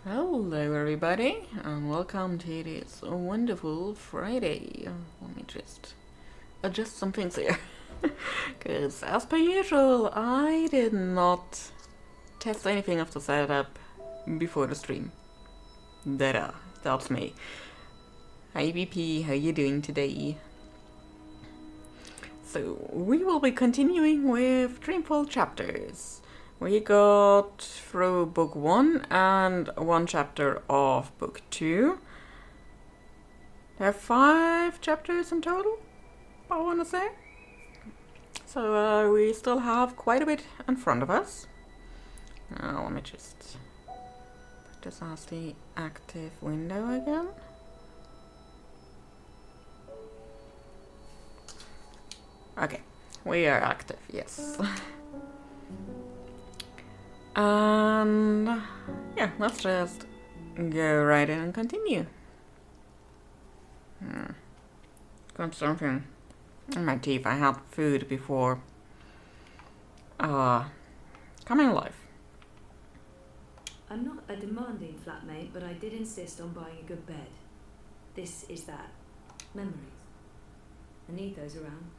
Hello everybody and welcome to this wonderful Friday. Let me just adjust some things here. Because as per usual, I did not test anything of the setup before the stream. That's me. Hi BP, how you doing today? So we will be continuing with Dreamfall chapters. We got through book 1 and one chapter of book 2. There are 5 chapters in total, I want to say. So we still have quite a bit in front of us. Now let me just put this as the active window again. Okay, we are active, yes. And yeah, let's just go right in and continue. Got something in my teeth. I had food before coming alive. I'm not a demanding flatmate, but I did insist on buying a good bed. This is that. Memories. I need those around.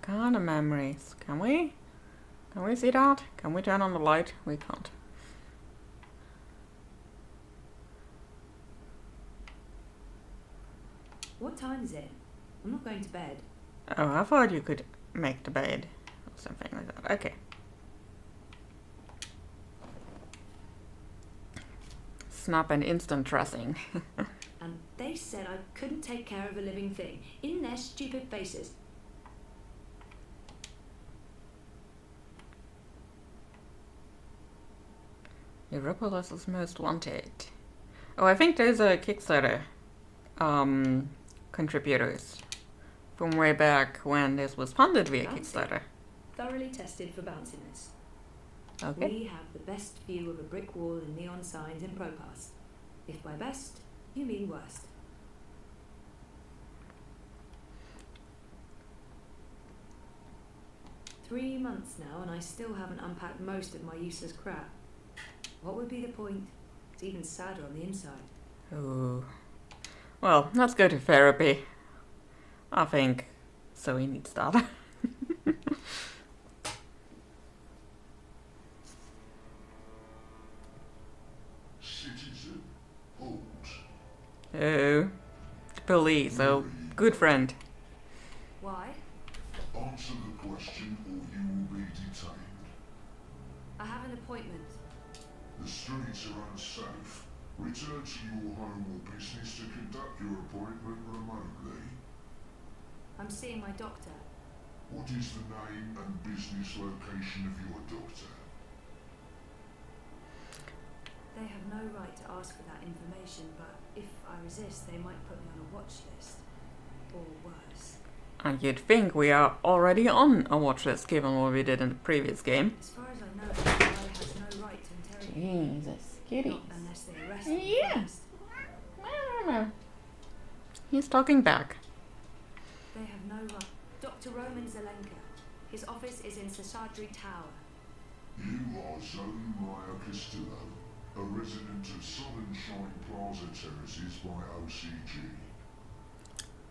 Kind of memories. Can we? Can we see that? Can we turn on the light? We can't. What time is it? I'm not going to bed. Oh, I thought you could make the bed or something like that. Okay. Snap and instant dressing. And they said I couldn't take care of a living thing. In their stupid faces. Europolis is most wanted. Oh, I think there's a Kickstarter contributors from way back when this was funded via Kickstarter. Thoroughly tested for bounciness. Okay. We have the best view of a brick wall and neon signs in Propass. If by best, you mean worst. Three months now and I still haven't unpacked most of my useless crap. What would be the point? It's even sadder on the inside. Oh. Well, let's go to therapy. I think Zoe needs that. Citizen, hold. Oh. The police, oh. Good friend. Why? Answer the question or you will be detained. I have an appointment. The streets are unsafe. Return to your home or business to conduct your appointment remotely. I'm seeing my doctor. What is the name and business location of your doctor? They have no right to ask for that information, but if I resist, they might put me on a watch list. Or worse. And you'd think we are already on a watch list given what we did in the previous game. As far as I know, the guy has no right to interrogate me. Jesus, kitties. Not unless they arrest me first. I don't know. He's talking back. They have no right. Dr. Roman Zelenka. His office is in Sashadri Tower. You are Zoe Meyer Castillo, a resident of Southern Shine Plaza Terraces by OCG.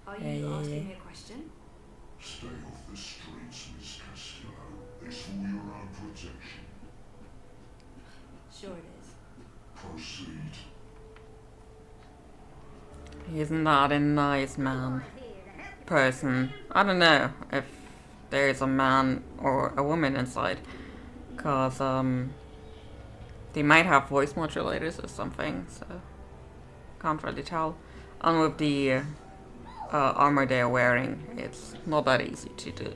Are you asking me a question? Stay off the streets, Miss Castillo. It's for your own protection. Sure it is. Proceed. He's not a nice person. I don't know if there's a man or a woman inside. Cause they might have voice modulators or something, so can't really tell. And with the armor they are wearing, it's not that easy to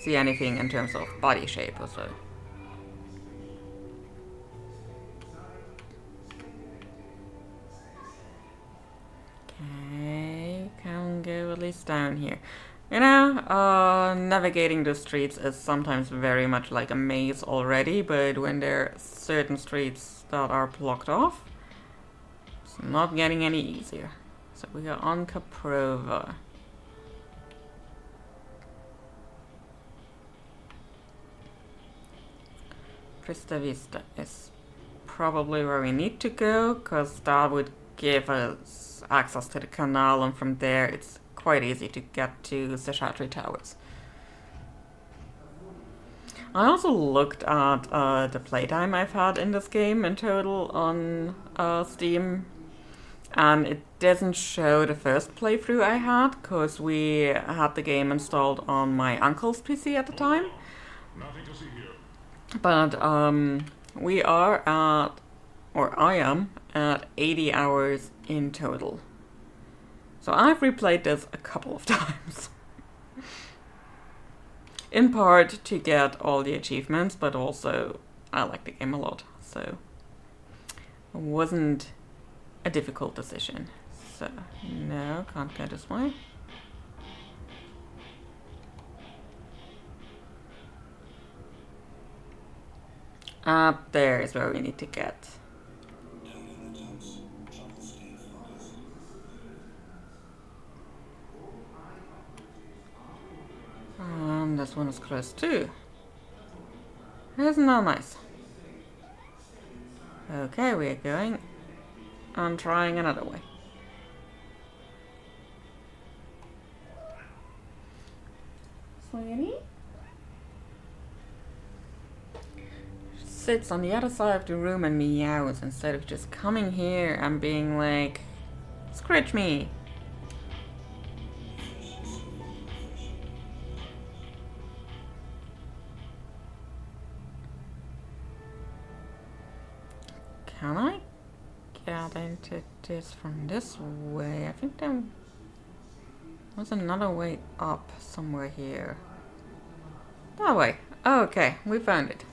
see anything in terms of body shape or so. Okay, can go at least down here. You know, navigating the streets is sometimes very much like a maze already, but when there are certain streets that are blocked off, it's not getting any easier. So we are on Caprova. Prista Vista is probably where we need to go, because that would give us access to the canal, and from there it's quite easy to get to the Shattery Towers. I also looked at the playtime I've had in this game in total on Steam, and it doesn't show the first playthrough I had, because we had the game installed on my uncle's PC at the time. Nothing to see here. But we are at, or I am at 80 hours in total. So I've replayed this a couple of times. In part to get all the achievements, but also I like the game a lot, so it wasn't a difficult decision. So, no, can't go this way. Up there is where we need to get. And this one is close too. Isn't that nice? Okay, we're going and trying another way. Sweetie? She sits on the other side of the room and meows instead of just coming here and being like, scratch me. Can I get into this from this way? I think there was another way up somewhere here. That way. Okay, we found it.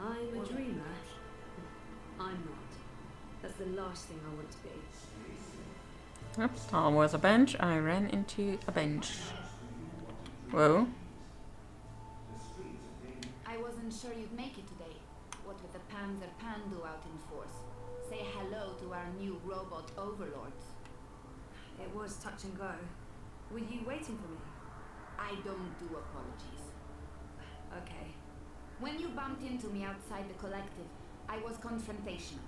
I'm a dreamer. I'm not. That's the last thing I want to be. Oops, there was a bench. I ran into a bench. Whoa. I wasn't sure you'd make it today. What with the Panzer Pandu out in force. Say hello to our new robot overlords. It was touch and go. Were you waiting for me? I don't do apologies. Okay. When you bumped into me outside the collective, I was confrontational.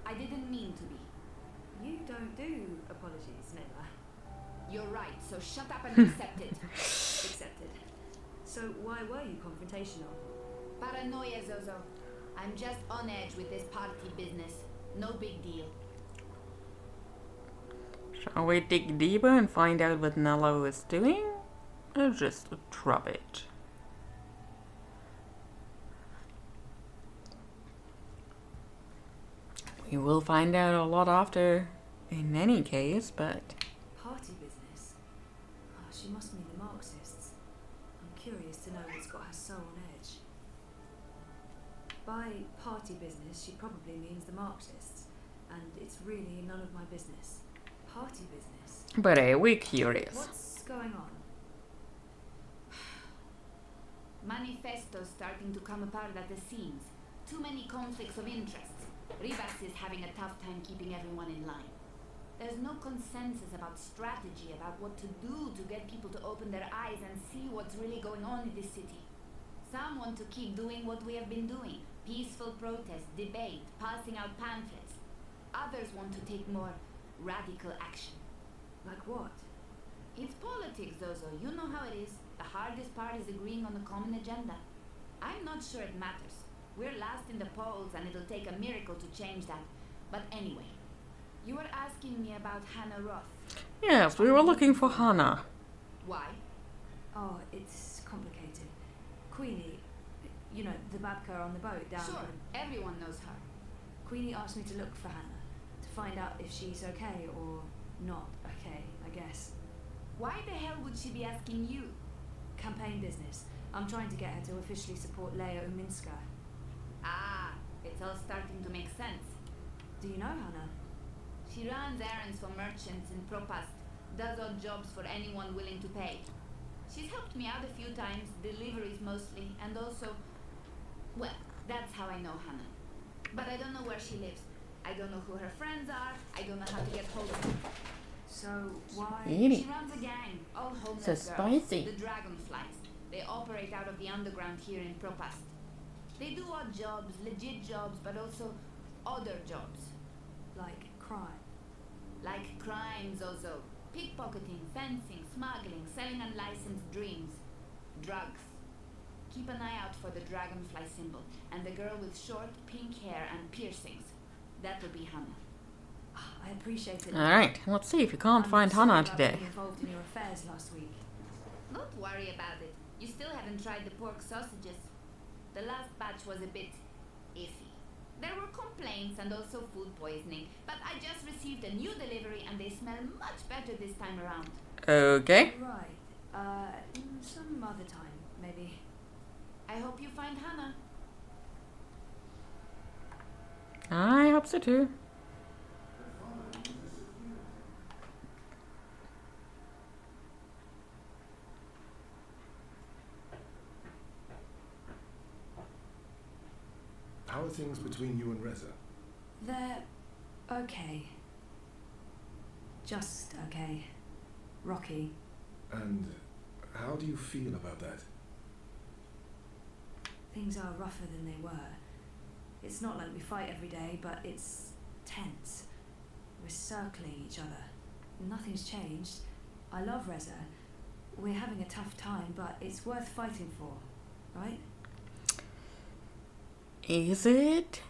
I didn't mean to be. You don't do apologies, Nella. You're right, so shut up and accept it. Accepted. So why were you confrontational? Paranoia, Zozo. I'm just on edge with this party business. No big deal. Shall we dig deeper and find out what Nello is doing? Or just drop it? We will find out a lot after, in any case, but... Party business? Oh, she must mean the Marxists. I'm curious to know what's got her so on edge. By party business, she probably means the Marxists. And it's really none of my business. Party business? But we're curious. What's going on? Manifesto's starting to come apart at the seams. Too many conflicts of interest. Rivas is having a tough time keeping everyone in line. There's no consensus about strategy, about what to do to get people to open their eyes and see what's really going on in this city. Some want to keep doing what we have been doing. Peaceful protest, debate, passing out pamphlets. Others want to take more radical action. Like what? It's politics, Zozo. You know how it is. The hardest part is agreeing on a common agenda. I'm not sure it matters. We're last in the polls and it'll take a miracle to change that. But anyway, you were asking me about Hannah Roth. Yes, we were looking for Hannah. Why? Oh, it's complicated. Queenie, you know, the babka on the boat down... Sure, everyone knows her. Queenie asked me to look for Hannah, to find out if she's okay or not okay, I guess. Why the hell would she be asking you? Campaign business. I'm trying to get her to officially support Leia Uminska. Ah, it's all starting to make sense. Do you know Hannah? She runs errands for merchants in Propast, does odd jobs for anyone willing to pay. She's helped me out a few times, deliveries mostly, and also... Well, that's how I know Hannah. But I don't know where she lives. I don't know who her friends are. I don't know how to get hold of her. So, why? Really? She runs a gang, all homeless So girls. spicy. The Dragonflies. They operate out of the underground here in Propast. They do odd jobs, legit jobs, but also other jobs. Like crime. Like crime, Zozo. Pickpocketing, fencing, smuggling, selling unlicensed dreams. Drugs. Keep an eye out for the dragonfly symbol and the girl with short pink hair and piercings. That will be Hannah. I appreciate it. Alright, let's see if you can't I'm find sorry Hannah about today. being involved in your affairs last week. Don't worry about it. You still haven't tried the pork sausages. The last batch was a bit iffy. There were complaints and also food poisoning, but I just received a new delivery and they smell much better this time around. Okay. Right. Some other time, maybe. I hope you find Hannah. I hope so too. How are things between you and Reza? They're okay. Just okay. Rocky. And how do you feel about that? Things are rougher than they were. It's not like we fight every day, but it's tense. We're circling each other. Nothing's changed. I love Reza. We're having a tough time, but it's worth fighting for, right? Is it?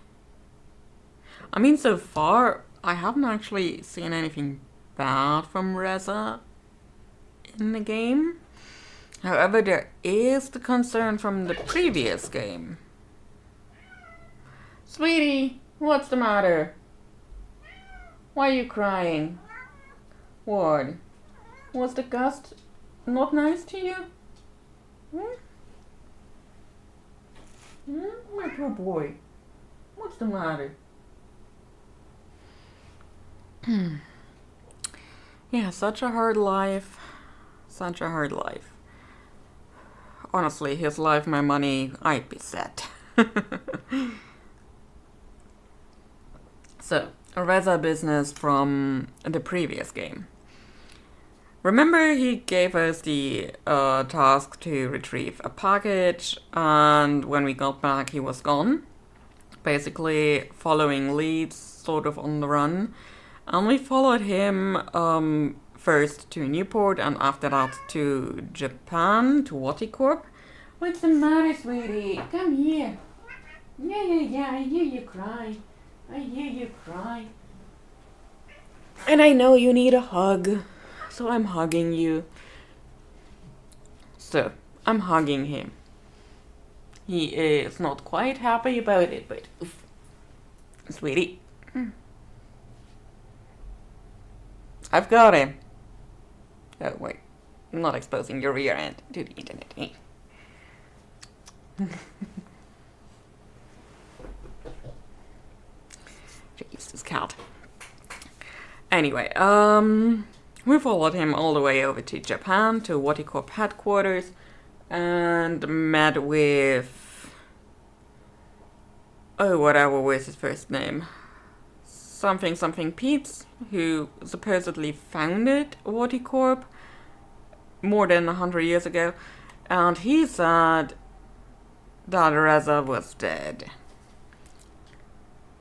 I mean, so far, I haven't actually seen anything bad from Reza in the game. However, there is the concern from the previous game. Sweetie, what's the matter? Why are you crying? What? Was the gust not nice to you? Hmm? My poor boy. What's the matter? Yeah, such a hard life. Such a hard life. Honestly, his life, my money, I'd be set. So, Reza business from the previous game. Remember he gave us the task to retrieve a package, and when we got back he was gone. Basically following leads, sort of on the run. And we followed him first to Newport and after that to Japan, to Waticorp. What's the matter, sweetie? Come here. Yeah, I hear you cry. I hear you cry. And I know you need a hug. So I'm hugging you. So, I'm hugging him. He is not quite happy about it, but oof. Sweetie. I've got him. Oh, wait. I'm not exposing your rear end to the internet. Eh? Jeez, this cat. Anyway, we followed him all the way over to Japan, to Waticorp headquarters, and met with... oh, whatever was his first name. Something Pete's, who supposedly founded Waticorp more than 100 years ago, and he said that Reza was dead.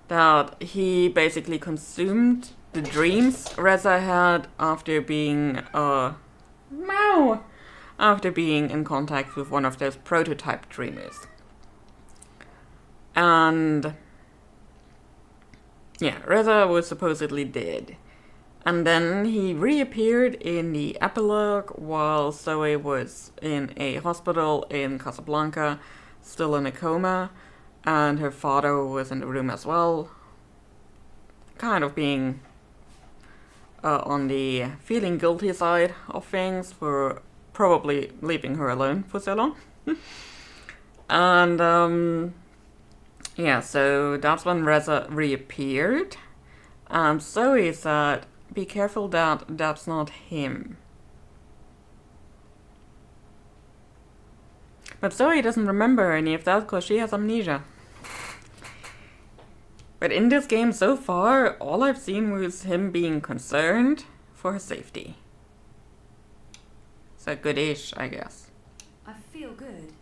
That he basically consumed the dreams Reza had after being after being in contact with one of those prototype dreamers. And yeah, Reza was supposedly dead. And then he reappeared in the epilogue while Zoe was in a hospital in Casablanca, still in a coma, and her father was in the room as well, kind of being on the feeling guilty side of things for probably leaving her alone for so long. And yeah, so that's when Reza reappeared. And Zoe said be careful that that's not him. But Zoe doesn't remember any of that because she has amnesia. But in this game so far, all I've seen was him being concerned for her safety. So good-ish, I guess. I feel good.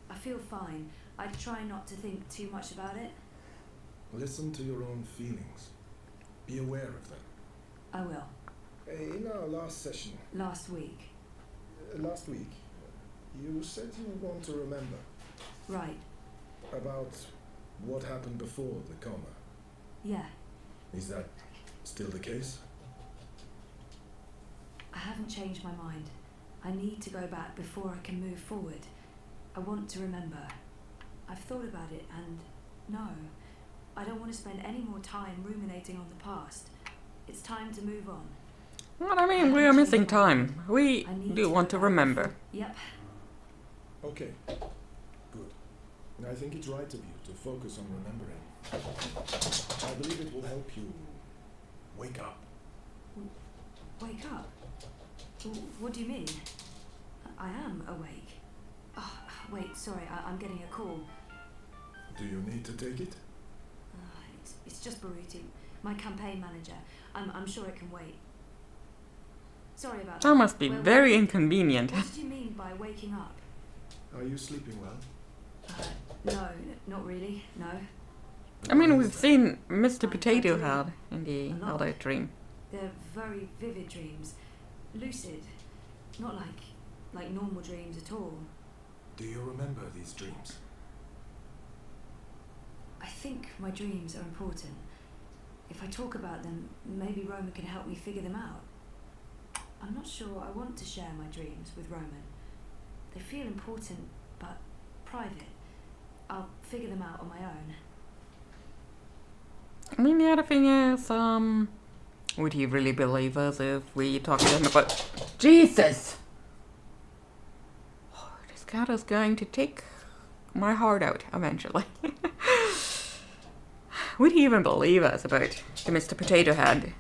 I feel fine. I try not to think too much about it. Listen to your own feelings. Be aware of them. I will. In our last session, Last week. last week, you said you want to remember Right. about what happened before the coma. Yeah. Is that still the case? I haven't changed my mind. I need to go back before I can move forward. I want to remember. I've thought about it and no, I don't want to spend any more time ruminating on the past. It's time to move on. Well, I mean, we are missing time. We I need do want to go back remember. before- Yep. Okay, good. And I think it's right of you to focus on remembering. I believe it will help you wake up. Wake up. What do you mean? I am awake. Oh, wait, sorry, I'm getting a call. Do you need to take it? It's just Baruti, my campaign manager. I'm sure it can wait. Sorry about that. That must be Where were very you? inconvenient. What did you mean by waking up? Are you sleeping well? No, not really, no. I mean, we've seen Mr. I Potato dream Head in the a lot. other dream. They're very vivid dreams. Lucid. Not like normal dreams at all. Do you remember these dreams? I think my dreams are important. If I talk about them, maybe Roman can help me figure them out. I'm not sure I want to share my dreams with Roman. They feel important, but private. I'll figure them out on my own. I mean, the other thing is, would he really believe us if we talk to him about... Jesus! Oh, this cat is going to take my heart out eventually. Would he even believe us about the Mr. Potato Head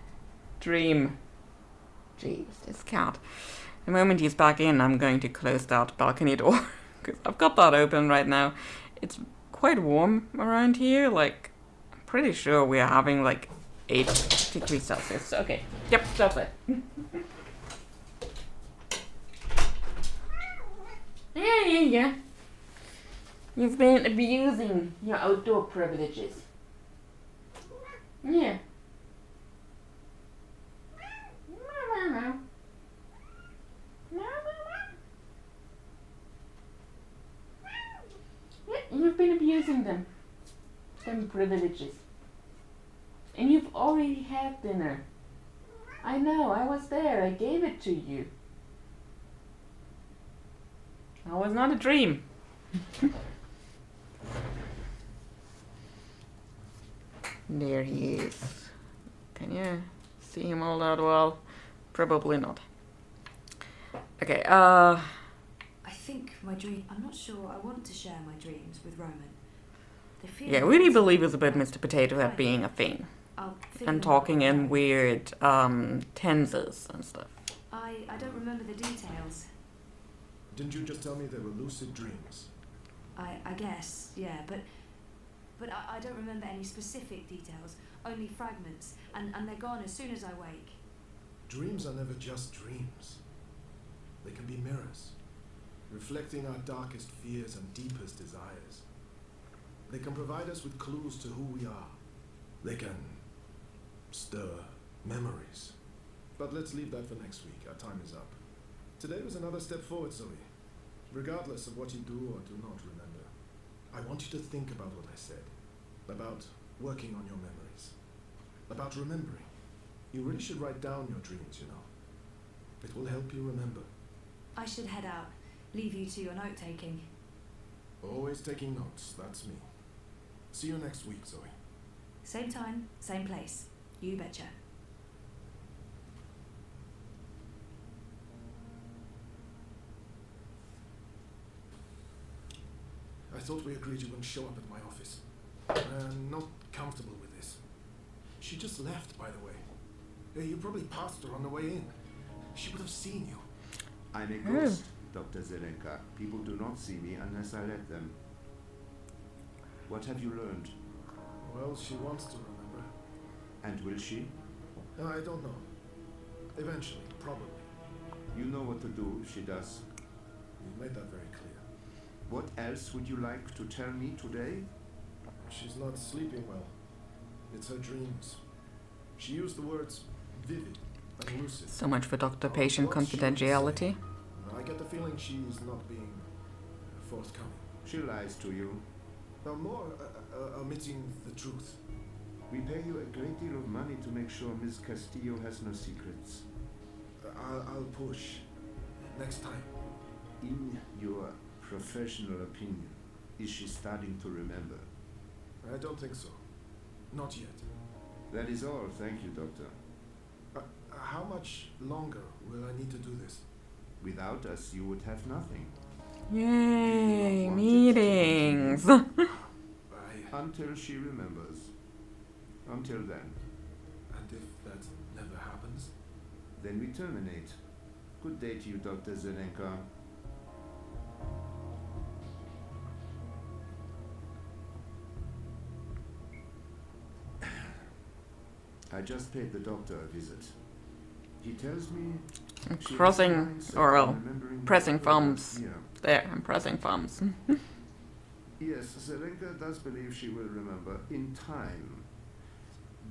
dream? Jeez, this cat. The moment he's back in, I'm going to close that balcony door. Because I've got that open right now. It's quite warm around here. Like, I'm pretty sure we are having like 8 degrees Celsius. Okay, yep, that's it. Yeah. You've been abusing your outdoor privileges. Yeah. Yeah, you've been abusing them privileges. And you've already had dinner. I know, I was there, I gave it to you. That was not a dream. There he is. Can you see him all that well? Probably not. Okay, I think my dream... I'm not sure I want to share my dreams with Roman. They feel yeah, would he important, believe us about but Mr. Potato Head private. being a thing? I'll figure And them out talking on my in own. weird tenses and stuff. I don't remember the details. Didn't you just tell me they were lucid dreams? I guess, yeah, but I don't remember any specific details, only fragments, and they're gone as soon as I wake. Dreams are never just dreams. They can be mirrors, reflecting our darkest fears and deepest desires. They can provide us with clues to who we are. They can stir memories. But let's leave that for next week. Our time is up. Today was another step forward, Zoe. Regardless of what you do or do not remember, I want you to think about what I said. About working on your memories. About remembering. You really should write down your dreams, you know. It will help you remember. I should head out, leave you to your note-taking. Always taking notes, that's me. See you next week, Zoe. Same time, same place. You betcha. I thought we agreed you wouldn't show up at my office. Not comfortable with this. She just left, by the way. You probably passed her on the way in. She would have seen you. I'm a ghost, Dr. Zelenka. People do not see me unless I let them. What have you learned? Well, she wants to remember. And will she? I don't know. Eventually, probably. You know what to do if she does. You've made that very clear. What else would you like to tell me today? She's not sleeping well. It's her dreams. She used the words vivid and lucid. So much for doctor-patient What she would confidentiality. say. I get the feeling she's not being forthcoming. She lies to you. Now, more omitting the truth. We pay you a great deal of money to make sure Ms. Castillo has no secrets. I'll push. Next time. In your professional opinion, is she starting to remember? I don't think so. Not yet. That is all. Thank you, Doctor. How much longer will I need to do this? Without us, you would have nothing. Yay, meetings. Until she remembers. Until then. And if that never happens? Then we terminate. Good day to you, Dr. Zelenka. I just paid the doctor a visit. He tells me I'm she has crossing, a mindset or on well, remembering pressing the thumbs. Yeah. There, I'm pressing thumbs. Yes, Zelenka does believe she will remember in time.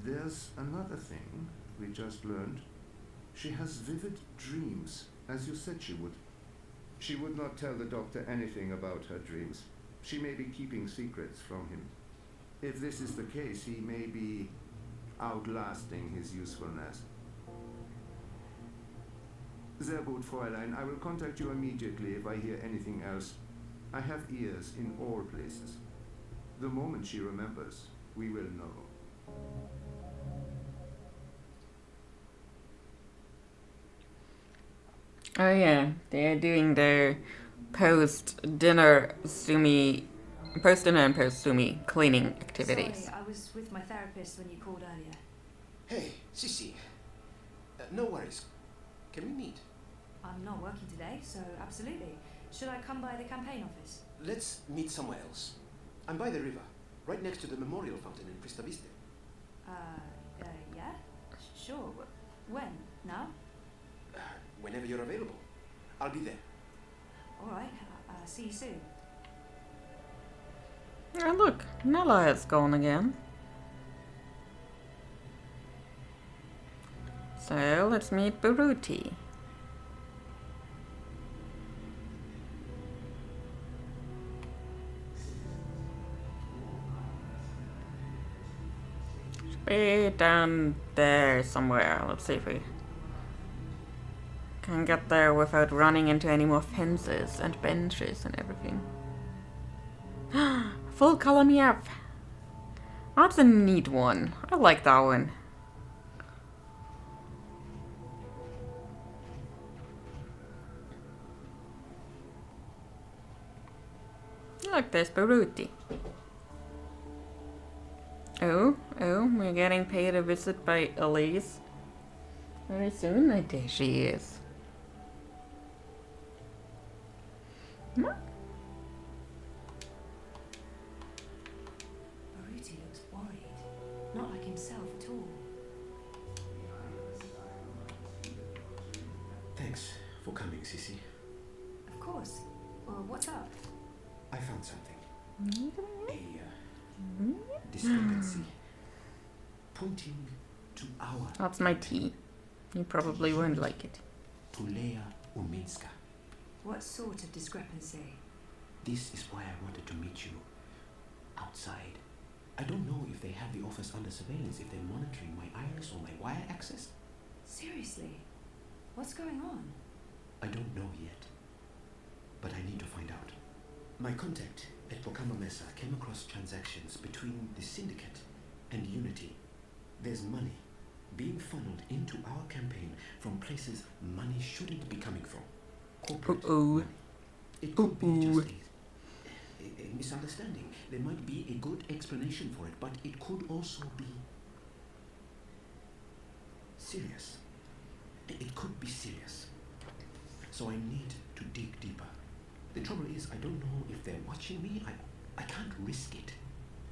There's another thing we just learned. She has vivid dreams, as you said she would. She would not tell the doctor anything about her dreams. She may be keeping secrets from him. If this is the case, he may be outlasting his usefulness. Sehr gut, Fräulein. I will contact you immediately if I hear anything else. I have ears in all places. The moment she remembers, we will know. Oh yeah, they're doing their post-dinner and post-sumi cleaning activities. Sorry, I was with my therapist when you called earlier. Hey, Sissy. No worries. Can we meet? I'm not working today, so absolutely. Should I come by the campaign office? Let's meet somewhere else. I'm by the river, right next to the memorial fountain in Prista Vista. Yeah? Sure. When? Now? Whenever you're available. I'll be there. Alright, see you soon. Oh look, Nella is gone again. So let's meet Baruti. Should be down there somewhere. Let's see if we can get there without running into any more fences and benches and everything. Full color Miev. That's a neat one. I like that one. Look, there's Baruti. Oh, we're getting paid a visit by Elise. Very soon, there she is. Hmm? Baruti looks worried. Not like himself at all. Thanks for coming, Sissy. Of course. Well, what's up? I found something. A discrepancy. Pointing to our... That's my tea. You probably won't like it. Tulea Uminska. What sort of discrepancy? This is why I wanted to meet you. Outside. I don't know if they have the office under surveillance, if they're monitoring my iris or my wire access. Seriously? What's going on? I don't know yet. But I need to find out. My contact at Pokama Mesa came across transactions between the Syndicate and Unity. There's money being funneled into our campaign from places money shouldn't be coming from. Corporate money. It could be just a misunderstanding. There might be a good explanation for it, but it could also be... serious. It could be serious. So I need to dig deeper. The trouble is, I don't know if they're watching me. I can't risk it.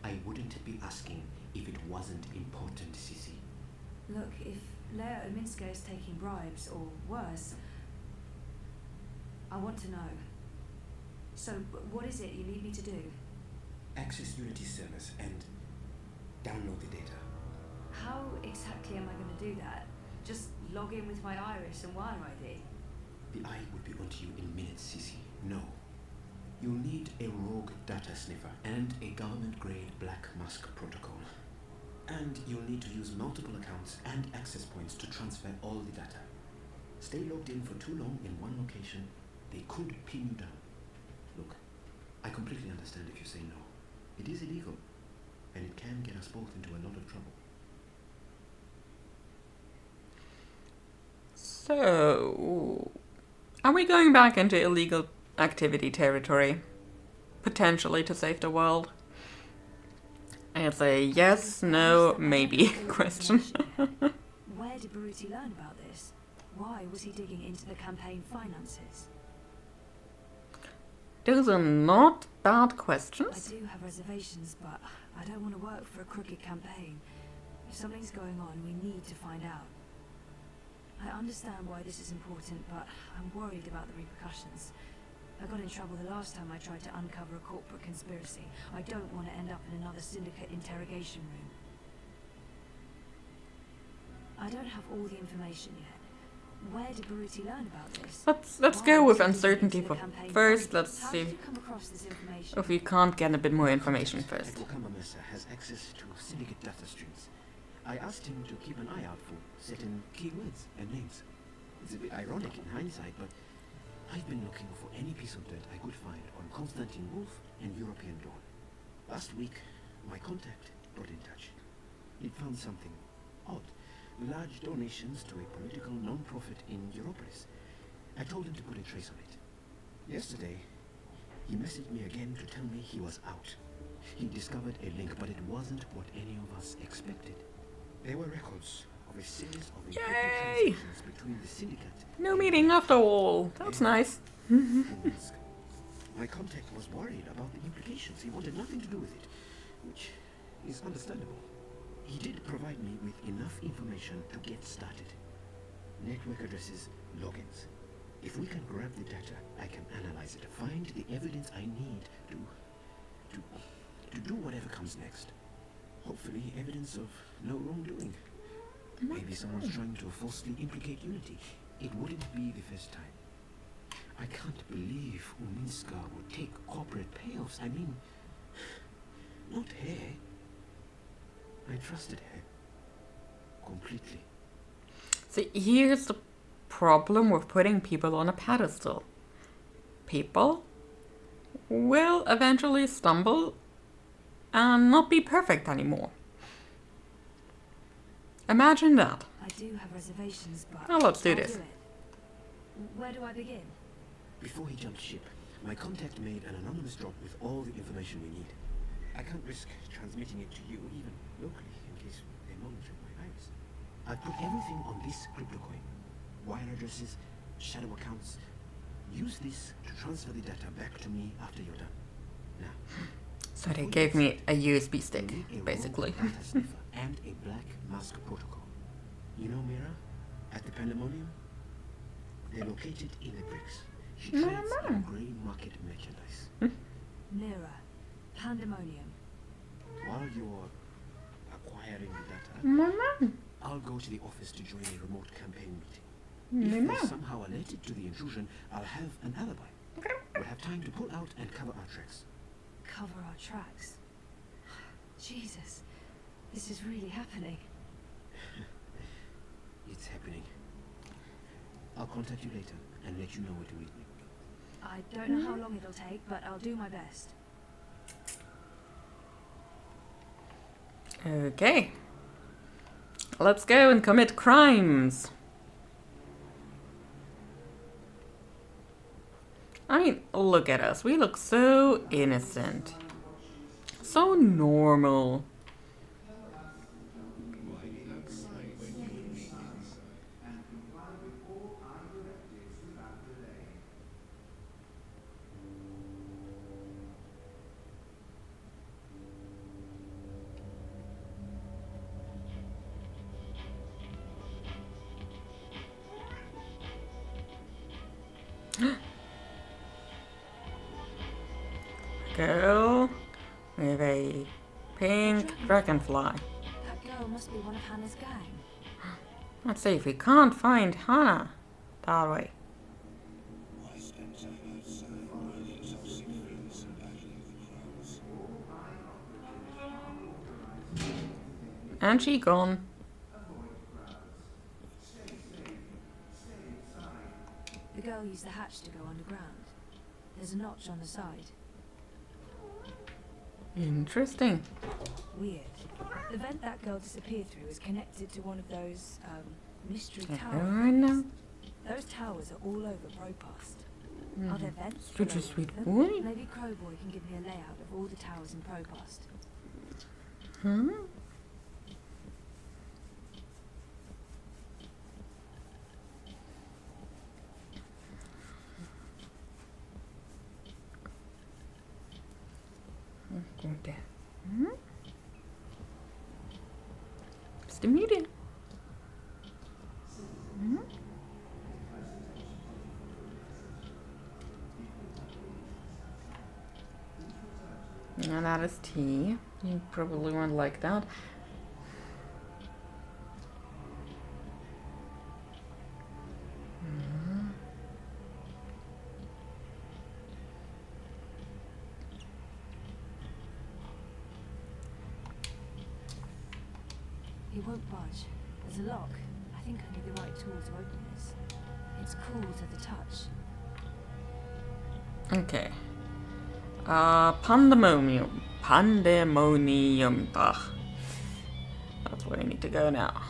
I wouldn't be asking if it wasn't important, Sissy. Look, if Leo Minska is taking bribes, or worse, I want to know. So, what is it you need me to do? Access Unity servers and download the data. How exactly am I going to do that? Just log in with my iris and wire ID? The eye would be onto you in minutes, Sissy. No. You'll need a rogue data sniffer and a government-grade black mask protocol. And you'll need to use multiple accounts and access points to transfer all the data. Stay logged in for too long in one location, they could pin you down. Look, I completely understand if you say no. It is illegal, and it can get us both into a lot of trouble. So, are we going back into illegal activity territory? Potentially to save the world? It's a yes, no, maybe question. Where did Baruti learn about this? Why was he digging into the campaign finances? Those are not bad I questions. do have reservations, but I don't want to work for a crooked campaign. If something's going on, we need to find out. I understand why this is important, but I'm worried about the repercussions. I got in trouble the last time I tried to uncover a corporate conspiracy. I don't want to end up in another syndicate interrogation room. I don't have all the information yet. Where did Baruti learn about this? Let's Why go was with he digging uncertainty into the for campaign first. finances? Let's How see did you come across this information? if we can't get a bit more information first. Wakama Mesa has access to syndicate data streams. I asked him to keep an eye out for certain keywords and names. It's a bit ironic in hindsight, but I've been looking for any piece of dirt I could find on Constantine Wolf and European Dawn. Last week, my contact got in touch. He'd found something odd. Large donations to a political non-profit in Europolis. I told him to put a trace on it. Yesterday, he messaged me again to tell me he was out. He discovered a link, but it wasn't what any of us expected. There were records of a series of encrypted Yay! transactions between the syndicate. No and meeting after all. That's nice. Minsk. My contact was worried about the implications. He wanted nothing to do with it, which is understandable. He did provide me with enough information to get started. Network addresses, logins. If we can grab the data, I can analyze it, find the evidence I need to do whatever comes next. Hopefully evidence of no wrongdoing. Maybe someone's trying to falsely implicate Unity. It wouldn't be the first time. I can't believe Uminska would take corporate payoffs. I mean, not her. I trusted her. Completely. See, here's the problem with putting people on a pedestal. People will eventually stumble and not be perfect anymore. Imagine that. I do have reservations, but Now let's do I'll this. it. Where do I begin? Before he jumped ship, my contact made an anonymous drop with all the information we need. I can't risk transmitting it to you, even locally, in case they're monitoring my iris. I put everything on this crypto coin. Wire addresses, shadow accounts. Use this to transfer the data back to me after you're done. Now, So they gave me a USB we stick, need a rogue basically. data sniffer and a black mask protocol. You know Mira? At the Pandemonium? They're located in the bricks. She trades in grey market merchandise. Mira. Pandemonium. While you're acquiring the data, Mama. I'll go to the office to join a remote campaign meeting. If we're somehow alerted to the intrusion, I'll have an alibi. We'll have time to pull out and cover our tracks. Cover our tracks. Jesus. This is really happening. It's happening. I'll contact you later and let you know where to meet me. I don't know how long it'll take, but I'll do my best. Okay. Let's go and commit crimes. I mean, look at us. We look so innocent. So normal. Girl with a pink dragonfly. That girl must be one of Hannah's gang. Let's see if we can't find Hannah that way. And she gone. The girl used the hatch to go underground. There's a notch on the side. Interesting. Weird. The vent that girl disappeared through is connected to one of those, mystery I towers. know. Those towers are all over Propast. Are there vents? Such a below sweet them? boy. Maybe Crowboy can give me a layout of all the towers in Propast. Huh? Go there. It's the meeting. And that is tea. You probably won't like that. He won't budge. There's a lock. I think I need the right tool to open this. It's cool to the touch. Okay. Pandemonium. Pandemonium. Ugh. That's where I need to go now.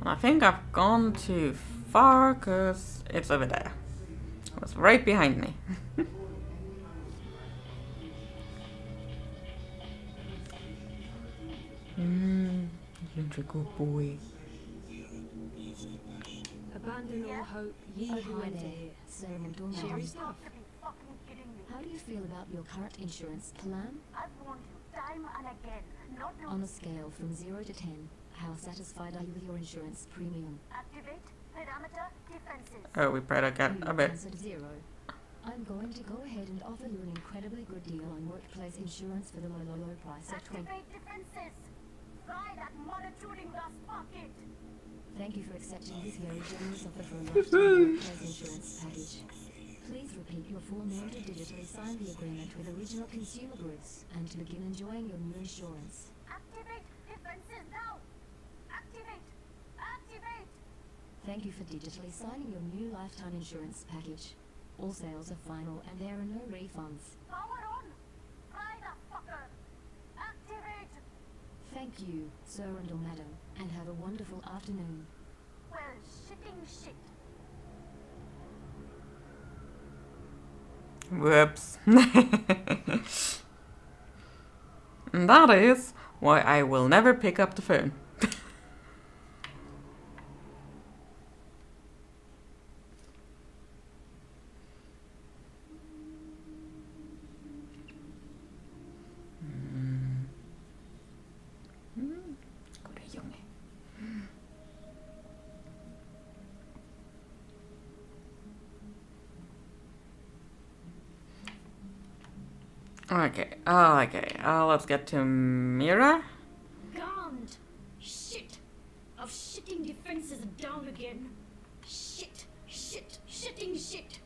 And I think I've gone too far because it's over there. It was right behind me. You're a good boy. Abandon all hope, ye Oh, who hi enter there. here. Ceremonial Cheery Cheery. stuff. How do you feel about your current insurance plan? I've warned you time and again not to On a scale from 0 to 10, how satisfied are you with your insurance premium? activate parameter defenses. Oh, we better get You a bit. answered 0. I'm going to go ahead and offer you an incredibly good deal on workplace insurance for the low price of 20. Activate defenses. Try that monitoring glass pocket. Thank you for accepting this very generous offer for a lifetime workplace insurance package. Please repeat your full name to digitally sign the agreement with original consumer goods and to begin enjoying your new insurance. Activate defenses now. Activate. Activate. Thank you for digitally signing your new lifetime insurance package. All sales are final and there are no refunds. Power on. Try that fucker. Activate. Thank you, sir and or madam, and have a wonderful afternoon. Well, shitting shit. Whoops. And that is why I will never pick up the phone. Gode junge. Okay, let's get to Mira. Gand! Shit! Of shitting defenses down again. Shit! Shitting shit!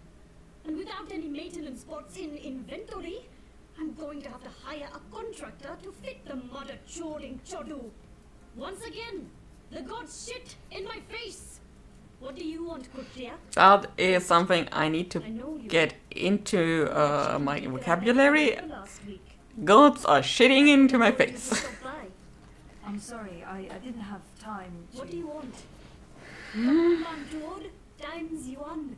And without any maintenance spots in inventory, I'm going to have to hire a contractor to fit the mother choring chodu. Once again, the gods shit in my face! What do you want, Kutria? That is something I need to I know you get into my vocabulary. last week. Gods are shitting into my face. Stop by. I'm sorry, I didn't have time to... What do you want? Mantur times yuan.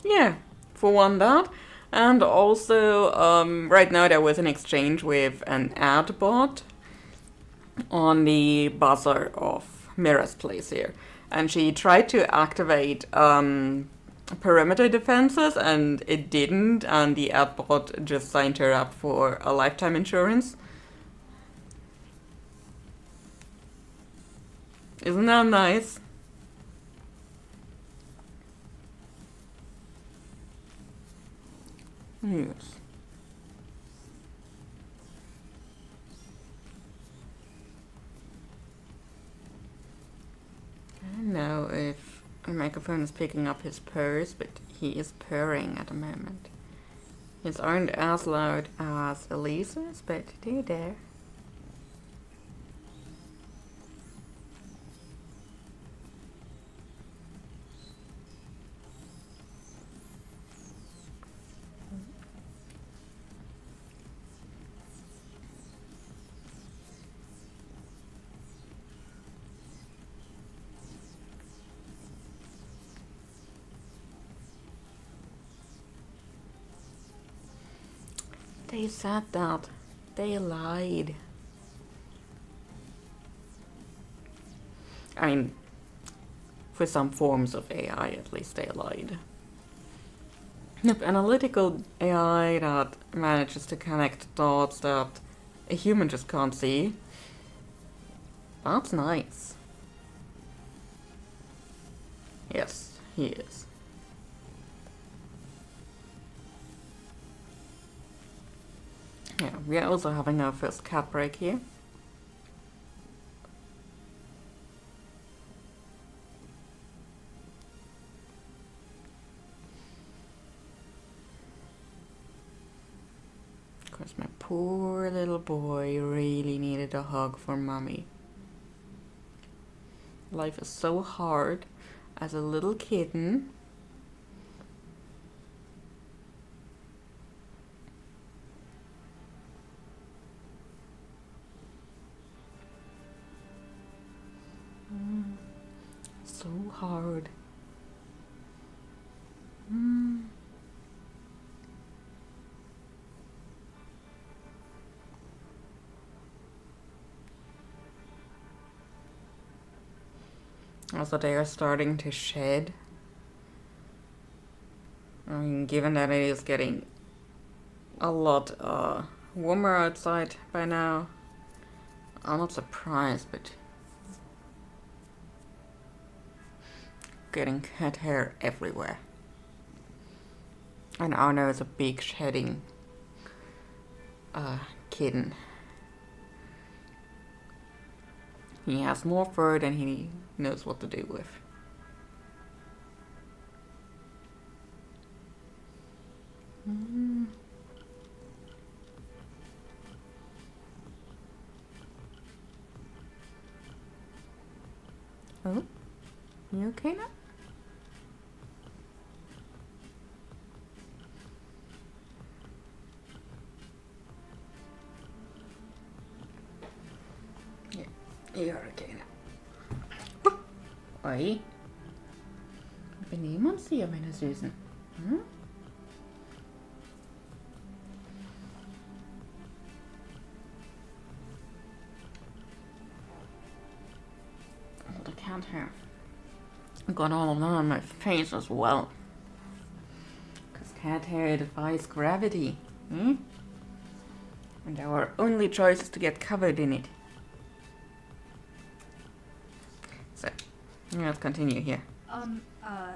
Yeah, for one that. And also, right now there was an exchange with an ad bot on the buzzer of Mira's place here. And she tried to activate perimeter defenses and it didn't, and the ad bot just signed her up for a lifetime insurance. Isn't that nice? Yes. I don't know if a microphone is picking up his purrs, but he is purring at the moment. His aren't as loud as Elisa's, but they're there. They said that. They lied. I mean, for some forms of AI, at least they lied. Yep, analytical AI that manages to connect dots that a human just can't see. That's nice. Yes, he is. Yeah, we are also having our first cat break here. Of course, my poor little boy really needed a hug from mommy. Life is so hard as a little kitten. So hard. Also, they are starting to shed. I mean, given that it is getting a lot warmer outside by now, I'm not surprised, but getting cat hair everywhere. And Arno is a big shedding kitten. He has more fur than he knows what to do with. Oh, you okay now? You're okay now. Oj. Bener man sig, meine Süßen? Hm? Oh, the cat hair. I got all of that on my face as well. Because cat hair defies gravity. Hmm? And our only choice is to get covered in it. So, let's continue here.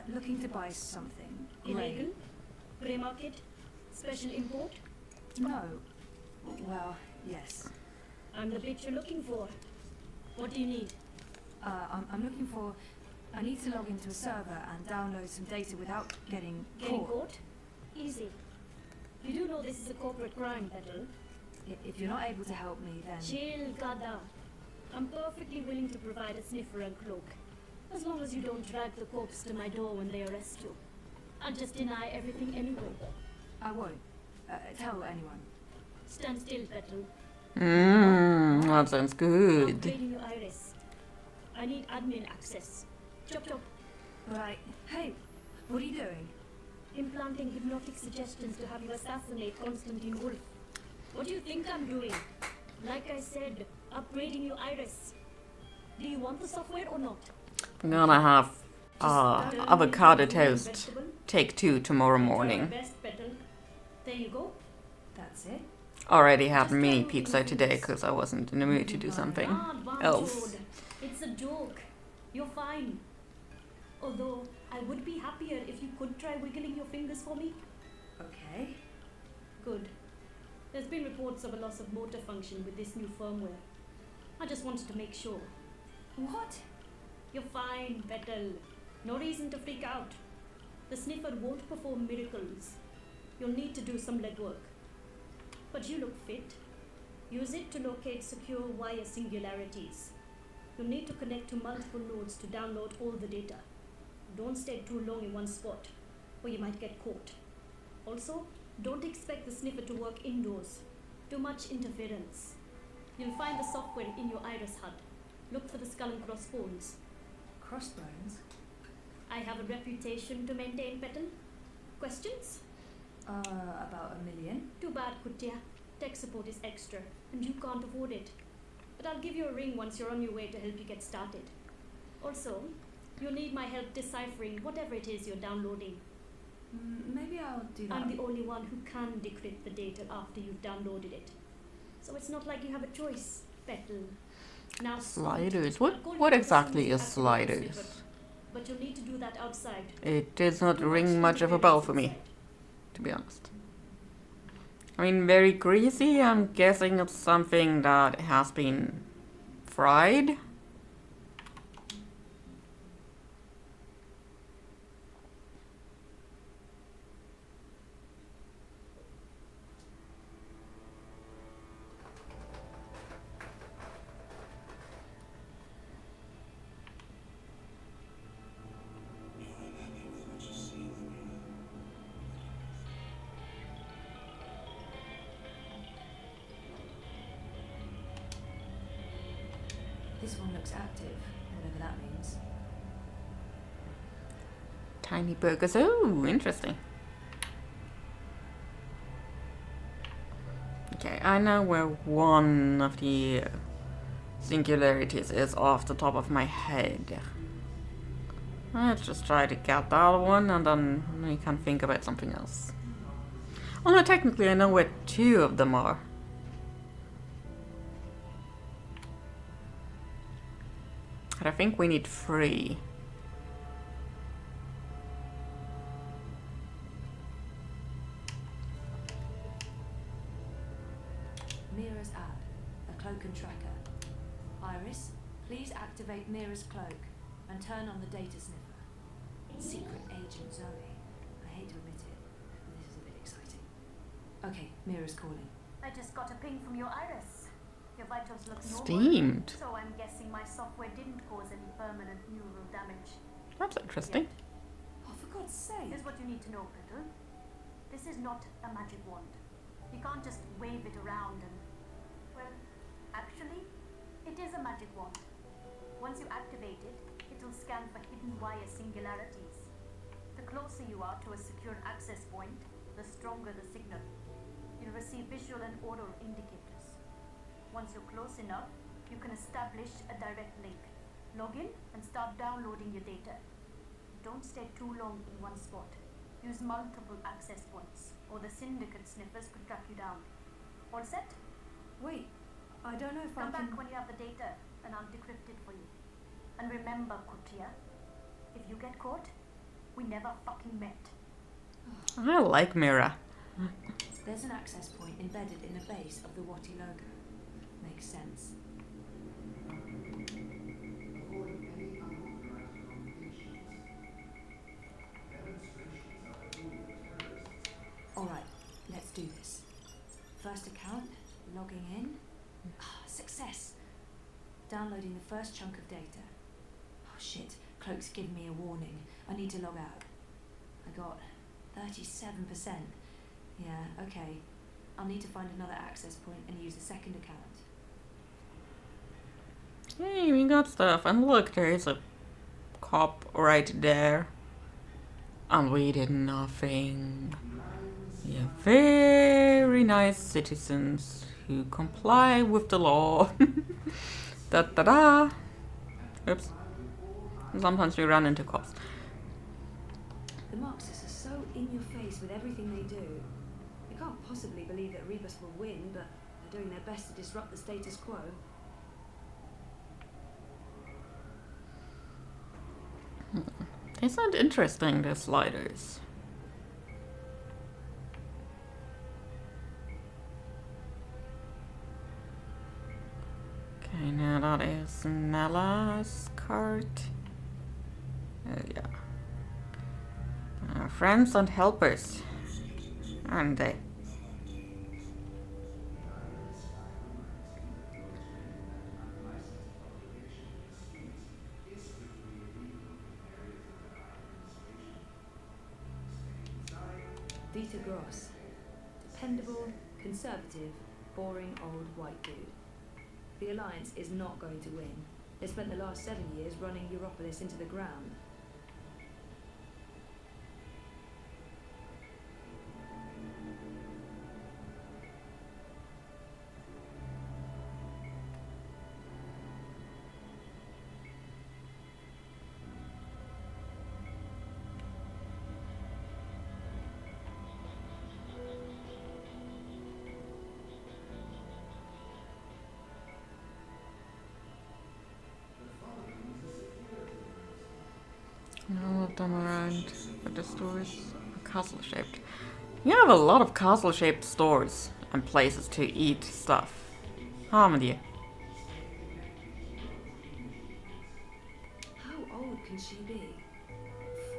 Looking to buy something. Illegal? Grey market? Special import? No. Well, yes. I'm the bitch you're looking for. What do you need? I'm looking for... I need to log into a server and download some data without getting caught. Easy. You do know this is a corporate crime, Petal. If you're not able to help me, then... Chill, Gada. I'm perfectly willing to provide a sniffer and cloak. As long as you don't drag the corpse to my door when they arrest you. And just deny everything anyway. I won't. Tell anyone. Stand still, Petal. That sounds good. Upgrading your iris. I need admin access. Chop chop. Right. Hey, what are you doing? Implanting hypnotic suggestions to have you assassinate Constantine Wolf. What do you think I'm doing? Like I said, upgrading your iris. Do you want the software or not? I'm gonna have avocado toast. Take 2 tomorrow morning. Best, Petal. There you go. That's it. Already had mini pizza today because I wasn't in the mood to do something else. It's a joke. You're fine. Although, I would be happier if you could try wiggling your fingers for me. Okay. Good. There's been reports of a loss of motor function with this new firmware. I just wanted to make sure. What? You're fine, Vettel. No reason to freak out. The sniffer won't perform miracles. You'll need to do some legwork. But you look fit. Use it to locate secure wire singularities. You'll need to connect to multiple nodes to download all the data. Don't stay too long in one spot, or you might get caught. Also, don't expect the sniffer to work indoors. Too much interference. You'll find the software in your iris HUD. Look for the skull and crossbones. Crossbones? I have a reputation to maintain, Petal. Questions? About 1 million. Too bad, Kutia. Tech support is extra, and you can't afford it. But I'll give you a ring once you're on your way to help you get started. Also, you'll need my help deciphering whatever it is you're downloading. Maybe I'll do that. I'm the only one who can decrypt the data after you've downloaded it. So it's not like you have a choice, Petal. Now, Sliders. What exactly is sliders? But you'll need to do that outside. It does not ring much of a bell for me, to be honest. I mean, very greasy. I'm guessing it's something that has been fried. This one looks active, whatever that means. Tiny burgers. Oh, interesting. Okay, I know where one of the singularities is off the top of my head. Let's just try to get that one, and then we can think about something else. Oh no, technically I know where 2 of them are. But I think we need 3. Mira's app, a cloak and tracker. Iris, please activate Mira's cloak and turn on the data sniffer. Secret Agent Zoe. I hate to admit it, but this is a bit exciting. Okay, Mira's calling. I just got a ping from your iris. Your vitals look normal. Steamed. So I'm guessing my software didn't cause any permanent neural damage. That's interesting. Oh, for God's sake. Here's what you need to know, Petal. This is not a magic wand. You can't just wave it around and... Well, actually, it is a magic wand. Once you activate it, it'll scan for hidden wire singularities. The closer you are to a secure access point, the stronger the signal. You'll receive visual and oral indicators. Once you're close enough, you can establish a direct link. Log in and start downloading your data. Don't stay too long in one spot. Use multiple access points, or the Syndicate sniffers could track you down. All set? Wait, I don't know if Come I can... back when you have the data, and I'll decrypt it for you. And remember, Kutia, if you get caught, we never fucking met. I like Mira. There's an access point embedded in the base of the Watty logo. Makes sense. Alright, let's do this. First account, logging in. Success! Downloading the first chunk of data. Oh shit, Cloak's given me a warning. I need to log out. I got 37%. Yeah, okay. I'll need to find another access point and use a second account. Hey, we got stuff. And look, there is a cop right there. And we did nothing. We are very nice citizens who comply with the law. Da da da. Oops. Sometimes we run into cops. The Marxists are so in your face with everything they do. They can't possibly believe that Rebus will win, but they're doing their best to disrupt the status quo. They sound interesting, the sliders. Yeah, that is Nella's cart. Oh yeah. Friends and helpers, aren't they? Dieter Gross. Dependable, conservative, boring old white dude. The Alliance is not going to win. They spent the last 7 years running Europolis into the ground. All of them around, but the stores are castle shaped. You have a lot of castle shaped stores and places to eat stuff, haven't you? How old can she be?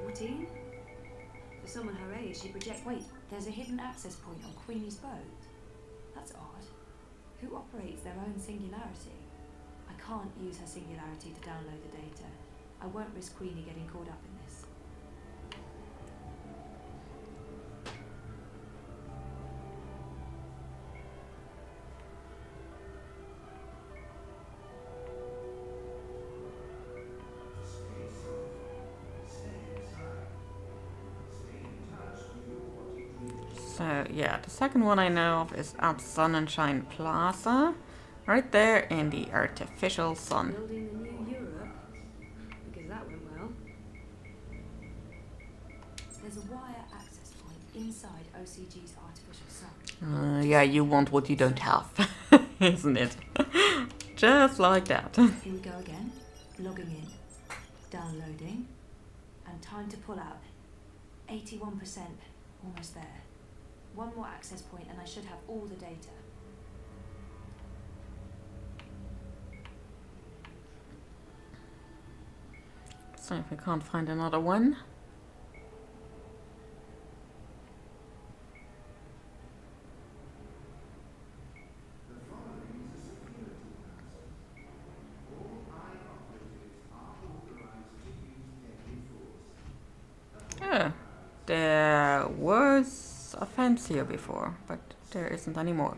14? For someone her age, she projects. Wait, there's a hidden access point on Queenie's boat. That's odd. Who operates their own singularity? I can't use her singularity to download the data. I won't risk Queenie getting caught up in this. So yeah, the second one I know of is at Sonnenschein Plaza, right there in the artificial sun. Building the new Europe? Because that went well. There's a wire access point inside OCG's artificial sun. Yeah, you want what you don't have, isn't it? Just like that. Here we go again. Logging in. Downloading. And time to pull out. 81%. Almost there. One more access point and I should have all the data. So if we can't find another one. Oh, there was a fence here before, but there isn't anymore.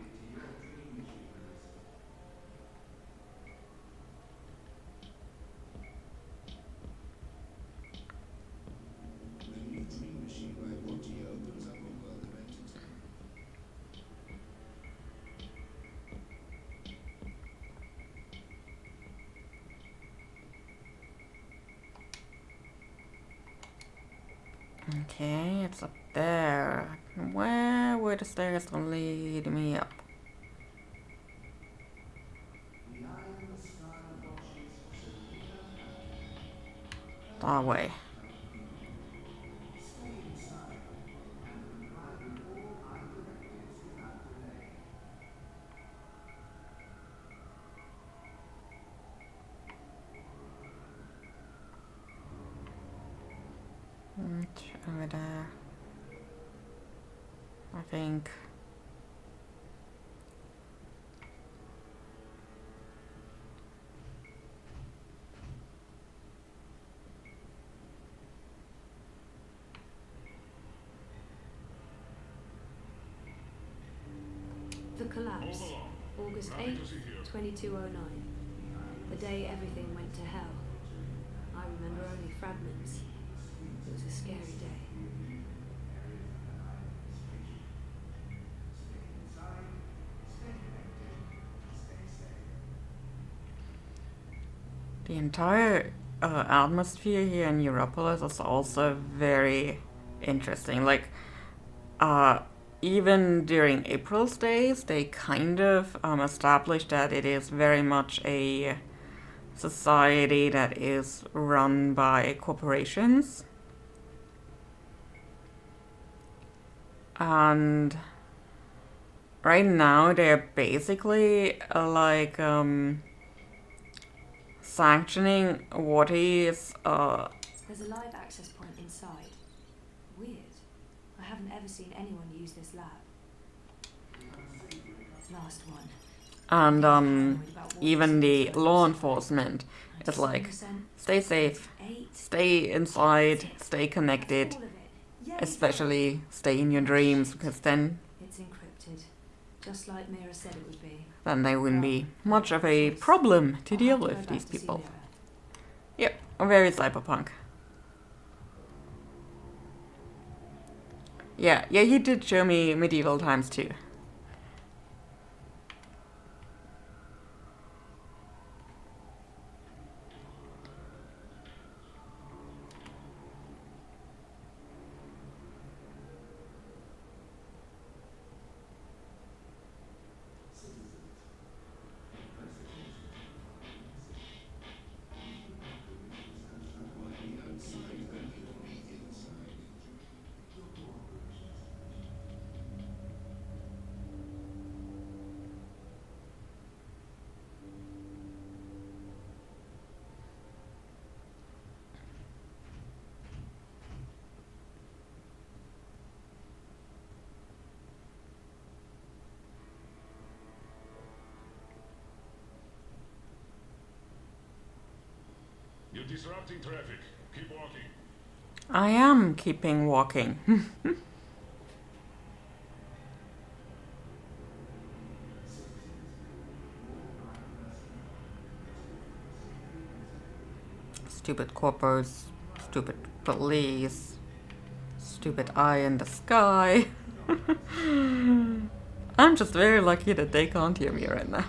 Okay, it's up there. Where would the stairs lead me up? That way. Over there. I think. The collapse. August 8th, 2209. The day everything went to hell. I remember only fragments. It was a scary day. The entire atmosphere here in Europolis is also very interesting. Like, even during April's days, they kind of established that it is very much a society that is run by corporations. And right now they're basically like sanctioning what is There's a live access point inside. Weird. I haven't ever seen anyone use this lab. Last one. and even the law enforcement is like, 97%, stay safe, 8, stay inside, 6. stay connected, All of it. Yay, especially stay in your dreams, because then it's encrypted, just like Mira said it would be. there wouldn't be much of a problem to deal I'll have to go with back these to see people. Mira. Yep, very cyberpunk. Yeah, you did show me medieval times too. You're disrupting traffic. Keep walking. I am keeping walking. Stupid corpos, stupid police, stupid eye in the sky. I'm just very lucky that they can't hear me right now.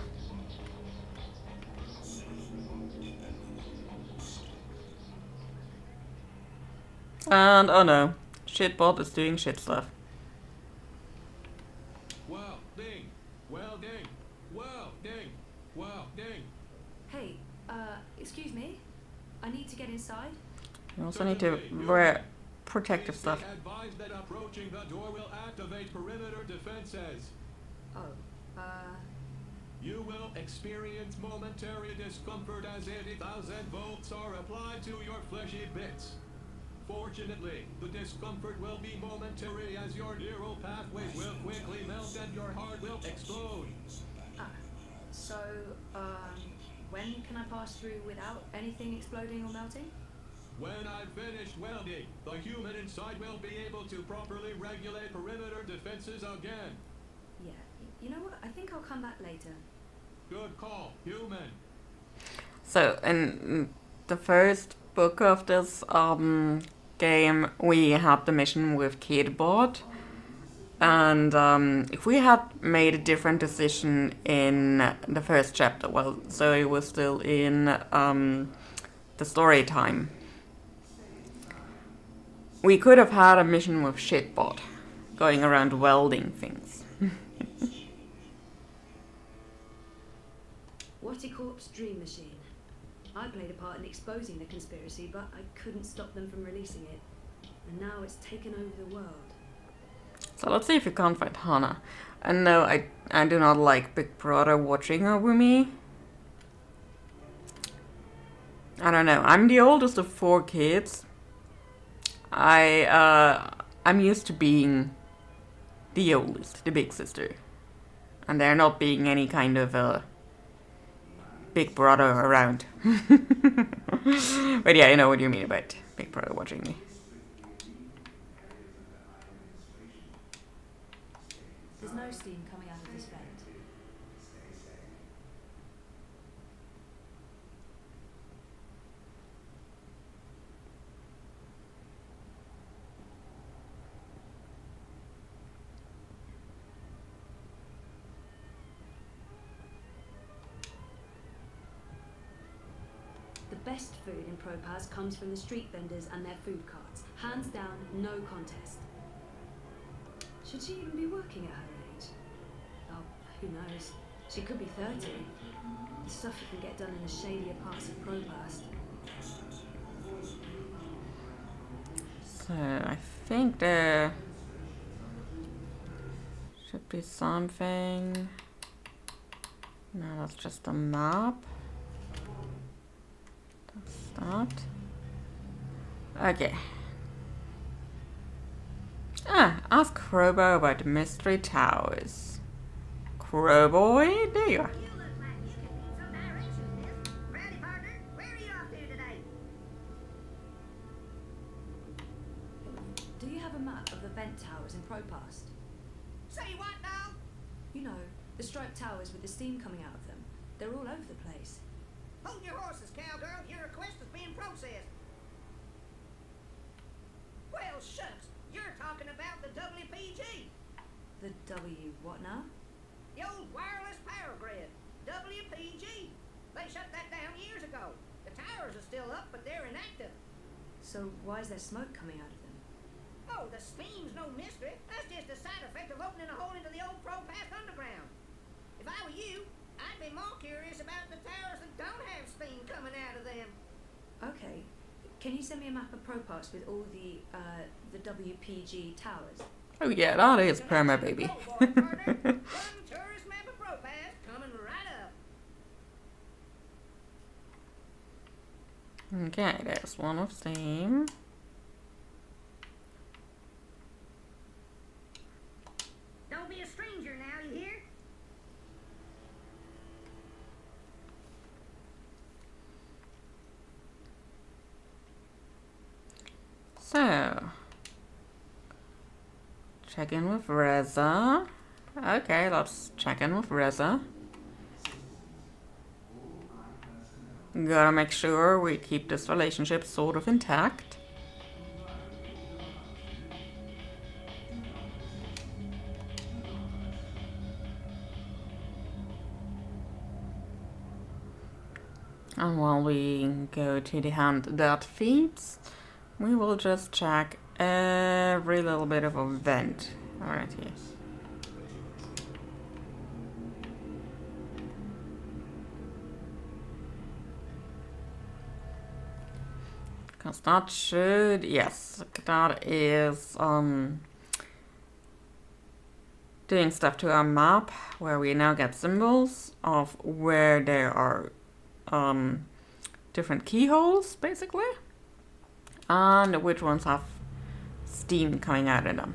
And oh no, shitbot is doing shit stuff. Well, ding. Well, ding. Well, ding. Well, ding. Hey, excuse me? I need to get inside. You also need to wear protective stuff. Advise that approaching the door will activate perimeter defenses. Oh, You will experience momentary discomfort as 80,000 volts are applied to your fleshy bits. Fortunately, the discomfort will be momentary as your neural pathways will quickly melt and your heart will explode. so, when can I pass through without anything exploding or melting? When I've finished welding, the human inside will be able to properly regulate perimeter defenses again. Yeah, you know what? I think I'll come back later. Good call, human. So in the first book of this game, we had the mission with Kidbot, and if we had made a different decision in the first chapter, well, Zoe was still in the story time, we could have had a mission with Shitbot, going around welding things. Watticorp's dream machine. I played a part in exposing the conspiracy, but I couldn't stop them from releasing it. And now it's taken over the world. So let's see if we can't find Hana. And no, I do not like Big Brother watching over me. I don't know. I'm the oldest of 4 kids. I'm used to being the oldest, the big sister. And there not being any kind of Big Brother around. But yeah, I know what you mean about Big Brother watching me. There's no steam coming out of this vent. The best food in Propaz comes from the street vendors and their food carts. Hands down, no contest. Should she even be working at her age? Oh, who knows? She could be 30. The stuff you can get done in the shadier parts of Propaz. So I think there should be something. No, that's just a map. that. Okay. Ask Crowboy about the mystery towers. Crowboy, there you are. You look like you could need some directions, miss. Ready, partner? Where are you off to today? Do you have a map of the vent towers in Propast? Say what now? You know, the striped towers with the steam coming out of them. They're all over the place. Hold your horses, cowgirl. Your request is being processed. Well, shucks. You're talking about the WPG. The W what now? The old wireless power grid. WPG. They shut that down years ago. The towers are still up, but they're inactive. So why is there smoke coming out of them? Oh, the steam's no mystery. That's just a side effect of opening a hole into the old Propast underground. If I were you, I'd be more curious about the towers that don't have steam coming out of them. Okay. Can you send me a map of Propast with all the WPG towers? Oh yeah, that is Perma, baby. One tourist map of Propast coming right up. Okay, there's one of steam. Don't be a stranger now, you hear? So, check in with Reza. Okay, let's check in with Reza. Gotta make sure we keep this relationship sort of intact. And while we go to the hand that feeds, we will just check every little bit of a vent right here. Because that should, yes, that is doing stuff to our map, where we now get symbols of where there are different keyholes, basically, and which ones have steam coming out of them.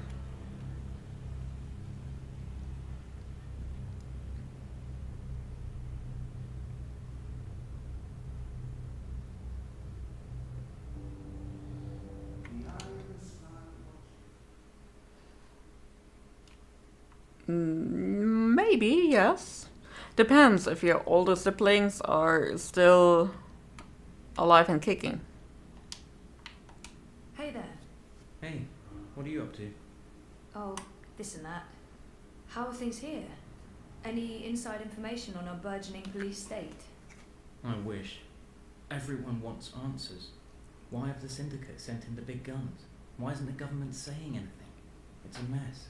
Maybe, yes. Depends if your older siblings are still alive and kicking. Hey there. Hey, what are you up to? Oh, this and that. How are things here? Any inside information on our burgeoning police state? I wish. Everyone wants answers. Why have the Syndicate sent in the big guns? Why isn't the government saying anything? It's a mess.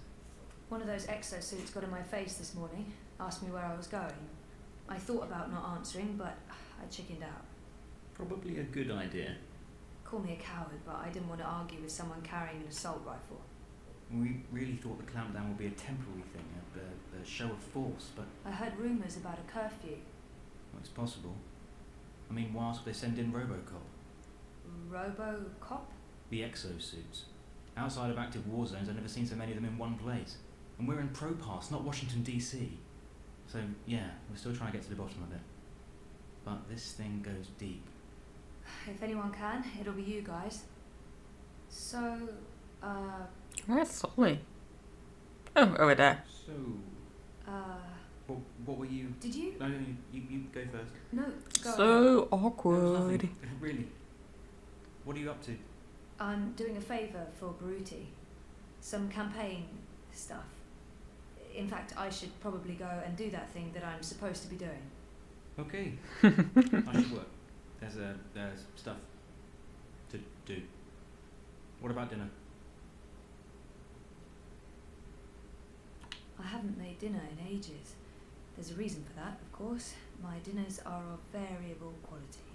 One of those exosuits got in my face this morning, asked me where I was going. I thought about not answering, but I chickened out. Probably a good idea. Call me a coward, but I didn't want to argue with someone carrying an assault rifle. We really thought the clampdown would be a temporary thing, a show of force, but... I heard rumours about a curfew. Well, it's possible. I mean, why else would they send in Robocop? Robocop? The exosuits. Outside of active war zones, I've never seen so many of them in one place. And we're in Propast, not Washington, D.C. So, yeah, we're still trying to get to the bottom of it. But this thing goes deep. If anyone can, it'll be you guys. So, Where's Sully? Oh, over there. So... What were you... Did you... No, you go first. No, go So ahead. awkward. Really? What are you up to? I'm doing a favour for Baruti. Some campaign stuff. In fact, I should probably go and do that thing that I'm supposed to be doing. Okay. I should work. There's stuff to do. What about dinner? I haven't made dinner in ages. There's a reason for that, of course. My dinners are of variable quality.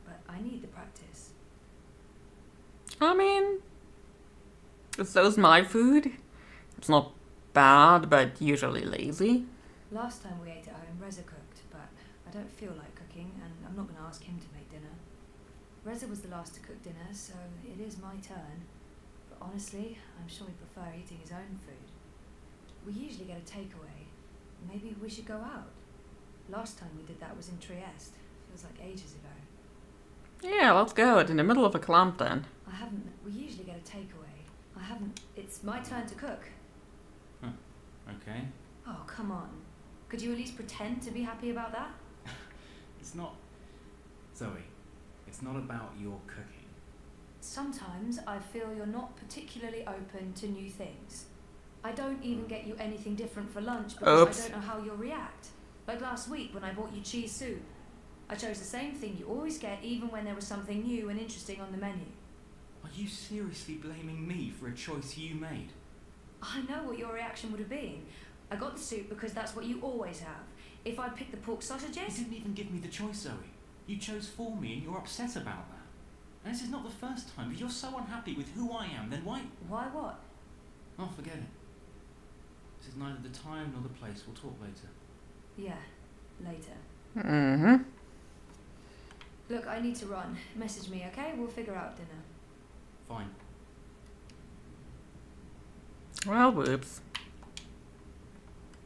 But I need the practice. I mean, so's my food. It's not bad, but usually lazy. Last time we ate at home, Reza cooked, but I don't feel like cooking, and I'm not going to ask him to make dinner. Reza was the last to cook dinner, so it is my turn. But honestly, I'm sure he'd prefer eating his own food. We usually get a takeaway. Maybe we should go out. Last time we did that was in Trieste. Feels like ages ago. Yeah, let's go. It's in the middle of a clump then. We usually get a takeaway. It's my turn to cook. Huh. Okay. Oh, come on. Could you at least pretend to be happy about that? It's not... Zoe, it's not about your cooking. Sometimes I feel you're not particularly open to new things. I don't even get you anything different for lunch because I don't know how you'll react. Like last week when I bought you cheese soup. I chose the same thing you always get even when there was something new and interesting on the menu. Are you seriously blaming me for a choice you made? I know what your reaction would have been. I got the soup because that's what you always have. If I'd picked the pork sausages... You didn't even give me the choice, Zoe. You chose for me and you're upset about that. And this is not the first time. If you're so unhappy with who I am, then why... Why what? Oh, forget it. This is neither the time nor the place. We'll talk later. Yeah, later. Mm-hmm. Look, I need to run. Message me, okay? We'll figure out dinner. Fine. Well, whoops.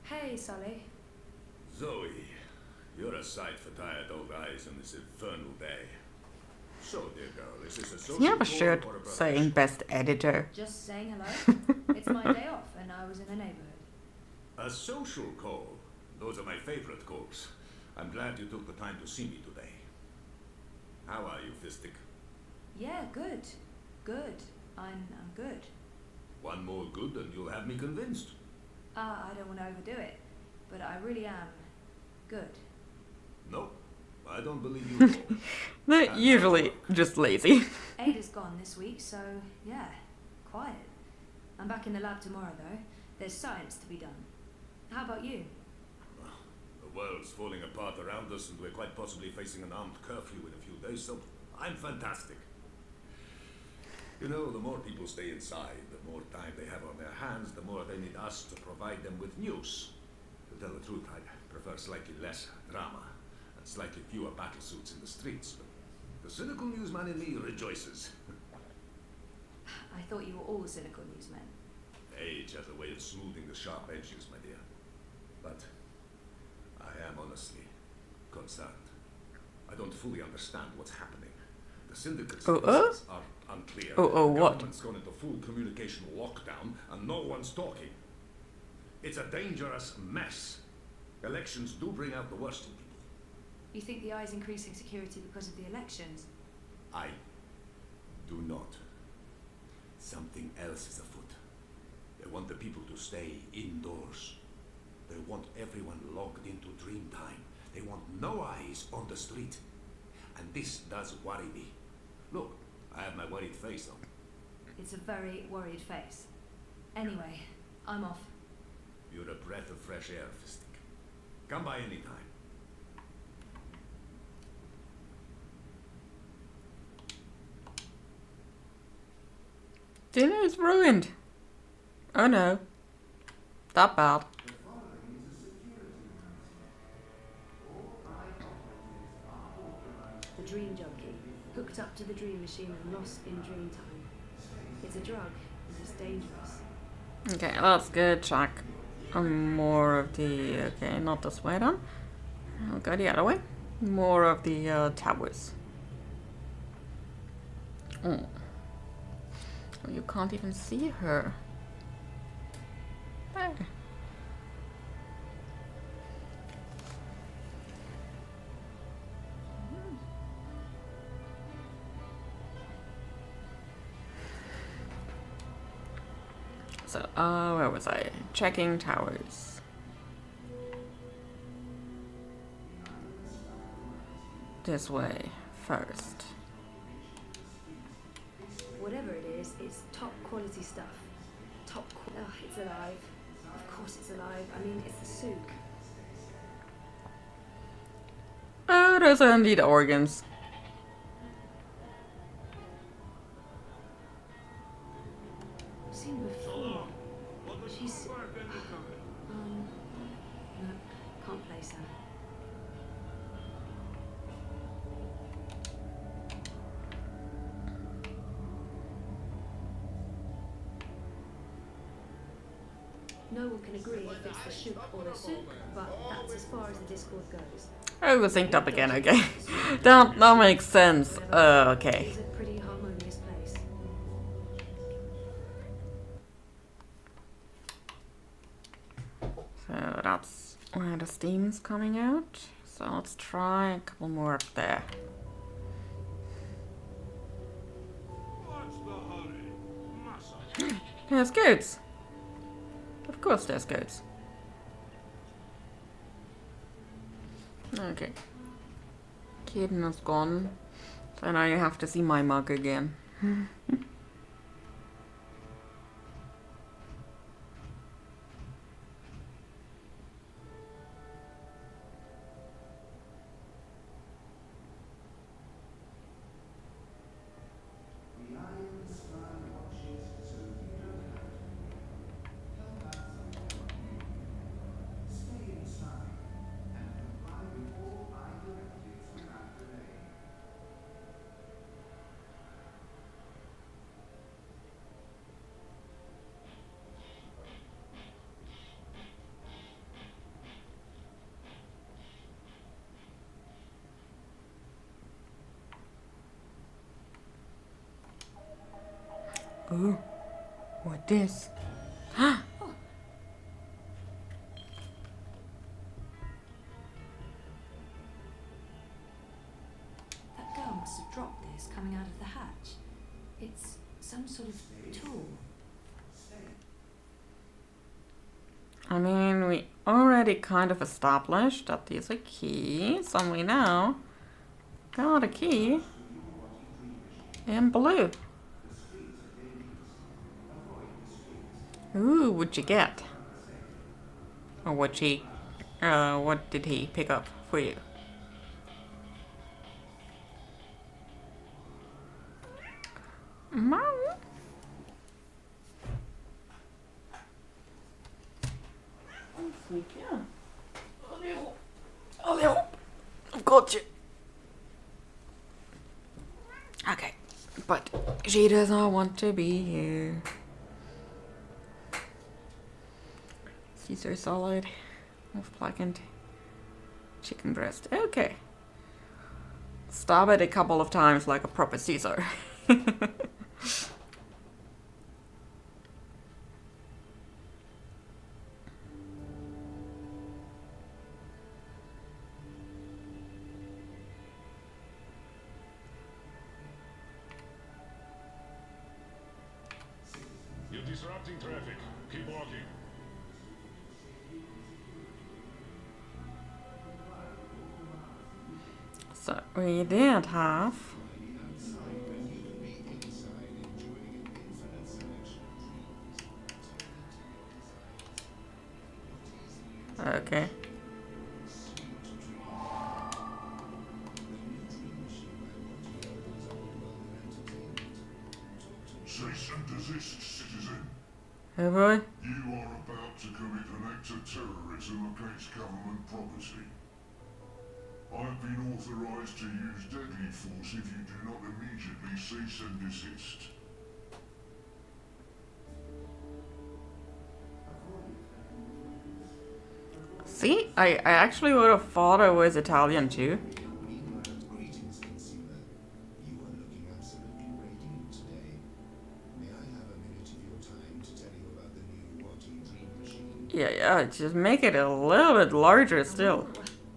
Hey, Sully. Zoe, you're a sight for tired old eyes on this infernal day. So, dear girl, is this a social You have a call shirt or a saying best editor. Just saying hello. It's my day off and I was in a neighborhood. A social call? Those are my favorite calls. I'm glad you took the time to see me today. How are you, Fistic? Yeah, good. Good. I'm good. One more good and you'll have me convinced. I don't want to overdo it, but I really am good. No, I don't believe you at all. They're usually just lazy. Ada's gone this week, so yeah, quiet. I'm back in the lab tomorrow though. There's science to be done. How about you? The world's falling apart around us and we're quite possibly facing an armed curfew in a few days, so I'm fantastic. You know, the more people stay inside, the more time they have on their hands, the more they need us to provide them with news. To tell the truth, I prefer slightly less drama and slightly fewer battlesuits in the streets, but the cynical newsman in me rejoices. I thought you were all cynical newsmen. Age has a way of smoothing the sharp edges, my dear. But I am honestly concerned. I don't fully understand what's happening. The syndicate's policies are unclear. The what? government's gone into full communication lockdown and no one's talking. It's a dangerous mess. Elections do bring out the worst in people. You think the eye's increasing security because of the elections? I do not. Something else is afoot. They want the people to stay indoors. They want everyone logged into dream time. They want no eyes on the street. And this does worry me. Look, I have my worried face on. It's a very worried face. Anyway, I'm off. You're a breath of fresh air, Fistic. Come by any time. Dinner is ruined. Oh no. That bad. The dream junkie, hooked up to the dream machine and lost in dream time. It's a drug, and it's dangerous. Okay, let's go check more of the... Okay, not this way then. I'll go the other way. More of the towers. Oh. Oh, you can't even see her. There. So, where was I? Checking towers. This way first. Whatever it is, it's top quality stuff. Oh, it's alive. Of course it's alive. I mean, it's the souk. Oh, those are indeed organs. I've seen her before. She's... no, can't place her. No one can agree if it's the Shuk or the Suk, but that's as far as the Discord goes. Oh, we're synced up again, okay. that makes sense. Okay. It's a pretty harmonious place. So that's where the steam's coming out. So let's try a couple more up there. There's goats. Of course there's goats. Okay. Kitten is gone. So now you have to see my mug again. Ooh, what this? That girl must have dropped this coming out of the hatch. It's some sort of tool. I mean, we already kind of established that these are keys, and we now got a key in blue. Ooh, what'd you get? Or what did he pick up for you? Meow. Yeah. A little. I've got you. Okay, but she does not want to be here. Caesar salad with blackened chicken breast. Okay. Stab it a couple of times like a proper Caesar. You're disrupting traffic. Keep walking. So we did have okay. Cease and desist, citizen. Oh boy. You are about to commit an act of terrorism against government property. I've been authorized to use deadly force if you do not immediately cease and desist. See, I actually would have thought I was Italian too. Greetings, consumer. You are looking absolutely radiant today. May I have a minute of your time to tell you about the new Watty Dream Machine? Yeah, just make it a little bit larger still.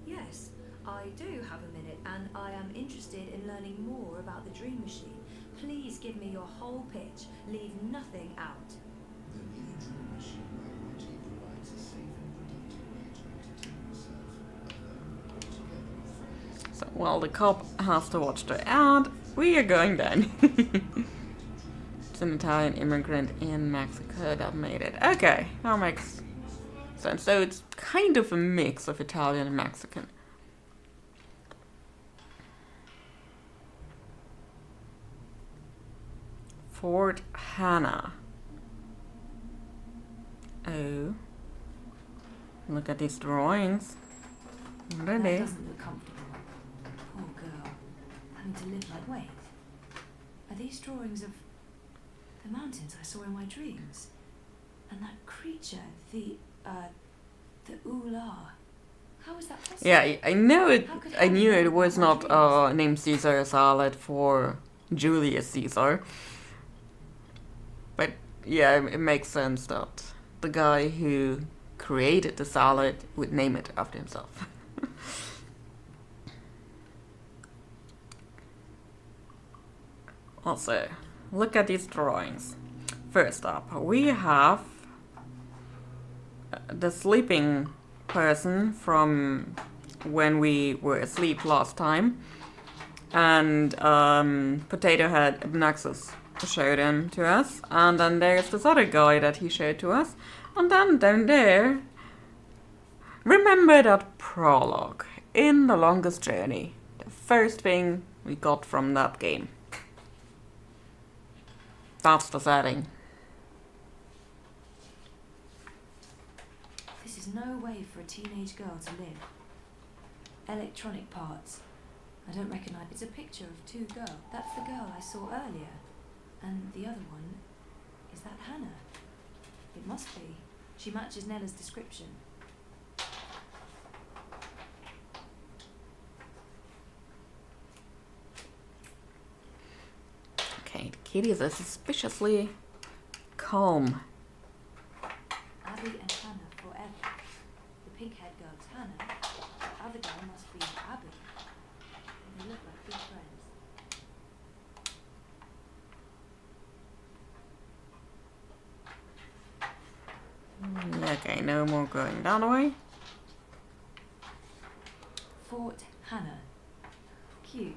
Yes, I do have a minute, and I am interested in learning more about the Dream Machine. Please give me your whole pitch. Leave nothing out. The new Dream Machine by Watty provides a safe and productive way to entertain yourself, alone or together with friends. So while the cop has to watch the ad, we are going then. It's an Italian immigrant in Mexico that made it. Okay, that makes sense. So it's kind of a mix of Italian and Mexican. Fort Hannah. Oh. Look at these drawings. What are That they? doesn't look comfortable. Poor girl. Having to live like wait. Are these drawings of the mountains I saw in my dreams? And that creature, the Ula. How is that possible? Yeah, I know it. How could I knew Hannah it was know not my dreams? named Caesar salad for Julius Caesar. But yeah, it makes sense that the guy who created the salad would name it after himself. Also, look at these drawings. First up, we have the sleeping person from when we were asleep last time, and Potato Head Obnoxious showed him to us, and then there's this other guy that he showed to us, and then down there, remember that prologue in The Longest Journey, the first thing we got from that game. That's the setting. This is no way for a teenage girl to live. Electronic parts. I don't recognise. It's a picture of two girls. That's the girl I saw earlier. And the other one, is that Hannah? It must be. She matches Nella's description. Okay, the kitties are suspiciously calm. Abby and Hannah forever. The pink-haired girl's Hannah. The other girl must be Abby. They look like good friends. Yeah, okay, no more going down the way. Fort Hannah. Cute.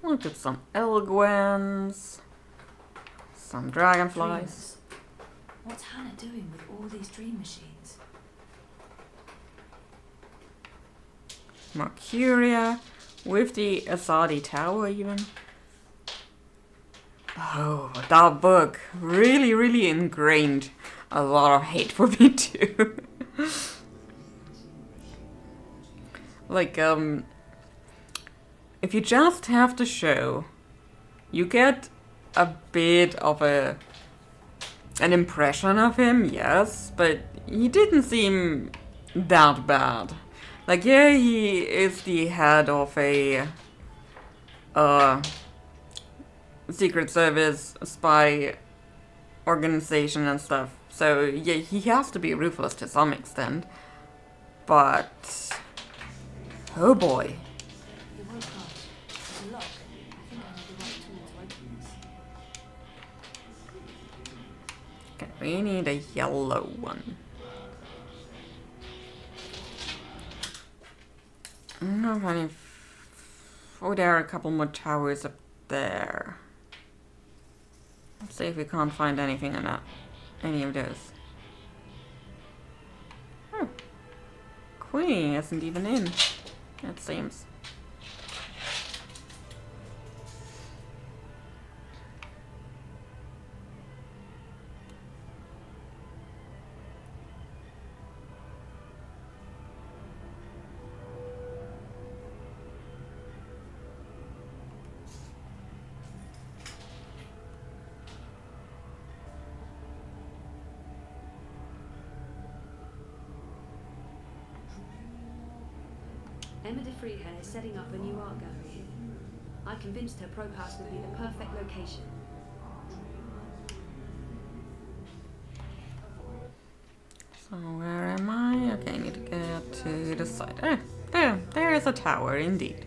Look at some Elgwens, some dragonflies. Dreamers. What's Hannah doing with all these dream machines? Mercuria, with the Asadi Tower even. Oh, that book really, really ingrained a lot of hate for me too. Like, if you just have the show, you get a bit of an impression of him, yes, but he didn't seem that bad. Like, yeah, he is the head of a Secret Service spy organization and stuff, so yeah, he has to be ruthless to some extent, but oh boy. It won't come. There's a lock. I think I know the right tool to open this. Okay, we need a yellow one. I don't know if any. Oh, there are a couple more towers up there. Let's see if we can't find anything in that. Any of those. Oh. Queenie isn't even in, it seems. Emma de Freehair is setting up a new art gallery here. I convinced her Propass would be the perfect location. So where am I? Okay, I need to get to the side. Oh, there is a tower indeed.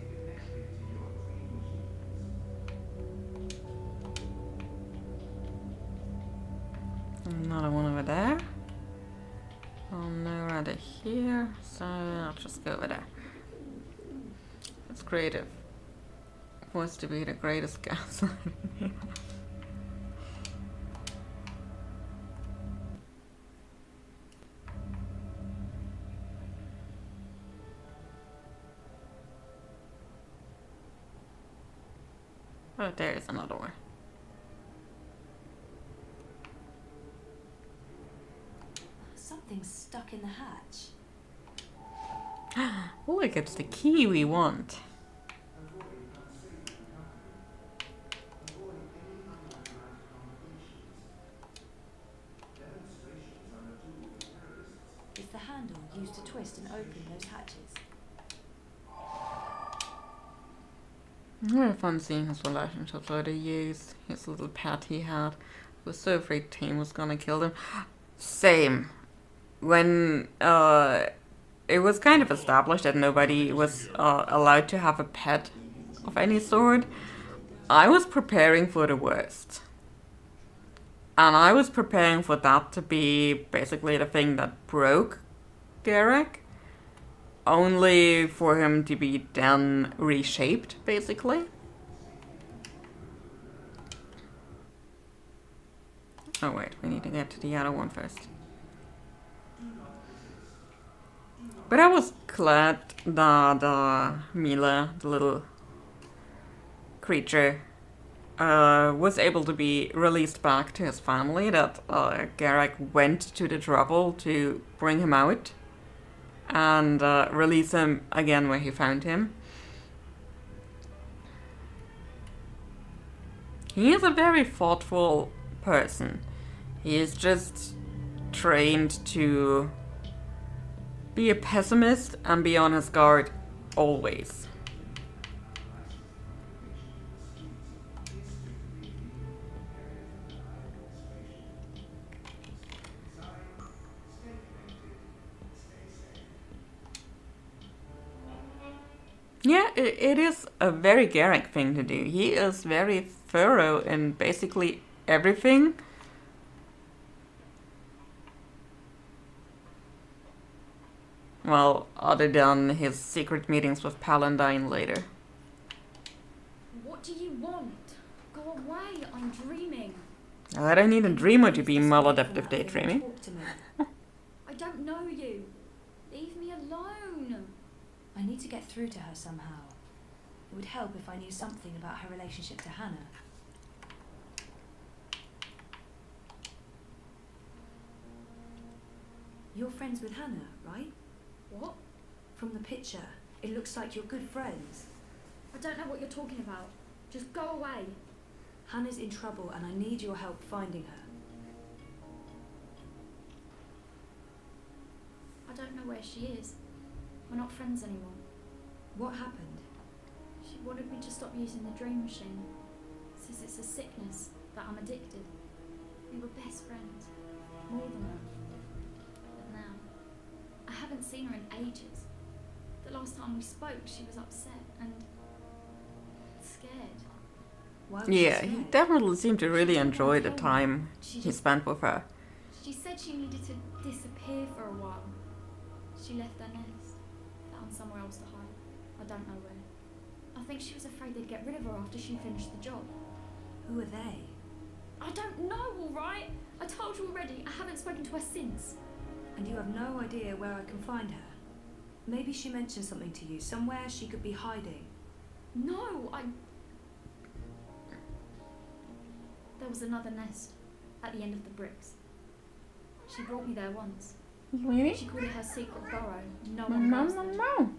Another one over there. Oh no, rather here. So I'll just go over there. It's creative. Wants to be the greatest gaslight. Oh, there is another one. Something's stuck in the hatch. Look, it's the key we want. open those hatches. Very fun seeing his relationships where they use his little pet he had. He was so afraid Tim was gonna kill him. Same. When it was kind of established that nobody was allowed to have a pet of any sort, I was preparing for the worst. And I was preparing for that to be basically the thing that broke Derek, only for him to be then reshaped, basically. Oh wait, we need to get to the other one first. But I was glad that Mila, the little creature, was able to be released back to his family, that Garak went to the trouble to bring him out and release him again where he found him. He is a very thoughtful person. He is just trained to be a pessimist and be on his guard always. Yeah, it is a very Garak thing to do. He is very thorough in basically everything. Well, other than his secret meetings with Paladine later. What do you want? Go away, I'm dreaming. I don't need a dreamer to be maladaptive daydreaming. Talk to me. I don't know you. Leave me alone. I need to get through to her somehow. It would help if I knew something about her relationship to Hannah. You're friends with Hannah, right? What? From the picture, it looks like you're good friends. I don't know what you're talking about. Just go away. Hannah's in trouble and I need your help finding her. I don't know where she is. We're not friends anymore. What happened? She wanted me to stop using the dream machine. Says it's a sickness, that I'm addicted. We were best friends. More than that. But now, I haven't seen her in ages. The last time we spoke, she was upset and scared. Why was she Yeah, scared? he definitely seemed to really enjoy the time She he spent with her. She said she needed to disappear for a while. She left her nest, found somewhere else to hide. I don't know where. I think she was afraid they'd get rid of her after she finished the job. Who are they? I don't know, alright? I told you already, I haven't spoken to her since. And you have no idea where I can find her? Maybe she mentioned something to you, somewhere she could be hiding. No, There was another nest at the end of the bricks. She brought me there once. Really? She called it her secret burrow. No one goes there.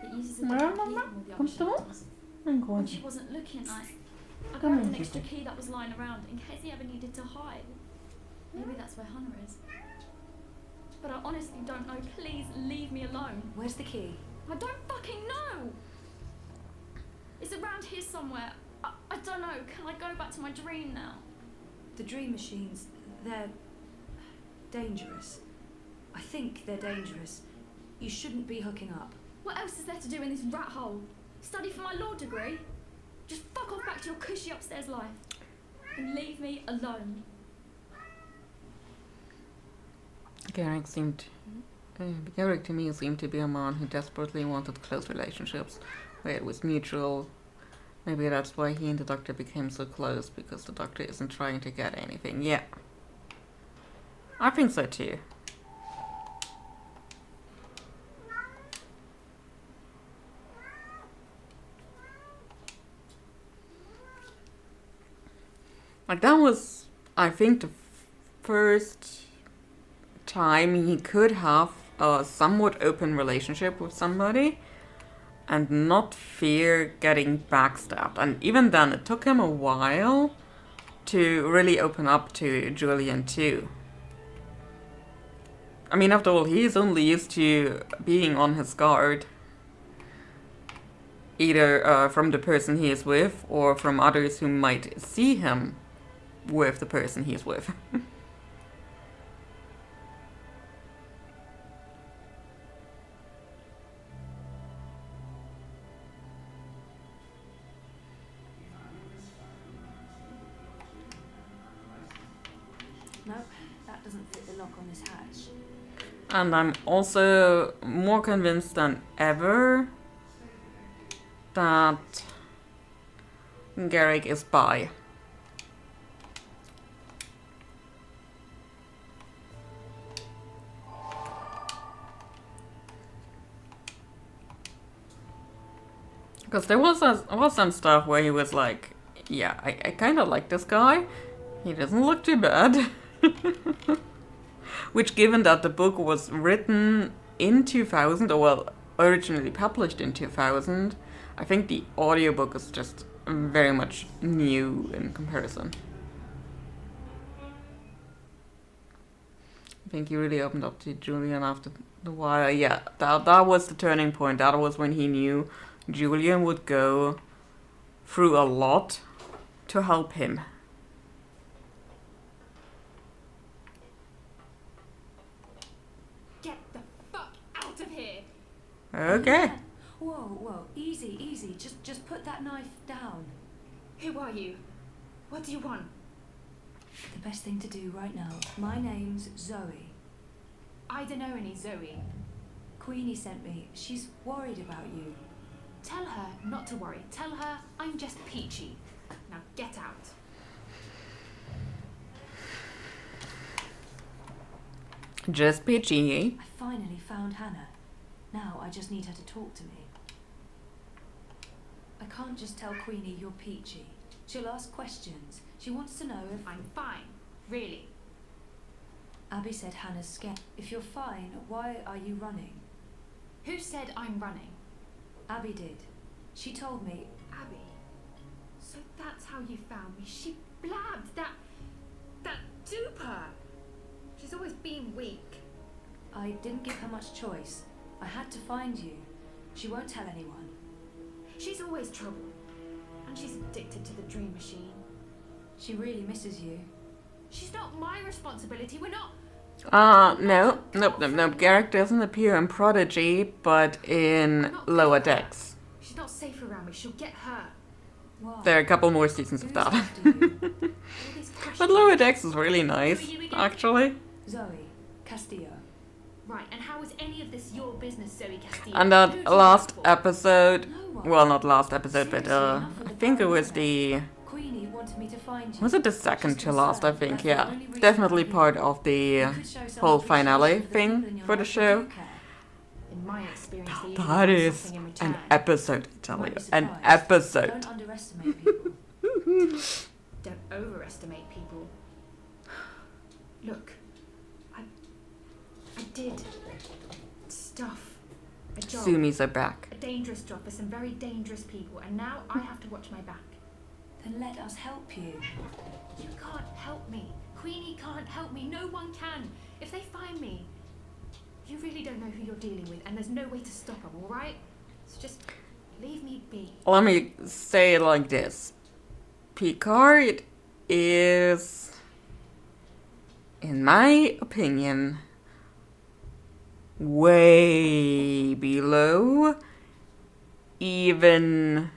It uses a different key from all the other shelters. When she wasn't looking, I grabbed an extra key that was lying around in case he ever needed to hide. Maybe that's where Hannah is. But I honestly don't know. Please leave me alone. Where's the key? I don't fucking know. It's around here somewhere. I don't know. Can I go back to my dream now? The dream machines, they're dangerous. I think they're dangerous. You shouldn't be hooking up. What else is there to do in this rat hole? Study for my law degree? Just fuck off back to your cushy upstairs life. And leave me alone. Garak Garak to me seemed to be a man who desperately wanted close relationships, where it was mutual. Maybe that's why he and the Doctor became so close, because the Doctor isn't trying to get anything. Yeah. I think so too. Like, that was, I think, the first time he could have a somewhat open relationship with somebody and not fear getting backstabbed. And even then, it took him a while to really open up to Julian too. I mean, after all, he is only used to being on his guard. Either from the person he is with, or from others who might see him with the person he is with. Nope, that doesn't fit the lock on this hatch. And I'm also more convinced than ever that Garrick is bi. Because there was some stuff where he was like, yeah, I kind of like this guy. He doesn't look too bad. Which, given that the book was written in 2000, or well, originally published in 2000, I think the audiobook is just very much new in comparison. I think he really opened up to Julian after the while. Yeah, that was the turning point. That was when he knew Julian would go through a lot to help him. Get the fuck out of here! Okay. Whoa, easy. Just put that knife down. Who are you? What do you want? The best thing to do right now. My name's Zoe. I don't know any Zoe. Queenie sent me. She's worried about you. Tell her not to worry. Tell her I'm just peachy. Now get out. Just peachy. I finally found Hannah. Now I just need her to talk to me. I can't just tell Queenie you're peachy. She'll ask questions. She wants to know if I'm fine. Really. Abby said Hannah's scared. If you're fine, why are you running? Who said I'm running? Abby did. She told me. Abby? So that's how you found me. She blabbed that duper. She's always been weak. I didn't give her much choice. I had to find you. She won't tell anyone. She's always trouble. And she's addicted to the dream machine. She really misses you. She's not my responsibility. We're not... Nope. Garrick doesn't appear in Prodigy, but in Lower Decks. She's not safe around me. She'll get hurt. Why? There are a couple more seasons of that. But Lower Decks is really nice, actually. Zoe Castillo. Right, and how is any of this your business, Zoe Castillo? And that last episode, well, not last episode, but I think it was the... Queenie wanted me to find you. Was it the second to last, I think, yeah. Definitely part of the whole finale thing for the show. In my experience, That is an episode, I tell you. An episode. Don't underestimate people. Don't overestimate people. Look, I did stuff. A job. Sumi's are back. A dangerous job for some very dangerous people, and now I have to watch my back. Then let us help you. You can't help me. Queenie can't help me. No one can. If they find me, you really don't know who you're dealing with, and there's no way to stop them, alright? So just leave me be. Let me say it like this. Picard is, in my opinion, way below even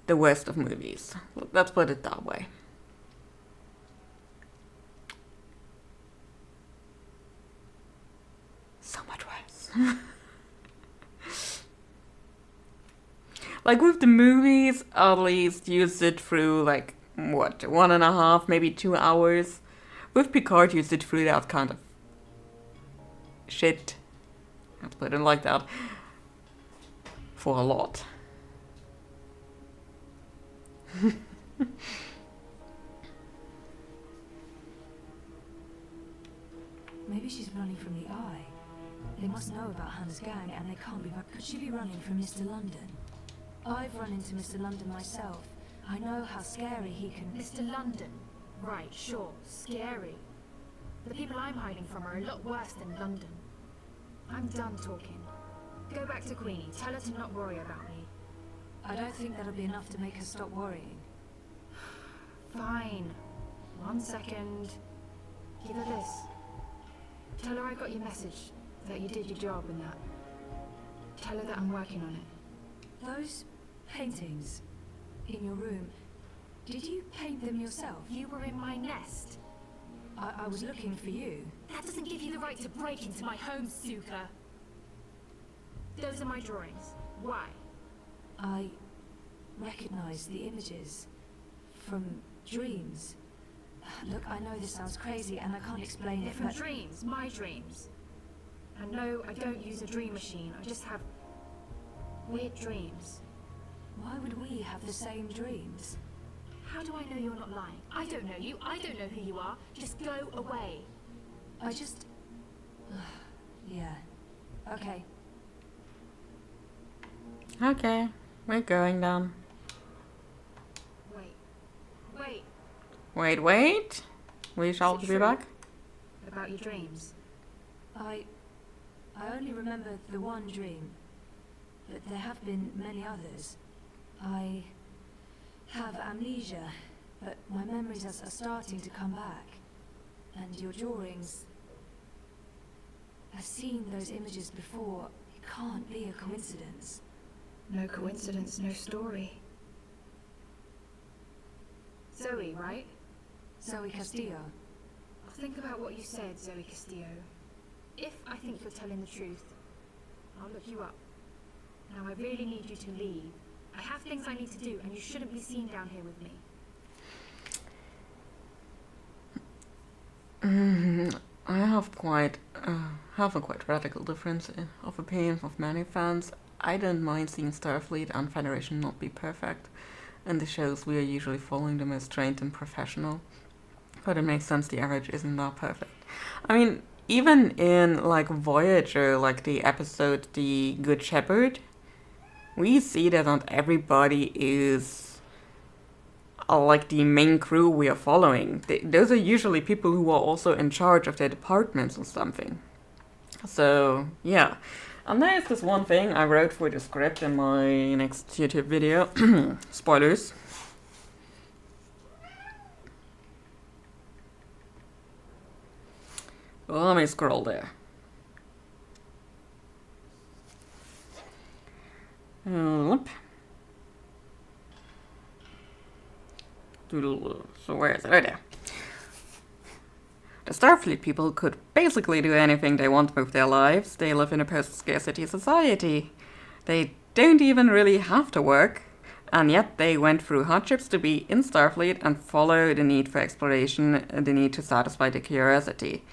the worst of movies. Let's put it that way. So much worse. Like with the movies, at least you sit through like, what, 1.5, maybe 2 hours. With Picard, you sit through that kind of shit. Let's put it like that. For a lot. Maybe she's running from the Eye. They must know about Hannah's gang, and they can't be back. Could she be running from Mr. London? I've run into Mr. London myself. I know how scary he can... Mr. London. Right, sure. Scary. The people I'm hiding from are a lot worse than London. I'm done talking. Go back to Queenie. Tell her to not worry about me. I don't think that'll be enough to make her stop worrying. Fine. 1 second. Give her this. Tell her I got your message, that you did your job and that. Tell her that I'm working on it. Those paintings in your room, did you paint them yourself? You were in my nest. I was looking for you. That doesn't give you the right to break into my home, Suka. Those are my drawings. Why? I recognize the images from dreams. Look, I know this sounds crazy and I can't explain They're it, from but... dreams, my dreams. And no, I don't use a dream machine. I just have weird dreams. Why would we have the same dreams? How do I know you're not lying? I don't know you. I don't know who you are. Just go away. I just... yeah. Okay. Okay, we're going down. Wait. Wait. We shall Is it be true? back. About your dreams. I only remember the one dream, but there have been many others. I have amnesia, but my memories are starting to come back. And your drawings... I've seen those images before. It can't be a coincidence. No coincidence, no story. Zoe, right? Zoe Castillo. Think about what you said, Zoe Castillo. If I think you're telling the truth, I'll look you up. Now I really need you to leave. I have things I need to do, and you shouldn't be seen down here with me. I have a quite radical difference of opinion of many fans. I don't mind seeing Starfleet and Federation not be perfect. In the shows we are usually following them as trained and professional. But it makes sense the average isn't that perfect. I mean, even in like Voyager, like the episode The Good Shepherd, we see that not everybody is like the main crew we are following. Those are usually people who are also in charge of their departments or something. So, yeah. And there's this one thing I wrote for the script in my next YouTube video. Spoilers. Well, let me scroll there. Yep. So where is it? Right there. The Starfleet people could basically do anything they want with their lives. They live in a post-scarcity society. They don't even really have to work, and yet they went through hardships to be in Starfleet and follow the need for exploration, the need to satisfy their curiosity.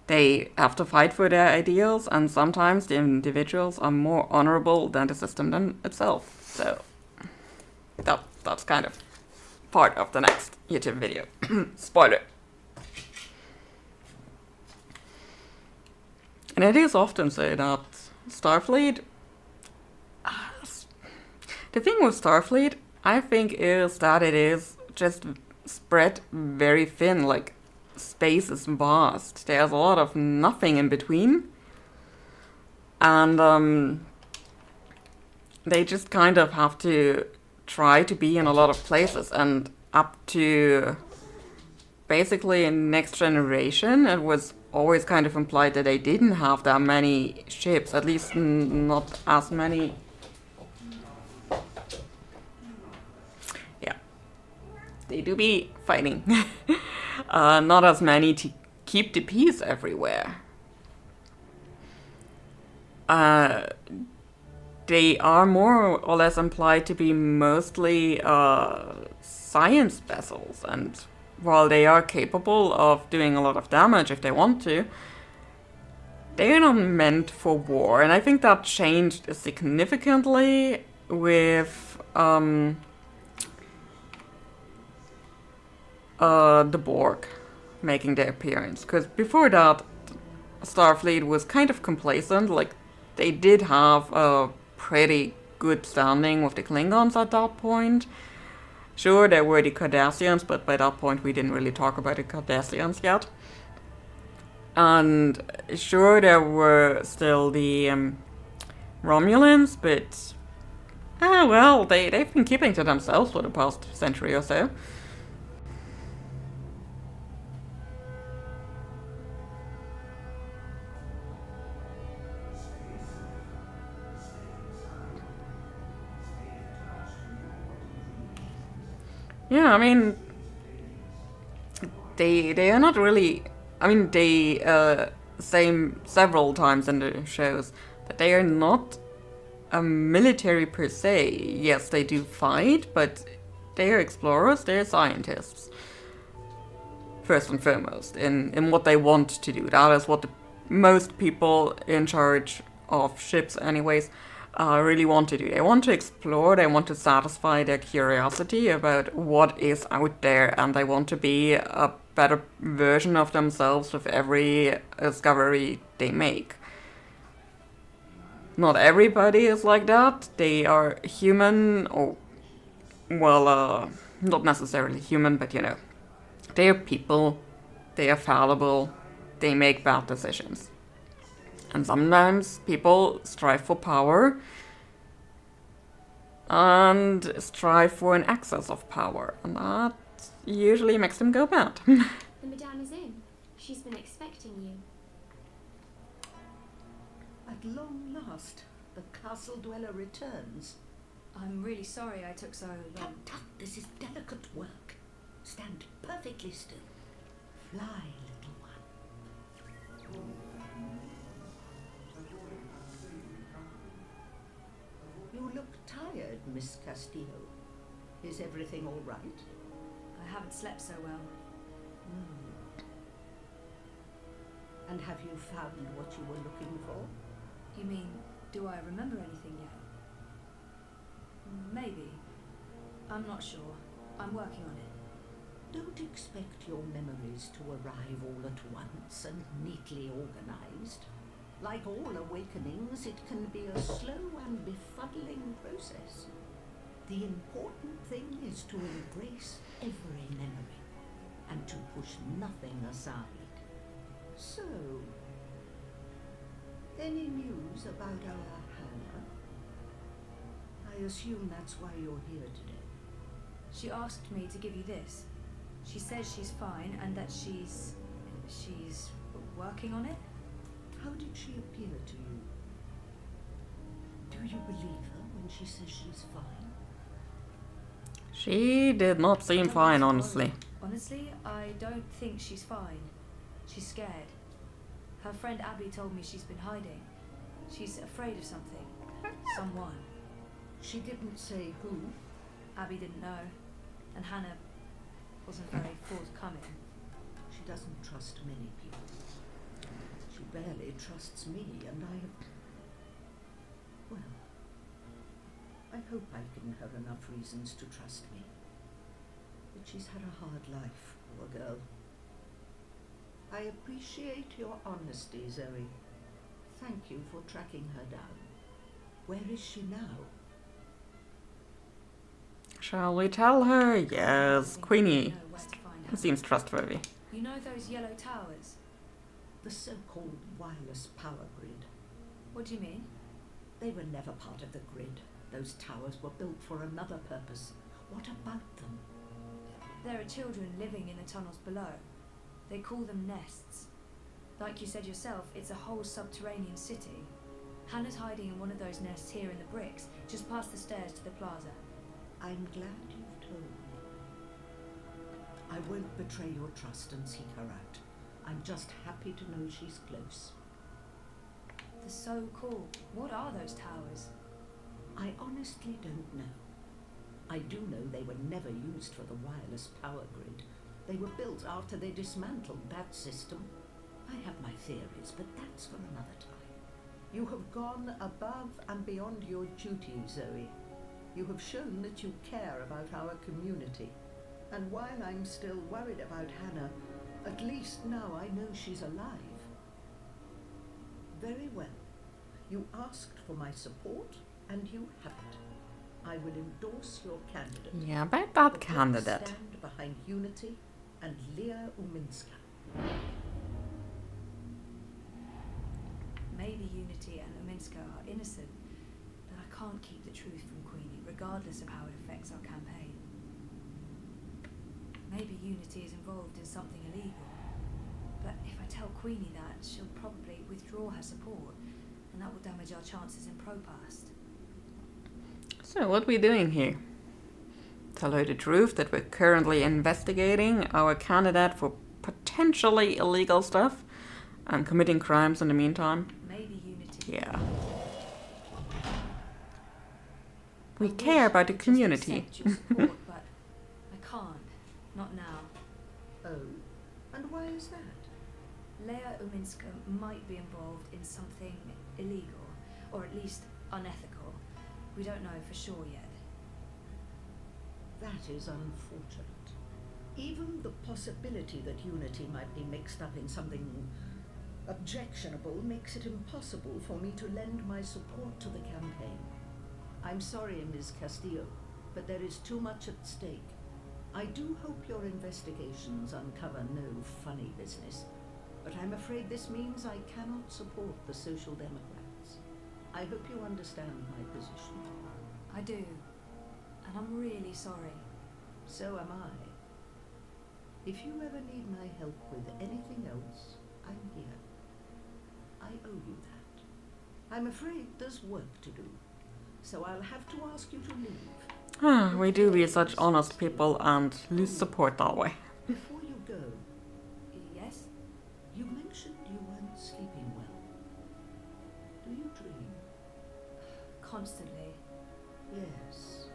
They have to fight for their ideals, and sometimes the individuals are more honorable than the system itself. So that's kind of part of the next YouTube video. Spoiler. And it is often said that Starfleet... the thing with Starfleet, I think, is that it is just spread very thin, like space is vast. There's a lot of nothing in between. And they just kind of have to try to be in a lot of places, and up to basically in Next Generation, it was always kind of implied that they didn't have that many ships, at least not as many. Yeah, they do be fighting. Not as many to keep the peace everywhere. They are more or less implied to be mostly science vessels, and while they are capable of doing a lot of damage if they want to, they are not meant for war. And I think that changed significantly with the Borg making their appearance. Because before that, Starfleet was kind of complacent. Like, they did have a pretty good standing with the Klingons at that point. Sure, there were the Cardassians, but by that point we didn't really talk about the Cardassians yet. And sure, there were still the Romulans, but well, they've been keeping to themselves for the past century or so. Yeah, I mean, they are not really. I mean, they say several times in the shows that they are not a military per se. Yes, they do fight, but they are explorers, they are scientists. First and foremost, in what they want to do. That is what most people in charge of ships, anyways, really want to do. They want to explore, they want to satisfy their curiosity about what is out there, and they want to be a better version of themselves with every discovery they make. Not everybody is like that. They are human, or, well, not necessarily human, but you know, they are people, they are fallible, they make bad decisions. And sometimes people strive for power and strive for an excess of power, and that usually makes them go bad. The Madame is in. She's been expecting you. At long last, the castle dweller returns. I'm really sorry I took so long. Tut, tut, this is delicate work. Stand perfectly still. Fly, little one. You look tired, Miss Castillo. Is everything all right? I haven't slept so well. And have you found what you were looking for? You mean, do I remember anything yet? Maybe. I'm not sure. I'm working on it. Don't expect your memories to arrive all at once and neatly organized. Like all awakenings, it can be a slow and befuddling process. The important thing is to embrace every memory and to push nothing aside. So, any news about our Hannah? I assume that's why you're here today. She asked me to give you this. She says she's fine and that she's working on it. How did she appear to you? Do you believe her when she says she's fine? She did not seem fine, honestly. Honestly, I don't think she's fine. She's scared. Her friend Abby told me she's been hiding. She's afraid of something. Someone. She didn't say who? Abby didn't know. And Hannah wasn't very forthcoming. She doesn't trust many people. She barely trusts me, and well, I hope I've given her enough reasons to trust me. But she's had a hard life, poor girl. I appreciate your honesty, Zoe. Thank you for tracking her down. Where is she now? Shall we tell her? Yes, Queenie. Seems trustworthy. You know those yellow towers? The so-called wireless power grid. What do you mean? They were never part of the grid. Those towers were built for another purpose. What about them? There are children living in the tunnels below. They call them nests. Like you said yourself, it's a whole subterranean city. Hannah's hiding in one of those nests here in the bricks, just past the stairs to the plaza. I'm glad you've told me. I won't betray your trust and seek her out. I'm just happy to know she's close. They're so cool. What are those towers? I honestly don't know. I do know they were never used for the wireless power grid. They were built after they dismantled that system. I have my theories, but that's for another time. You have gone above and beyond your duty, Zoe. You have shown that you care about our community. And while I'm still worried about Hannah, at least now I know she's alive. Very well. You asked for my support, and you have it. I will endorse your candidate. Yeah, about that candidate. Stand behind Unity and Leah Uminska. Unity and Ominska are innocent, then I can't keep the truth from Queenie, regardless of how it affects our campaign. Maybe Unity is involved in something illegal, but if I tell Queenie that, she'll probably withdraw her support, and that will damage our chances in ProPast. So what we doing here? Tell her the truth that we're currently investigating our candidate for potentially illegal stuff and committing crimes in the meantime? Maybe Unity. Yeah. We care about the community. Your support, but I can't. Not now. Oh? And why is that? Leia Uminska might be involved in something illegal, or at least unethical. We don't know for sure yet. That is unfortunate. Even the possibility that Unity might be mixed up in something objectionable makes it impossible for me to lend my support to the campaign. I'm sorry, Ms. Castillo, but there is too much at stake. I do hope your investigations uncover no funny business, but I'm afraid this means I cannot support the Social Democrats. I hope you understand my position. I do, and I'm really sorry. So am I. If you ever need my help with anything else, I'm here. I owe you that. I'm afraid there's work to do, so I'll have to ask you to leave. We do be such honest people and lose support that way. Before you go, yes? You mentioned you weren't sleeping well. Do you dream? Constantly. Yes.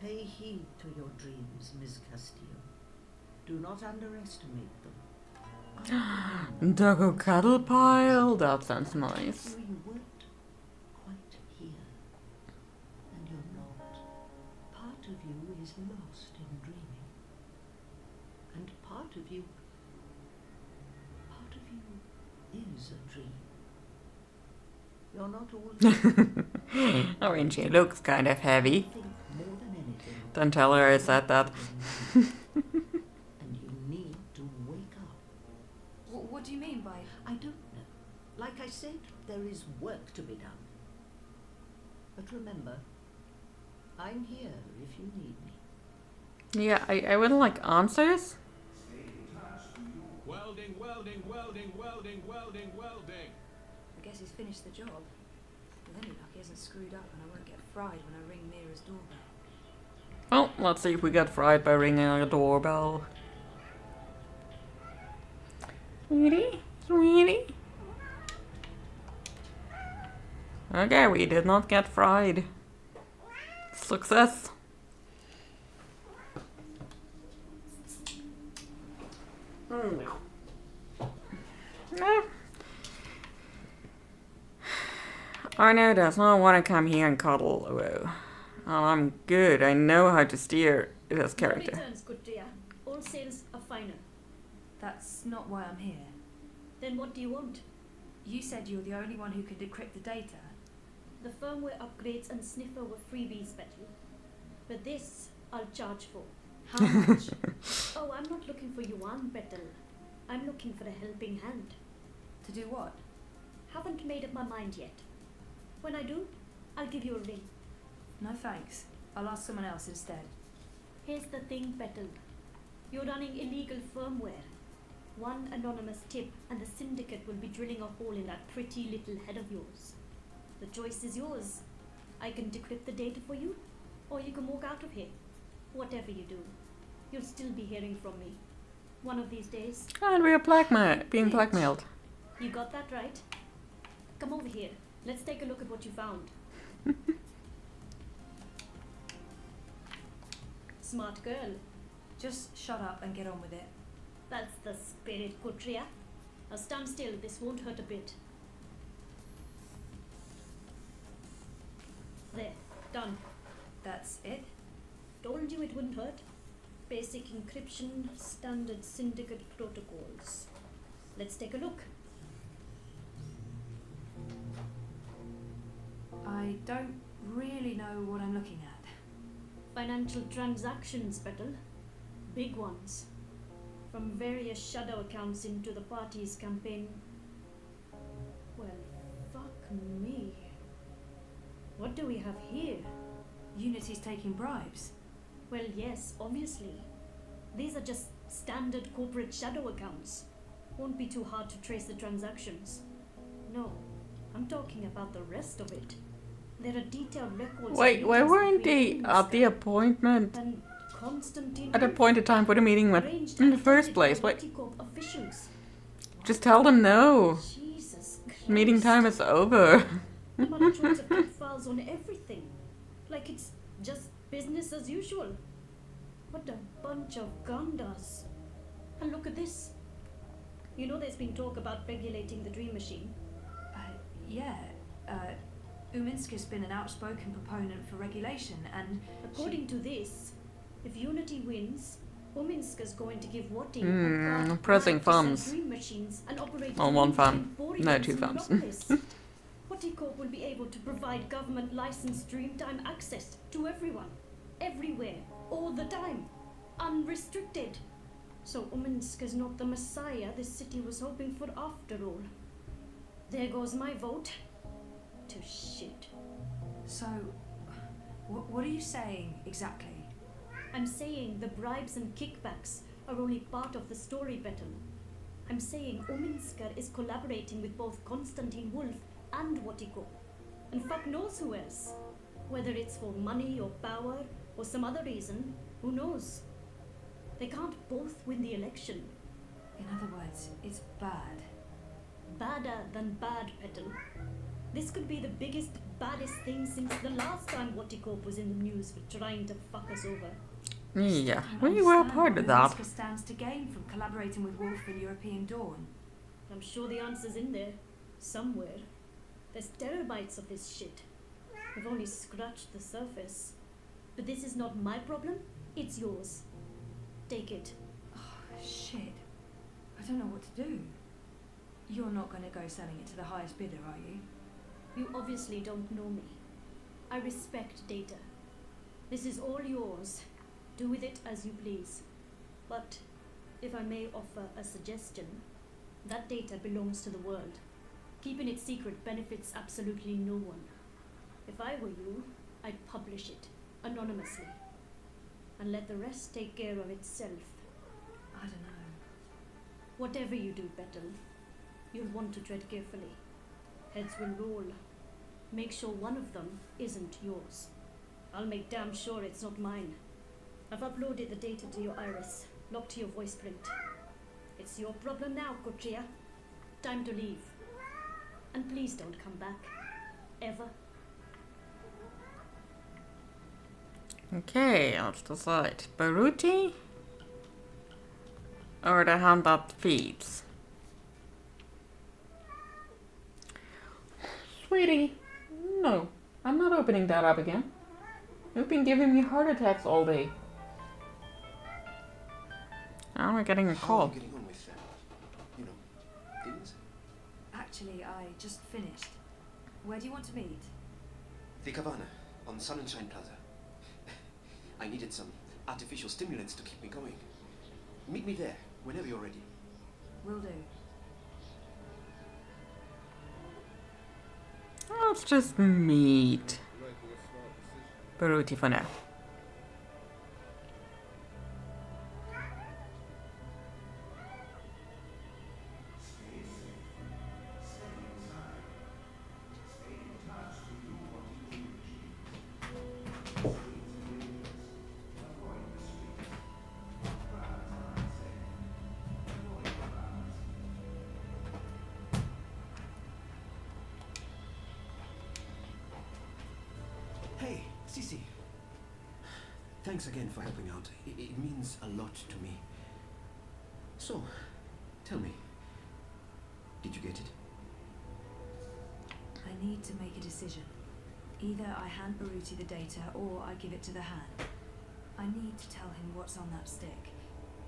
Pay heed to your dreams, Ms. Castillo. Do not underestimate them. Doggo cuddle pile? That sounds nice. You weren't quite here. And you're not. Part of you is lost in dreaming. And part of you is a dream. You're not all Orange, she looks kind of heavy. more than anything. Don't tell her I said that. And you need to wake up. What do you mean by... I don't know. Like I said, there is work to be done. But remember, I'm here if you need me. Yeah, I would like answers. Welding, welding, welding, welding, welding, welding. I guess he's finished the job. With any luck, he hasn't screwed up and I won't get fried when I ring Mira's doorbell. Well, let's see if we get fried by ringing a doorbell. Sweetie? Sweetie? Okay, we did not get fried. Success. Arno does not want to come here and cuddle. Oh, I'm good. I know how to steer this character. Returns, good dear. All sails are final. That's not why I'm here. Then what do you want? You said you're the only one who could decrypt the data. The firmware upgrades and sniffer were freebies, Betty. But this, I'll charge for. How much? Oh, I'm not looking for yuan, Bettel. I'm looking for a helping hand. To do what? Haven't made up my mind yet. When I do, I'll give you a ring. No thanks. I'll ask someone else instead. Here's the thing, Bettel. You're running illegal firmware. One anonymous tip and the syndicate will be drilling a hole in that pretty little head of yours. The choice is yours. I can decrypt the data for you, or you can walk out of here. Whatever you do, you'll still be hearing from me. One of these days. And we are being blackmailed. You got that right. Come over here. Let's take a look at what you found. Smart girl. Just shut up and get on with it. That's the spirit, Kutria. Now stand still. This won't hurt a bit. There. Done. That's it? Told you it wouldn't hurt. Basic encryption, standard syndicate protocols. Let's take a look. I don't really know what I'm looking at. Financial transactions, Bettel. Big ones. From various shadow accounts into the party's campaign. what do we have here? Unity's taking bribes. Well, yes, obviously. These are just standard corporate shadow accounts. Won't be too hard to trace the transactions. No, I'm talking about the rest of it. There are detailed records. Wait, why weren't they at the appointment? At the appointed time for the meeting with in the first place? Wait. Officials. Just tell them no. Jesus Christ. Meeting time is over. The Montrons have kept files on everything. Like it's just business as usual. What a bunch of gandas. And look at this. You know there's been talk about regulating the Dream Machine. Yeah. Uminska's been an outspoken proponent for regulation, and according to this, if Unity wins, Uminska's going to give Watting pressing thumbs. Dream machines and operate on one thumb. No, two thumbs. Watting will be able to provide government licensed Dreamtime access to everyone, everywhere, all the time, unrestricted. So Uminska's not the messiah this city was hoping for after all. There goes my vote. To shit. So, what are you saying exactly? I'm saying the bribes and kickbacks are only part of the story, Betel. I'm saying Uminska is collaborating with both Konstantin Wolf and Watiko. And fuck knows who else. Whether it's for money or power or some other reason, who knows? They can't both win the election. In other words, it's bad. Badder than bad, Petal. This could be the biggest, baddest thing since the last time Watticorp was in the news for trying to fuck us over. Yeah, we were a part of that. What stands to gain from collaborating with Wolf and European Dawn? I'm sure the answer's in there, somewhere. There's terabytes of this shit. We've only scratched the surface. But this is not my problem, it's yours. Take it. Oh, shit. I don't know what to do. You're not going to go selling it to the highest bidder, are you? You obviously don't know me. I respect data. This is all yours. Do with it as you please. But, if I may offer a suggestion, that data belongs to the world. Keeping it secret benefits absolutely no one. If I were you, I'd publish it, anonymously. And let the rest take care of itself. I don't know. Whatever you do, Betel, you'll want to tread carefully. Heads will roll. Make sure one of them isn't yours. I'll make damn sure it's not mine. I've uploaded the data to your iris, locked to your voice print. It's your problem now, Kotria. Time to leave. And please don't come back. Ever. Okay, let's decide. Baruti? Or the hand that feeds? Sweetie, no. I'm not opening that up again. You've been giving me heart attacks all day. Now we're getting a call. How are you getting on with, things? Actually, I just finished. Where do you want to meet? The Cabana, on Sunshine Plaza. I needed some artificial stimulants to keep me going. Meet me there, whenever you're ready. Will do. Let's just meet Baruti for now. Hey, Sisi. Thanks again for helping out. It means a lot to me. So, tell me, did you get it? I need to make a decision. Either I hand Baruti the data or I give it to the hand. I need to tell him what's on that stick.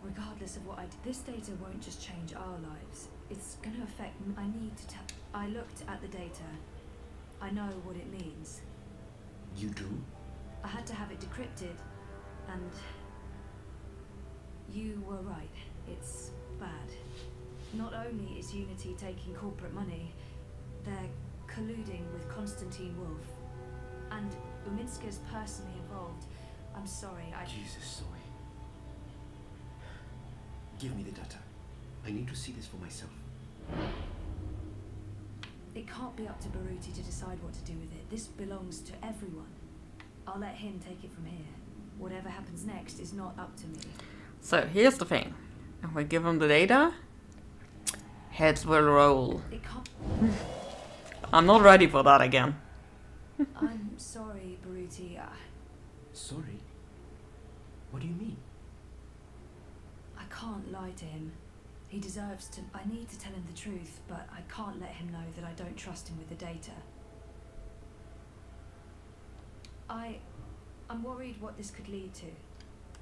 Regardless of what I do, this data won't just change our lives. It's going to affect I need to tell. I looked at the data. I know what it means. You do? I had to have it decrypted, and you were right. It's bad. Not only is Unity taking corporate money, they're colluding with Konstantin Wolf And Uminska's personally involved. I'm sorry, Jesus, Zoe. Give me the data. I need to see this for myself. It can't be up to Baruti to decide what to do with it. This belongs to everyone. I'll let him take it from here. Whatever happens next is not up to me. So here's the thing. If we give him the data, heads will roll. It can't. I'm not ready for that again. I'm sorry, Baruti. Sorry? What do you mean? I can't lie to him. He deserves to. I need to tell him the truth, but I can't let him know that I don't trust him with the data. I'm worried what this could lead to.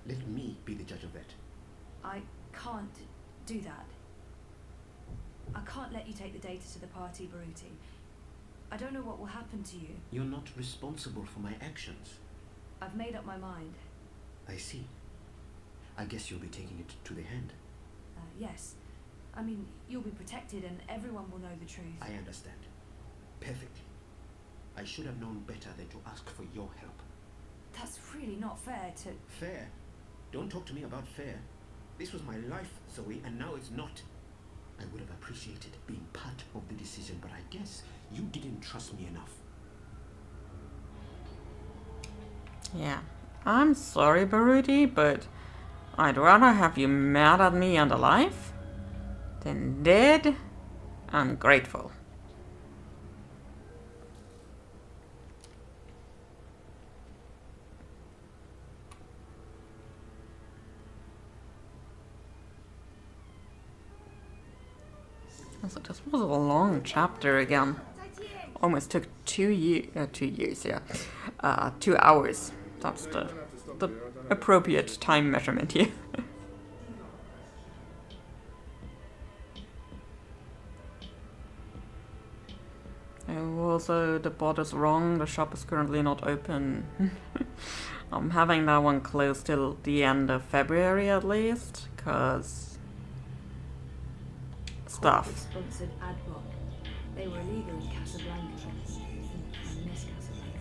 Let me be the judge of that. I can't do that. I can't let you take the data to the party, Baruti. I don't know what will happen to you. You're not responsible for my actions. I've made up my mind. I see. I guess you'll be taking it to the hand. Yes. I mean, you'll be protected and everyone will know the truth. I understand. Perfectly. I should have known better than to ask for your help. That's really not fair to... Fair? Don't talk to me about fair. This was my life, Zoe, and now it's not. I would have appreciated being part of the decision, but I guess you didn't trust me enough. Yeah. I'm sorry, Baruti, but I'd rather have you mad at me and alive than dead and grateful. So this was a long chapter again. Almost took 2 years, yeah. 2 hours. That's the appropriate time measurement here. Also, the bot is wrong. The shop is currently not open. I'm having that one closed till the end of February at least, cause stuff. Sponsored ad block. They were illegal in Casablanca. I miss Casablanca.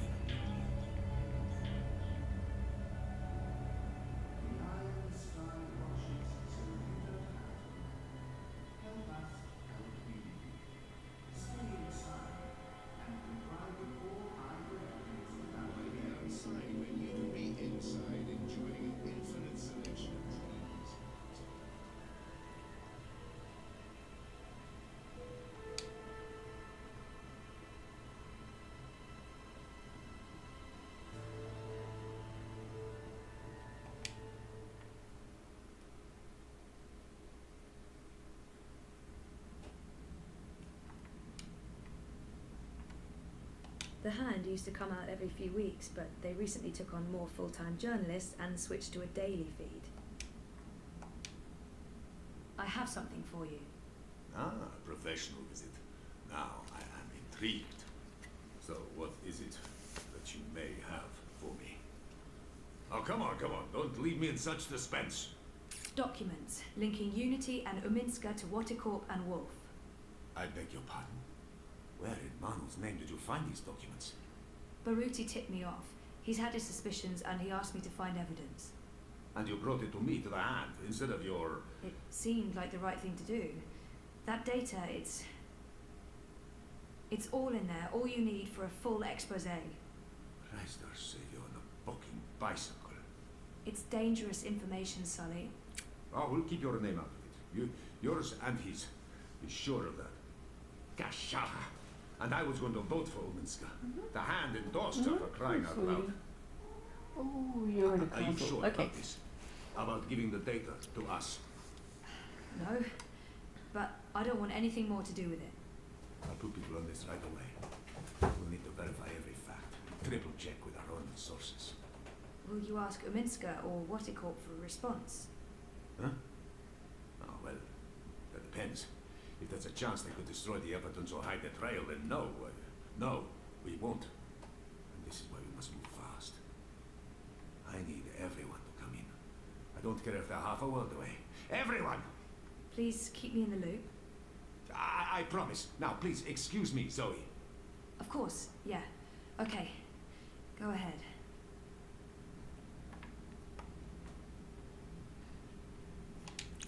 The Hand used to come out every few weeks, but they recently took on more full-time journalists and switched to a daily feed. I have something for you. Ah, professional visit. Now I am intrigued. So what is it that you may have for me? Oh, come on, don't leave me in such suspense. Documents linking Unity and Uminska to Watercorp and Wolf. I beg your pardon? Where in Manu's name did you find these documents? Baruti tipped me off. He's had his suspicions and he asked me to find evidence. And you brought it to me, to the Hand, instead of your... It seemed like the right thing to do. That data, it's all in there, all you need for a full expose. Christ our Savior on a bucking bicycle. It's dangerous information, Sully. Oh, we'll keep your name out of it. Yours and his. He's sure of that. Gashaha! And I was going to vote for Uminska. The Hand endorsed her for crying out loud. Oh, you're in a Are you council. sure Okay. about this? About giving the data to us? No, but I don't want anything more to do with it. I'll put people on this right away. We'll need to verify every fact. Triple check with our own sources. Will you ask Uminska or Watercorp for a response? Huh? Oh, well, that depends. If there's a chance they could destroy the evidence or hide the trail, then no. No, we won't. And this is why we must move fast. I need everyone to come in. I don't care if they're half a world away. Everyone! Please keep me in the loop. I promise. Now, please, excuse me, Zoe. Of course, yeah. Okay. Go ahead.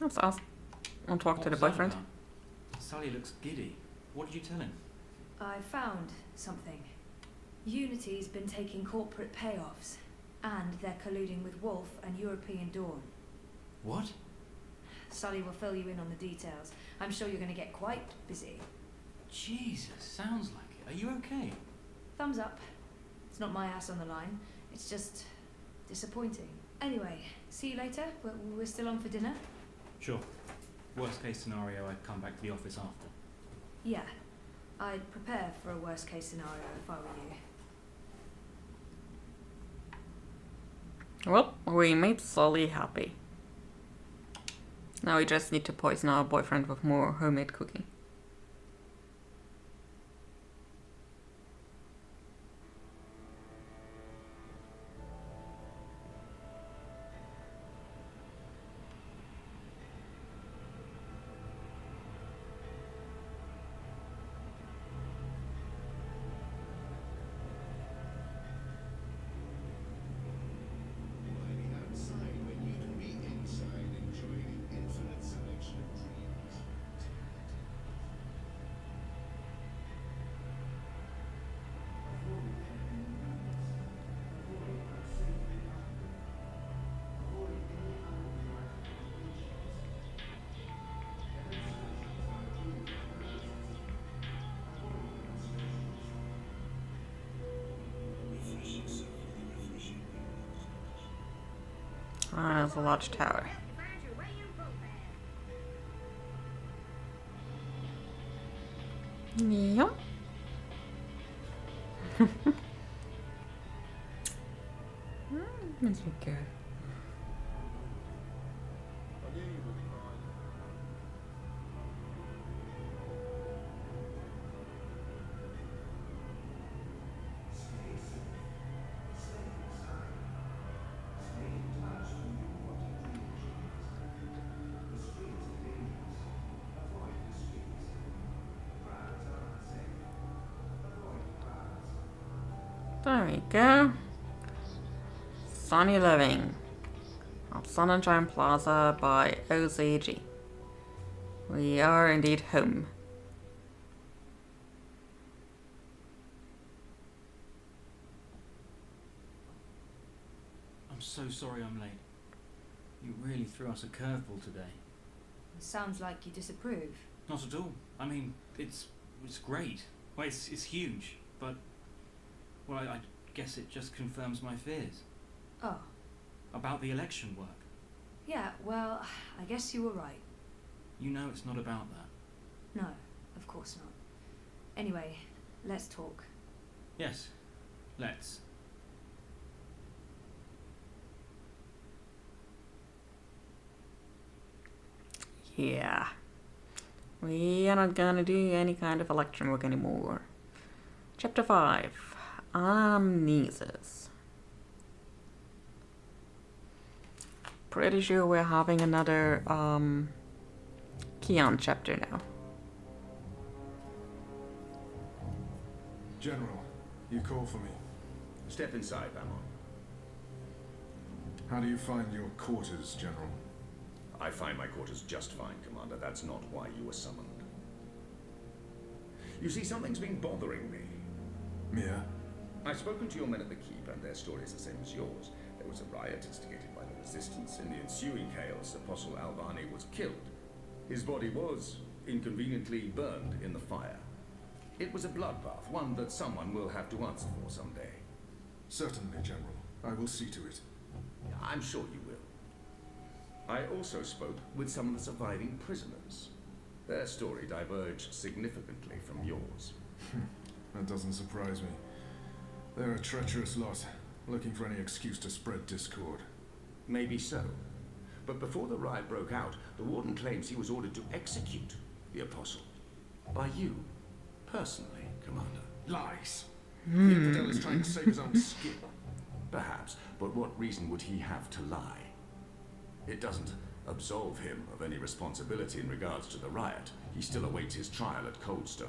Let's ask and talk to the was that boyfriend. about? Sully looks giddy. What did you tell him? I found something. Unity's been taking corporate payoffs, and they're colluding with Wolf and European Dawn. What? Sully will fill you in on the details. I'm sure you're going to get quite busy. Jesus, sounds like it. Are you okay? Thumbs up. It's not my ass on the line. It's just disappointing. Anyway, see you later. We're still on for dinner? Sure. Worst case scenario, I'd come back to the office after. Yeah. I'd prepare for a worst case scenario if I were you. Well, we made Sully happy. Now we just need to poison our boyfriend with more homemade cooking. Ah, there's a large tower. Yeah. That's okay. There we go. Sunny Living at Sun and Shine Plaza by OZG. We are indeed home. I'm so sorry I'm late. You really threw us a curveball today. Sounds like you disapprove. Not at all. I mean, it's great. Well, it's huge, but well, I guess it just confirms my fears. Oh. About the election work. Yeah, well, I guess you were right. You know it's not about that. No, of course not. Anyway, let's talk. Yes, let's. Yeah. We are not gonna do any kind of election work anymore. Chapter 5. Amnesis. Pretty sure we're having another Keon chapter now. General, you call for me. Step inside, Vamon. How do you find your quarters, General? I find my quarters just fine, Commander. That's not why you were summoned. You see, something's been bothering me. Mia? I've spoken to your men at the Keep, and their story is the same as yours. There was a riot instigated by the Resistance. In the ensuing chaos, Apostle Alvani was killed. His body was inconveniently burned in the fire. It was a bloodbath, one that someone will have to answer for someday. Certainly, General. I will see to it. I'm sure you will. I also spoke with some of the surviving prisoners. Their story diverged significantly from yours. That doesn't surprise me. They're a treacherous lot, looking for any excuse to spread discord. Maybe so. But before the riot broke out, the Warden claims he was ordered to execute the Apostle. By you, personally, Commander. Lies. The infidel is trying to save his own skin. Perhaps, but what reason would he have to lie? It doesn't absolve him of any responsibility in regards to the riot. He still awaits his trial at Coldstone.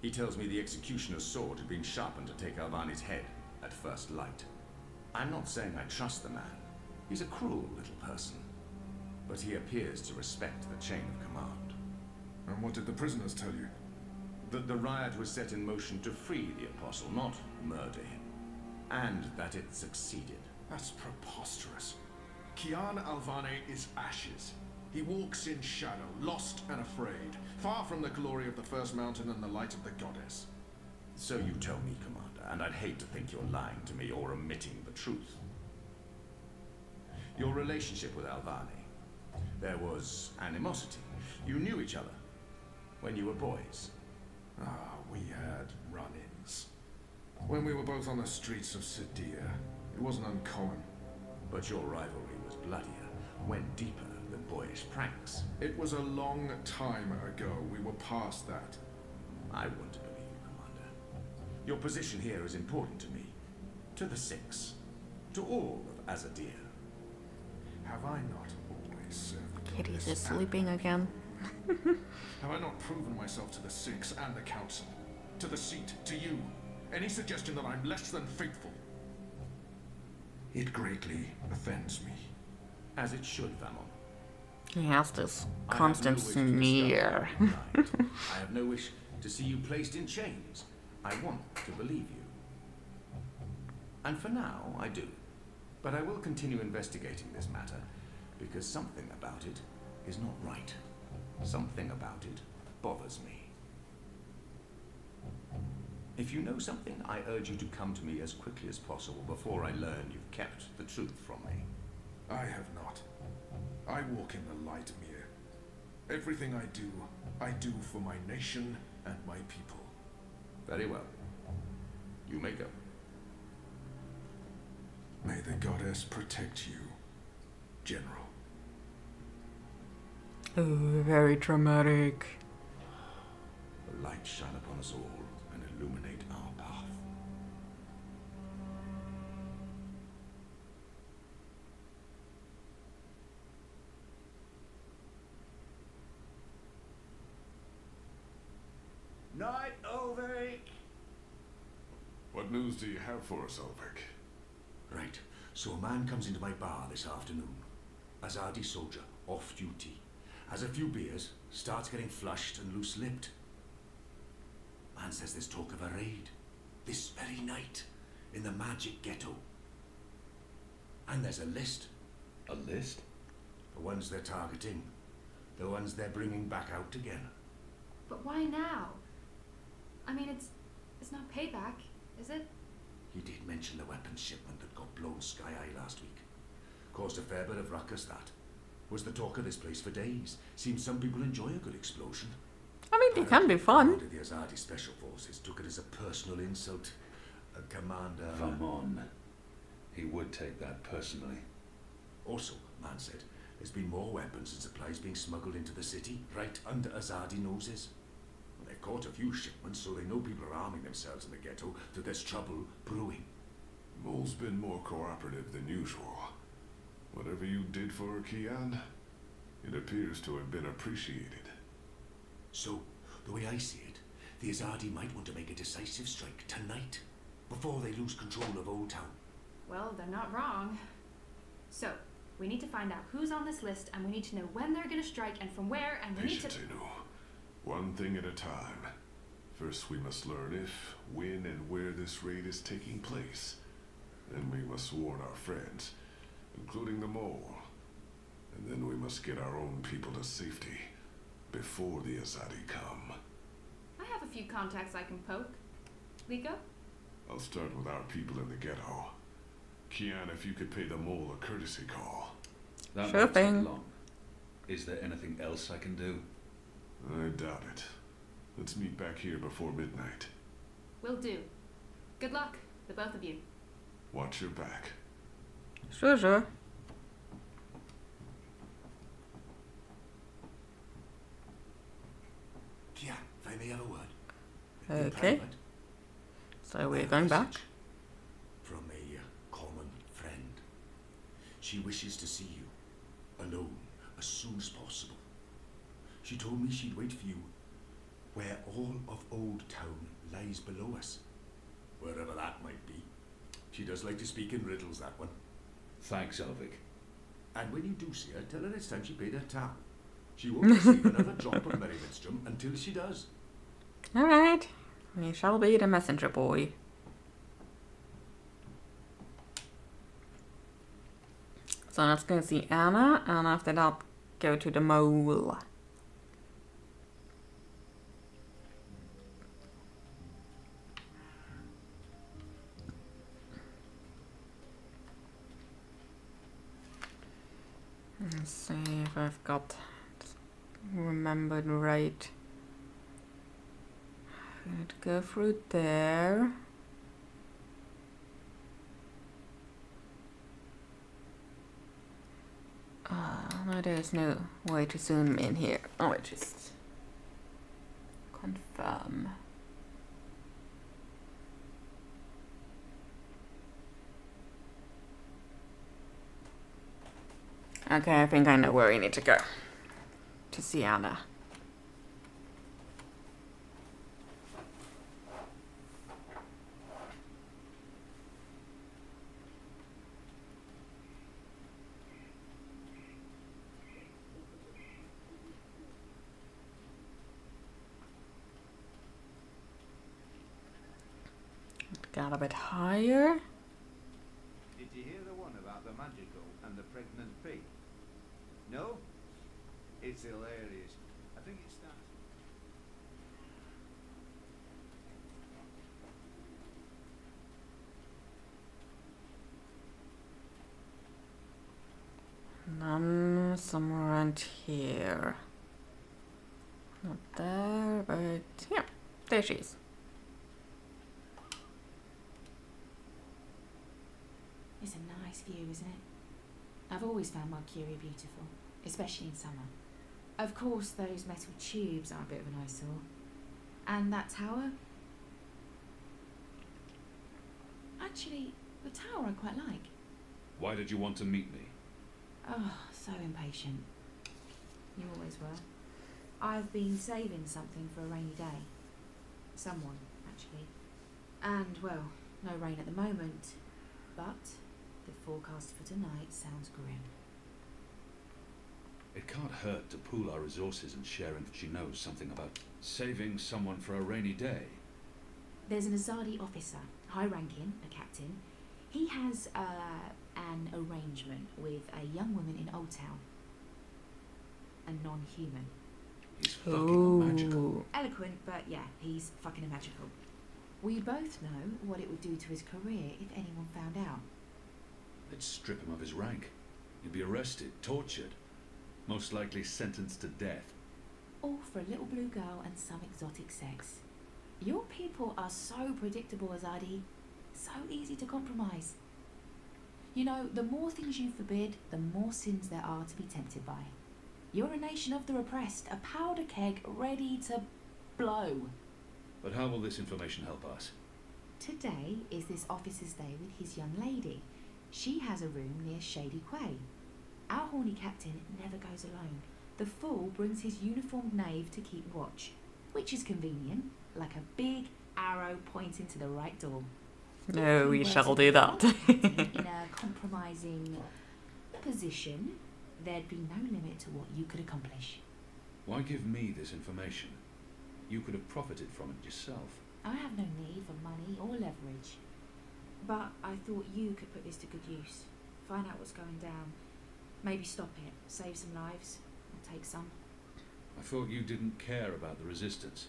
He tells me the executioner's sword had been sharpened to take Alvani's head. at first light. I'm not saying I trust the man. He's a cruel little person. But he appears to respect the chain of command. And what did the prisoners tell you? That the riot was set in motion to free the Apostle, not murder him. And that it succeeded. That's preposterous. Kian Alvane is ashes. He walks in shadow, lost and afraid, far from the glory of the First Mountain and the light of the goddess. So you tell me, Commander, and I'd hate to think you're lying to me or omitting the truth. Your relationship with Alvane. There was animosity. You knew each other when you were boys. Ah, we had run-ins. When we were both on the streets of Cydia, it wasn't uncommon. But your rivalry was bloodier, went deeper than boyish pranks. It was a long time ago. We were past that. I want to believe you, Commander. Your position here is important to me. To the Six. To all of Azadir. Have I not always served the Kitty's goddess is sleeping again. Have I not proven myself to the Six and the Council? To the seat, to you? Any suggestion that I'm less than faithful? It greatly offends me. As it should, Vamon. He has this constant sneer. I have no wish to see you placed in chains. I want to believe you. And for now, I do. But I will continue investigating this matter, because something about it is not right. Something about it bothers me. If you know something, I urge you to come to me as quickly as possible before I learn you've kept the truth from me. I have not. I walk in the light, Mir. Everything I do for my nation and my people. Very well. You may go. May the goddess protect you, General. Oh, very dramatic. The light shine upon us all and illuminate our path. Night, Ulrich! What news do you have for us, Ulrich? Right, so a man comes into my bar this afternoon. Azadi soldier, off duty. Has a few beers, starts getting flushed and loose-lipped. Man says there's talk of a raid. This very night, in the magic ghetto. And there's a list. A list? The ones they're targeting. The ones they're bringing back out again. But why now? I mean, it's not payback, is it? He did mention the weapons shipment that got blown sky-high last week. Caused a fair bit of ruckus, that. Was the talk of this place for days. Seems some people enjoy a good explosion. I mean, they can be fun. The Azadi Special Forces took it as a personal insult. Commander... Vamon. He would take that personally. Also, man said, there's been more weapons and supplies being smuggled into the city, right under Azadi noses. They've caught a few shipments, so they know people are arming themselves in the ghetto, that there's trouble brewing. Mole's been more cooperative than usual. Whatever you did for her, Kian, it appears to have been appreciated. So, the way I see it, the Azadi might want to make a decisive strike tonight, before they lose control of Old Town. Well, they're not wrong. So, we need to find out who's on this list, and we need to know when they're going to strike and from where, and we need to... One thing at a time. First we must learn if, when, and where this raid is taking place. Then we must warn our friends, including the mole. And then we must get our own people to safety before the Azadi come. I have a few contacts I can poke. Liko? I'll start with our people in the ghetto. Kian, if you could pay the mole a courtesy call. That sure thing. Long. Is there anything else I can do? I doubt it. Let's meet back here before midnight. Will do. Good luck, the both of you. Watch your back. Sure, sure. Kia, if I may have a word. Okay. So we're going back. From a common friend. She wishes to see you, alone, as soon as possible. She told me she'd wait for you where all of Old Town lies below us. Wherever that might be. She does like to speak in riddles, that one. Thanks, Elvic. And when you do see her, tell her it's time she paid her tab. She won't receive another drop of Merry Midstrom until she does. Alright. We shall be the messenger boy. So let's go see Anna, and after that, go to the mole. Let's see if I've got remembered right. I'd go through there. No, there's no way to zoom in here. Oh, I just confirm. Okay, I think I know where we need to go to see Anna. Got a bit higher. Did you hear the one about the magical and the pregnant pig? No? It's hilarious. I think it starts... None somewhere around here. Not there, but yeah, there she is. It's a nice view, isn't it? I've always found Mercury beautiful, especially in summer. Of course, those metal tubes are a bit of an eyesore. And that tower? Actually, the tower I quite like. Why did you want to meet me? Oh, so impatient. You always were. I've been saving something for a rainy day. Someone, actually. And, well, no rain at the moment, but the forecast for tonight sounds grim. It can't hurt to pool our resources and share if she knows something about saving someone for a rainy day. There's an Azadi officer, high-ranking, a captain. He has an arrangement with a young woman in Old Town. A non-human. He's fucking magical. Eloquent, but yeah, he's fucking magical. We both know what it would do to his career if anyone found out. Let's strip him of his rank. He'd be arrested, tortured, most likely sentenced to death. All for a little blue girl and some exotic sex. Your people are so predictable, Azadi. So easy to compromise. You know, the more things you forbid, the more sins there are to be tempted by. You're a nation of the repressed, a powder keg ready to blow. But how will this information help us? Today is this officer's day with his young lady. She has a room near Shady Quay. Our horny captain never goes alone. The fool brings his uniformed knave to keep watch, which is convenient, like a big arrow pointing to the right door. No, we shall do that. In a compromising position, there'd be no limit to what you could accomplish. Why give me this information? You could have profited from it yourself. I have no need for money or leverage. But I thought you could put this to good use. Find out what's going down. Maybe stop it, save some lives, or take some. I thought you didn't care about the resistance.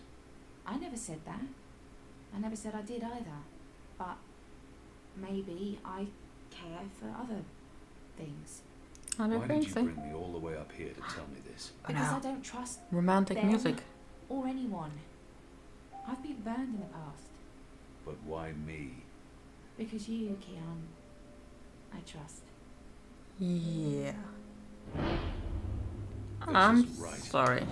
I never said that. I never said I did either. But maybe I care for other things. I don't Why think did you so. bring me all the way up here to tell me this? Because I don't trust Romantic them music. or anyone. I've been burned in the past. But why me? Because you, Keon, I trust. Yeah. This I'm is right. sorry.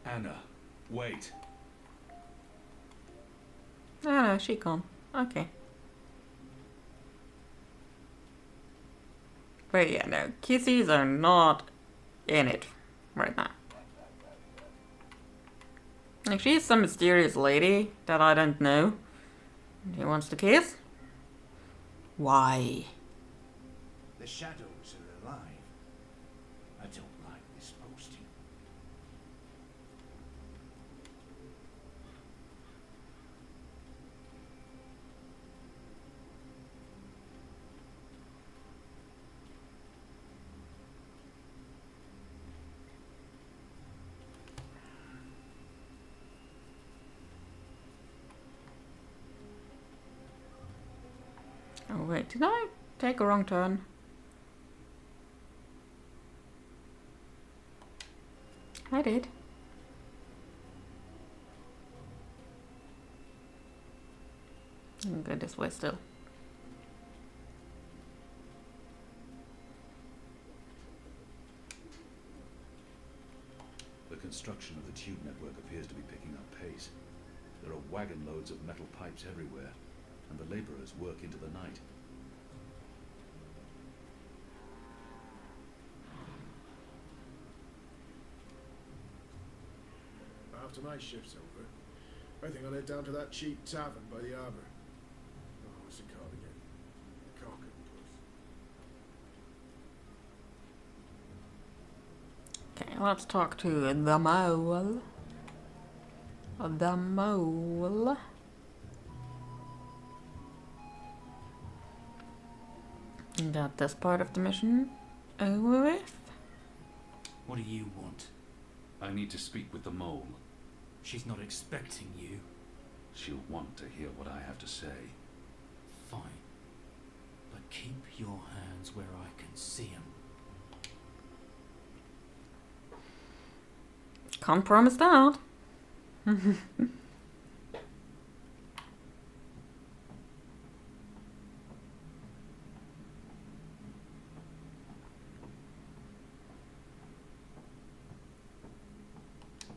Anna, wait. Oh no, she gone. Okay. But yeah, no, kisses are not in it right now. Like, she's some mysterious lady that I don't know. He wants to kiss? Why? The shadows are alive. I don't like this posting. Oh wait, did I take a wrong turn? I did. I'll go this way still. The construction of the tube network appears to be picking up pace. There are wagon loads of metal pipes everywhere, and the laborers work into the night. After my shift's over, I think I'll head down to that cheap tavern by the harbour. Oh, what's it called again? Cock and Puss. Okay, let's talk to the mole. The mole. Got this part of the mission over with. What do you want? I need to speak with the mole. She's not expecting you. She'll want to hear what I have to say. Fine. But keep your hands where I can see them. Can't promise that.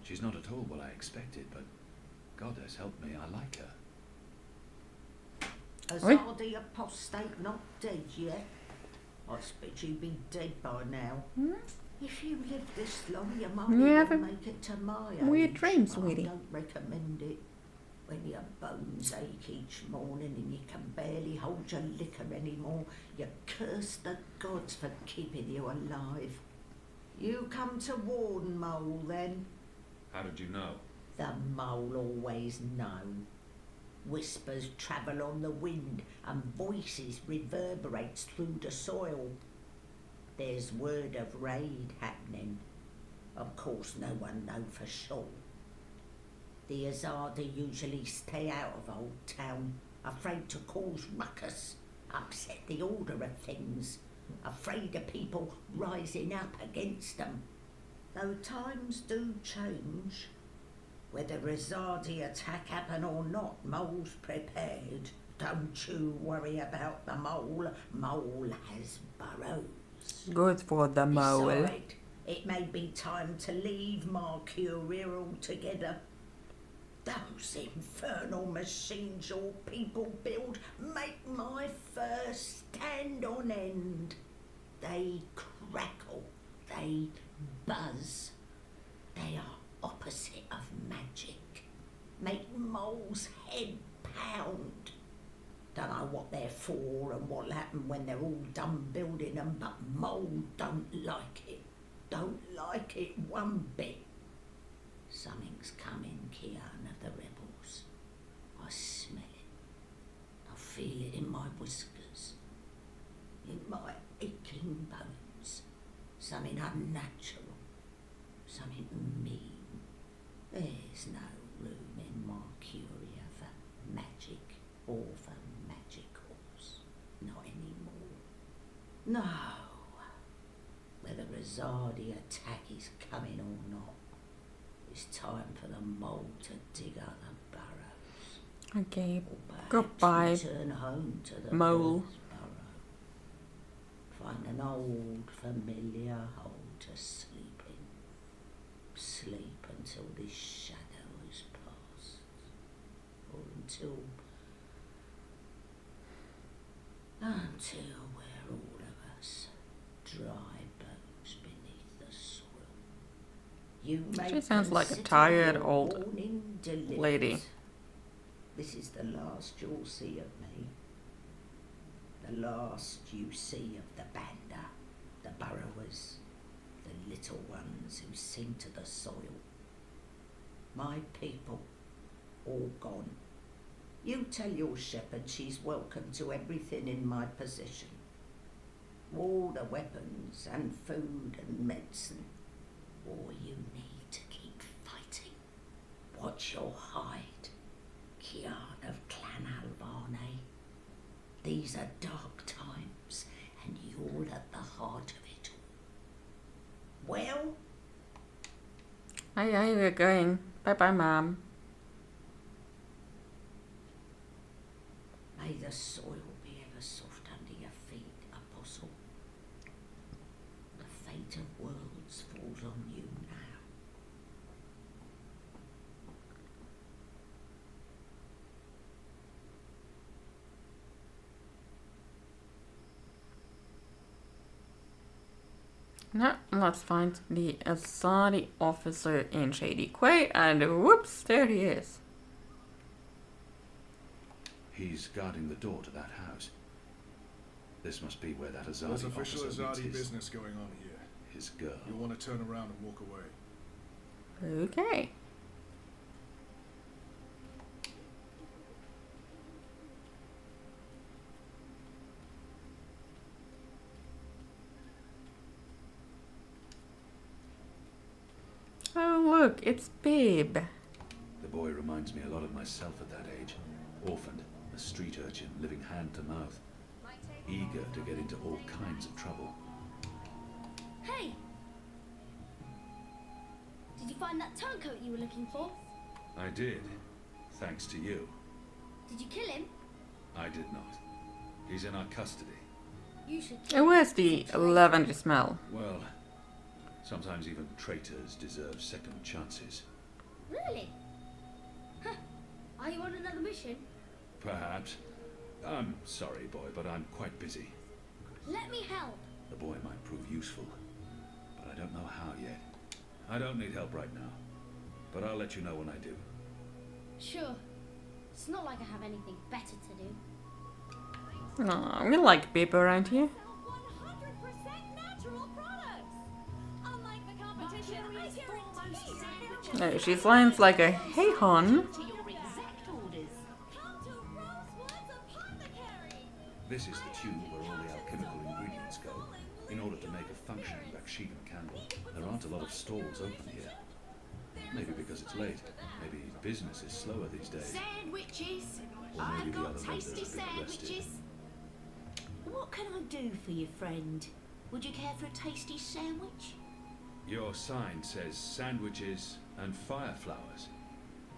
She's not at all what I expected, but Goddess help me, I like her. Azadi apostate not dead yet? I expect you'd be dead by now. If you live this long, you might even make it to my age. Weird dream, sweetie. I don't recommend it. When your bones ache each morning and you can barely hold your liquor anymore, you curse the gods for keeping you alive. You come to warn Mole then? How did you know? The Mole always know. Whispers travel on the wind and voices reverberates through the soil. There's word of raid happening. Of course no one know for sure. The Azadi usually stay out of Old Town, afraid to cause ruckus, upset the order of things, afraid of people rising up against them. Though times do change. Whether Azadi attack happen or not, Mole's prepared. Don't you worry about the Mole. Mole has burrows. Good for the mole. Beside, it may be time to leave Mercuria altogether. Those infernal machines your people build make my fur stand on end. They crackle, they buzz. They are opposite of magic. Make Mole's head pound. Don't know what they're for and what'll happen when they're all done building them, but Mole don't like it. Don't like it one bit. Something's coming, Kian of the rebels. I smell it. I feel it in my whiskers. In my aching bones. Something unnatural. Something mean. There's no room in Mercuria for magic or for magicals. Not anymore. No. Whether Azadi attack is coming or not, it's time for the Mole to dig out the burrows. Okay, Or goodbye, return home to the mole. bird's burrow. Find an old familiar hole to sleep in. Sleep until this shadow has passed. Or until we're all of us dry bones beneath the soil. You may She sounds like a consider tired your old warning delivered. lady. This is the last you'll see of me. The last you see of the Banda, the burrowers, the little ones who sing to the soil. My people, all gone. You tell your shepherd she's welcome to everything in my possession. All the weapons and food and medicine. All you need to keep fighting. Watch your hide, Kian of Clan Alvane. These are dark times, and you're at the heart of it all. Well? Aye, we're going. Bye-bye, Mom. May the soil be ever soft under your feet, Apostle. The fate of worlds falls on you now. No, let's find the Azadi officer in Shady Quay, and whoops, there he is. He's guarding the door to that house. This must be where that Azadi There's official officer meets Azadi his, business going on here. his girl. You'll want to turn around and walk away. Okay. Oh look, it's Babe. The boy reminds me a lot of myself at that age. Orphaned, a street urchin living hand to mouth. Eager to get into all kinds of trouble. Hey! Did you find that turncoat you were looking for? I did, thanks to you. Did you kill him? I did not. He's in our custody. You should And where's the lavender smell? Well, sometimes even traitors deserve second chances. Really? Huh. Are you on another mission? Perhaps. I'm sorry, boy, but I'm quite busy. Let me help. The boy might prove useful, but I don't know how yet. I don't need help right now, but I'll let you know when I do. Sure. It's not like I have anything better to do. Aw, we like Babe around here. No, she sounds like a hey hon. This is the tube where all the alchemical ingredients go, in order to make a functioning Bakshivan candle. There aren't a lot of stalls open here. Maybe because it's late. Maybe business is slower these days. Sandwiches! Or maybe I've the got other tasty vendors have been arrested. sandwiches. What can I do for you, friend? Would you care for a tasty sandwich? Your sign says sandwiches and fire flowers.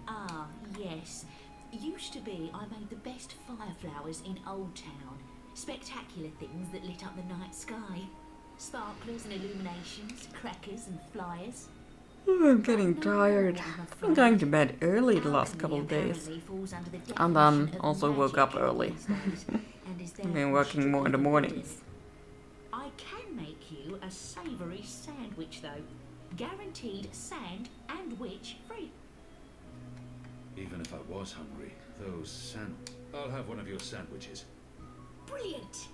Ah, yes. Used to be I made the best fire flowers in Old Town. Spectacular things that lit up the night sky. Sparklers and illuminations, crackers and flyers. Oh, I'm getting tired. I've been going to bed early the last couple of days. And then also woke up early. I've been working more in the mornings. I can make you a savoury sandwich, though. Guaranteed sand and witch free. Even if I was hungry, I'll have one of your sandwiches. Brilliant!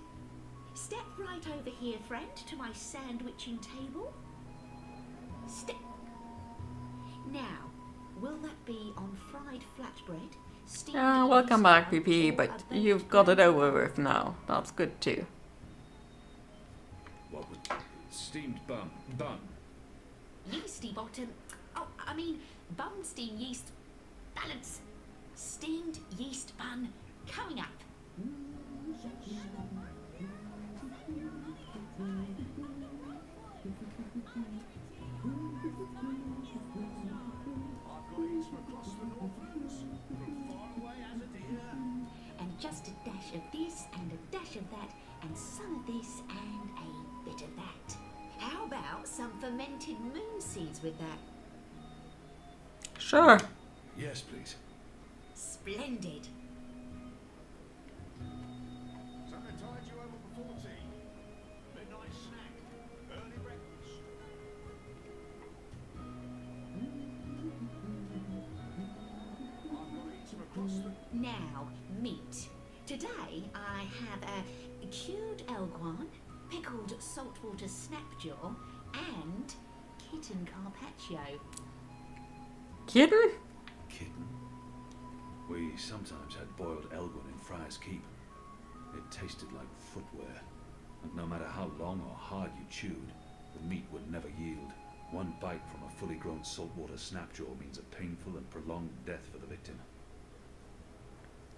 Step right over here, friend, to my sandwiching table. Step. Now, will that be on fried flatbread? Steamed Welcome back, yeast PP, bun, but or a you've baked got it bun? over with now. That's good too. What was steamed bun? Yeasty bottom. Oh, I mean, bun steam yeast. Balance. Steamed yeast bun coming up. And just a dash of this and a dash of that and some of this and a bit of that. How about some fermented moon seeds with that? Sure. Yes, please. Splendid. Something tied you over before tea. Midnight snack. Early breakfast. Now, meat. Today I have a cured elguan, pickled saltwater snapjaw, and kitten carpaccio. Kitten? Kitten? We sometimes had boiled elguan in Friar's Keep. It tasted like footwear, and no matter how long or hard you chewed, the meat would never yield. One bite from a fully grown saltwater snapjaw means a painful and prolonged death for the victim.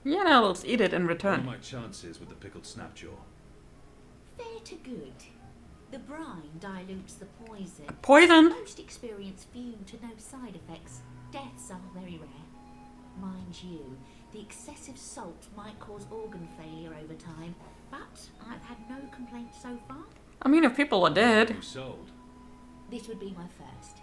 Yeah, now let's eat it in What are return. my chances with the pickled snapjaw? Fair to good. The brine dilutes the poison. Poison? Most experience few to no side effects. Deaths are very rare. Mind you, the excessive salt might cause organ failure over time, but I've had no complaints so far. I mean, if people are dead. You sold. This would be my first.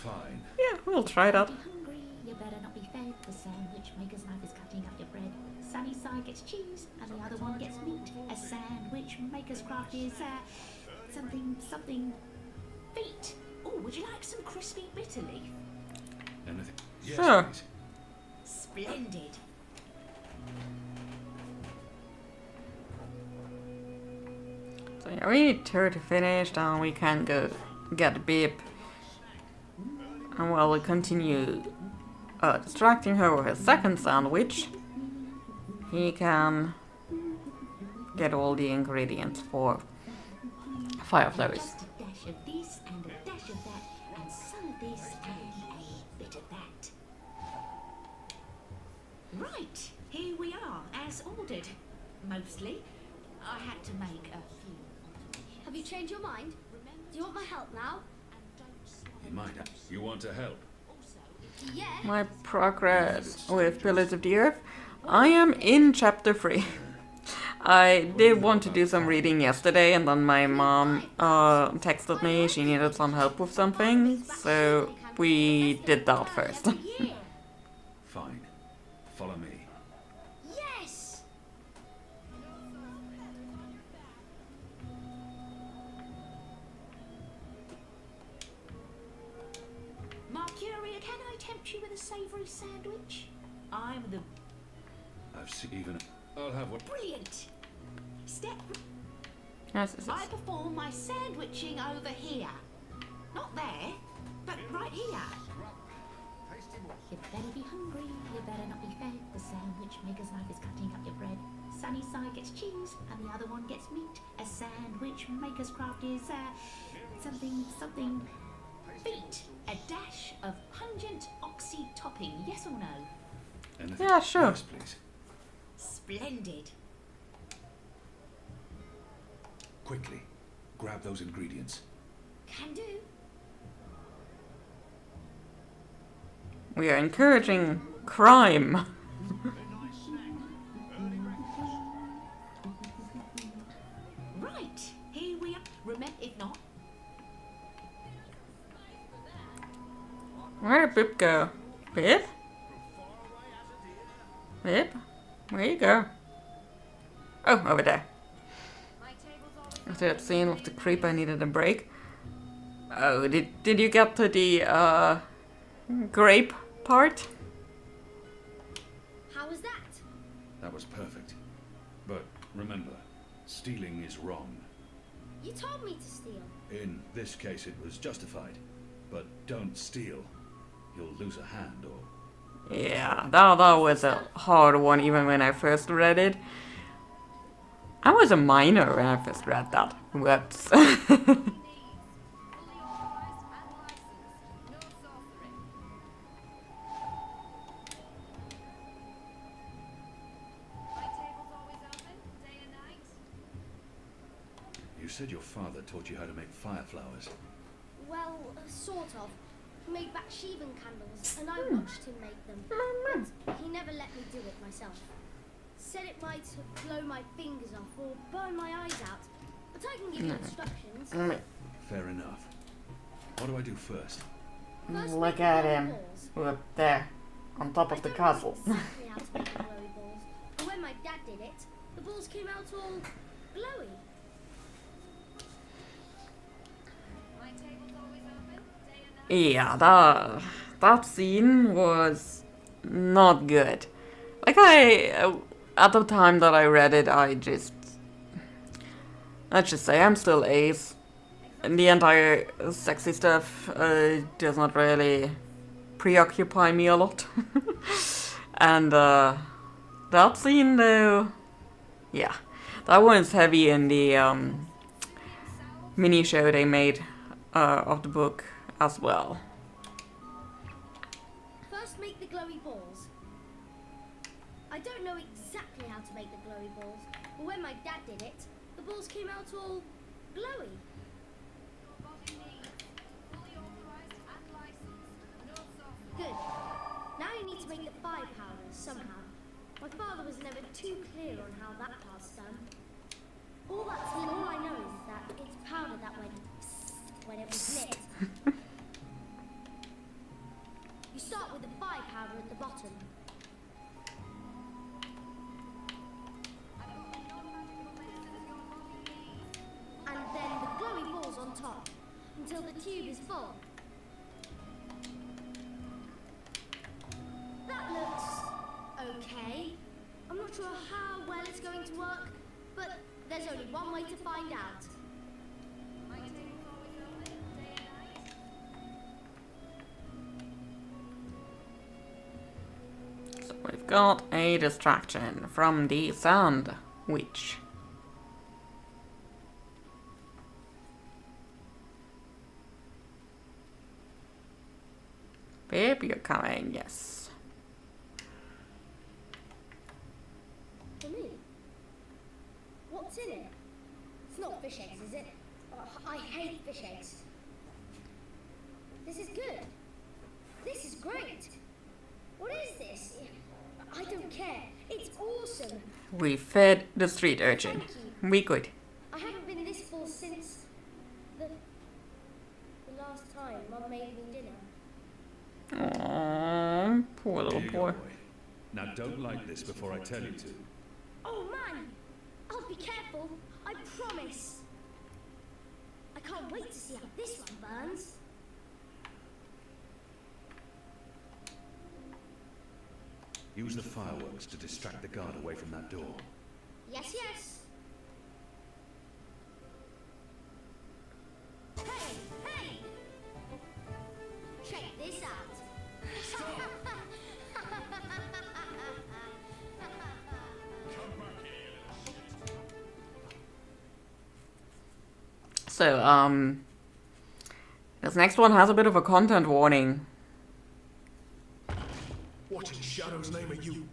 Fine. Yeah, we'll try that. If you're hungry, you better not be fed. The sandwich maker's knife is cutting up your bread. Sunny side gets cheese, and the other one gets meat. A sandwich maker's craft is something feet. Oh, would you like some crispy bitter leaf? Anything? Yes, Sure. please. Splendid. So yeah, we need her to finish, then we can go get Beep. And while we continue distracting her with his second sandwich, he can get all the ingredients for fireflies. Just a dash of this and a dash of that, and some of this and a bit of that. Right, here we are, as ordered. Mostly. I had to make a few alterations. Have you changed your mind? Do you want my help now? You might have. You want to help? Yeah. My progress with Pillars of the Earth. I am in chapter 3. I did want to do some reading yesterday, and then my mom texted me she needed some help with something, so we did that first. Fine. Follow me. Yes. Mercuria, can I tempt you with a savoury sandwich? I'm the I've seen even. I'll have one. brilliant. Step. Yes, yes, I yes. perform my sandwiching over here. Not there, but right here. You better be hungry, you better not be fed. The sandwich maker's knife is cutting up your bread. Sunny side gets cheese, and the other one gets meat. A sandwich maker's craft is something feet. A dash of pungent oxy topping, yes or no? Anything? Yeah, sure. Yes, please. Splendid. Quickly, grab those ingredients. Can do. We are encouraging crime. Right, here we are. Remember, if not, Where did Pip go? Pip? Pip? Where you go? Oh, over there. After that scene with the creep, I needed a break. Oh, did you get to the grape part? How was that? That was perfect. But remember, stealing is wrong. You told me to steal. In this case, it was justified. But don't steal. You'll lose a hand or... Yeah, that was a hard one even when I first read it. I was a minor when I first read that. Whoops. You said your father taught you how to make fireflowers. Well, sort of. He made Baksheevan candles, and I watched him make them. But he never let me do it myself. Said it might blow my fingers off or burn my eyes out. But I can give you instructions. Fair enough. What do I do first? First, Look make at glowy him. balls. Up there. On top of the castle. Exactly how to make glowy balls. But when my dad did it, the balls came out all glowy. Yeah, that scene was not good. Like at the time that I read it, let's just say I'm still ace. And the entire sexy stuff does not really preoccupy me a lot. And that scene though, yeah, that one's heavy in the mini show they made of the book as well. First make the glowy balls. I don't know exactly how to make the glowy balls, but when my dad did it, the balls came out all glowy. Good. Now you need to make the fire powders somehow. My father was never too clear on how that part's done. All I know is that it's powder that went psst when it was lit. You start with the fire powder at the bottom. And then the glowy balls on top until the tube is full. That looks okay. I'm not sure how well it's going to work, but there's only one way to find out. So we've got a distraction from the Sand Witch. Babe, you're coming, yes. For me? What's in it? It's not fish eggs, is it? Oh, I hate fish eggs. This is good. This is great. What is this? I don't care. It's awesome. We fed the street urchin. We good. I haven't been this full since the last time Mum made me dinner. Aww, poor little boy. Now don't like this before I tell you to. Oh man! I'll be careful, I promise. I can't wait to see how this one burns. Use the fireworks to distract the guard away from that door. Yes, yes. Hey, hey! Check this out. So, this next one has a bit of a content warning. What in Shadow's name are you?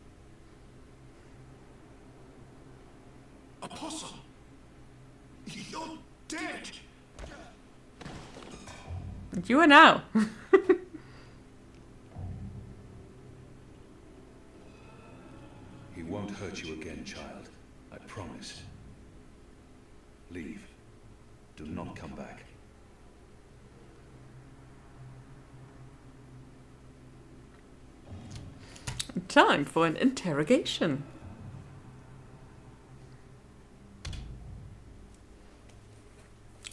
Apostle! You're dead! You are now. He won't hurt you again, child. I promise. Leave. Do not come back. Time for an interrogation.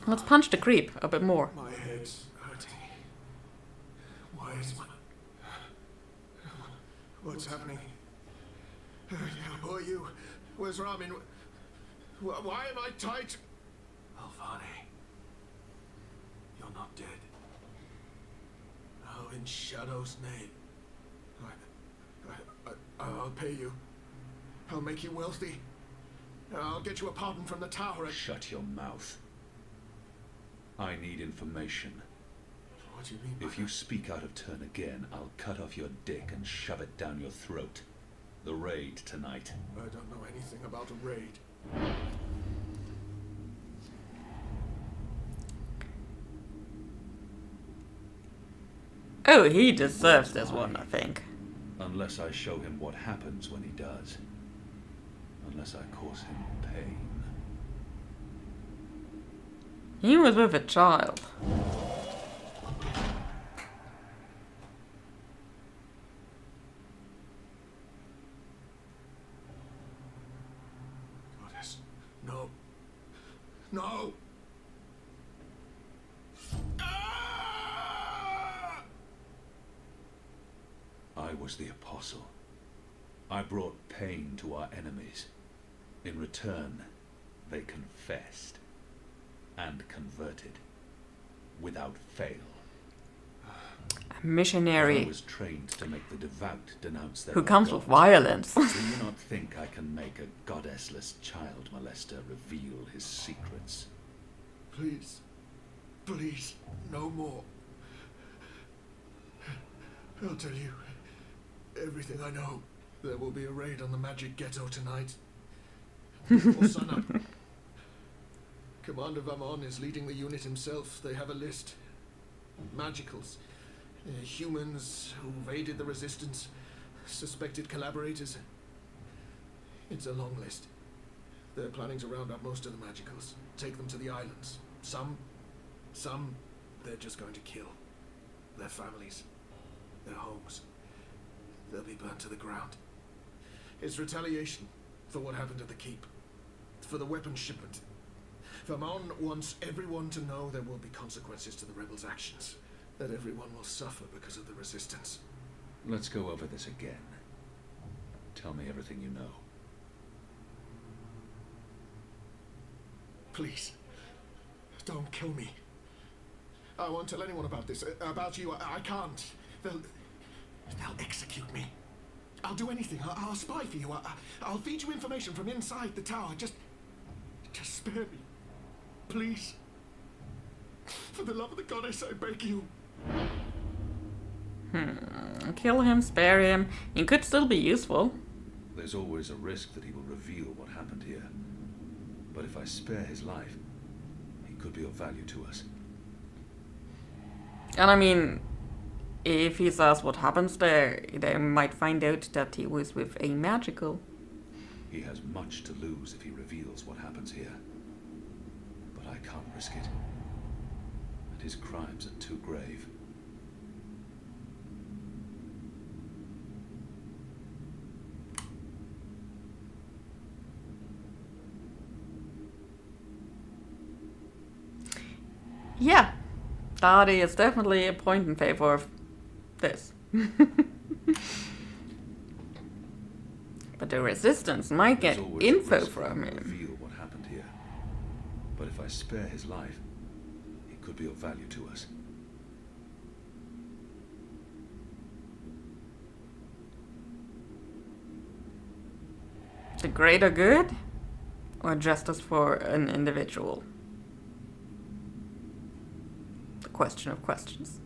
Let's punch the creep a bit more. My head's hurting. Why is my... What's happening? Who are you? Where's Ramin? Why am I tight? Alvani, you're not dead. How in Shadow's name? I'll pay you. I'll make you wealthy. I'll get you a pardon from the tower. Shut your mouth. I need information. What do you mean by If you speak out of turn again, I'll cut off your dick and shove it down your throat. The raid tonight. I don't know anything about a raid. Oh, he deserves this one, I think. Unless I show him what happens when he does. Unless I cause him pain. He was with a child. Goddess, no. No! I was the apostle. I brought pain to our enemies. In return, they confessed and converted without fail. A missionary I was trained to make the devout denounce their who comes God. with violence. Do you not think I can make a goddessless child molester reveal his secrets? Please. Please, no more. I'll tell you everything I know. There will be a raid on the magic ghetto tonight. Before sunup. Commander Vamon is leading the unit himself. They have a list. Magicals. Humans who evaded the resistance. Suspected collaborators. It's a long list. They're planning to round up most of the magicals. Take them to the islands. Some they're just going to kill. Their families. Their homes. They'll be burnt to the ground. It's retaliation for what happened at the keep. For the weapons shipment. Vermon wants everyone to know there will be consequences to the rebels' actions. That everyone will suffer because of the resistance. Let's go over this again. Tell me everything you know. Please. Don't kill me. I won't tell anyone about this. About you, I can't. They'll execute me. I'll do anything. I'll spy for you. I'll feed you information from inside the tower. Just spare me. Please. For the love of the goddess, I beg you. Kill him, spare him. He could still be useful. There's always a risk that he will reveal what happened here. But if I spare his life, he could be of value to us. And I mean, if he says what happens there, they might find out that he was with a magical. He has much to lose if he reveals what happens here. But I can't risk it. And his crimes are too grave. Yeah, that is definitely a point in favor of this. But the resistance might get info from him. Reveal what happened here. But if I spare his life, he could be of value to us. The greater good, or justice for an individual? The question of questions.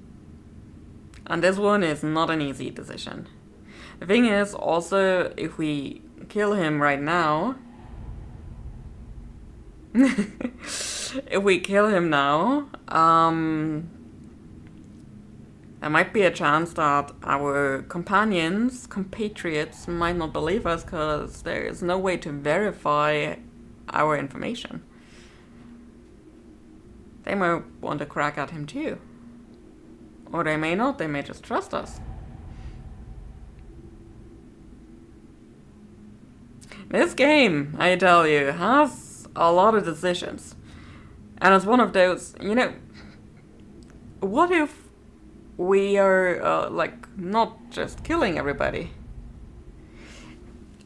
And this one is not an easy decision. The thing is, also, if we kill him right now... if we kill him now, there might be a chance that our compatriots might not believe us because there is no way to verify our information. They might want to crack at him too. Or they may not, they may just trust us. This game, I tell you, has a lot of decisions. And it's one of those, you know, what if we are, not just killing everybody?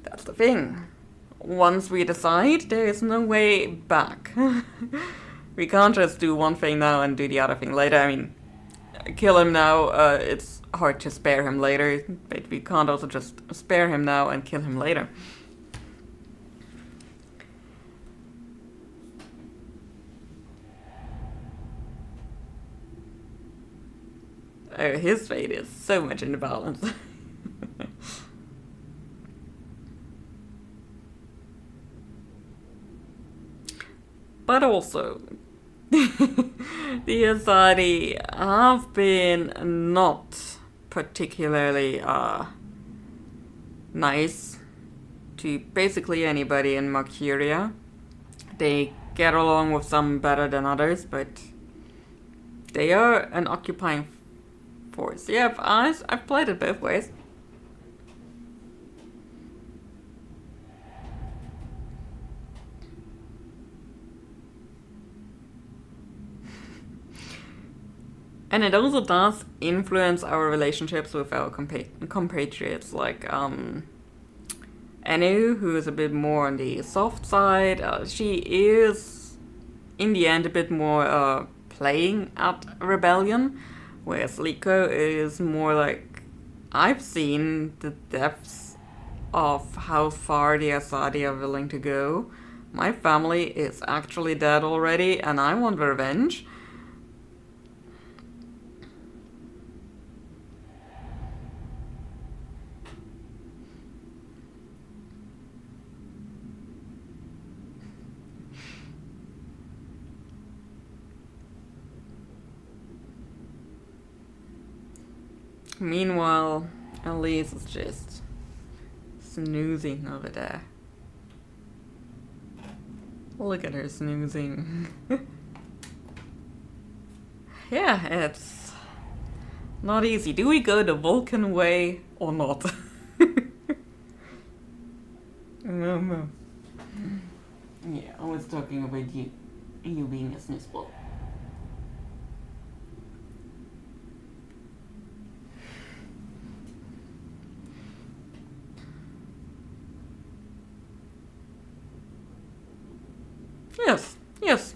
That's the thing. Once we decide, there is no way back. We can't just do one thing now and do the other thing later. I mean, kill him now, it's hard to spare him later, but we can't also just spare him now and kill him later. Oh, his fate is so much in the balance. But also, the Azadi have been not particularly nice to basically anybody in Mercuria. They get along with some better than others, but they are an occupying force. Yeah, I've played it both ways. And it also does influence our relationships with our compatriots, like Anu, who is a bit more on the soft side. She is, in the end, a bit more playing at rebellion, whereas Liko is more like, I've seen the depths of how far the Asadi are willing to go. My family is actually dead already, and I want revenge. Meanwhile, Elise is just snoozing over there. Look at her snoozing. Yeah, it's not easy. Do we go the Vulcan way or not? Yeah, I was talking about you being a snizzball. Yes, yes.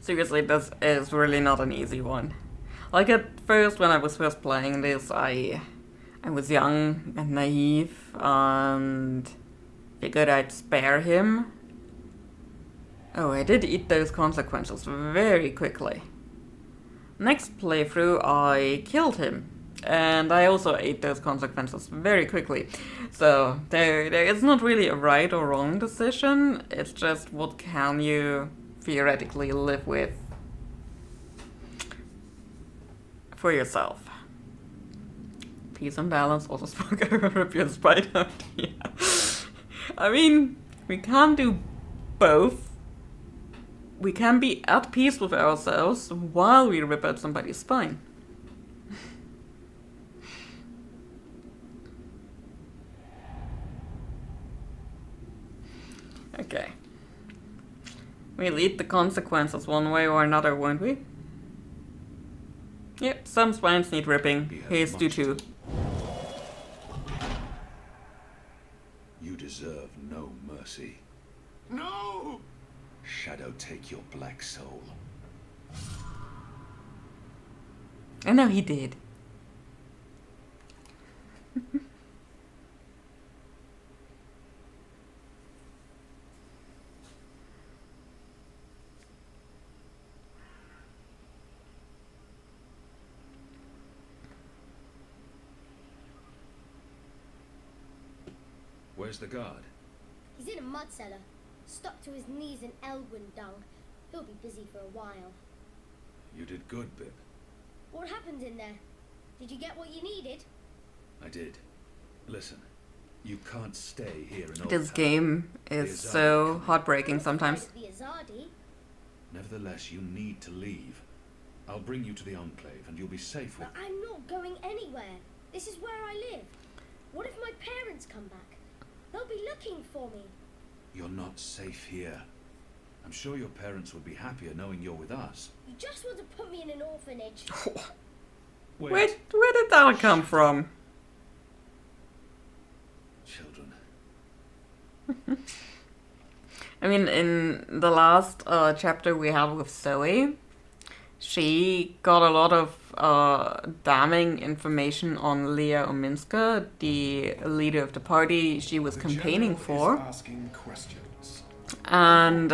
Seriously, this is really not an easy one. Like at first, when I was first playing this, I was young and naive and figured I'd spare him. Oh, I did eat those consequences very quickly. Next playthrough, I killed him. And I also ate those consequences very quickly. So, there is not really a right or wrong decision. It's just what can you theoretically live with for yourself. Peace and balance, also spoke European spider. Yeah. I mean, we can do both. We can be at peace with ourselves while we rip out somebody's spine. Okay. We'll eat the consequences one way or another, won't we? Yep, some spines need ripping. His do too. You deserve no mercy. No! Shadow take your black soul. I know he did. Where's the guard? He's in a mud cellar, stuck to his knees in Elwyn dung. He'll be busy for a while. You did good, Bib. What happened in there? Did you get what you needed? I did. Listen, you can't stay here in Old This Town. game is so heartbreaking sometimes. The Azadi. Nevertheless, you need to leave. I'll bring you to the Enclave, and you'll be safe with... But I'm not going anywhere. This is where I live. What if my parents come back? They'll be looking for me. You're not safe here. I'm sure your parents would be happier knowing you're with us. You just want to put me in an orphanage. Where did that come from? Children. I mean, in the last chapter we had with Zoe, she got a lot of damning information on Leah Ominska, the leader of the party she was campaigning for. Asking questions. And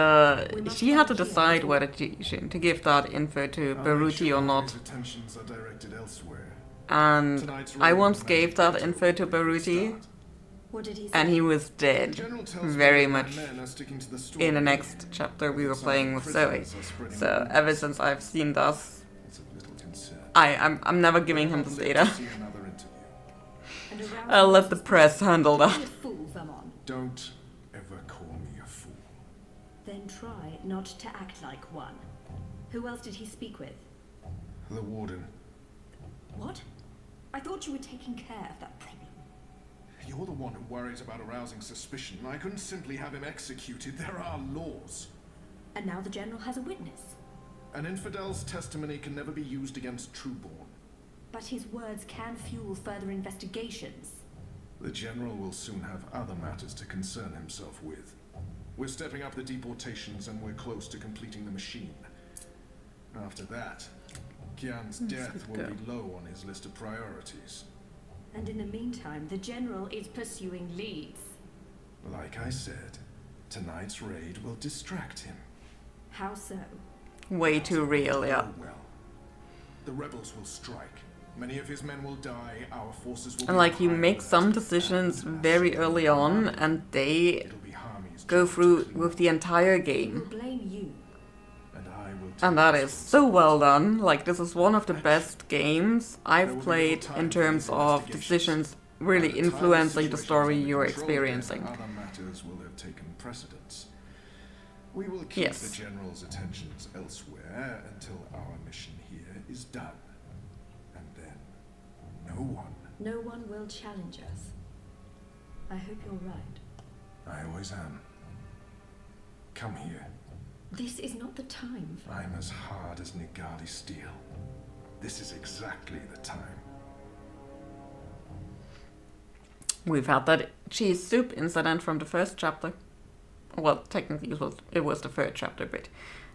she had to decide whether to give that info to Baruti or not. Attentions are directed elsewhere. And I once gave that info to Baruti, What did he say? and he was dead very much in the next chapter we were playing with Zoe. So ever since I've seen this, I'm never giving him this data. I'll let the press handle that. Don't ever call me a fool. Then try not to act like one. Who else did he speak with? The warden. What? I thought you were taking care of that problem. You're the one who worries about arousing suspicion. I couldn't simply have him executed. There are laws. And now the General has a witness. An infidel's testimony can never be used against Trueborn. But his words can fuel further investigations. The General will soon have other matters to concern himself with. We're stepping up the deportations and we're close to completing the machine. After that, Kian's death will be low on his list of priorities. And in the meantime, the General is pursuing leads. Like I said, tonight's raid will distract him. How so? Way too real, yeah. Well, the rebels will strike. Many of his men will die, our forces will And like you make some decisions very early on and they go through with the entire game. Blame you. And that is so well done. Like, this is one of the best games I've played in terms of decisions really influencing the story you're experiencing. Other matters will have taken precedence. We will keep the General's attentions elsewhere until our mission here is done. And then, no one will challenge us. I hope you're right. I always am. Come here. This is not the time for... I'm as hard as Nigadi steel. This is exactly the time. We've had that cheese soup incident from the first chapter. Well, technically it was the third chapter, but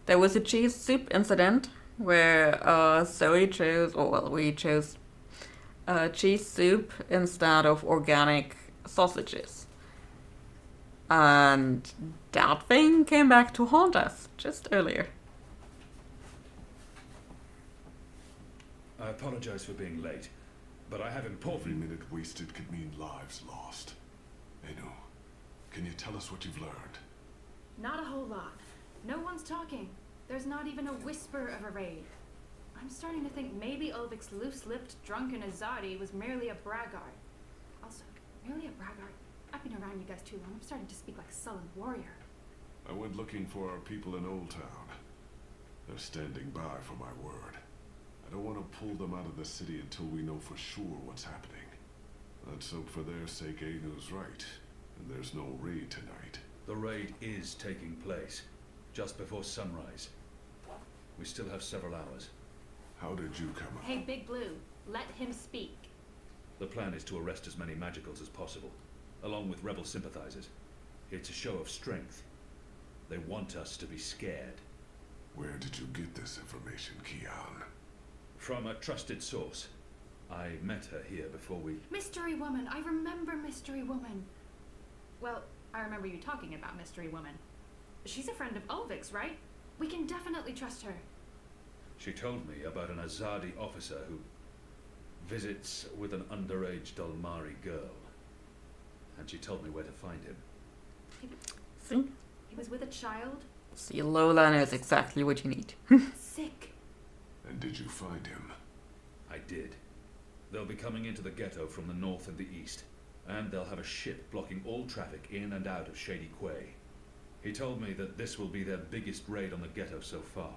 there was a cheese soup incident where Zoe chose, we chose cheese soup instead of organic sausages. And that thing came back to haunt us just earlier. I apologize for being late, but I have important... Every minute wasted could mean lives lost. Anu, can you tell us what you've learned? Not a whole lot. No one's talking. There's not even a whisper of a raid. I'm starting to think maybe Ulvik's loose-lipped, drunken Azadi was merely a braggart. Also, merely a braggart? I've been around you guys too long. I'm starting to speak like a sullen warrior. I went looking for our people in Old Town. They're standing by for my word. I don't want to pull them out of the city until we know for sure what's happening. Let's hope for their sake Anu's right, and there's no raid tonight. The raid is taking place, just before sunrise. We still have several hours. How did you come up? Hey, Big Blue, let him speak. The plan is to arrest as many magicals as possible, along with rebel sympathizers. It's a show of strength. They want us to be scared. Where did you get this information, Kian? From a trusted source. I met her here before we... Mystery Woman! I remember Mystery Woman! Well, I remember you talking about Mystery Woman. She's a friend of Ulvik's, right? We can definitely trust her. She told me about an Azadi officer who visits with an underage Dalmari girl. And she told me where to find him. See? He was with a child? See, Lola knows exactly what you need. Sick. And did you find him? I did. They'll be coming into the ghetto from the north and the east, and they'll have a ship blocking all traffic in and out of Shady Quay. He told me that this will be their biggest raid on the ghetto so far.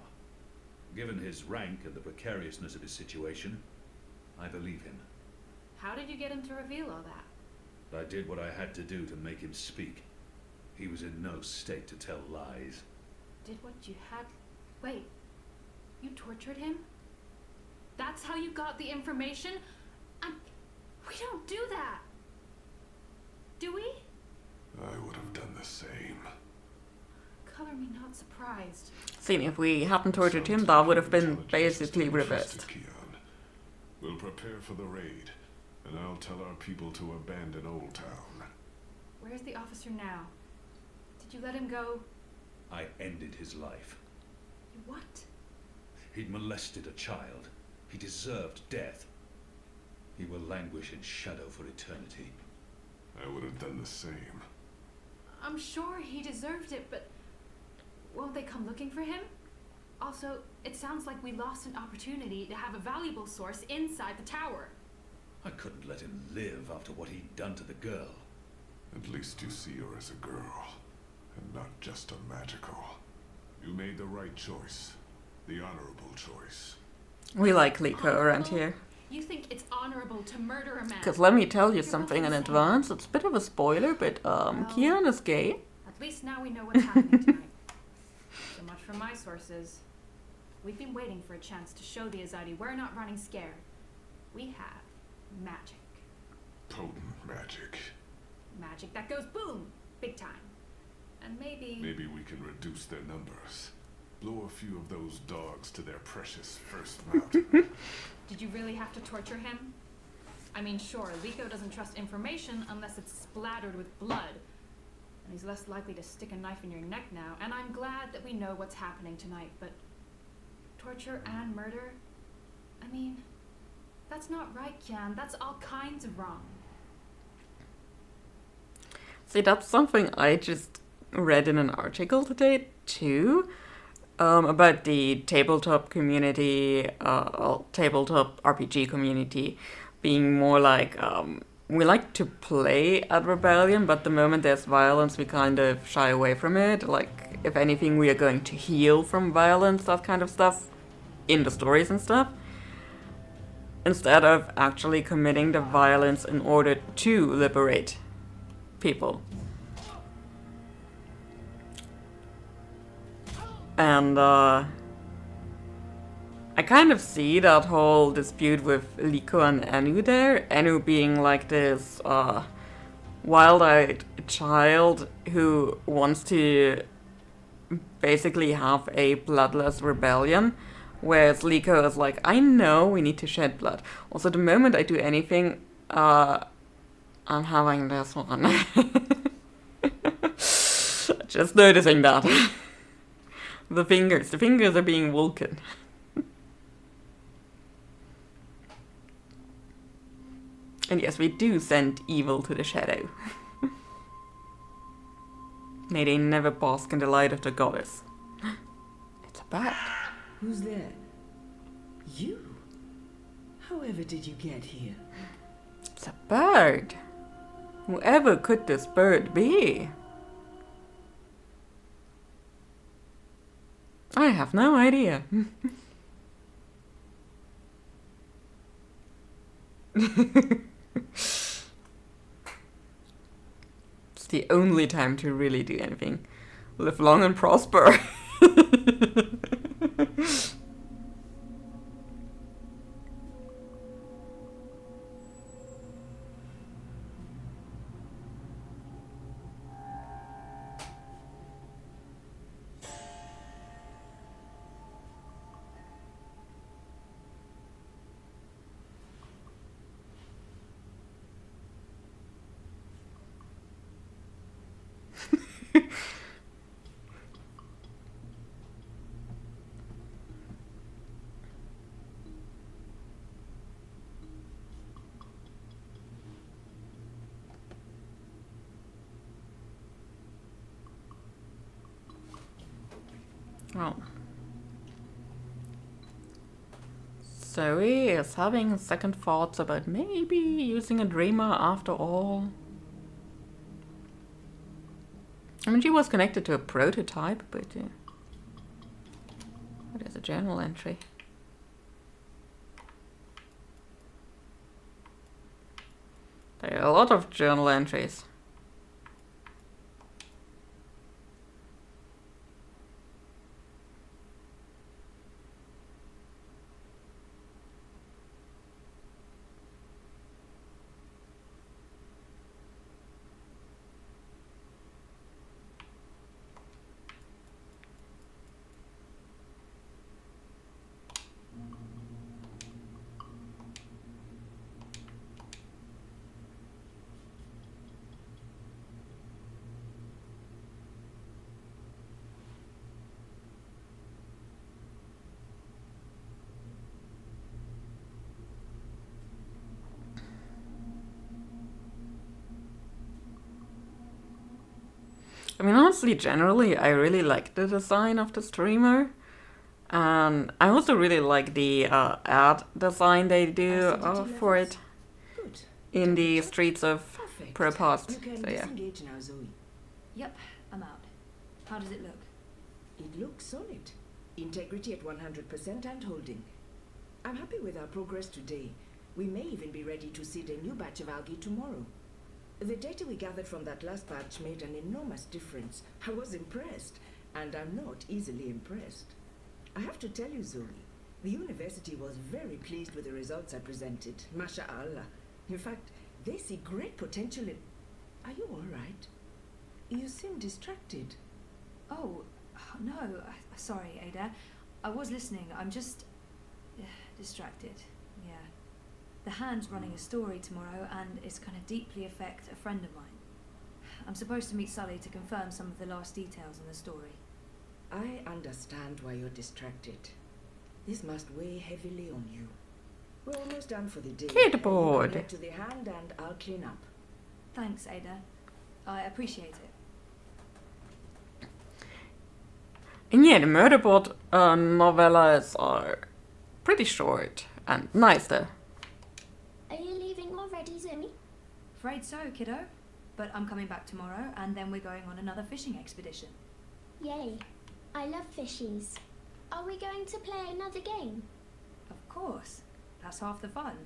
Given his rank and the precariousness of his situation, I believe him. How did you get him to reveal all that? I did what I had to do to make him speak. He was in no state to tell lies. Did what you had... Wait. You tortured him? That's how you got the information? We don't do that. Do we? I would have done the same. Color me not surprised. See, if we hadn't tortured him, that would have been basically reversed. We'll prepare for the raid, and I'll tell our people to abandon Old Town. Where's the officer now? Did you let him go? I ended his life. What? He'd molested a child. He deserved death. He will languish in shadow for eternity. I would have done the same. I'm sure he deserved it, but won't they come looking for him? Also, it sounds like we lost an opportunity to have a valuable source inside the tower. I couldn't let him live after what he'd done to the girl. At least you see her as a girl, and not just a magical. You made the right choice. The honorable choice. We like Liko around here. You think it's honorable honorable to murder a man. Because let me tell you something in advance. It's a bit of a spoiler, but Keon is gay. At least now we know what's happening tonight. So much from my sources. We've been waiting for a chance to show the Azadi we're not running scared. We have magic. Potent magic. Magic that goes boom, big time. And maybe we can reduce their numbers. Blow a few of those dogs to their precious first mountain. Did you really have to torture him? I mean, sure, Liko doesn't trust information unless it's splattered with blood. And he's less likely to stick a knife in your neck now, and I'm glad that we know what's happening tonight, but torture and murder? I mean, that's not right, Kian. That's all kinds of wrong. See, that's something I just read in an article today, too. About the tabletop community, tabletop RPG community being more like, we like to play at Rebellion, but the moment there's violence, we kind of shy away from it. Like, if anything, we are going to heal from violence, that kind of stuff, in the stories and stuff, instead of actually committing the violence in order to liberate people. And I kind of see that whole dispute with Liko and Anu there. Anu being like this wild-eyed child who wants to basically have a bloodless rebellion, whereas Liko is like, I know we need to shed blood. Also, the moment I do anything, I'm having this one. Just noticing that. The fingers are being Vulcan. And yes, we do send evil to the shadow. May they never bask in the light of the goddess. It's a bat. Who's there? You? However did you get here? It's a bird. Whoever could this bird be? I have no idea. It's the only time to really do anything. Live long and prosper. Oh. Zoe is having second thoughts about maybe using a dreamer after all. I mean, she was connected to a prototype, but there's a journal entry. There are a lot of journal entries. I mean, honestly, generally, I really like the design of the streamer. And I also really like the ad design they do for it in the streets of Propost. You can So yeah. disengage now, Zoe. Yep, I'm out. How does it look? It looks solid. Integrity at 100% and holding. I'm happy with our progress today. We may even be ready to seed a new batch of algae tomorrow. The data we gathered from that last batch made an enormous difference. I was impressed, and I'm not easily impressed. I have to tell you, Zoe, the university was very pleased with the results I presented. Masha'Allah. In fact, they see great potential in... Are you all right? You seem distracted. Oh, no. Sorry, Ada. I was listening. I'm just... distracted. Yeah. The Hand's running a story tomorrow, and it's going to deeply affect a friend of mine. I'm supposed to meet Sully to confirm some of the last details in the story. I understand why you're distracted. This must weigh heavily on you. We're almost done for the day. Keyboard. You can head to the Hand and I'll clean up. Thanks, Ada. I appreciate it. And yeah, the Murderbot novellas are pretty short and nice though. Are you leaving already, Zoe? Afraid so, kiddo. But I'm coming back tomorrow, and then we're going on another fishing expedition. Yay. I love fishies. Are we going to play another game? Of course. That's half the fun.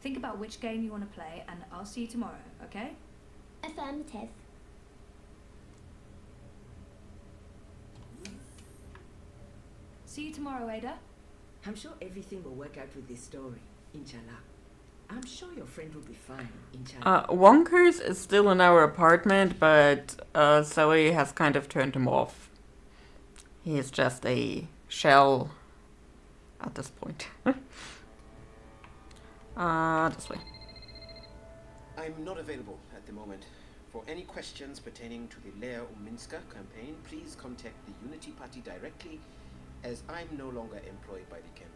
Think about which game you want to play, and I'll see you tomorrow, okay? Affirmative. See you tomorrow, Ada. I'm sure everything will work out with this story, inshallah. I'm sure your friend will be fine, inshallah. Wonkers is still in our apartment, but Zoe has kind of turned him off. He is just a shell at this point. This way. I'm not available at the moment. For any questions pertaining to the Leia Uminska campaign, please contact the Unity Party directly, as I'm no longer employed by the campaign.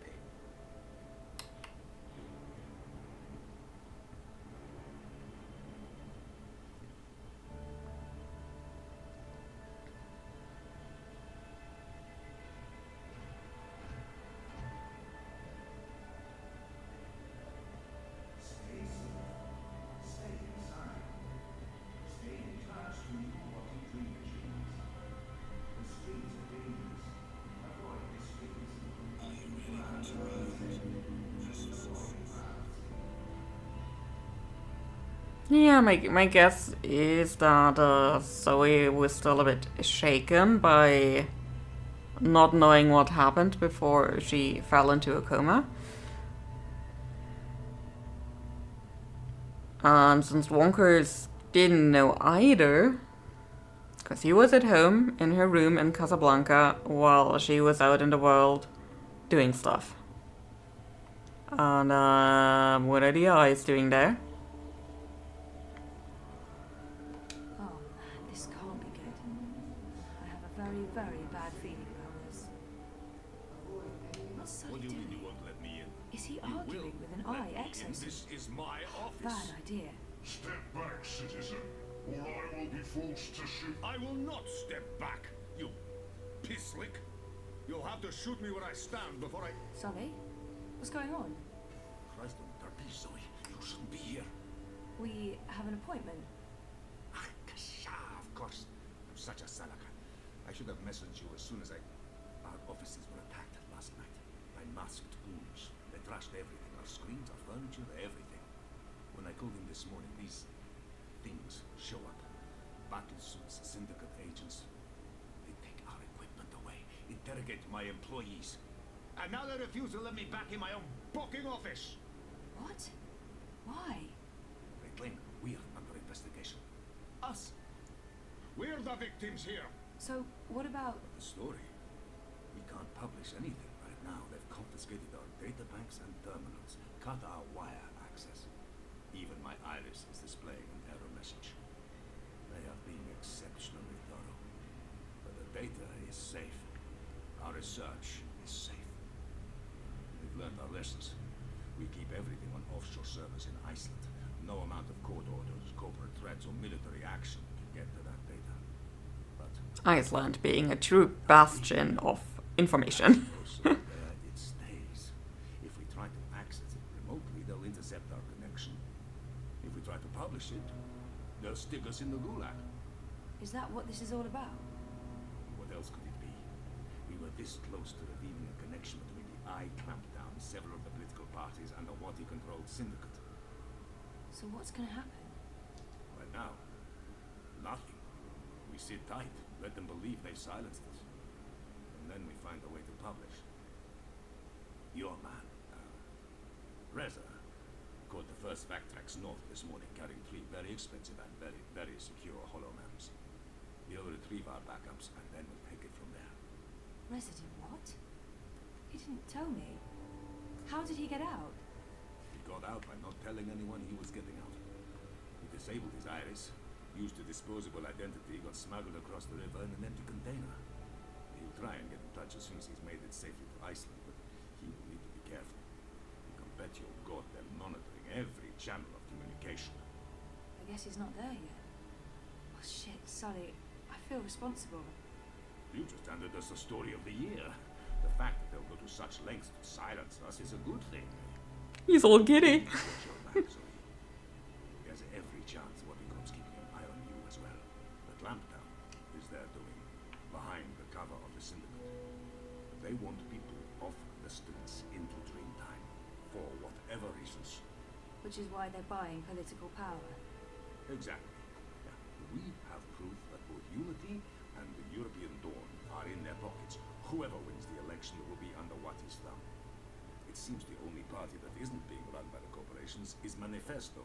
Yeah, my guess is that Zoe was still a bit shaken by not knowing what happened before she fell into a coma. And since Wonkers didn't know either, because he was at home in her room in Casablanca while she was out in the world doing stuff. And what are the eyes doing there? Very bad feeling about this. What's Sully doing? What do you mean you won't let me in? Is he arguing with an eye exorcist? This is my office. Bad idea. Step back, citizen, or I will be forced to shoot. I will not step back, you pisslick. You'll have to shoot me where I stand before I... Sully? What's going on? Christ on thirty, Zoe. You shouldn't be here. We have an appointment. Of course. I'm such a salaka. I should have messaged you as soon as our offices were attacked last night by masked goons. They trashed everything. Our screens, our furniture, everything. When I called in this morning, these things show up. Battle suits, syndicate agents. They take our equipment away, interrogate my employees. And now they refuse to let me back in my own booking office. What? Why? They claim we're under investigation. Us. We're the victims here. So, what about... The story? We can't publish anything right now. They've confiscated our data banks and terminals, cut our wire access. Even my iris is displaying an error message. They are being exceptionally thorough. But the data is safe. Our research is safe. We've learned our lessons. We keep everything on offshore servers in Iceland. No amount of court orders, corporate threats, or military action can get to that data. Iceland being a true bastion of information. There it stays. If we try to access it remotely, they'll intercept our connection. If we try to publish it, they'll stick us in the gulag. Is that what this is all about? What else could it be? We were this close to revealing a connection between the eye clampdowns several of the political parties under what he controlled syndicate. So what's going to happen? Right now, nothing. We sit tight, let them believe they've silenced us. And then we find a way to publish. Your man, Reza, caught the first Vectrex north this morning, carrying 3 very expensive and very, very secure holomams. He'll retrieve our backups, and then we'll take it from there. Reza did what? He didn't tell me. How did he get out? He got out by not telling anyone he was getting out. He disabled his iris, used a disposable identity, got smuggled across the river in an empty container. He'll try and get in touch as soon as he's made it safely to Iceland, but he will need to be careful. You can bet your God they're monitoring every channel of communication. I guess he's not there yet. Oh shit, Sully. I feel responsible. You just handed us the story of the year. The fact that they'll go to such lengths to silence us is a good thing. He's all giddy. There's every chance Wabikom's keeping an eye on you as well. But Lamptown is their doing, behind the cover of the syndicate. They want people off the streets into Dreamtime, for whatever reasons. Which is why they're buying political power. Exactly. Yeah. We have proof that both Unity and the European Dawn are in their pockets. Whoever wins the election will be under Wati's thumb. It seems the only party that isn't being run by the corporations is Manifesto.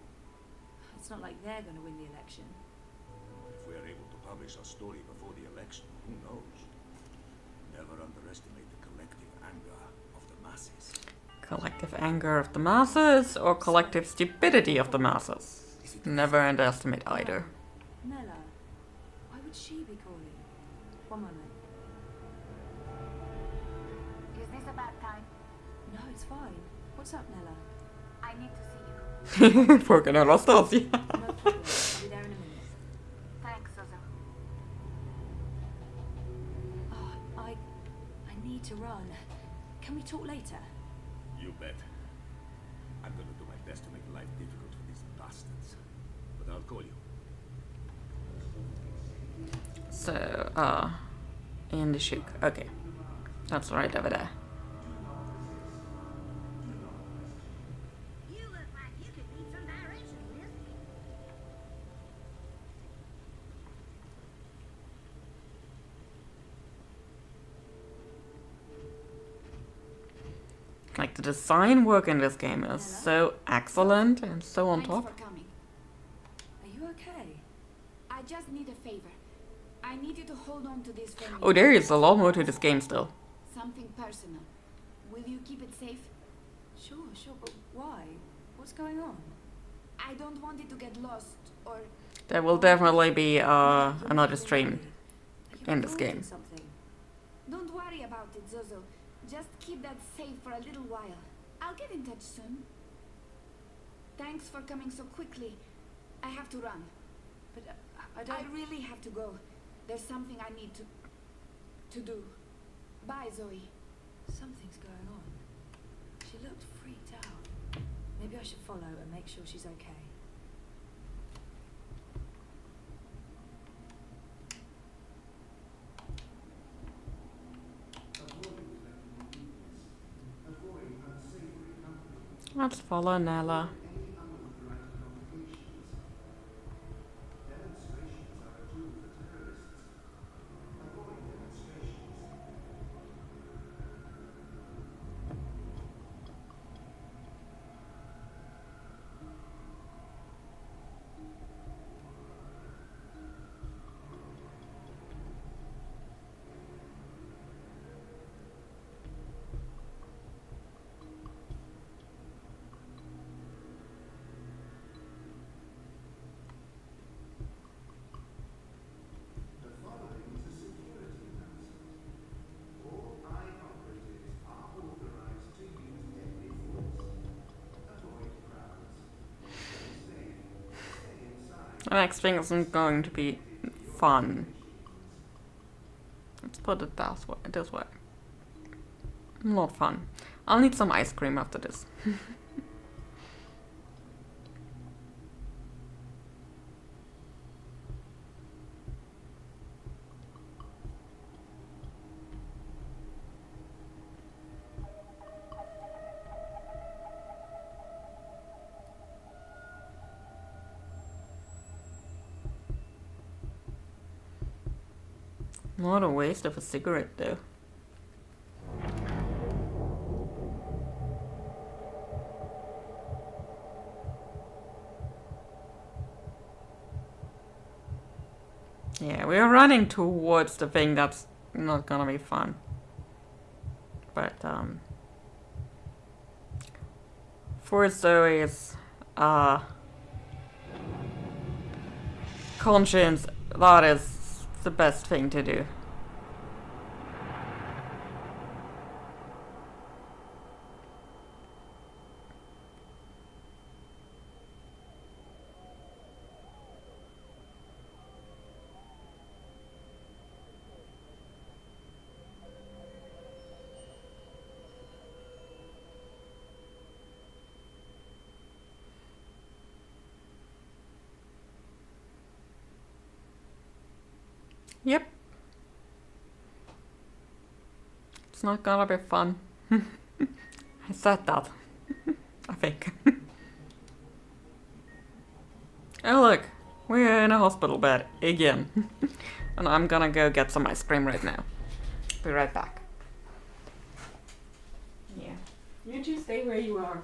It's not like they're going to win the election. If we're able to publish our story before the election, who knows? Never underestimate the collective anger of the masses. Collective anger of the masses or collective stupidity of the masses. Never underestimate either. Nella, why would she be calling? One moment. Is this a bad time? No, it's fine. What's up, Nella? I need to see you. Porque no lo asocia. No problem. I'll be there in a minute. Thanks, Zozo. Oh, I need to run. Can we talk later? You bet. I'm gonna do my best to make life difficult for these bastards. But I'll call you. So, in the shuk. Okay. That's right over there. You look like you could need some direction, miss. Like, the design work in this game is so excellent and so on top. Thanks for coming. Are you okay? I just need a favor. I need you to hold on to this for me. Oh, there is a lot more to this game still. Something personal. Will you keep it safe? Sure, but why? What's going on? I don't want it to get lost or... There will definitely be another stream in this game. Something. Don't worry about it, Zozo. Just keep that safe for a little while. I'll get in touch soon. Thanks for coming so quickly. I have to run. But I don't... I really have to go. There's something I need to do. Bye, Zoe. Something's going on. She looked freaked out. Maybe I should follow and make sure she's okay. Let's follow Nella. The next thing isn't going to be fun. Let's put it this way. Not fun. I'll need some ice cream after this. What a waste of a cigarette, though. Yeah, we're running towards the thing that's not gonna be fun. But, for Zoe's, conscience, that is the best thing to do. Yep. It's not gonna be fun. I said that. I think. Oh look, we're in a hospital bed again. And I'm gonna go get some ice cream right now. Be right back. Yeah. You two stay where you are.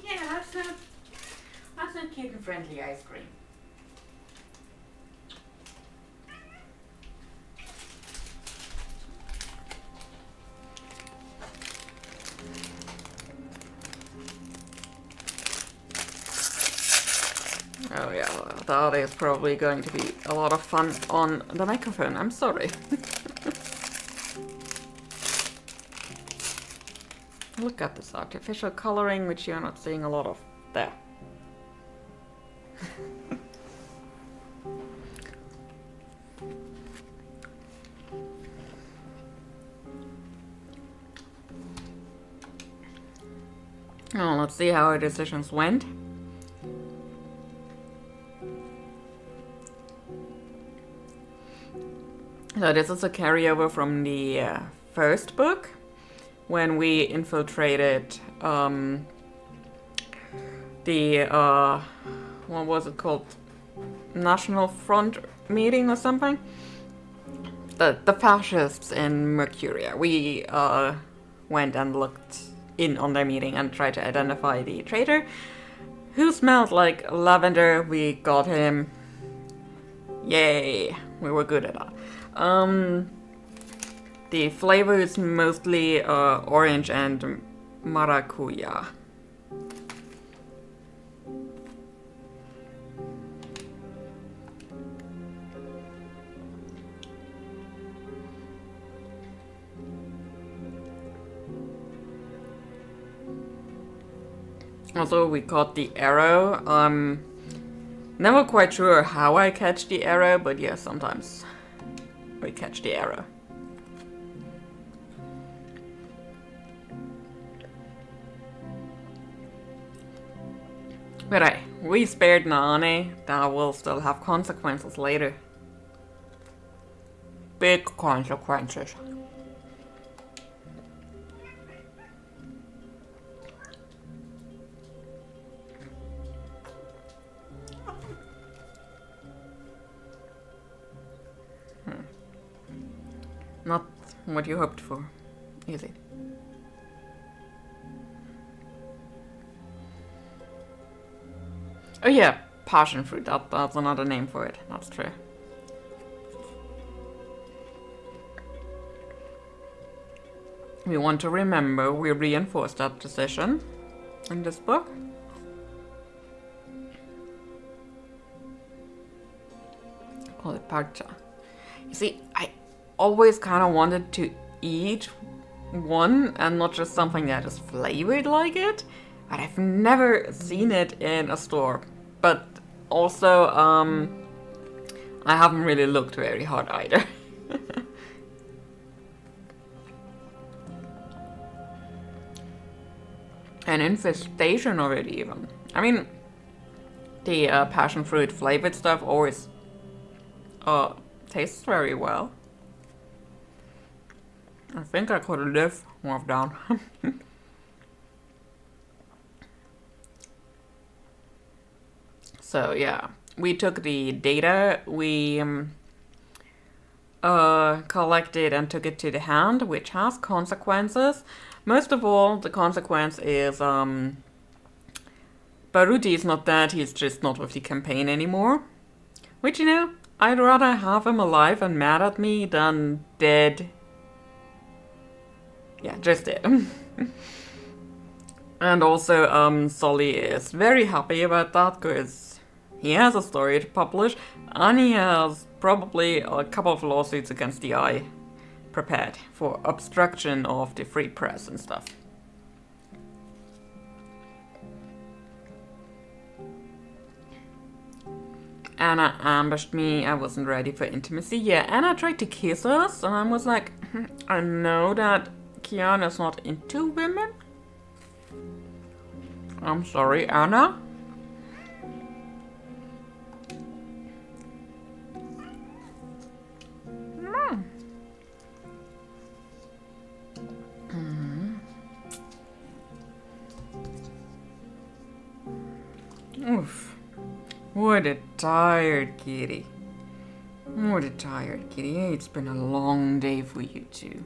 Yeah, that's not kitten-friendly ice cream. Oh yeah, that is probably going to be a lot of fun on the microphone. I'm sorry. Look at this artificial coloring, which you're not seeing a lot of there. Oh, let's see how our decisions went. So this is a carryover from the first book, when we infiltrated the what was it called? National Front meeting or something? The fascists in Mercuria. We went and looked in on their meeting and tried to identify the traitor, who smelled like lavender. We got him. Yay! We were good at that. The flavor is mostly orange and maracuya. Also, we caught the arrow. Never quite sure how I catch the arrow, but yeah, sometimes we catch the arrow. But hey, we spared Nani. That will still have consequences later. Big consequences. Not what you hoped for, is it? Oh yeah, passion fruit. That's another name for it. That's true. We want to remember we reinforced that decision in this book. Call it parcha. You see, I always kind of wanted to eat one and not just something that is flavored like it, but I've never seen it in a store. But also, I haven't really looked very hard either. An infestation of it even. I mean, the passion fruit flavored stuff always tastes very well. I think I could live more down. So yeah, we took the data we collected and took it to the hand, which has consequences. Most of all, the consequence is Baruti is not dead, he's just not with the campaign anymore. Which, you know, I'd rather have him alive and mad at me than dead. Yeah, just dead. And also, Solly is very happy about that, because he has a story to publish, and he has probably a couple of lawsuits against the Eye prepared for obstruction of the free press and stuff. Anna ambushed me, I wasn't ready for intimacy. Yeah, Anna tried to kiss us, and I was like, I know that Kiana's not into women. I'm sorry, Anna. Oof. What a tired kitty. What a tired kitty. It's been a long day for you two.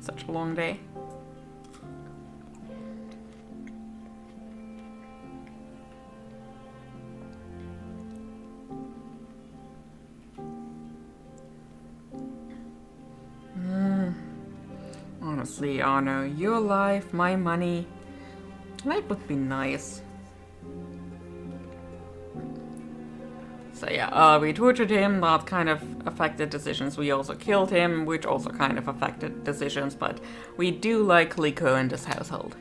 Such a long day. Honestly, Arno, your life, my money, life would be nice. So yeah, we tortured him, that kind of affected decisions. We also killed him, which also kind of affected decisions, but we do like Liko in this household.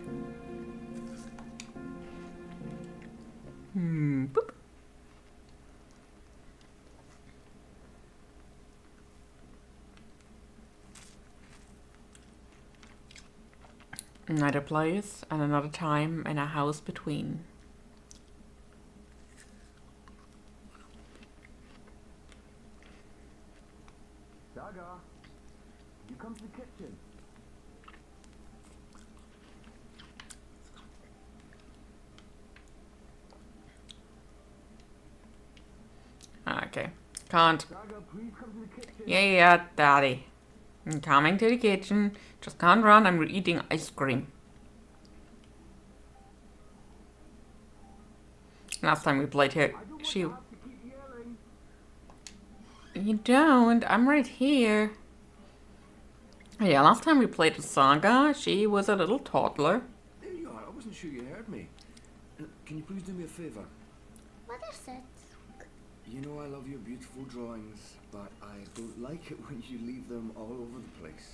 Boop. Another place and another time and a house between. Saga, you come to the kitchen. Okay, can't. Saga, please come to the kitchen. Yeah, Daddy. I'm coming to the kitchen. Just can't run, I'm eating ice cream. Last time we played here, You don't, I'm right here. Yeah, last time we played with Saga, she was a little toddler. There you are, I wasn't sure you heard me. Can you please do me a favour? What is it? You know I love your beautiful drawings, but I don't like it when you leave them all over the place.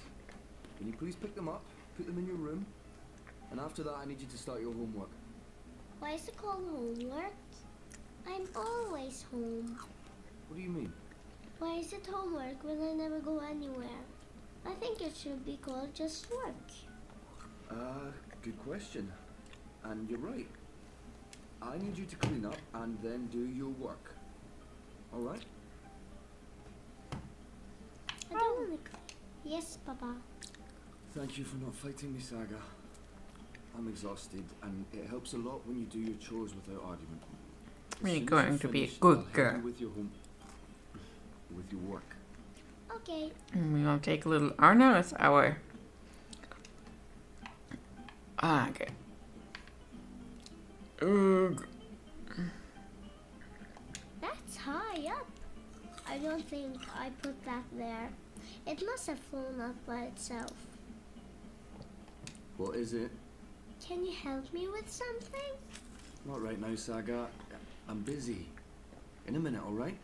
Can you please pick them up, put them in your room, and after that I need you to start your homework. Why is it called homework? I'm always home. What do you mean? Why is it homework when I never go anywhere? I think it should be called just work. Good question. And you're right. I need you to clean up and then do your work. Alright? I don't want to clean. Yes, Papa. Thank you for not fighting me, Saga. I'm exhausted, and it helps a lot when you do your chores without argument. You're going to be a good girl. With your home, with your work. Okay. And we will take a little Arno as our... okay. Ugh. That's high up. I don't think I put that there. It must have flown up by itself. What is it? Can you help me with something? Not right now, Saga. I'm busy. In a minute, alright?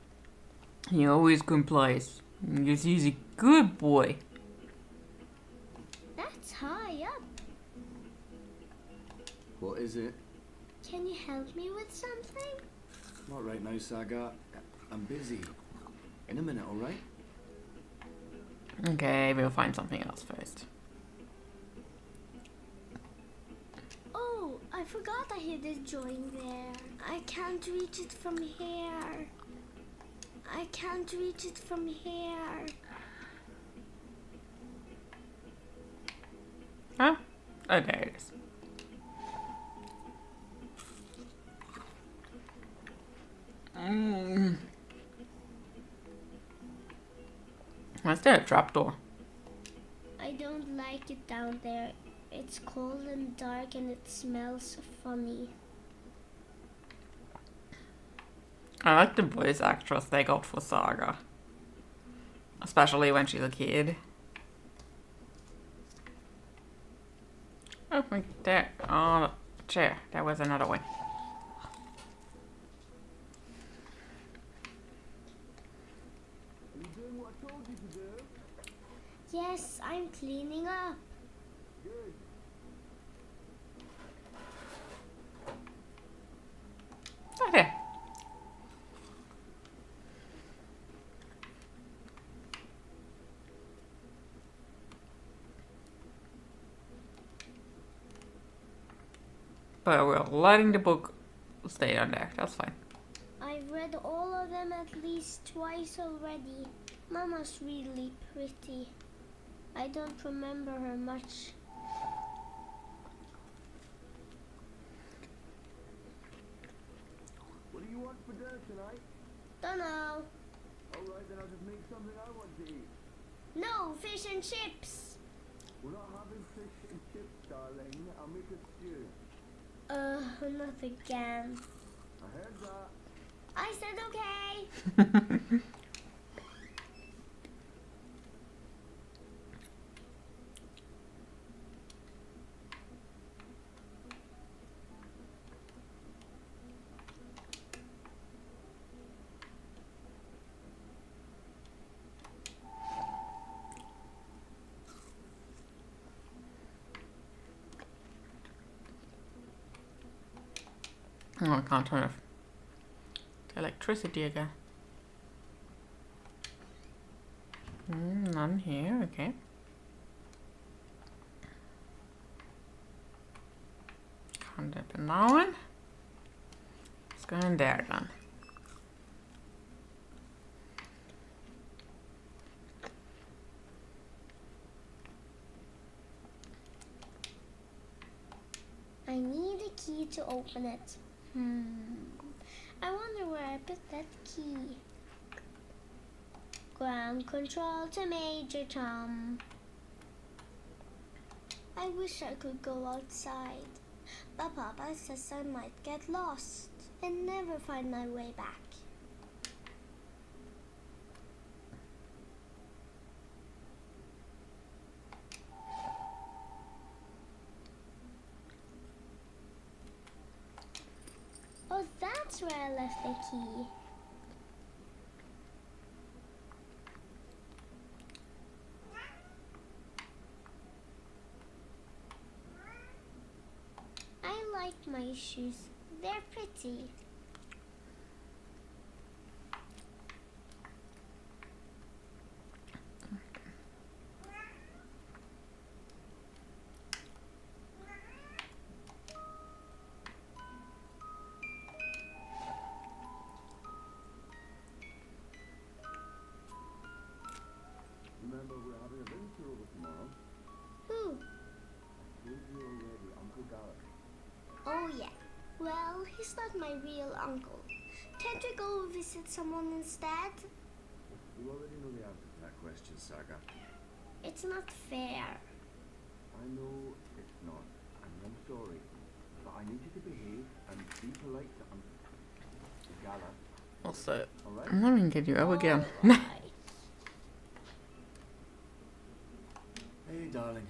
He always complies. Because he's a good boy. That's high up. What is it? Can you help me with something? Not right now, Saga. I'm busy. In a minute, alright? Okay, we'll find something else first. Oh, I forgot I hid a drawing there. I can't reach it from here. I can't reach it from here. Oh, there it is. What's there? A trapdoor? I don't like it down there. It's cold and dark and it smells funny. I like the voice actress they got for Saga. Especially when she's a kid. Oh, wait, there. Oh, chair. There was another one. Are you doing what I told you to do? Yes, I'm cleaning up. Good. Okay. But we're letting the book stay on there. That's fine. I've read all of them at least twice already. Mama's really pretty. I don't remember her much. What do you want for dinner tonight? Dunno. Alright, then I'll just make something I want to eat. No, fish and chips. We're not having fish and chips, darling. I'll make a stew. Not again. I heard that. I said okay. Oh, I can't turn off the electricity again. None here, okay. Can't open that one. Let's go in there then. I need a key to open it. I wonder where I put that key. Ground control to Major Tom. I wish I could go outside, but Papa says I might get lost and never find my way back. Oh, that's where I left the key. I like my shoes. They're pretty. Remember, we're having a visitor over tomorrow. Who? I told you already, Uncle Garrett. Oh yeah. Well, he's not my real uncle. Can't we go visit someone instead? You already know the answer to that question, Saga. It's not fair. I know it's not, and I'm sorry. But I need you to behave and be polite to Uncle Gala. Also, Alright? I'm not gonna get you up again. Hey, darling.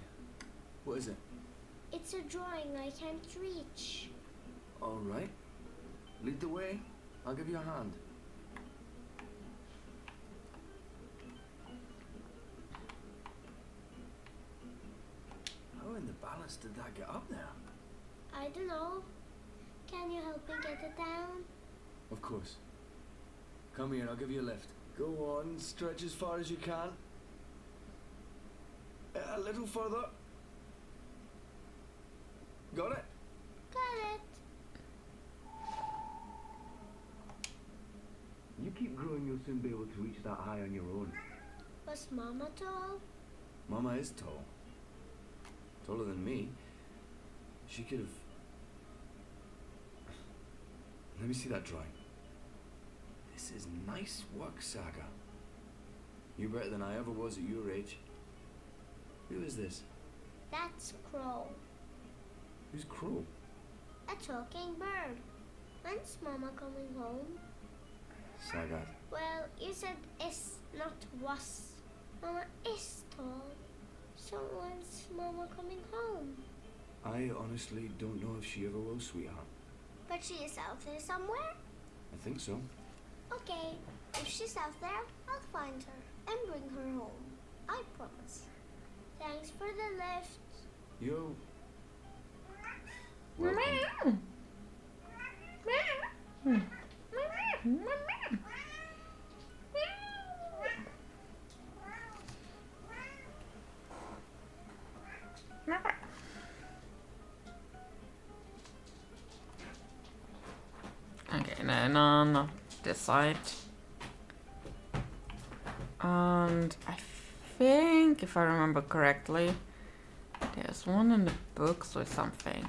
What is it? It's a drawing I can't reach. All right. Lead the way. I'll give you a hand. How in the balance did that get up there? I don't know. Can you help me get it down? Of course. Come here, I'll give you a lift. Go on, stretch as far as you can. A little further. Got it? Got it. You keep growing, you'll soon be able to reach that high on your own. Was Mama tall? Mama is tall. Taller than me. She could have... Let me see that drawing. This is nice work, Saga. You're better than I ever was at your age. Who is this? That's Crow. Who's Crow? A talking bird. When's Mama coming home? Sagat. Well, you said is, not was. Mama is tall. So when's Mama coming home? I honestly don't know if she ever will, sweetheart. But she is out there somewhere? I think so. Okay, if she's out there, I'll find her and bring her home. I promise. Thanks for the lift. Yo. Welcome. Okay, no, this side. And I think, if I remember correctly, there's one in the books or something.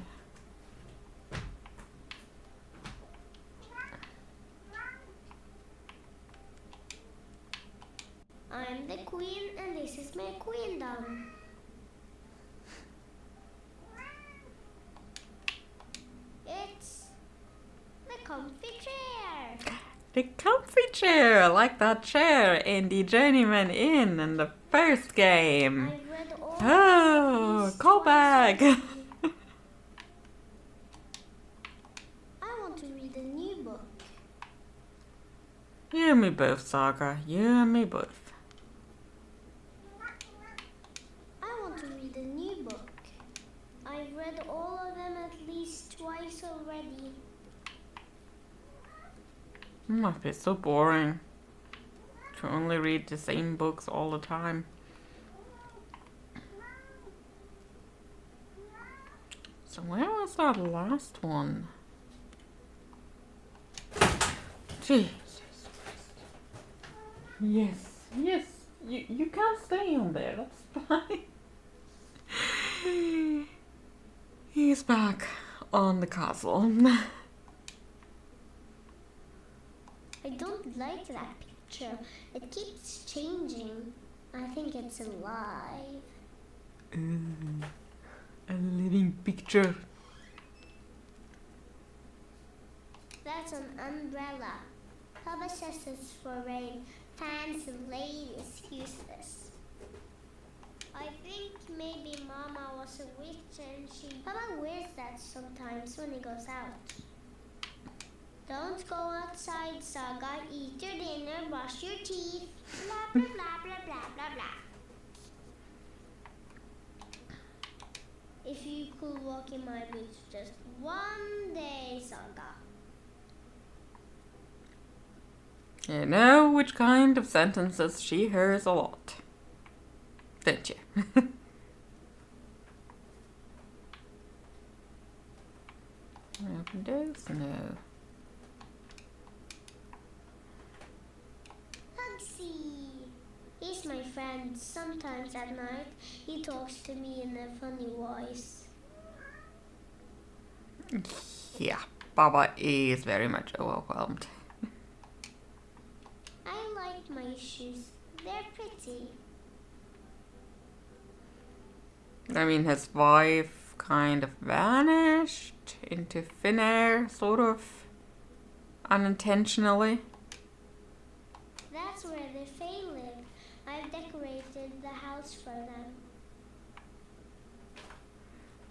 I'm the queen and this is my queendom. It's the comfy chair. The comfy chair, like that chair in the Journeyman Inn in the first game. I've read all Oh, callback! I want to read a new book. You and me both, Saga. You and me both. I want to read a new book. I've read all of them at least twice already. It must be so boring to only read the same books all the time. So where was that last one? Jesus Christ. Yes, you can't stay on there, that's fine. He's back on the castle. I don't like that picture. It keeps changing. I think it's alive. A living picture. That's an umbrella. Papa says it's for rain. Fancy ladies use this. I think maybe Mama was a witch and Papa wears that sometimes when he goes out. Don't go outside, Saga. Eat your dinner, brush your teeth. Blah, blah, blah, blah, blah, blah, blah. If you could walk in my boots just one day, Saga. You know which kind of sentences she hears a lot, don't you? Open those? No. He's my friend. Sometimes at night, he talks to me in a funny voice. Yeah, Baba is very much overwhelmed. I like my shoes. They're pretty. I mean, his wife kind of vanished into thin air, sort of unintentionally. That's where the Fae live. I've decorated the house for them.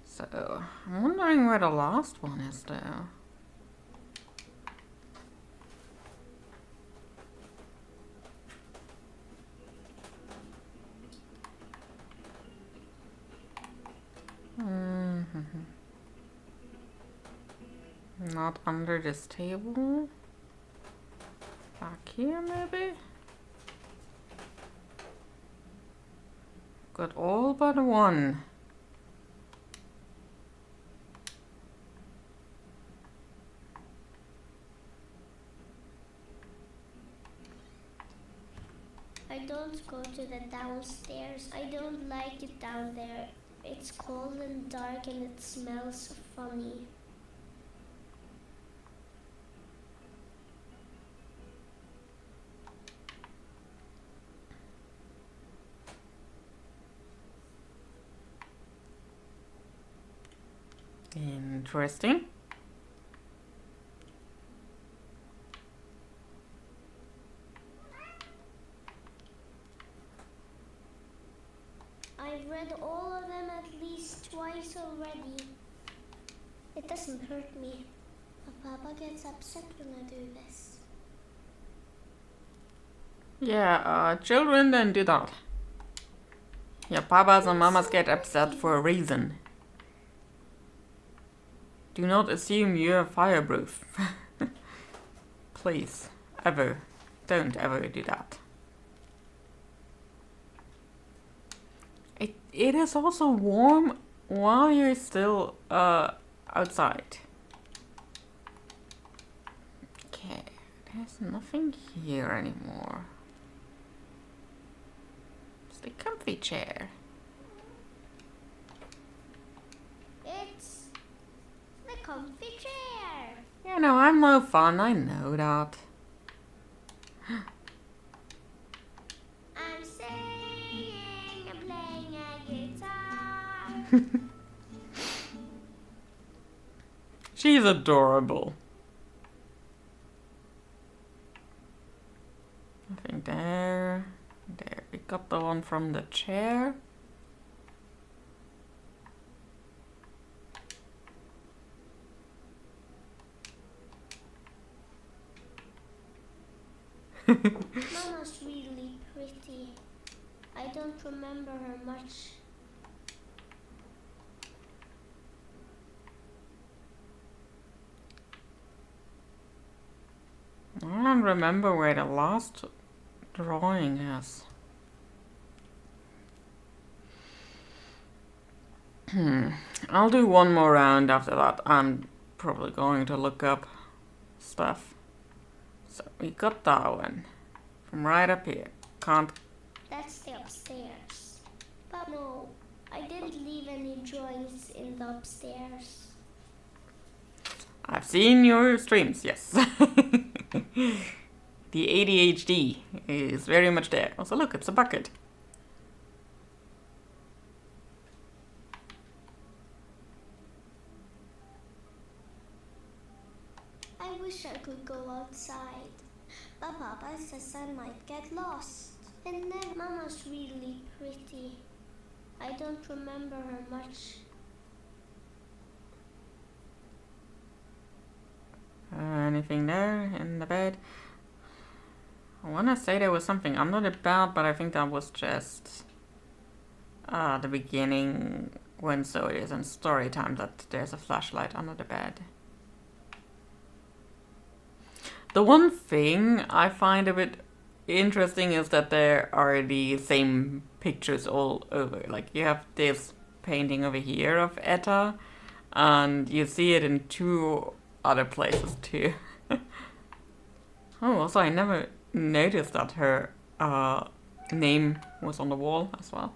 So, I'm wondering where the last one is though. Not under this table. Back here maybe? Got all but one. I don't go to the downstairs. I don't like it down there. It's cold and dark and it smells funny. Interesting. I've read all of them at least twice already. It doesn't hurt me, but Papa gets upset when I do this. Yeah, children don't do that. Your papas and mamas get upset for a reason. Do not assume you're fireproof. Please, ever. Don't ever do that. It is also warm while you're still outside. Okay, there's nothing here anymore. It's the comfy chair. It's the comfy chair. You know, I'm no fun, I know that. I'm singing and playing a guitar. She's adorable. Nothing there. There, we got the one from the chair. Mama's really pretty. I don't remember her much. I don't remember where the last drawing is. I'll do one more round after that. I'm probably going to look up stuff. So we got that one from right up here. Can't. That's the upstairs. But no, I didn't leave any drawings in the upstairs. I've seen your streams, yes. The ADHD is very much there. Also, look, it's a bucket. I wish I could go outside, but Papa says I might get lost. And then Mama's really pretty. I don't remember her much. Anything there in the bed? I want to say there was something under the bed, but I think that was just the beginning when Zoe is in story time that there's a flashlight under the bed. The one thing I find a bit interesting is that there are the same pictures all over. Like, you have this painting over here of Etta, and you see it in two other places too. Oh, also I never noticed that her name was on the wall as well.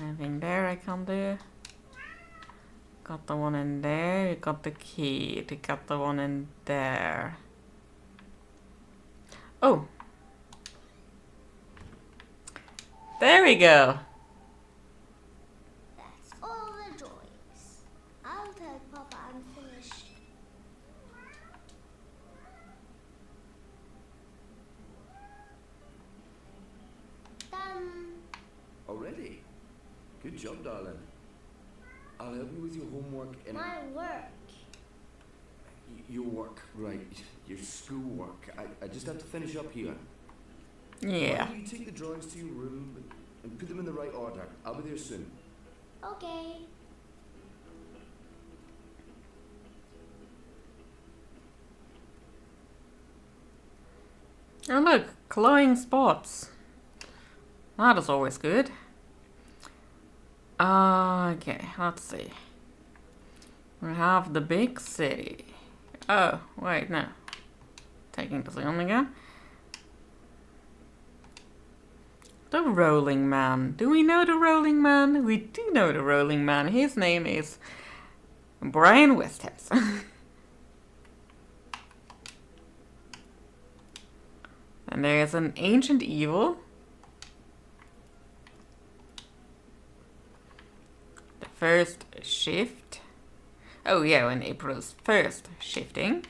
Anything there I can do? Got the one in there, you got the key, you got the one in there. Oh! There we go! That's all the drawings. I'll tell Papa I'm finished. Done. Already? Good job, darling. I'll help you with your homework and My work. your work, right? Your schoolwork. I just have to finish up here. Yeah. Why don't you take the drawings to your room and put them in the right order? I'll be there soon. Okay. Oh look, glowing spots. That is always good. Okay, let's see. We have the big city. Oh, wait, no. Taking the zoom again. The Rolling Man. Do we know the Rolling Man? We do know the Rolling Man. His name is Brian Westhouse. And there's an ancient evil. The first shift. Oh yeah, when April's first shifting.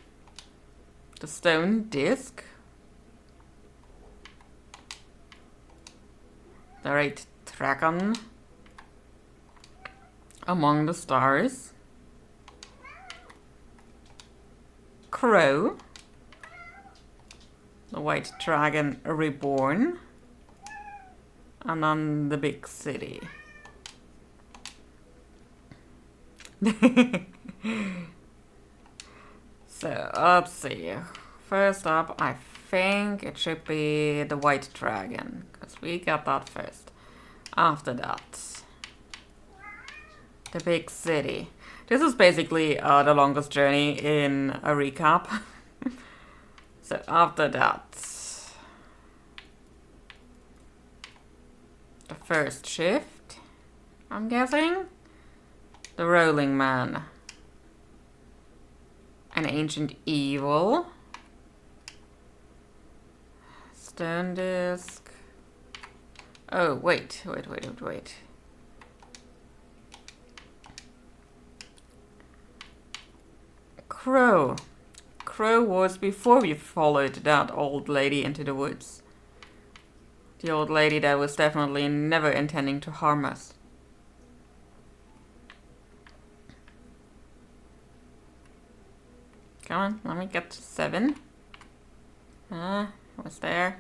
The stone disc. The right dragon among the stars. Crow. The white dragon reborn. And then the big city. So, let's see. First up, I think it should be the white dragon. Because we got that first. After that, the big city. This is basically the longest journey in a recap. So after that, the first shift, I'm guessing. The Rolling Man. An ancient evil. Stone disc. Oh, wait. Crow. Crow was before we followed that old lady into the woods. The old lady that was definitely never intending to harm us. Come on, let me get to 7. What's there?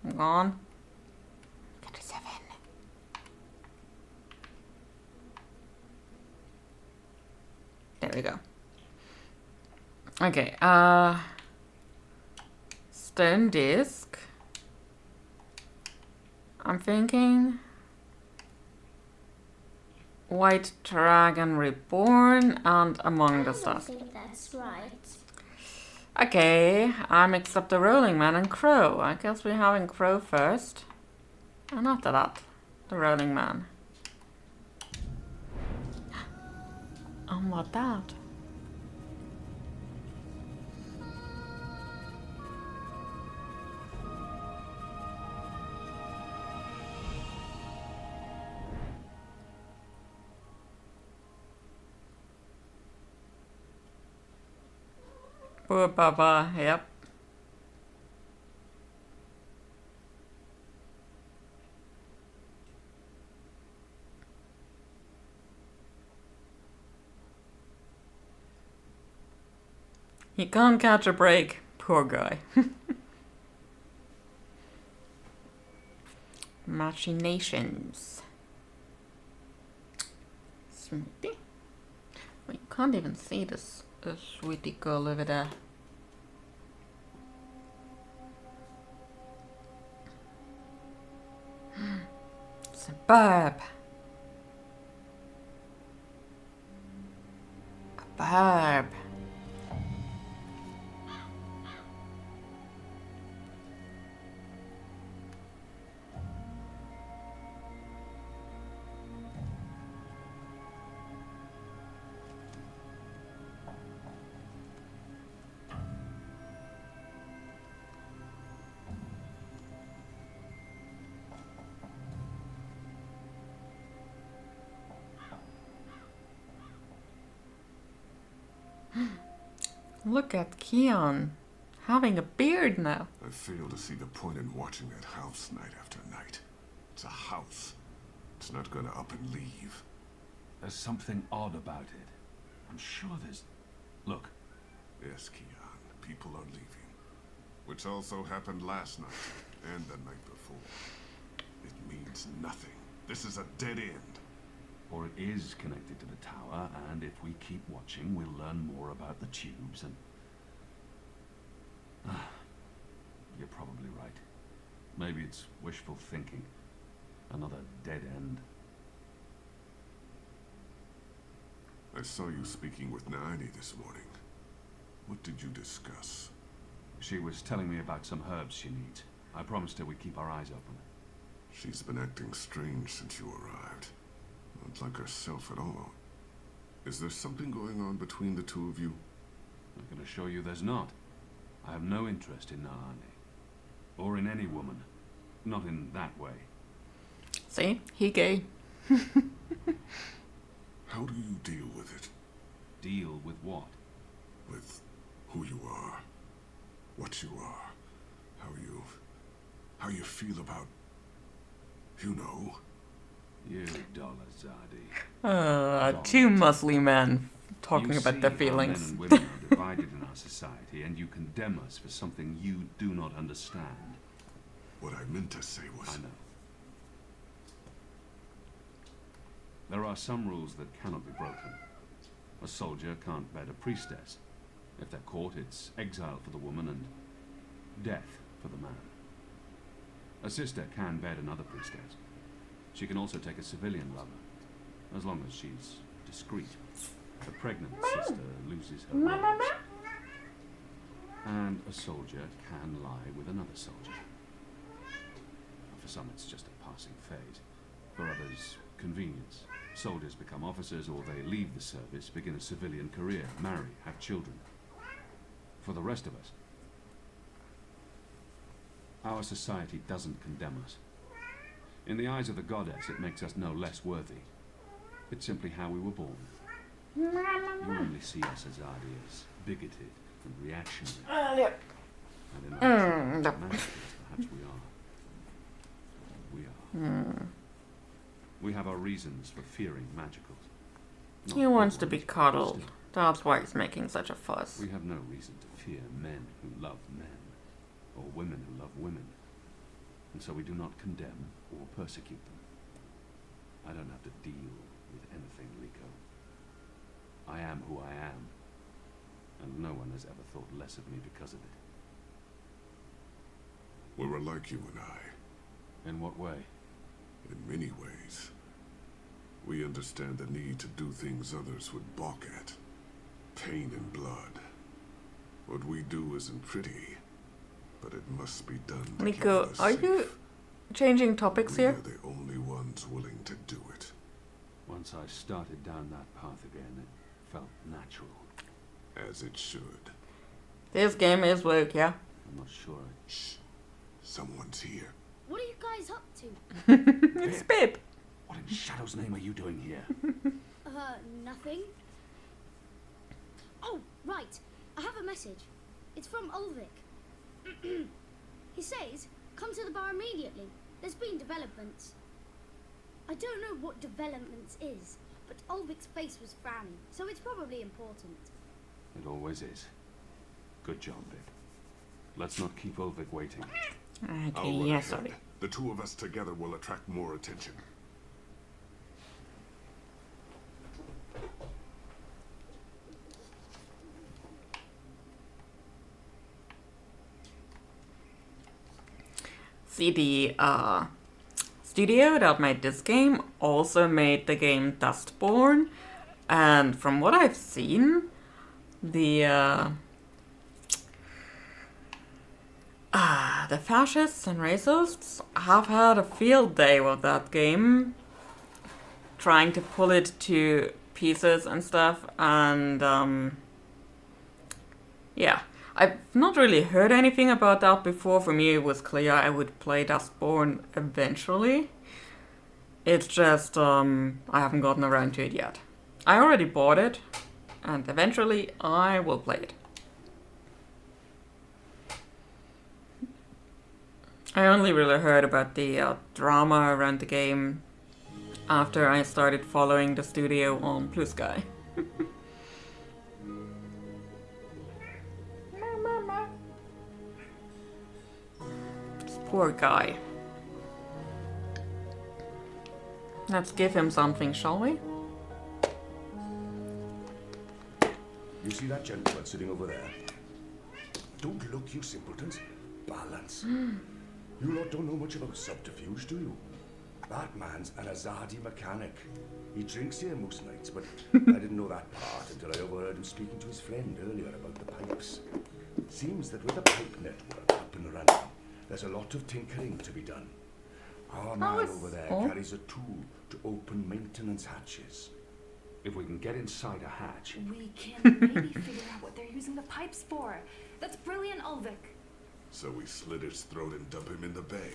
I'm gone. Get to 7. There we go. Okay, stone disc. I'm thinking White Dragon Reborn and Among the Stars. I think that's right. Okay, I mixed up the Rolling Man and Crow. I guess we're having Crow first. And after that, the Rolling Man. And what that? Poor Papa, yep. He can't catch a break, poor guy. Machinations. Sweetie. We can't even see this sweetie girl over there. Suburb. A burb. Look at Keon, having a beard now. I fail to see the point in watching that house night after night. It's a house. It's not gonna up and leave. There's something odd about it. I'm sure there's... Look. Yes, Keon, people are leaving. Which also happened last night, and the night before. It means nothing. This is a dead end. Or it is connected to the tower, and if we keep watching, we'll learn more about the tubes and... You're probably right. Maybe it's wishful thinking. Another dead end. I saw you speaking with Naini this morning. What did you discuss? She was telling me about some herbs she needs. I promised her we'd keep our eyes open. She's been acting strange since you arrived. Not like herself at all. Is there something going on between the two of you? I can assure you there's not. I have no interest in Naani. Or in any woman. Not in that way. See? He gay. How do you deal with it? Deal with what? With who you are. What you are. How you feel about... You know. You dollar Zadi. Two muscly men talking about their feelings. Men and women are divided in our society, and you condemn us for something you do not understand. What I meant to say was... I know. There are some rules that cannot be broken. A soldier can't bed a priestess. If they're caught, it's exile for the woman and death for the man. A sister can bed another priestess. She can also take a civilian lover, as long as she's discreet. A pregnant sister loses her robes. And a soldier can lie with another soldier. For some it's just a passing phase. For others, convenience. Soldiers become officers, or they leave the service, begin a civilian career, marry, have children. For the rest of us, our society doesn't condemn us. In the eyes of the goddess, it makes us no less worthy. It's simply how we were born. You only see us as Adi as bigoted and reactionary. And in our perhaps we are. We are. We have our reasons for fearing magicals. He wants to be cuddled. That's why he's making such a fuss. We have no reason to fear men who love men, or women who love women. And so we do not condemn or persecute them. I don't have to deal with anything, Liko. I am who I am, and no one has ever thought less of me because of it. We're alike, you and I. In what way? In many ways. We understand the need to do things others would balk at. Pain and blood. What we do isn't pretty, but it must be done to keep Liko, us are safe. you changing topics here? We're the only ones willing to do it. Once I started down that path again, it felt natural. As it should. This game is woke, yeah? I'm not sure. Shh. Someone's here. What are you guys up to? It's Pip. What in Shadow's name are you doing here? Nothing. Oh, right. I have a message. It's from Ulvik. He says, come to the bar immediately. There's been developments. I don't know what developments is, but Ulvik's face was frowning, so it's probably important. It always is. Good job, Vic. Let's not keep Ulvik waiting. Okay, I'll run yes, ahead. sorry. The two of us together will attract more attention. See, the studio that made this game also made the game Dustborn, and from what I've seen, the fascists and racists have had a field day with that game, trying to pull it to pieces and stuff, and yeah. I've not really heard anything about that before. For me, it was clear I would play Dustborn eventually. It's just, I haven't gotten around to it yet. I already bought it, and eventually I will play it. I only really heard about the drama around the game after I started following the studio on Blue Sky. Poor guy. Let's give him something, shall we? You see that gentleman sitting over there? Don't look, you simpletons. Balance. You lot don't know much about subterfuge, do you? That man's an Azadi mechanic. He drinks here most nights, but I didn't know that part until I overheard him speaking to his friend earlier about the pipes. Seems that with the pipe network up and running, there's a lot of tinkering to be done. Our man over there carries a tool to open maintenance hatches. If we can get inside a hatch... We can maybe figure out what they're using the pipes for. That's brilliant, Ulvik. So we slit his throat and dump him in the bay.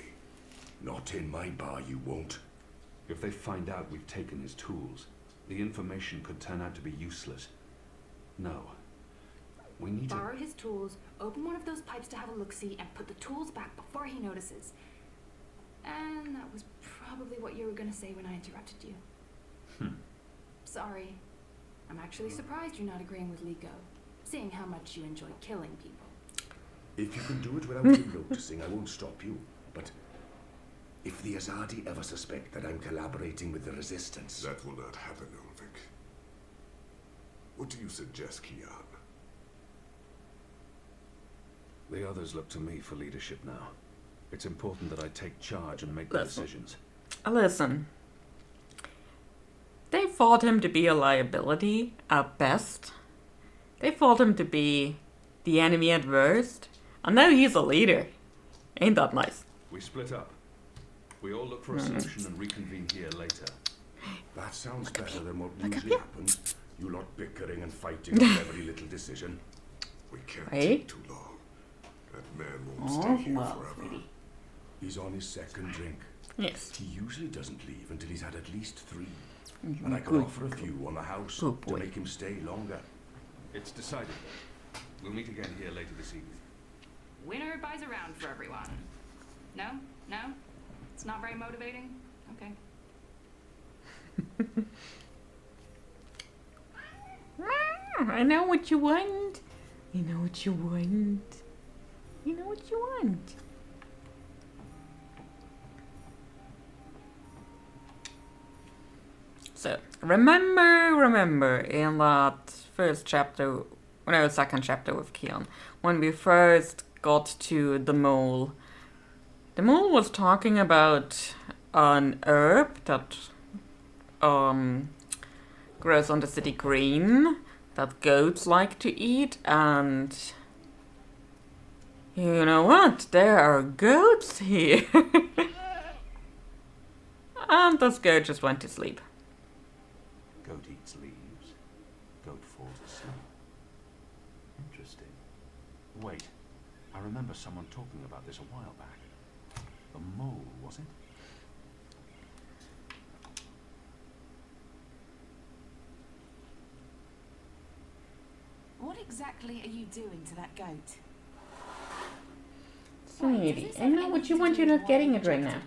Not in my bar, you won't. If they find out we've taken his tools, the information could turn out to be useless. No. We need Borrow his tools, open one of those pipes to have a look-see, and put the tools back before he notices. And that was probably what you were going to say when I interrupted you. Sorry. I'm actually surprised you're not agreeing with Liko, seeing how much you enjoy killing people. If you can do it without him noticing, I won't stop you. But if the Azadi ever suspect that I'm collaborating with the Resistance... That will not happen, Ulvik. What do you suggest, Kian? The others look to me for leadership now. It's important that I take charge and make the decisions. Listen. They thought him to be a liability at best. They thought him to be the enemy at worst. And now he's a leader. Ain't that nice? We split up. We all look for a solution and reconvene here later. That sounds better than what usually happens. You lot bickering and fighting over every little decision. We can't take too long. That man won't stay here forever. He's on his second drink. Yes. He usually doesn't leave until he's had at least 3. Mm-hmm. And I could offer a few on the house to make him stay longer. It's decided. We'll meet again here later this evening. Winner buys around for everyone. No? No? It's not very motivating? Okay. I know what you want. You know what you want. You know what you want. So, remember in that second chapter with Keon, when we first got to the mole. The mole was talking about an herb that grows on the city green that goats like to eat, and you know what? There are goats here. And this goat just went to sleep. Goat eats leaves. Goat falls asleep. Interesting. Wait. I remember someone talking about this a while back. The mole, was it? What exactly are you doing to that goat? Sweetie, I know what you want, you're not getting it right now.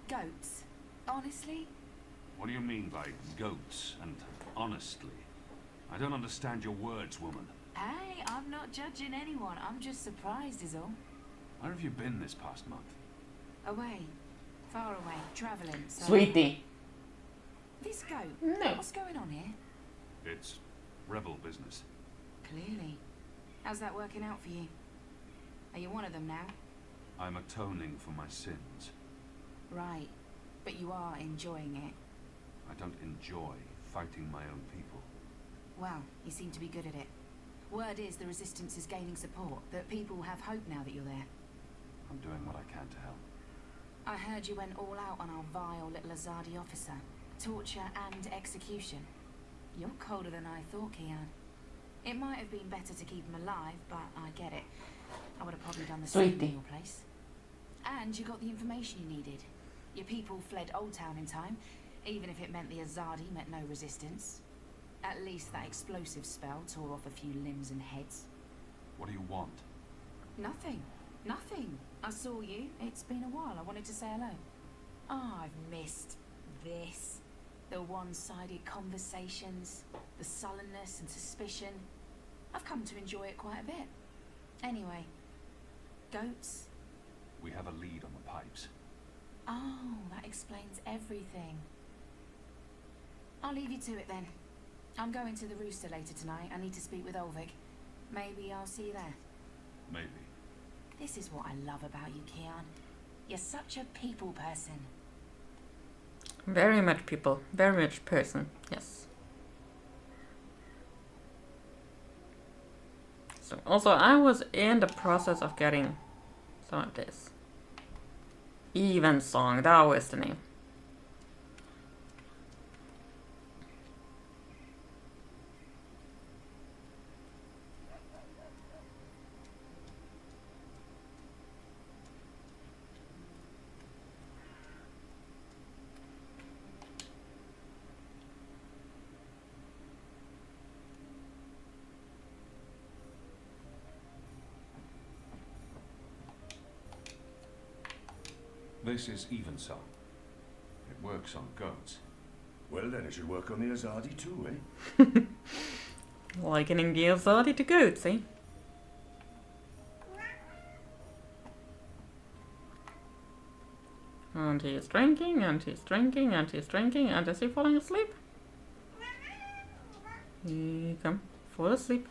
Goats? Honestly? What do you mean by goats and honestly? I don't understand your words, woman. Hey, I'm not judging anyone. I'm just surprised is all. Where have you been this past month? Away. Far away. Travelling. So... Sweetie. This goat? No. What's going on here? It's rebel business. Clearly. How's that working out for you? Are you one of them now? I'm atoning for my sins. Right. But you are enjoying it. I don't enjoy fighting my own people. Well, you seem to be good at it. Word is the Resistance is gaining support, that people have hope now that you're there. I'm doing what I can to help. I heard you went all out on our vile little Azadi officer. Torture and execution. You're colder than I thought, Kian. It might have been better to keep him alive, but I get it. I would have probably done the same in your place. And you got the information you needed. Your people fled Old Town in time, even if it meant the Azadi met no resistance. At least that explosive spell tore off a few limbs and heads. What do you want? Nothing. Nothing. I saw you. It's been a while. I wanted to say hello. Oh, I've missed this. The one-sided conversations, the sullenness and suspicion. I've come to enjoy it quite a bit. Anyway, goats? We have a lead on the pipes. Oh, that explains everything. I'll leave you to it then. I'm going to the Rooster later tonight. I need to speak with Ulvik. Maybe I'll see you there. Maybe. This is what I love about you, Kian. You're such a people person. Very much people. Very much person. Yes. So also I was in the process of getting some of this. Evensong, that was the name. This is Evensong. It works on goats. Well, then it should work on the Azadi too, eh? Likening the Azadi to goats, eh? And he's drinking, and he's drinking, and he's drinking, and is he falling asleep? He come, fall asleep.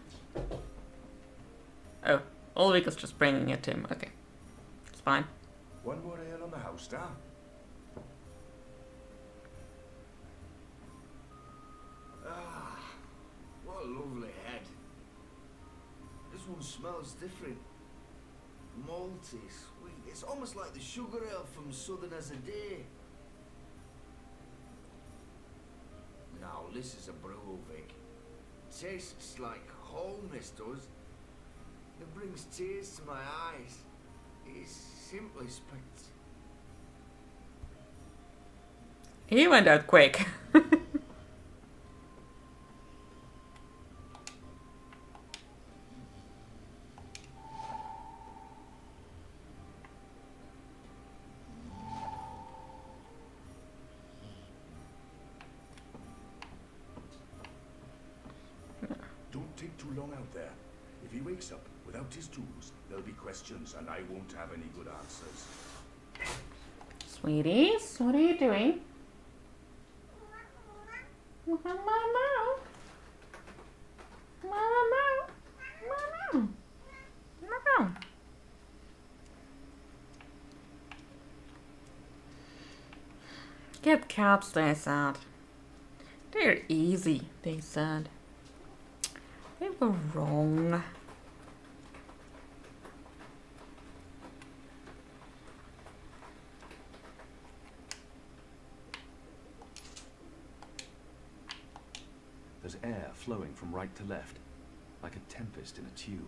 Oh, Ulrich is just bringing it to him. Okay, it's fine. One more ale on the house, star. Ah, what a lovely head. This one smells different. Malty, sweet. It's almost like the sugar ale from Southern as a Day. Now, this is a brew, Vic. Tastes like home, this does. It brings tears to my eyes. It's simply spectacular. He went out quick. Don't take too long out there. If he wakes up without his tools, there'll be questions and I won't have any good answers. Sweeties, what are you doing? Get cats, they said. They're easy, they said. They were wrong. There's air flowing from right to left, like a tempest in a tube.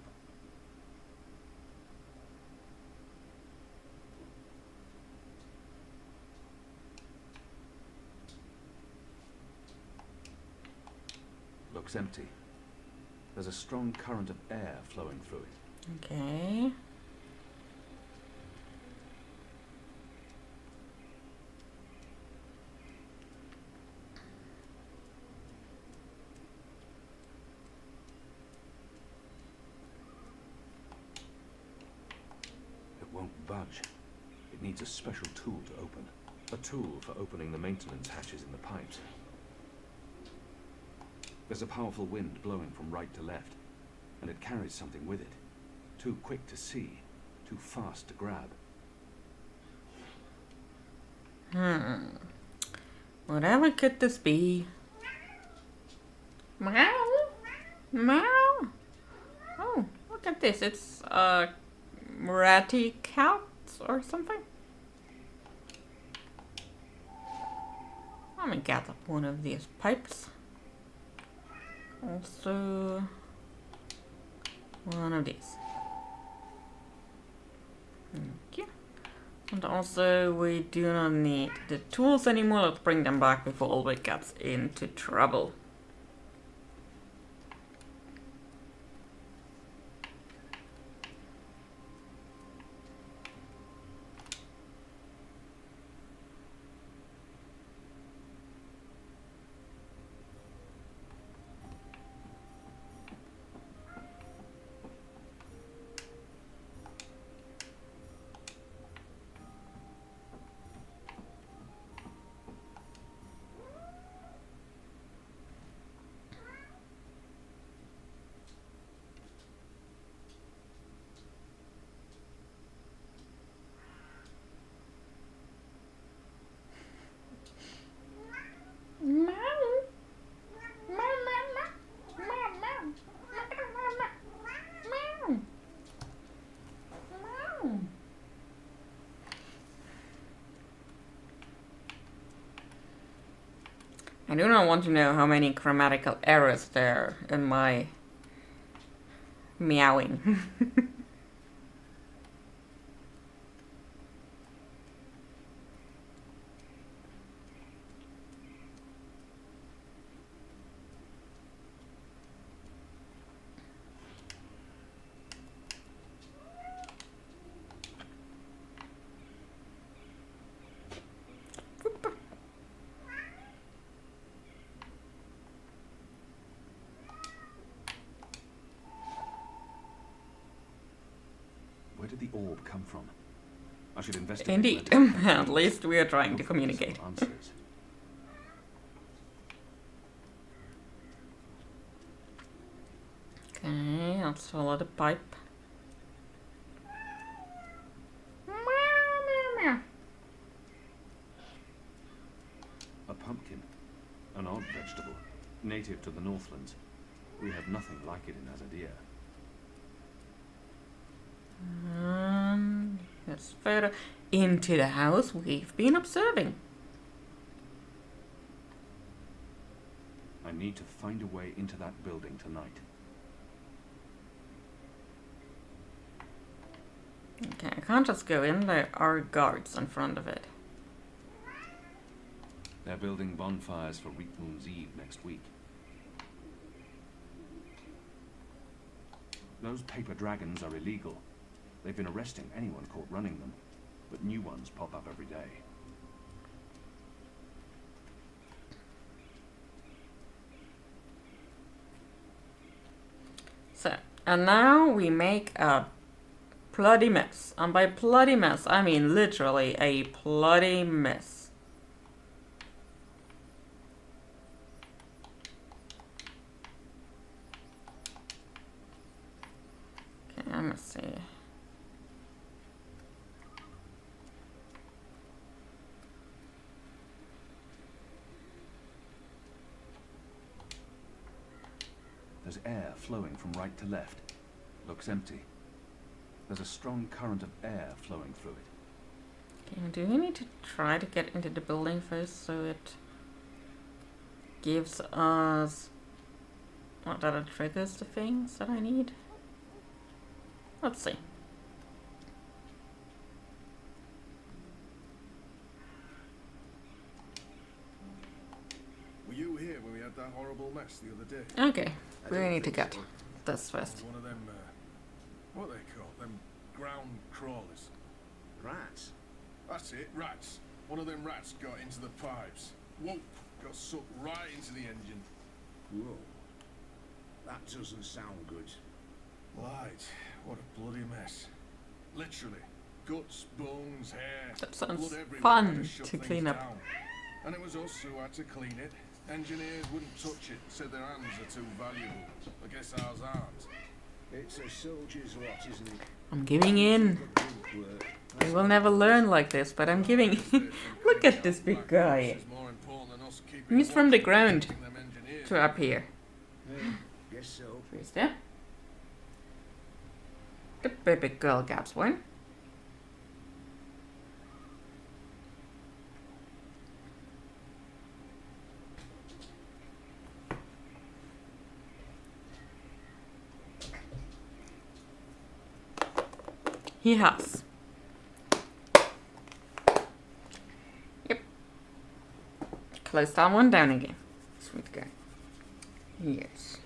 Looks empty. There's a strong current of air flowing through it. Okay. It won't budge. It needs a special tool to open. A tool for opening the maintenance hatches in the pipes. There's a powerful wind blowing from right to left, and it carries something with it. Too quick to see, too fast to grab. Whatever could this be? Meow? Meow? Oh, look at this. It's a ratty cat or something. Let me get up one of these pipes. Also, one of these. Thank you. And also, we do not need the tools anymore. Let's bring them back before Ulrich gets into trouble. I do not want to know how many grammatical errors there are in my meowing. Where did the orb come from? I should investigate. Indeed. At least we are trying to communicate. Answers. Okay, I'll swallow the pipe. A pumpkin. An odd vegetable. Native to the Northlands. We have nothing like it in Azadir. Yes, further into the house we've been observing. I need to find a way into that building tonight. Okay, I can't just go in, there are guards in front of it. They're building bonfires for Reap Moon's Eve next week. Those paper dragons are illegal. They've been arresting anyone caught running them, but new ones pop up every day. So, and now we make a bloody mess. And by bloody mess, I mean literally a bloody mess. Okay, let me see. There's air flowing from right to left. Looks empty. There's a strong current of air flowing through it. Okay, do we need to try to get into the building first so it gives us... What, that it triggers the things that I need? Let's see. Were you here when we had that horrible mess the other day? Okay, we need to get this first. One of them, what are they called? Them ground crawlers. Rats? That's it, rats. One of them rats got into the pipes. Whoop! Got sucked right into the engine. Whoa. That doesn't sound good. Light. What a bloody mess. Literally. Guts, bones, hair. That sounds blood everywhere. fun Had shut to things clean up. down. And it was us who had to clean it. Engineers wouldn't touch it. Said their hands are too valuable. I guess ours aren't. It's a soldier's lot, isn't it? I'm giving in. I will never learn like this, but I'm giving in. Look at this big guy. He's from the ground to up here. Guess so. Who's there? The baby girl gaps one. He has. Yep. Close that one down again. Sweet guy. Yes.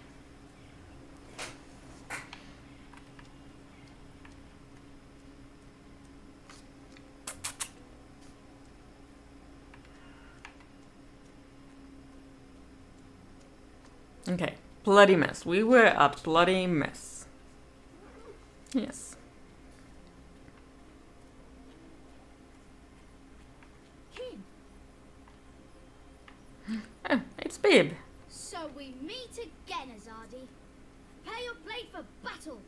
Okay. Bloody mess. We were a bloody mess. Yes. Oh, it's Bib. So we meet again, Azadi. Prepare your blade for battle.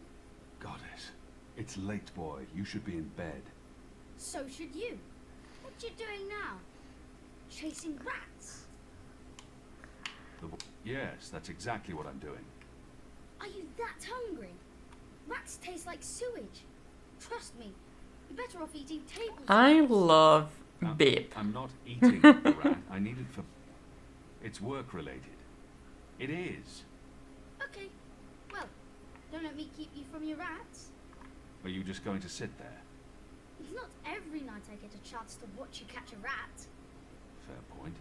Goddess, it's late, boy. You should be in bed. So should you. What you doing now? Chasing rats? Yes, that's exactly what I'm doing. Are you that hungry? Rats taste like sewage. Trust me, you're better off eating tables. I love Bib. I'm not eating the rat. I need it for... It's work-related. It is. Okay, well, don't let me keep you from your rats. Are you just going to sit there? It's not every night I get a chance to watch you catch a rat. Fair point.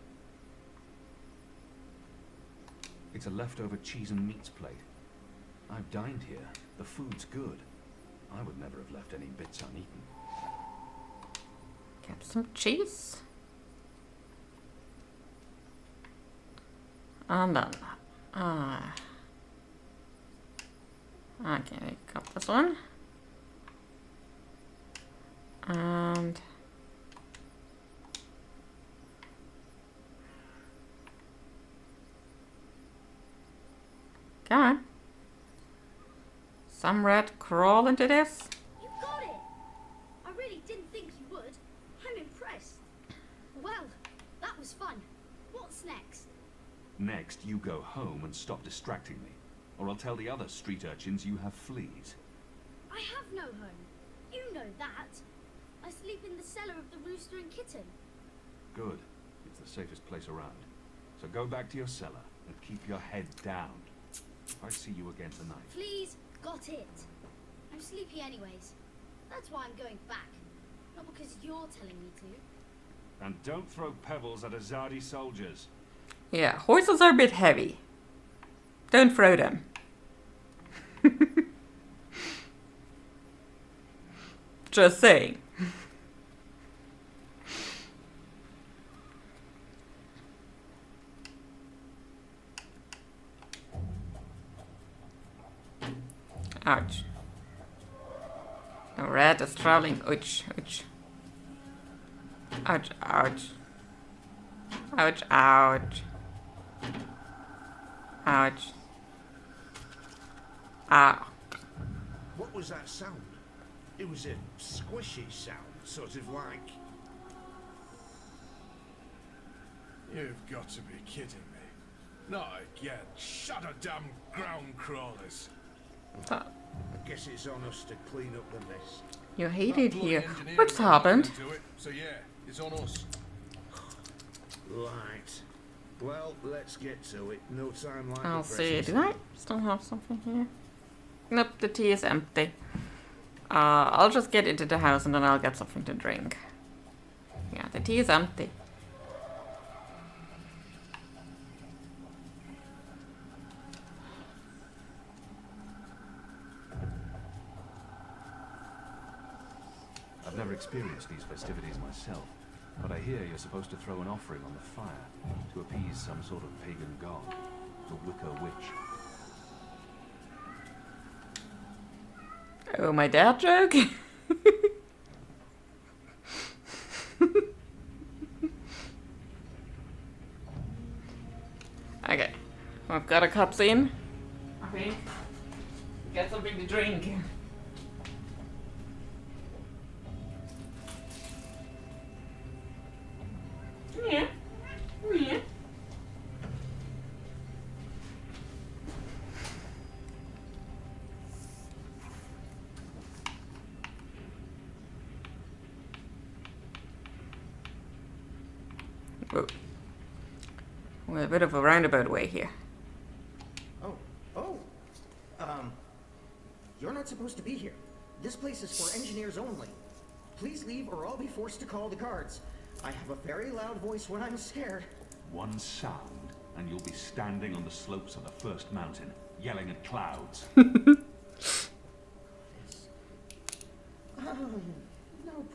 It's a leftover cheese and meats plate. I've dined here. The food's good. I would never have left any bits uneaten. Get some cheese. And then, okay, got this one. And come on. Some rat crawl into this. You got it! I really didn't think you would. I'm impressed. Well, that was fun. What's next? Next, you go home and stop distracting me, or I'll tell the other street urchins you have fleas. I have no home. You know that. I sleep in the cellar of the Rooster and Kitten. Good. It's the safest place around. So go back to your cellar and keep your head down. If I see you again tonight... Please, got it. I'm sleepy anyways. That's why I'm going back. Not because you're telling me to. And don't throw pebbles at Azadi soldiers. Yeah, horses are a bit heavy. Don't throw them. Just saying. Ouch. The rat is traveling. Ouch, ouch. Ouch, ouch. Ouch, ouch. Ouch. Ow. What was that sound? It was a squishy sound, sort of like... You've got to be kidding me. Not again. Shut a damn ground crawlers. I guess it's on us to clean up the mess. You hate it here. What's happened? So yeah, it's on us. Right. Well, let's get to it. No time like I'll the see. present. Do I still have something here? Nope, the tea is empty. I'll just get into the house and then I'll get something to drink. Yeah, the tea is empty. I've never experienced these festivities myself, but I hear you're supposed to throw an offering on the fire to appease some sort of pagan god, the Wicker Witch. Oh, my dad joke? Okay, I've got a cutscene. I think. Get something to drink. Yeah. Yeah. Whoa. We're a bit of a roundabout way here. You're not supposed to be here. This place is for engineers only. Please leave or I'll be forced to call the guards. I have a very loud voice when I'm scared. One sound, and you'll be standing on the slopes of the first mountain, yelling at clouds. No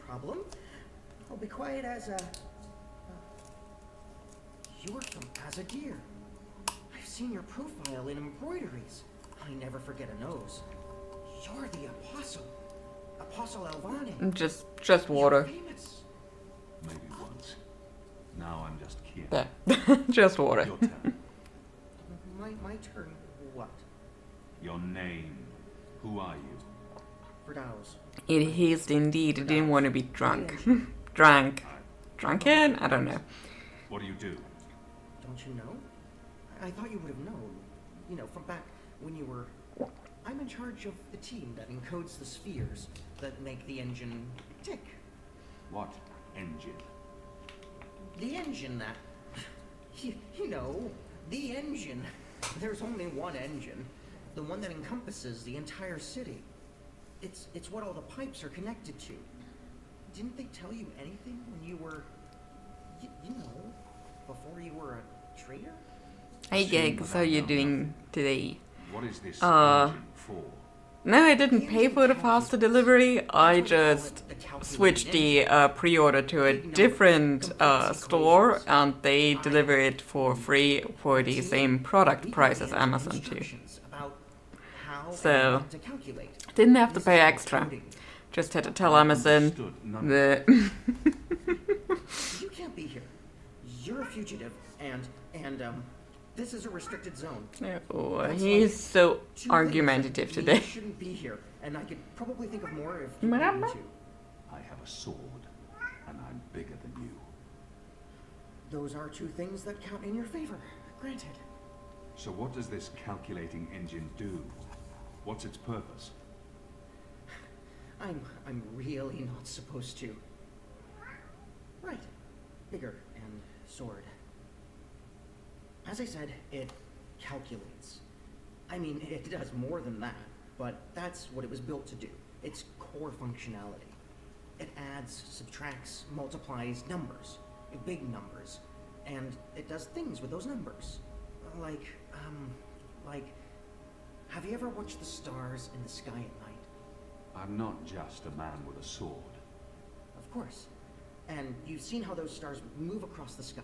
problem. I'll be quiet as a... You're from Azadir. I've seen your profile in embroideries. I never forget a nose. You're the Apostle. Apostle Alvani. Just water. Maybe once. Now I'm just here. There. Just water. Your turn. My turn. What? Your name. Who are you? Verdaus. It is indeed. I didn't want to be drunk. Drunk. Drunken? I don't know. What do you do? Don't you know? I thought you would have known. You know, from back when you were... I'm in charge of the team that encodes the spheres that make the engine tick. What engine? The engine that... You know, the engine. There's only one engine. The one that encompasses the entire city. It's what all the pipes are connected to. Didn't they tell you anything when you were, you know, before you were a trader? Hey Gigs, how you doing today? What is this engine for? No, I didn't pay for the faster delivery. I just switched the pre-order to a different store, and they deliver it for free for the same product price as Amazon too. So, didn't have to pay extra. Just had to tell Amazon the... You can't be here. You're a fugitive, and this is a restricted zone. Oh, he's so argumentative today. You shouldn't be here, and I could probably think of more if you wanted me to. I have a sword, and I'm bigger than you. Those are two things that count in your favor, granted. So what does this calculating engine do? What's its purpose? I'm really not supposed to. Right. Bigger and sword. As I said, it calculates. I mean, it does more than that, but that's what it was built to do. Its core functionality. It adds, subtracts, multiplies numbers. Big numbers. And it does things with those numbers. Like, have you ever watched the stars in the sky at night? I'm not just a man with a sword. Of course. And you've seen how those stars move across the sky.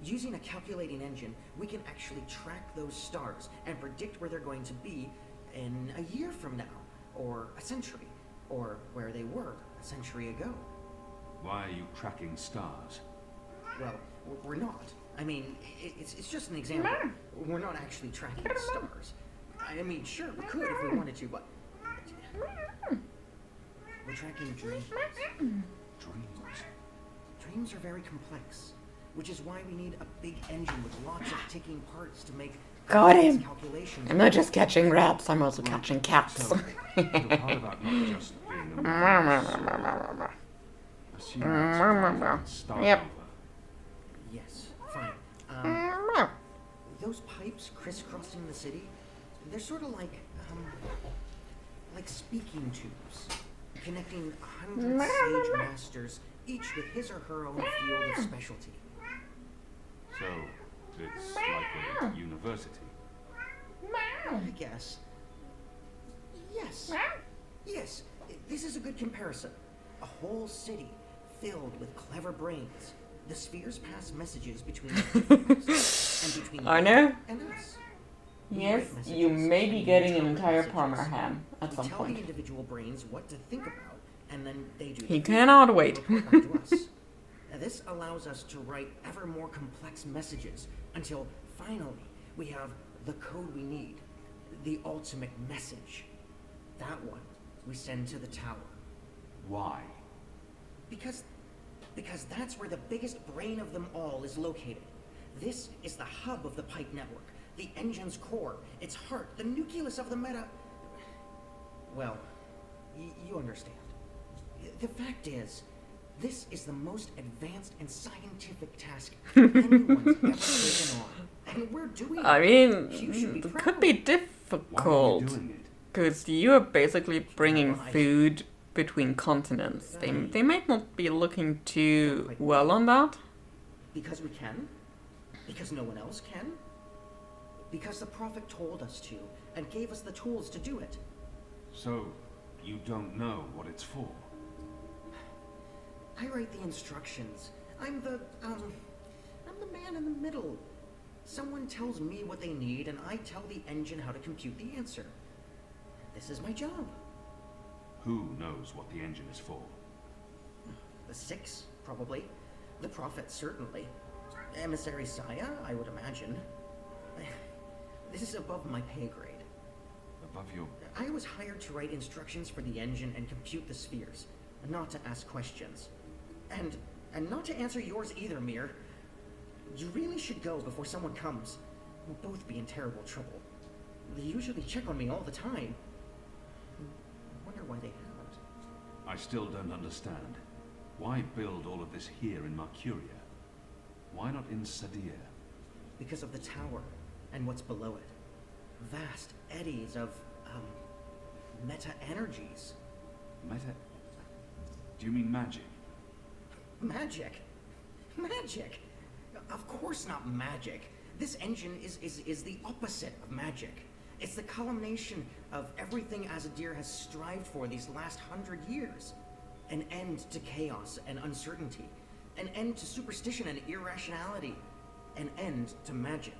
Using a calculating engine, we can actually track those stars and predict where they're going to be in a year from now, or a century, or where they were a century ago. Why are you tracking stars? Well, we're not. I mean, it's just an example. We're not actually tracking stars. I mean, sure, we could if we wanted to, but... We're tracking dreams. Dreams? Dreams are very complex, which is why we need a big engine with lots of ticking parts to make Got him! calculations. I'm not just catching rats, I'm also catching cats. So, the part about not just being a man. Yep. Yes, fine. Those pipes crisscrossing the city, they're sort of like speaking tubes, connecting hundreds of sage masters, each with his or her own field of specialty. So, it's like a university. I guess. Yes. Yes, this is a good comparison. A whole city filled with clever brains. The spheres pass messages between us and between Arno? and us. Yes, you may be getting an entire Parma ham at some Tell the point. individual brains what to think about, and then they do. He cannot wait. Report back to us. Now, this allows us to write ever more complex messages until finally we have the code we need, the ultimate message. That one we send to the tower. Why? Because that's where the biggest brain of them all is located. This is the hub of the pipe network, the engine's core, its heart, the nucleus of the meta... Well, you understand. The fact is, this is the most advanced and scientific task anyone's ever taken on. And we're doing it. I mean, You should be it proud. could be difficult, because you're basically bringing food between continents. They might not be looking too well on that. Because we can? Because no one else can? Because the Prophet told us to, and gave us the tools to do it. So, you don't know what it's for? I write the instructions. I'm the man in the middle. Someone tells me what they need, and I tell the engine how to compute the answer. This is my job. Who knows what the engine is for? The Six, probably. The Prophet, certainly. Emissary Saya, I would imagine. This is above my pay grade. Above your... I was hired to write instructions for the engine and compute the spheres, not to ask questions. And not to answer yours either, Mir. You really should go before someone comes. We'll both be in terrible trouble. They usually check on me all the time. I wonder why they haven't. I still don't understand. Why build all of this here in Mercuria? Why not in Sadir? because of the tower and what's below it. Vast eddies of, meta-energies. Meta... Do you mean magic? Magic? Magic? Of course not magic. This engine is the opposite of magic. It's the culmination of everything Azadir has strived for these last 100 years. An end to chaos and uncertainty. An end to superstition and irrationality. An end to magic.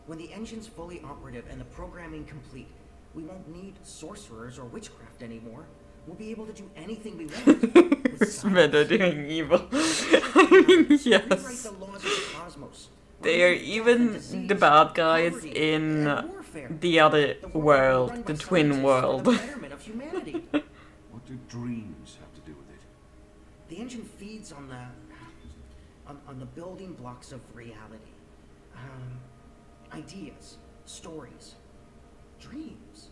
When the engine's fully operative and the programming complete, we won't need sorcerers or witchcraft anymore. We'll be able to do anything we want. It's better doing evil. I mean, yes. They are even the bad guys in the other world, the twin world. What do dreams have to do with it? The engine feeds on the building blocks of reality. Ideas, stories, dreams.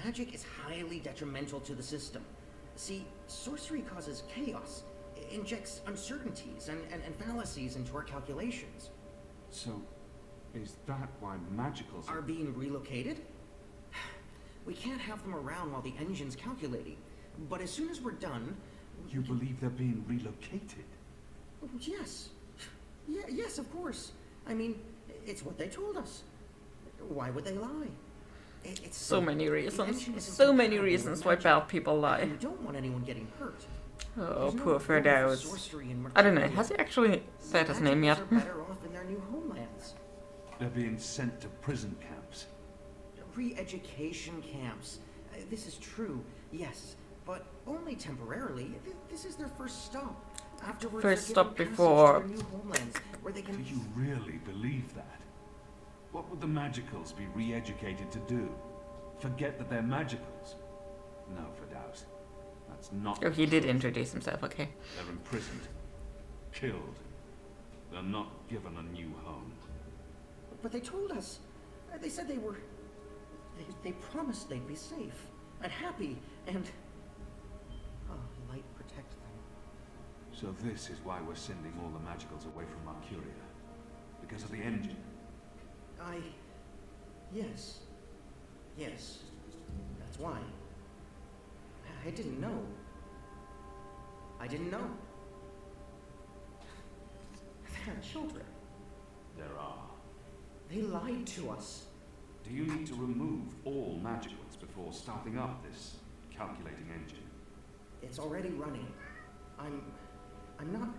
Magic is highly detrimental to the system. See, sorcery causes chaos, injects uncertainties and fallacies into our calculations. So, is that why magicals are being relocated? We can't have them around while the engine's calculating. But as soon as we're done... You believe they're being relocated? Yes. Yes, of course. I mean, it's what they told us. Why would they lie? It's so many reasons. So many reasons why bad people lie. We don't want anyone getting hurt. Oh, poor Ferdows. I don't know, has he actually said his name yet? Better off in their new homelands. They're being sent to prison camps. Re-education camps. This is true, yes, but only temporarily. This is their first stop. Afterwards, first stop before. New homelands where they can... Do you really believe that? What would the magicals be re-educated to do? Forget that they're magicals? No, Ferdows. That's not... Oh, he did introduce himself, okay. They're imprisoned. Killed. They're not given a new home. But they told us. They said they were... They promised they'd be safe and happy and... Oh, light protect them. So this is why we're sending all the magicals away from Mercuria? Because of the engine? Yes. Yes. That's why. I didn't know. I didn't know. There are children. There are. They lied to us. Do you need to remove all magicals before starting up this calculating engine? It's already running. I'm not...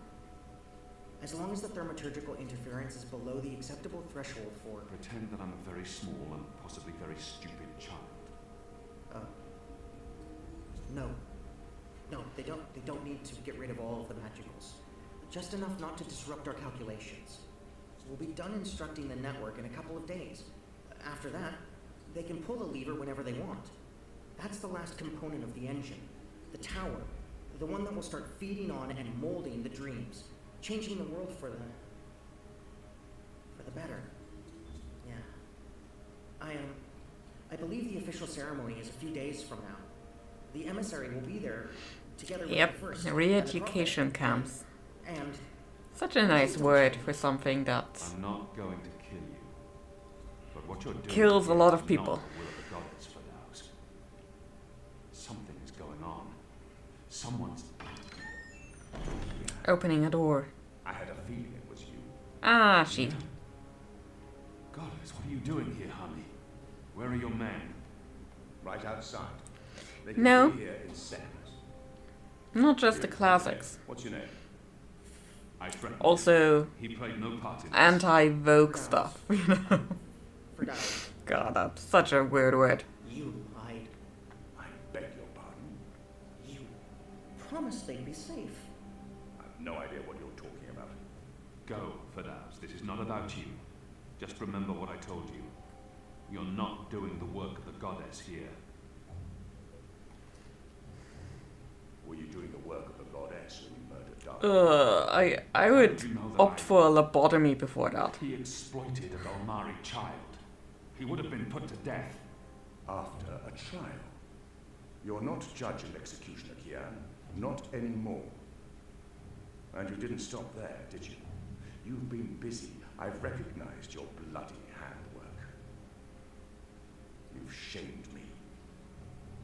As long as the thaumaturgical interference is below the acceptable threshold for... Pretend that I'm a very small and possibly very stupid child. No. No, they don't need to get rid of all of the magicals. Just enough not to disrupt our calculations. We'll be done instructing the network in a couple of days. After that, they can pull the lever whenever they want. That's the last component of the engine. The tower. The one that will start feeding on and molding the dreams. Changing the world for the better. Yeah. I believe the official ceremony is a few days from now. The emissary will be there together with the first. Re-education camps. And such a nice word for something that I'm not going to kill you. But what you're doing kills a lot of people. Something is going on. Someone's opening a door. I had a feeling it was you. Ah, she. Goddess, what are you doing here, honey? Where are your men? Right outside. They can No. be here in seconds. Not just the classics. What's your name? I threatened Also, him. He played no part in this. anti-Vogue stuff, you know. God, that's such a weird word. You lied. I beg your pardon. You promised they'd be safe. I have no idea what you're talking about. Go, Ferdows. This is not about you. Just remember what I told you. You're not doing the work of the goddess here. Were you doing the work of the goddess when you murdered Dark? I would opt for a lobotomy before that. He exploited a Belmari child. He would have been put to death. After a trial. You're not judge and executioner, Kian. Not anymore. And you didn't stop there, did you? You've been busy I've recognized your bloody handwork. You've shamed me.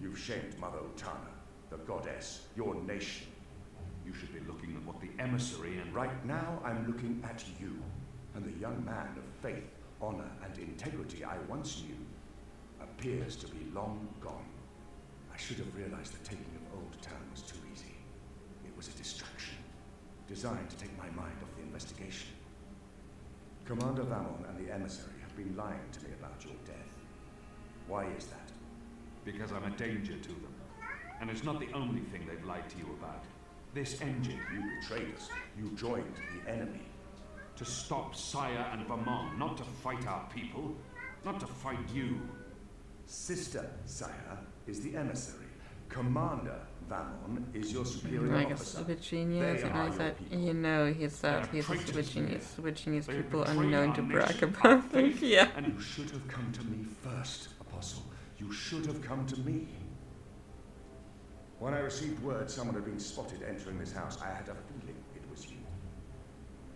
You've shamed Mother Utana, the goddess, your nation. You should be looking at what the emissary and... Right now, I'm looking at you, and the young man of faith, honor, and integrity I once knew appears to be long gone. I should have realized the taking of Old Town was too easy. It was a distraction, designed to take my mind off the investigation. Commander Vamon and the emissary have been lying to me about your death. Why is that? Because I'm a danger to them. And it's not the only thing they've lied to you about. This engine. You betrayed us. You joined the enemy. To stop Saya and Vamon, not to fight our people, not to fight you. Sister Saya is the emissary. Commander Vamon is your superior Like a officer. super genius, They and are I your said, people. you know, he's that he's a traitors super genius. here. Super genius They have people are betrayed known our to nation, brag our about them. faith, Yeah. And you should have come to me first, Apostle. You should have come to me. When I received word someone had been spotted entering this house, I had a feeling it was you.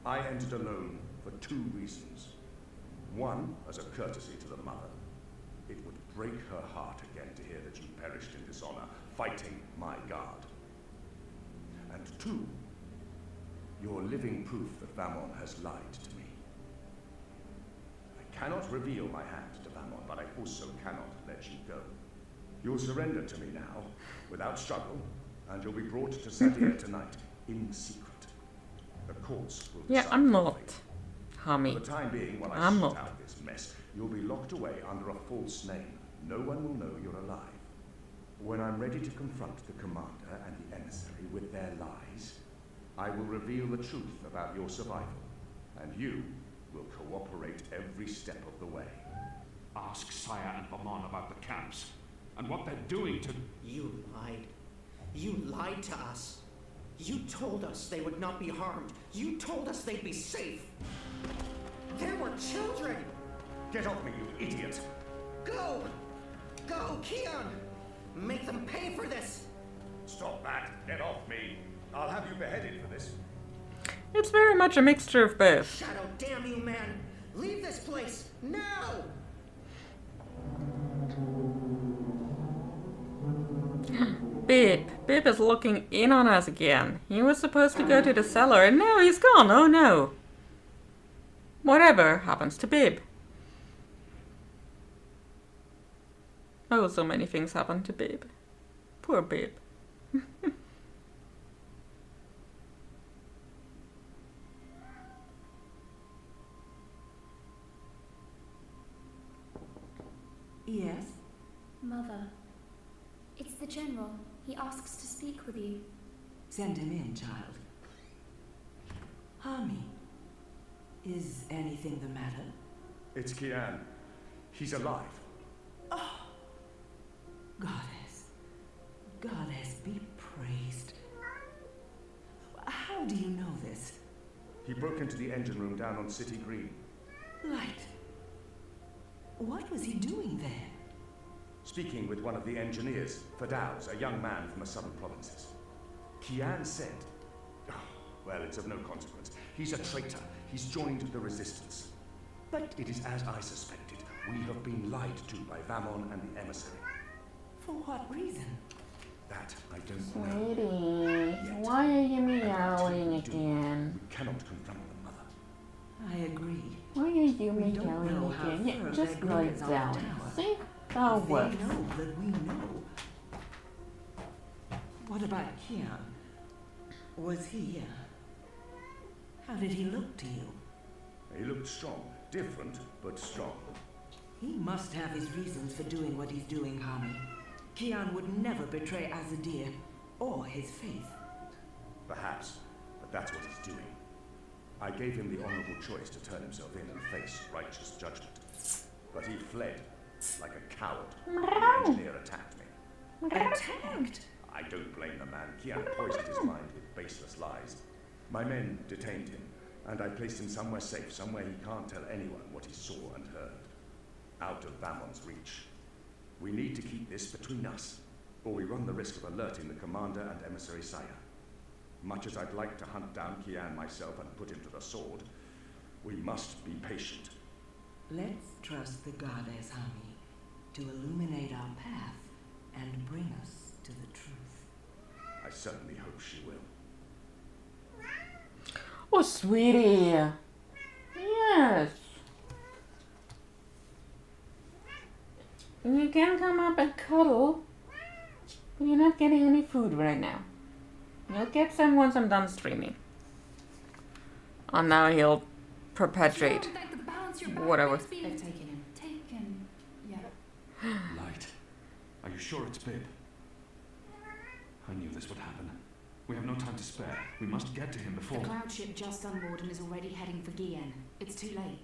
I entered alone for 2 reasons. One, as a courtesy to the mother. It would break her heart again to hear that you perished in dishonor, fighting my guard. And 2, you're living proof that Vamon has lied to me. I cannot reveal my hand to Vamon, but I also cannot let you go. You'll surrender to me now, without struggle, and you'll be brought to Sadir tonight, in secret. The courts will Yeah, decide I'm your not. fate. Hammy. For the time being, while I I'm sort not. out this mess, you'll be locked away under a false name. No one will know you're alive. When I'm ready to confront the commander and the emissary with their lies, I will reveal the truth about your survival, and you will cooperate every step of the way. Ask Saya and Vamon about the camps, and what they're doing to... You lied. You lied to us. You told us they would not be harmed. You told us they'd be safe. There were children! Get off me, you idiot! Go! Go, Keon! Make them pay for this! Stop that! Get off me! I'll have you beheaded for this. It's very much a mixture of both. Shadow, damn you, man! Leave this place, now! Bib is looking in on us again. He was supposed to go to the cellar and now he's gone. Oh no. Whatever happens to Bib? Oh, so many things happen to Bib. Poor Bib. Yes? Mother, it's the General. He asks to speak with you. Send him in, child. Hami, is anything the matter? It's Kian. He's alive. Oh, Goddess. Goddess be praised. How do you know this? He broke into the engine room down on City Green. Light. What was he doing there? Speaking with one of the engineers, Fadauz, a young man from the southern provinces. Kian said, oh, well, it's of no consequence. He's a traitor. He's joined the resistance. But it is as I suspected. We have been lied to by Vamon and the emissary. For what reason? That I don't know. Sweetie, why are you meowing again? We cannot confront the mother. I agree. Why are you We don't know meowing how again? Yeah, firm just their lie grip is on the down. tower. See? That They works. know that we know. What about Kian? Was he, how did he look to you? He looked strong. Different, but strong. He must have his reasons for doing what he's doing, Hami. Kian would never betray Azadir or his faith. Perhaps, but that's what he's doing. I gave him the honorable choice to turn himself in and face righteous judgment. But he fled, like a coward. The engineer attacked me. Attacked? I don't blame the man. Kian poisoned his mind with baseless lies. My men detained him, and I placed him somewhere safe, somewhere he can't tell anyone what he saw and heard. Out of Vamon's reach. We need to keep this between us, or we run the risk of alerting the commander and emissary Saya. Much as I'd like to hunt down Kian myself and put him to the sword, We must be patient. Let's trust the goddess Hami to illuminate our path and bring us to the truth. I certainly hope she will. Oh, sweetie. Yes. You can come up and cuddle, but you're not getting any food right now. You'll get some once I'm done streaming. And now he'll perpetuate whatever. They've taken him. Taken. Yeah. Light. Are you sure it's Bib? I knew this would happen. We have no time to spare. We must get to him before... The cloud ship just unmoored and is already heading for Gien. It's too late.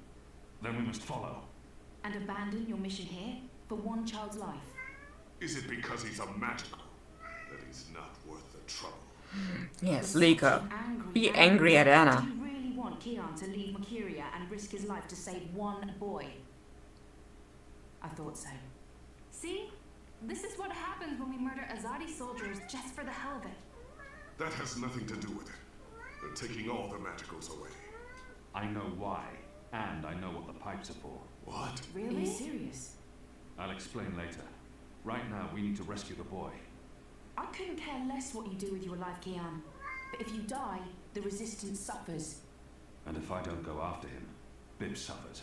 Then we must follow. And abandon your mission here for one child's life. Is it because he's a magical that he's not worth the trouble? Yes, Liko. Be angry at Anna. Do you really want Kian to leave Mercuria and risk his life to save one boy? I thought so. See? This is what happens when we murder Azadi soldiers just for the hell of it. That has nothing to do with it. They're taking all the magicals away. I know why, and I know what the pipes are for. What? Really? Are you serious? I'll explain later. Right now, we need to rescue the boy. I couldn't care less what you do with your life, Kian. But if you die, the resistance suffers. And if I don't go after him, Bib suffers.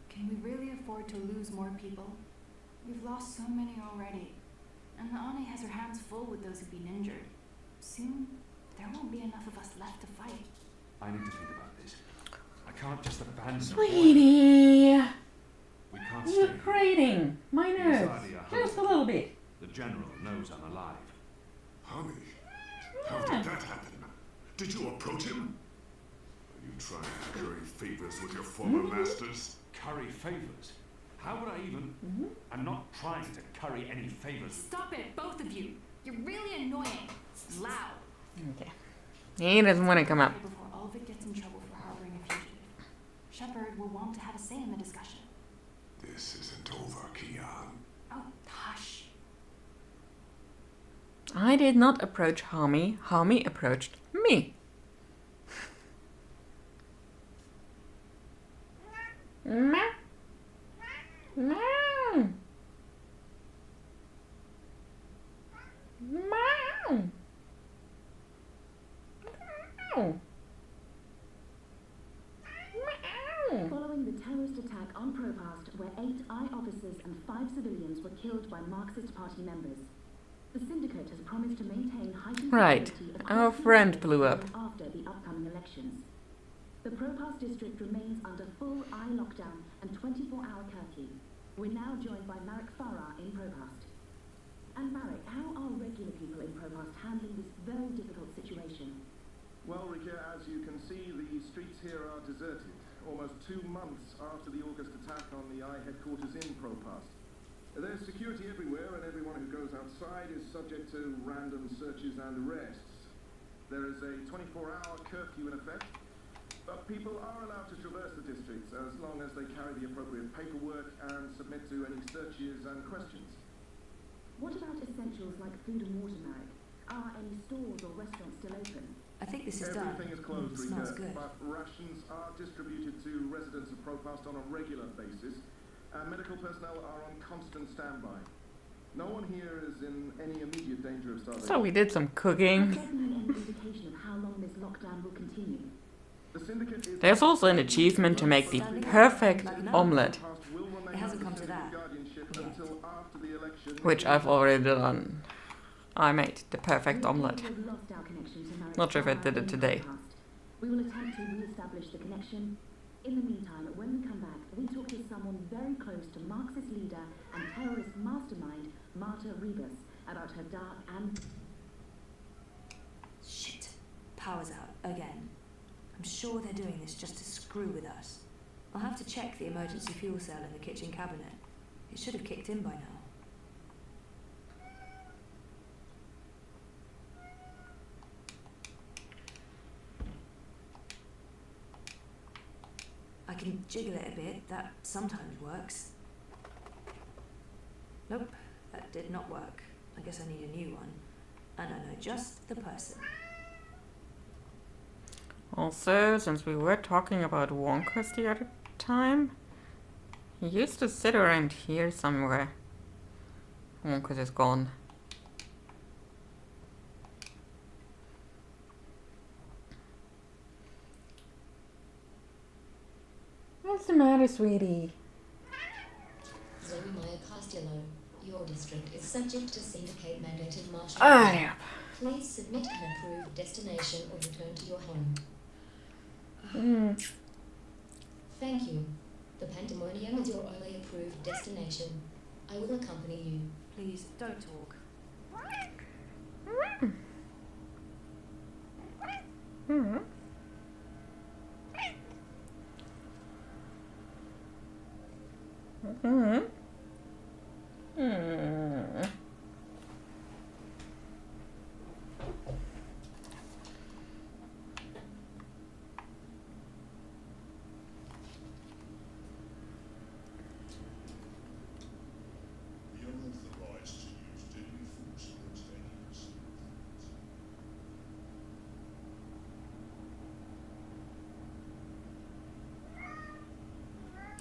Can we really afford to lose more people? We've lost so many already. And the Ani has her hands full with those who've been injured. Soon, there won't be enough of us left to fight. I need to think about this. I can't just abandon the Sweetie. boy. We can't stay You're here. grating my nerves. Azadi are Just a hunted. little bit. The general knows I'm alive. Honey, how did that happen? Did you approach him? Are you trying to curry favors with your former masters? Curry favors? How would I even... I'm not trying to curry any favors. Stop it, both of you. You're really annoying. It's loud. Okay. He doesn't want to come up. Before Ulvik gets in trouble for harboring a fugitive, Shepard will want to have a say in the discussion. This isn't over, Kian. Oh, hush. I did not approach Hami. Hami approached me. Meow. Meow. Meow. Meow. Following the terrorist attack on Propast, where 8 I officers and 5 civilians were killed by Marxist Party members, the Syndicate has promised to maintain heightened Right. security Our across friend the blew up. after the upcoming elections. The Propast district remains under full I lockdown and 24-hour curfew. We're now joined by Marek Farah in Propast. And Marek, how are regular people in Propast handling this very difficult situation? Well, Rika, as you can see, the streets here are deserted, almost 2 months after the August attack on the I headquarters in Propast. There's security everywhere, and everyone who goes outside is subject to random searches and arrests. There is a 24-hour curfew in effect, but people are allowed to traverse the districts as long as they carry the appropriate paperwork and submit to any searches and questions. What about essentials like food and water, Marek? Are any stores or restaurants still open? I think this is done. Everything is closed, It smells Rika, good. but rations are distributed to residents of Propast on a regular basis, and medical personnel are on constant standby. No one here is in any immediate danger of starvation. So we did some cooking. Has there been any indication of how long this lockdown will continue? The Syndicate is... There's also an achievement to make the perfect omelette, It hasn't come to that. until after the election. which I've already done. I made the perfect omelette. We've lost our connection to Marek Not sure if I Farah did it in today. Propast. We will attempt to re-establish the connection. In the meantime, when we come back, we talk to someone very close to Marxist leader and terrorist mastermind Marta Rebus about her dark and... Shit. Power's out again. I'm sure they're doing this just to screw with us. I'll have to check the emergency fuel cell in the kitchen cabinet. It should have kicked in by now. I can jiggle it a bit, that sometimes works. Nope, that did not work. I guess I need a new one. And I know just the person. Also, since we were talking about Wonkers the other time, he used to sit around here somewhere. Wonkers is gone. What's the matter, sweetie? Zoe Maya Castello, your district is subject to Cintiq mandated martial Ah, law. yeah. Please submit an approved destination or return to your home. Thank you. The Pandemonium is your only approved destination. I will accompany you. Please, don't talk. The unauthorized to use deadly force against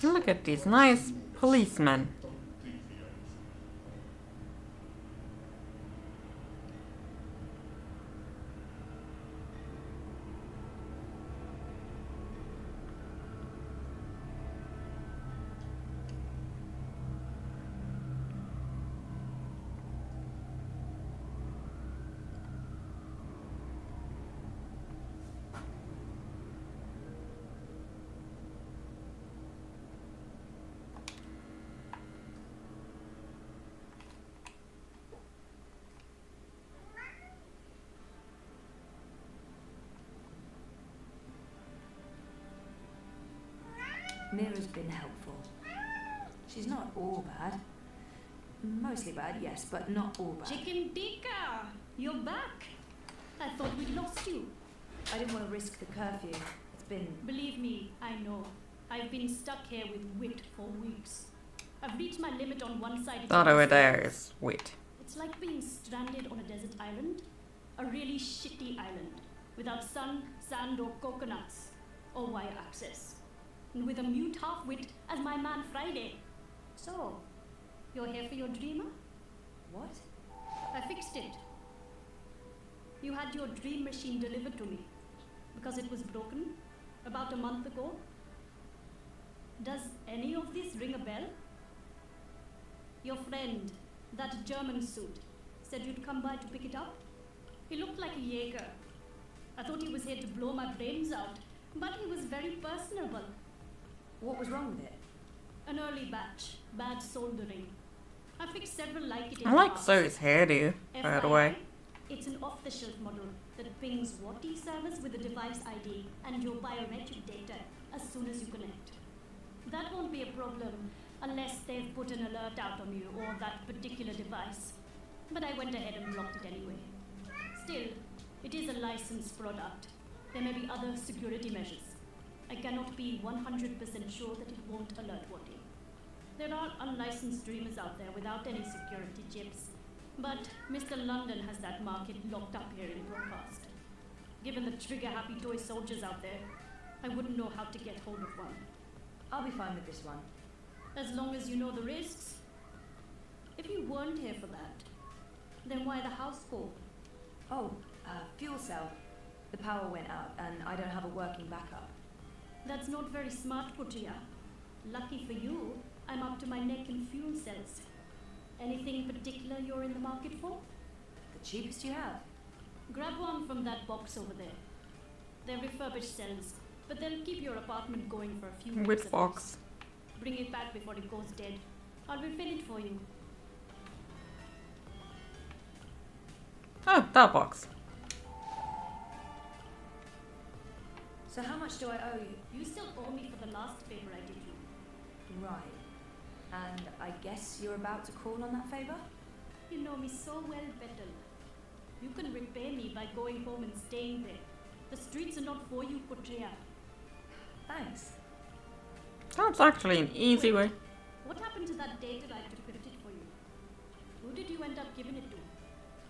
enemies. Look at these nice policemen. Mira's been helpful. She's not all bad. Mostly bad, yes, but not all bad. Chicken tikka! You're back! I thought we'd lost you. I didn't want to risk the curfew. It's been... Believe me, I know. I've been stuck here with Wit for weeks. I've reached my limit on one side. That over there is Wit. It's like being stranded on a desert island. A really shitty island. Without sun, sand or coconuts. Or wire access. And with a mute half-wit as my man Friday. So, you're here for your dreamer? What? I fixed it. You had your dream machine delivered to me. Because it was broken. About a month ago. Does any of this ring a bell? Your friend, that German suit, said you'd come by to pick it up. He looked like a Jaeger. I thought he was here to blow my brains out, but he was very personable. What was wrong with it? An early batch, bad soldering. I fixed several like it in I the like past. Zoe's hairdo, by the way. It's an off-the-shelf model that pings WATI service with the device ID and your biometric data as soon as you connect. That won't be a problem unless they've put an alert out on you or that particular device. But I went ahead and blocked it anyway. Still, it is a licensed product. There may be other security measures. I cannot be 100% sure that it won't alert WATI. There are unlicensed dreamers out there without any security chips. But Mr. London has that market locked up here in Broadcast. Given the trigger-happy toy soldiers out there, I wouldn't know how to get hold of one. I'll be fine with this one. As long as you know the risks. If you weren't here for that, then why the house call? Oh, fuel cell. The power went out and I don't have a working backup. That's not very smart, Kutia. Lucky for you, I'm up to my neck in fuel cells. Anything particular you're in the market for? The cheapest you have. Grab one from that box over there. They're refurbished cells, but they'll keep your apartment going for a few weeks. With box. Bring it back before it goes dead. I'll refill it for you. Oh, that box. So how much do I owe you? You still owe me for the last favor I did you. Right. And I guess you're about to call on that favor? You know me so well, Bettel. You can repay me by going home and staying there. The streets are not for you, Kutria. Thanks. That's actually an easy way. What happened to that data I decrypted for you? Who did you end up giving it to?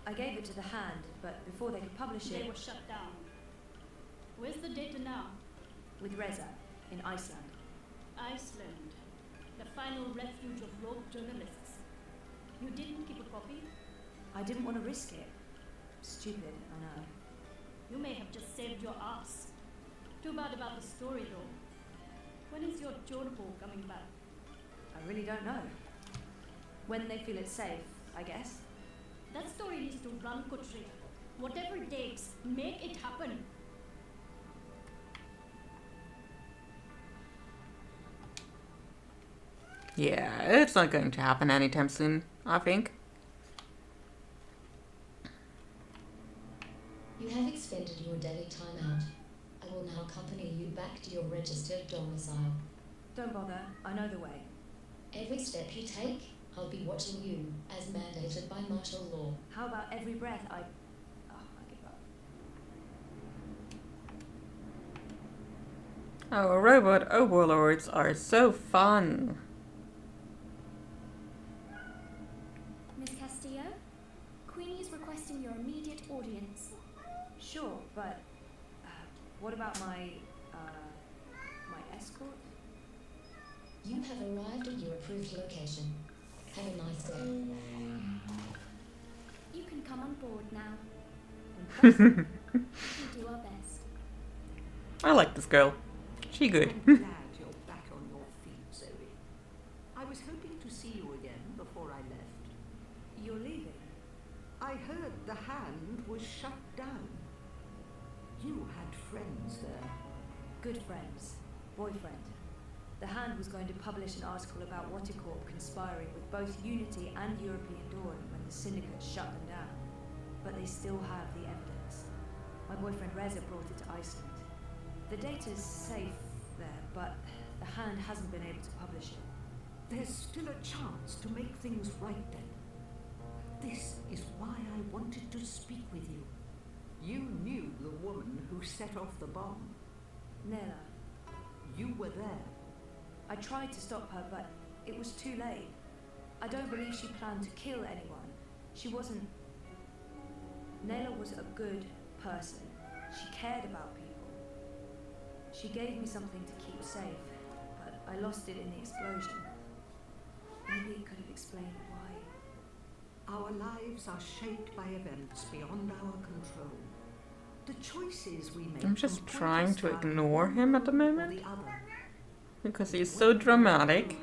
I gave it to the Hand, but before they could publish it... They were shut down. Where's the data now? With Reza, in Iceland. Iceland. The final refuge of rogue journalists. You didn't keep a copy? I didn't want to risk it. Stupid, I know. You may have just saved your ass. Too bad about the story, though. When is your journal coming back? I really don't know. When they feel it's safe, I guess. That story needs to run, Kutri. Whatever it takes, make it happen. Yeah, it's not going to happen anytime soon, I think. You have expended your daily time out. I will now accompany you back to your registered domicile. Don't bother, I know the way. Every step you take, I'll be watching you, as mandated by martial law. How about every breath I give up. Oh, robot overlords are so fun. Miss Castillo, Queenie is requesting your immediate audience. Sure, but what about my escort? You have arrived at your approved location. Have a nice day. You can come on board now. We do our best. I like this girl. She good. I'm glad you're back on your feet, Zoe. I was hoping to see you again before I left. You're leaving? I heard the Hand was shut down. You had friends there. Good friends. Boyfriend. The Hand was going to publish an article about Watticorp conspiring with both Unity and European Dawn when the Syndicate shut them down. But they still have the evidence. My boyfriend Reza brought it to Iceland. The data's safe there, but the Hand hasn't been able to publish it. There's still a chance to make things right then. This is why I wanted to speak with you. You knew the woman who set off the bomb. Nella. You were there. I tried to stop her, but it was too late. I don't believe she planned to kill anyone. She wasn't... Nella was a good person. She cared about people. She gave me something to keep safe, but I lost it in the explosion. Maybe it could have explained why. Our lives are shaped by events beyond our control. The choices we make. I'm just trying to ignore him at the moment. Because he's so dramatic.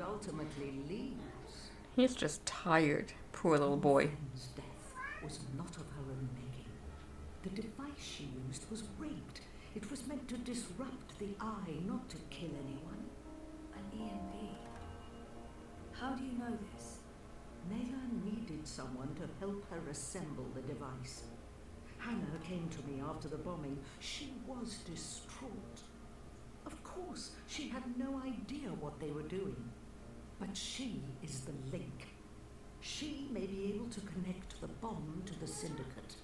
He's just tired. Poor little boy. Death was not of her own making. The device she used was rigged. It was meant to disrupt the eye, not to kill anyone. An EMP. How do you know this? Nayla needed someone to help her assemble the device. Hannah came to me after the bombing. She was distraught. Of course, she had no idea what they were doing. But she is the link. She may be able to connect the bomb to the Syndicate.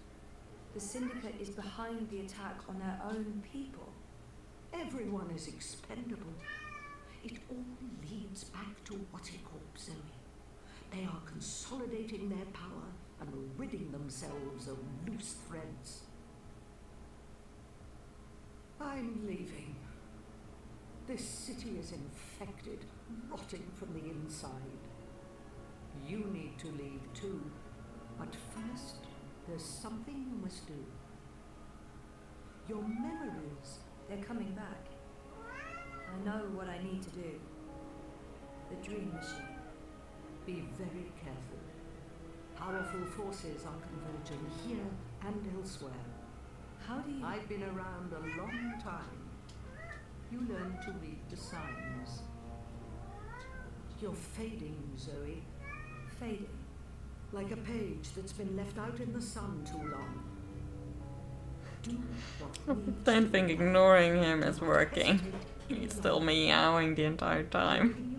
The Syndicate is behind the attack on their own people. Everyone is expendable. It all leads back to Watticorp, Zoe. They are consolidating their power and ridding themselves of loose threads. I'm leaving. This city is infected, rotting from the inside. You need to leave too. But first, there's something you must do. Your memories. They're coming back. I know what I need to do. The dream machine. Be very careful. Powerful forces are converging here and elsewhere. How do you... I've been around a long time. You learn to read the signs. You're fading, Zoe. Fading? Like a page that's been left out in the sun too long. Do what I don't think ignoring him is working. He's still meowing the entire time.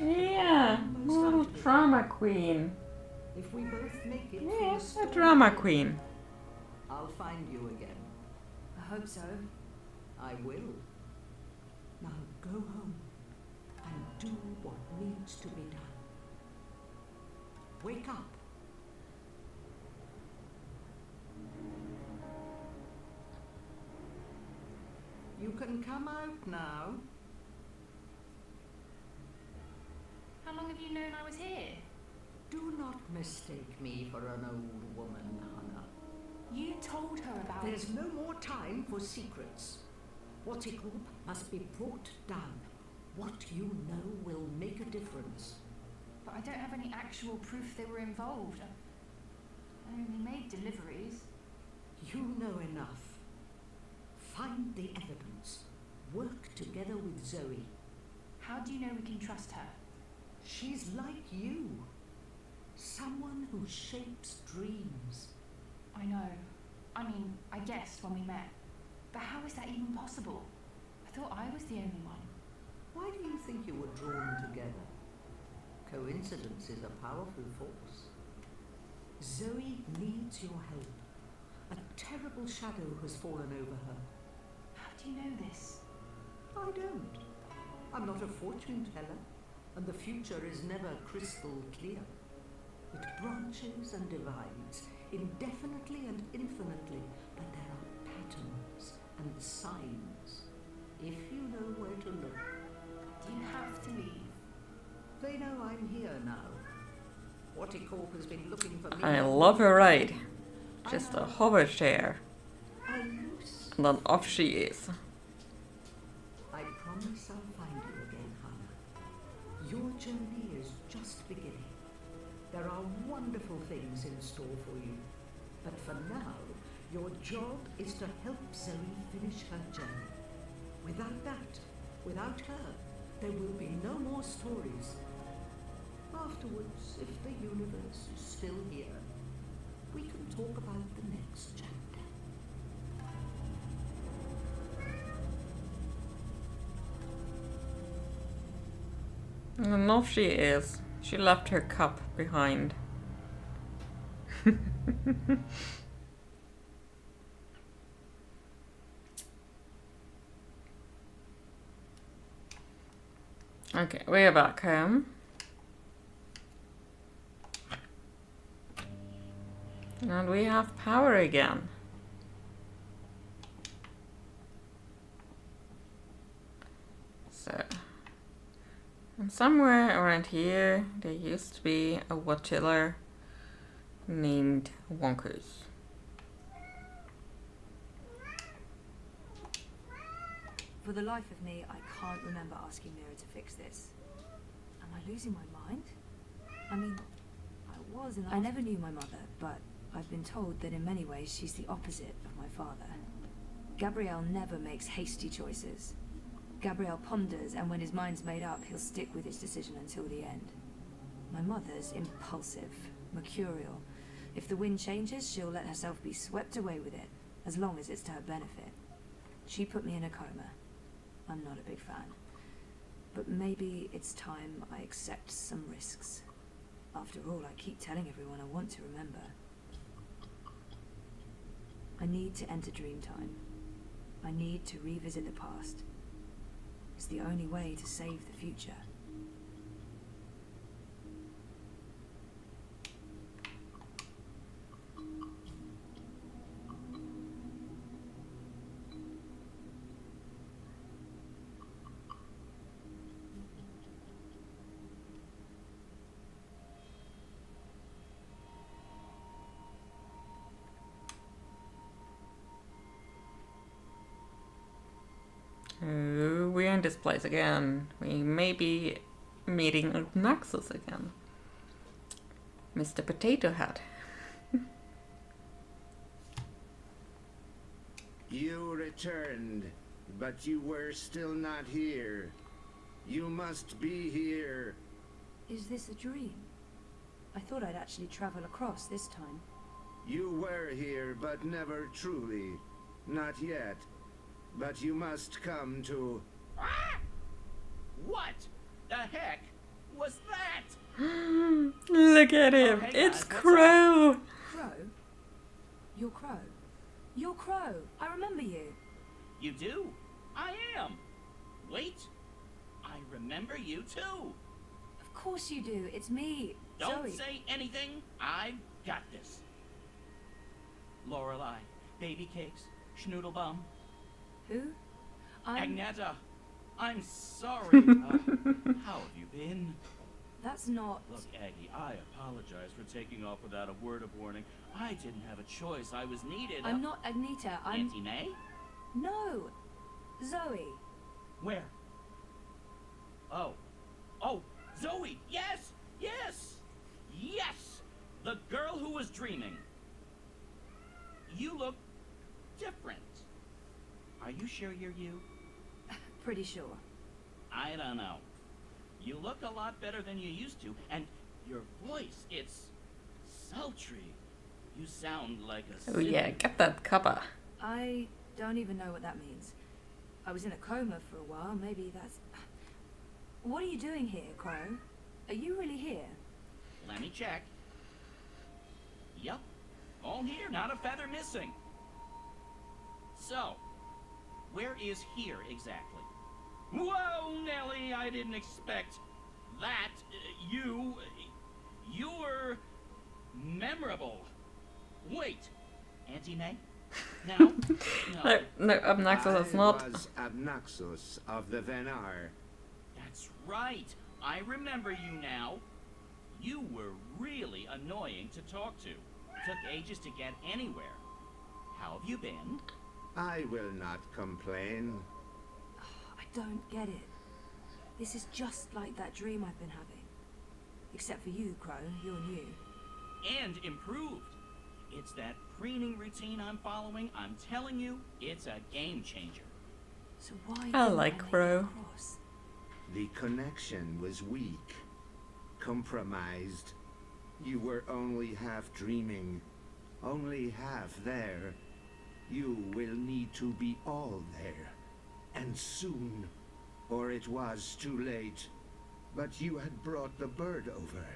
Yeah, little drama queen. If we both make it Yes, a drama queen. I'll find you again. I hope so. I will. Now go home and do what needs to be done. Wake up. can come out now. How long have you known I was here? Do not mistake me for an old woman, Hannah. You told her about There's no more time for secrets. What it must be brought down. What you know will make a difference. But I don't have any actual proof they were involved. I only made deliveries. You know enough. Find the evidence. Work together with Zoe. How do you know we can trust her? She's like you. Someone who shapes dreams. I know. I mean, I guessed when we met. But how is that even possible? I thought I was the only one. Why do you think you were drawn together? Coincidence is a powerful force. Zoe needs your help. A terrible shadow has fallen over her. How do you know this? I don't. I'm not a fortune teller, and the future is never crystal clear. It branches and divides, indefinitely and infinitely, but there are patterns and signs, if you know where to look. Do you have to leave? They know I'm here now. Horticorp has been looking for me. I love her ride. Just a hover chair. And then off she is. I promise I'll find you again, Hannah. Your journey is just beginning. There are wonderful things in store for you. But for now, your job is to help Zoe finish her journey. Without that, without her, there will be no more stories. Afterwards, if the universe is still here, we can talk about the next chapter. And off she is. She left her cup behind. Okay, we're back home. And we have power again. So, and somewhere around here there used to be a watchiller named Wonkers. For the life of me, I can't remember asking Mira to fix this. Am I losing my mind? I mean, I never knew my mother, but I've been told that in many ways she's the opposite of my father. Gabriel never makes hasty choices. Gabriel ponders, and when his mind's made up, he'll stick with his decision until the end. My mother's impulsive, mercurial. If the wind changes, she'll let herself be swept away with it, as long as it's to her benefit. She put me in a coma. I'm not a big fan. But maybe it's time I accept some risks. After all, I keep telling everyone I want to remember. I need to enter Dreamtime. I need to revisit the past. It's the only way to save the future. Oh, we're in this place again. We may be meeting Naxos again. Mr. Potato Head. You returned, but you were still not here. You must be here. Is this a dream? I thought I'd actually travel across this time. You were here, but never truly. Not yet. But you must come to... Ah! What the heck was that? Look at him. Oh, hey It's guys, Crow. Crow? You're Crow. You're Crow. I remember you. You do? I am. Wait. I remember you too. Of course you do. It's me, Don't Zoe. say anything. I've got this. Lorelei, baby cakes, schnoodle bum. Who? Agneta, I'm sorry. How have you been? That's not... Look, Aggie, I apologize for taking off without a word of warning. I didn't have a choice. I was needed. I'm not Agneta, I'm... Auntie May? No! Zoe. Where? Oh. Oh, Zoe! Yes! Yes! Yes! The girl who was dreaming. You look different. Are you sure you're you? Pretty sure. I don't know. You look a lot better than you used to, and your voice, it's sultry. You sound like a... Oh yeah, get that cover. I don't even know what that means. I was in a coma for a while, maybe that's... What are you doing here, Crow? Are you really here? Let me check. Yup. All here, not a feather missing. So, where is here exactly? Whoa, Nellie, I didn't expect that. You're memorable. Wait, Auntie May? No? No, Obnaxos is not. I was Obnaxos of the Venar. That's right. I remember you now. You were really annoying to talk to. Took ages to get anywhere. How have you been? I will not complain. I don't get it. This is just like that dream I've been having. Except for you, Crow. You're new. And improved. It's that preening routine I'm following. I'm telling you, it's a game changer. So why I like Crow. The connection was weak. Compromised. You were only half dreaming. Only half there. You will need to be all there. And soon. Or it was too late. But you had brought the bird over.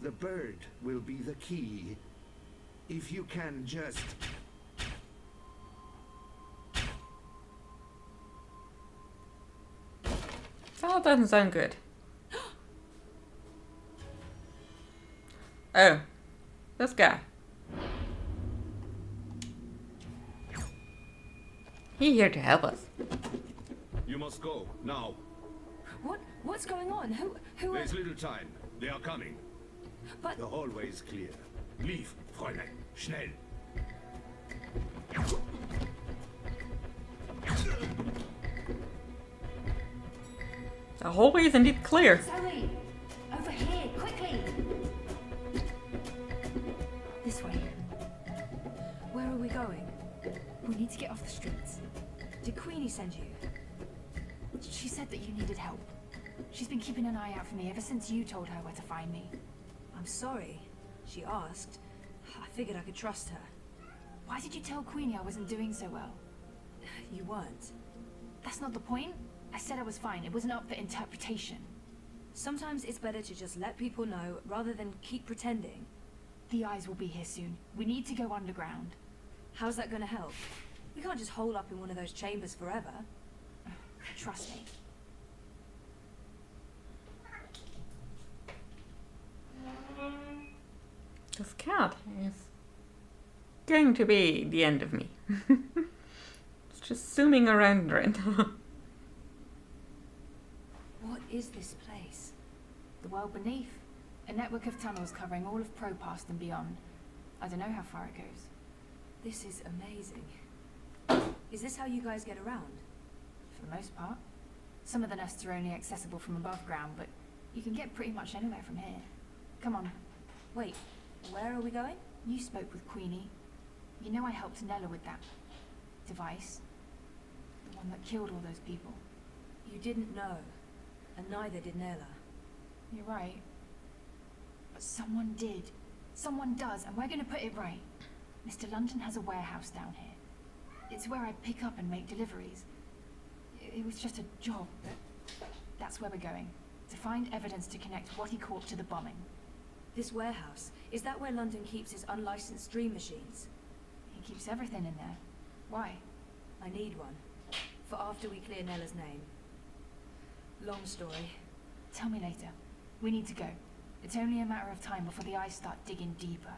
The bird will be the key. If you can just... That doesn't sound good. Oh. This guy. He's here to help us. You must go, now. What's going on? Who There's little time. They are coming. But... The hallway is clear. Leave, Fräulein. Schnell. The hallway is indeed clear. Zoe! Over here, quickly! This way. Where are we going? We need to get off the streets. Did Queenie send you? She said that you needed help. She's been keeping an eye out for me ever since you told her where to find me. I'm sorry. She asked. I figured I could trust her. Why did you tell Queenie I wasn't doing so well? You weren't. That's not the point. I said I was fine. It wasn't up for interpretation. Sometimes it's better to just let people know rather than keep pretending. The eyes will be here soon. We need to go underground. How's that gonna help? We can't just hole up in one of those chambers forever. Trust me. This cat is going to be the end of me. It's just zooming around it. What is this place? The world beneath. A network of tunnels covering all of Propast and beyond. I don't know how far it goes. This is amazing. Is this how you guys get around? For the most part. Some of the nests are only accessible from above ground, but you can get pretty much anywhere from here. Come on. Wait, where are we going? You spoke with Queenie. You know I helped Nella with that device. The one that killed all those people. You didn't know. And neither did Nella. You're right. But someone did. Someone does, and we're gonna put it right. Mr. London has a warehouse down here. It's where I pick up and make deliveries. It was just a job, but that's where we're going. To find evidence to connect what he caught to the bombing. This warehouse, is that where London keeps his unlicensed dream machines? He keeps everything in there. Why? I need one. For after we clear Nella's name. Long story. Tell me later. We need to go. It's only a matter of time before the eyes start digging deeper.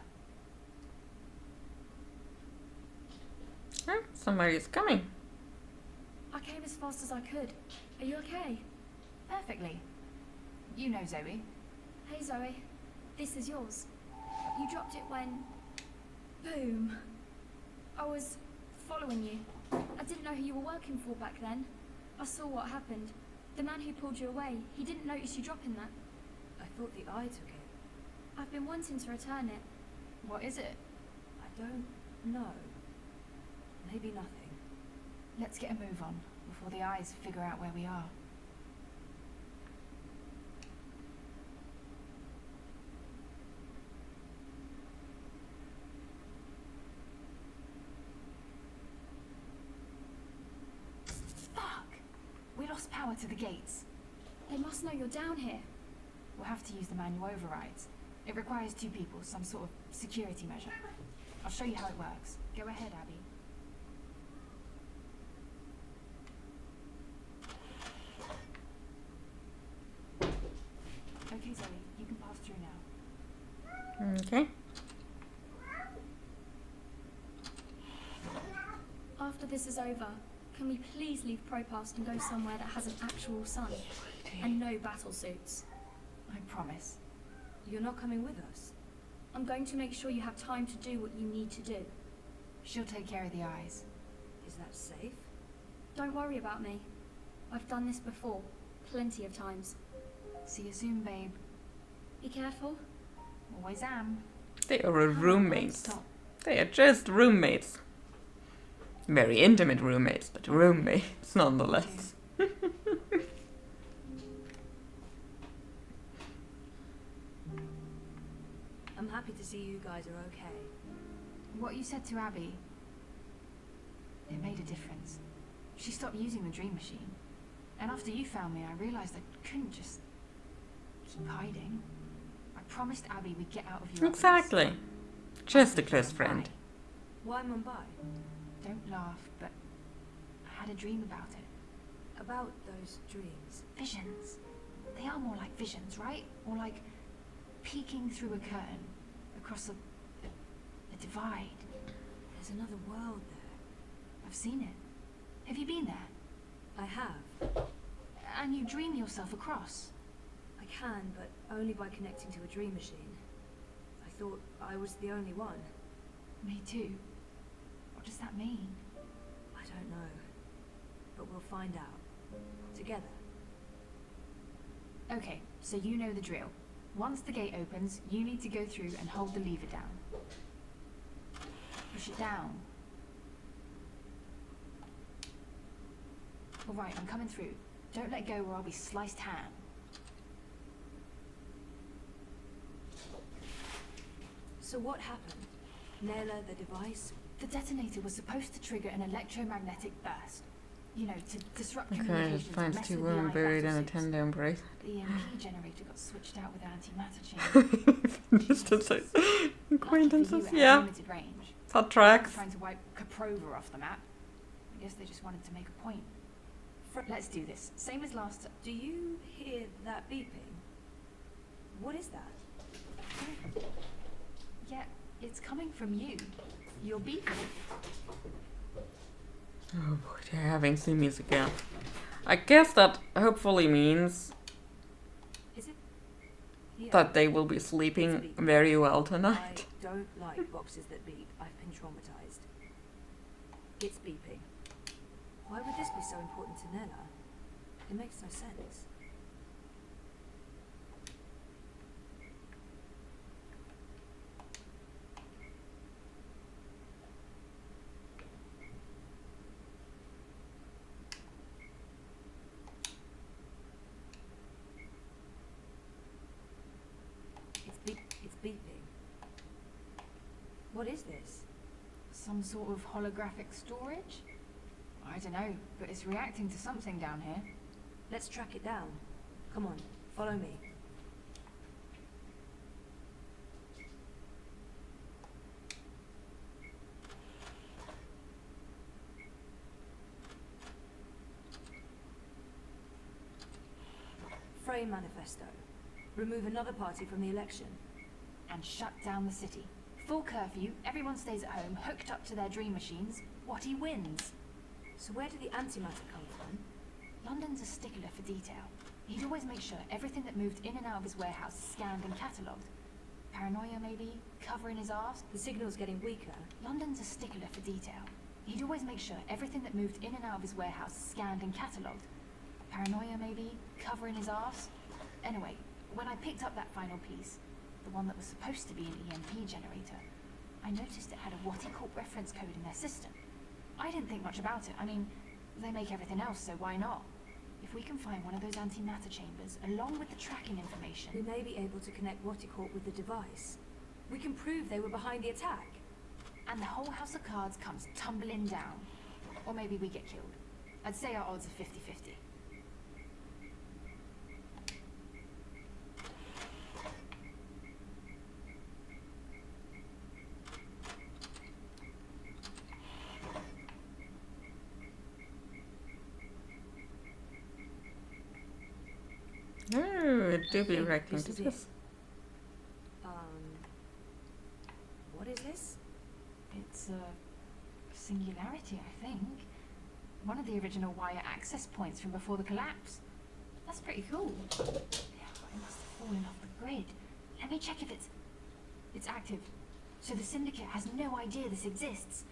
Oh, somebody is coming. I came as fast as I could. Are you okay? Perfectly. You know Zoe. Hey Zoe, this is yours. You dropped it when... Boom. I was following you. I didn't know who you were working for back then. I saw what happened. The man who pulled you away, he didn't notice you dropping that. I thought the eye took it. I've been wanting to return it. What is it? I don't know. Maybe nothing. Let's get a move on before the eyes figure out where we are. We lost power to the gates. They must know you're down here. We'll have to use the manual overrides. It requires 2 people, some sort of security measure. I'll show you how it works. Go ahead, Abby. Okay, Zoe, you can pass through now. Okay. After this is over, can we please leave Propast and go somewhere that has an actual sun? And no battle suits. I promise. You're not coming with us? I'm going to make sure you have time to do what you need to do. She'll take care of the eyes. Is that safe? Don't worry about me. I've done this before. Plenty of times. See you soon, babe. Be careful. Always am. They are roommates. They are just roommates. Very intimate roommates, but roommates nonetheless. I'm happy to see you guys are okay. What you said to Abby, it made a difference. She stopped using the dream machine. And after you found me, I realized I couldn't just keep hiding. I promised Abby we'd get out of your Exactly. office. Just a close friend. Why Mumbai? Don't laugh, but I had a dream about it. About those dreams? Visions. They are more like visions, right? Or like peeking through a curtain across a divide. There's another world there. I've seen it. Have you been there? I have. And you dream yourself across? I can, but only by connecting to a dream machine. I thought I was the only one. Me too. What does that mean? I don't know. But we'll find out. Together. Okay, so you know the drill. Once the gate opens, you need to go through and hold the lever down. Push it down. Alright, I'm coming through. Don't let go or I'll be sliced ham. So what happened? Nayla, the device? The detonator was supposed to trigger an electromagnetic burst. You know, to disrupt Okay, communications and finds mess 2 with women the buried in a battle suits. 10-down brace. The EMP generator got switched out with antimatter chain. Just to say, acquaintances, Lucky for you, it had yeah. limited range. That tracks. Trying to wipe Caprova off the map. I guess they just wanted to make a point. Let's do this. Same as last time. Do you hear that beeping? What is that? Yeah, it's coming from you. You're beeping. Oh boy, they're having Simis again. I guess that hopefully means Is it? Yeah. that they will be sleeping very well tonight. I don't like boxes that beep. I've been traumatized. It's beeping. Why would this be so important to Nella? It makes no sense. It's beeping. What is this? Some sort of holographic storage? I don't know, but it's reacting to something down here. Let's track it down. Come on, follow me. Frame manifesto. Remove another party from the election. And shut down the city. Full curfew, everyone stays at home, hooked up to their dream machines. What he wins. So where did the antimatter come from? London's a stickler for detail. He'd always make sure everything that moved in and out of his warehouse is scanned and catalogued. Paranoia, maybe? Covering his arse? The signal's getting weaker. London's a stickler for detail. He'd always make sure everything that moved in and out of his warehouse is scanned and catalogued. Paranoia, maybe? Covering his arse? Anyway, when I picked up that final piece, the one that was supposed to be an EMP generator, I noticed it had a Watticorp reference code in their system. I didn't think much about it. I mean, they make everything else, so why not? If we can find one of those antimatter chambers, along with the tracking information... We may be able to connect Watticorp with the device. We can prove they were behind the attack. And the whole house of cards comes tumbling down. Or maybe we get killed. I'd say our odds are 50-50. Oh, it do be reckoned to this. What is this? It's a singularity, I think. One of the original wire access points from before the collapse. That's pretty cool. Yeah, but it must have fallen off the grid. Let me check if it's active. So the Syndicate has no idea this exists.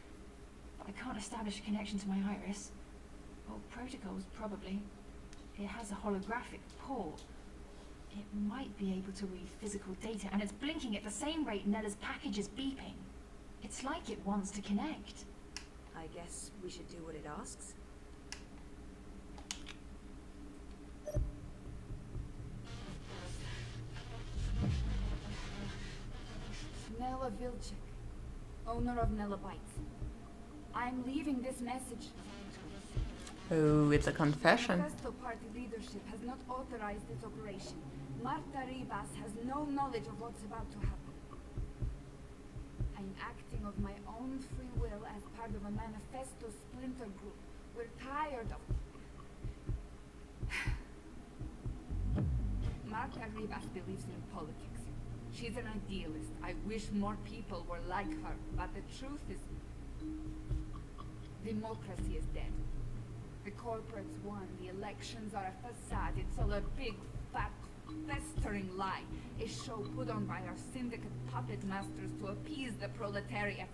But I can't establish a connection to my iris. Or protocols, probably. It has a holographic port. It might be able to read physical data, and it's blinking at the same rate Nella's package is beeping. It's like it wants to connect. I guess we should do what it asks. Nella Vilcek, owner of Nella Bytes. I'm leaving this message. Oh, it's a confession. Manifesto Party leadership has not authorized this operation. Marta Ribas has no knowledge of what's about to happen. I'm acting of my own free will as part of a manifesto splinter group. We're tired of... Marta Ribas believes in politics. She's an idealist. I wish more people were like her. But the truth is... democracy is dead. The corporates won. The elections are a facade. It's all a big, fat, festering lie. A show put on by our syndicate puppet masters to appease the proletariat.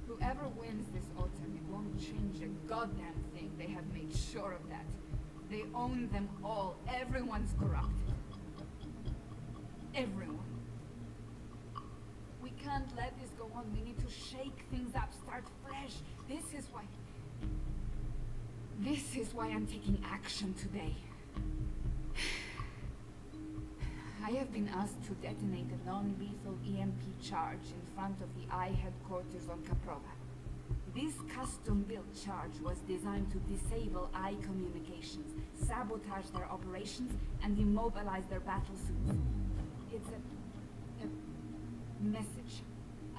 Whoever wins this autumn, it won't change a goddamn thing. They have made sure of that. They own them all. Everyone's corrupted. Everyone. We can't let this go on. We need to shake things up, start fresh. This is why I'm taking action today. I have been asked to detonate a non-lethal EMP charge in front of the I headquarters on Caprova. This custom-built charge was designed to disable I communications, sabotage their operations, and immobilize their battle suits. It's a message.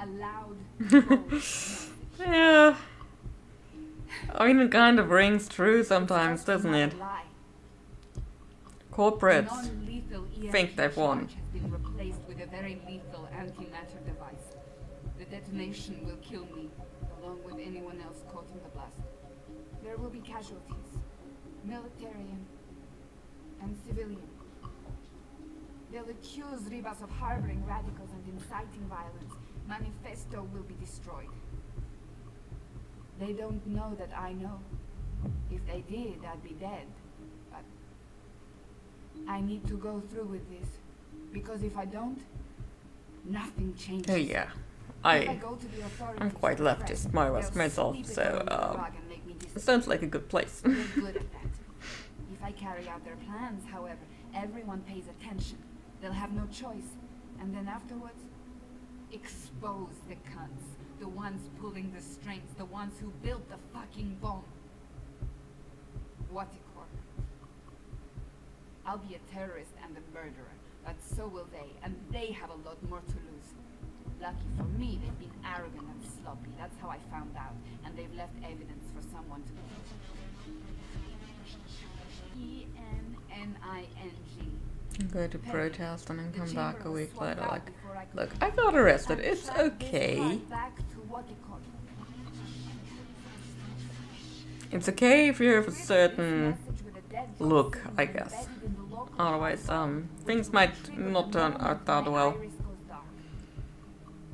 A loud, bold message. Yeah. I mean, it kind of rings true sometimes, doesn't it? Corporates think they've won. Has been replaced with a very lethal antimatter device. The detonation will kill me, along with anyone else caught in the blast. There will be casualties, military and civilian. They'll accuse Ribas of harboring radicals and inciting violence. Manifesto will be destroyed. They don't know that I know. If they did, I'd be dead. But I need to go through with this. Because if I don't, nothing changes. Oh yeah. I'm quite leftist myself, so it sounds like a good place. They're good at that. If I carry out their plans, however, everyone pays attention. They'll have no choice. And then afterwards, expose the cunts. The ones pulling the strings, the ones who built the fucking bomb. Watticorp. I'll be a terrorist and a murderer, but so will they, and they have a lot more to lose. Lucky for me, they've been arrogant and sloppy. That's how I found out, and they've left evidence for someone to... E-N-N-I-N-G. Go to protest and then come back a week later like, look, I got arrested, it's okay. It's okay if you have a certain look, I guess. Otherwise, things might not turn out that well.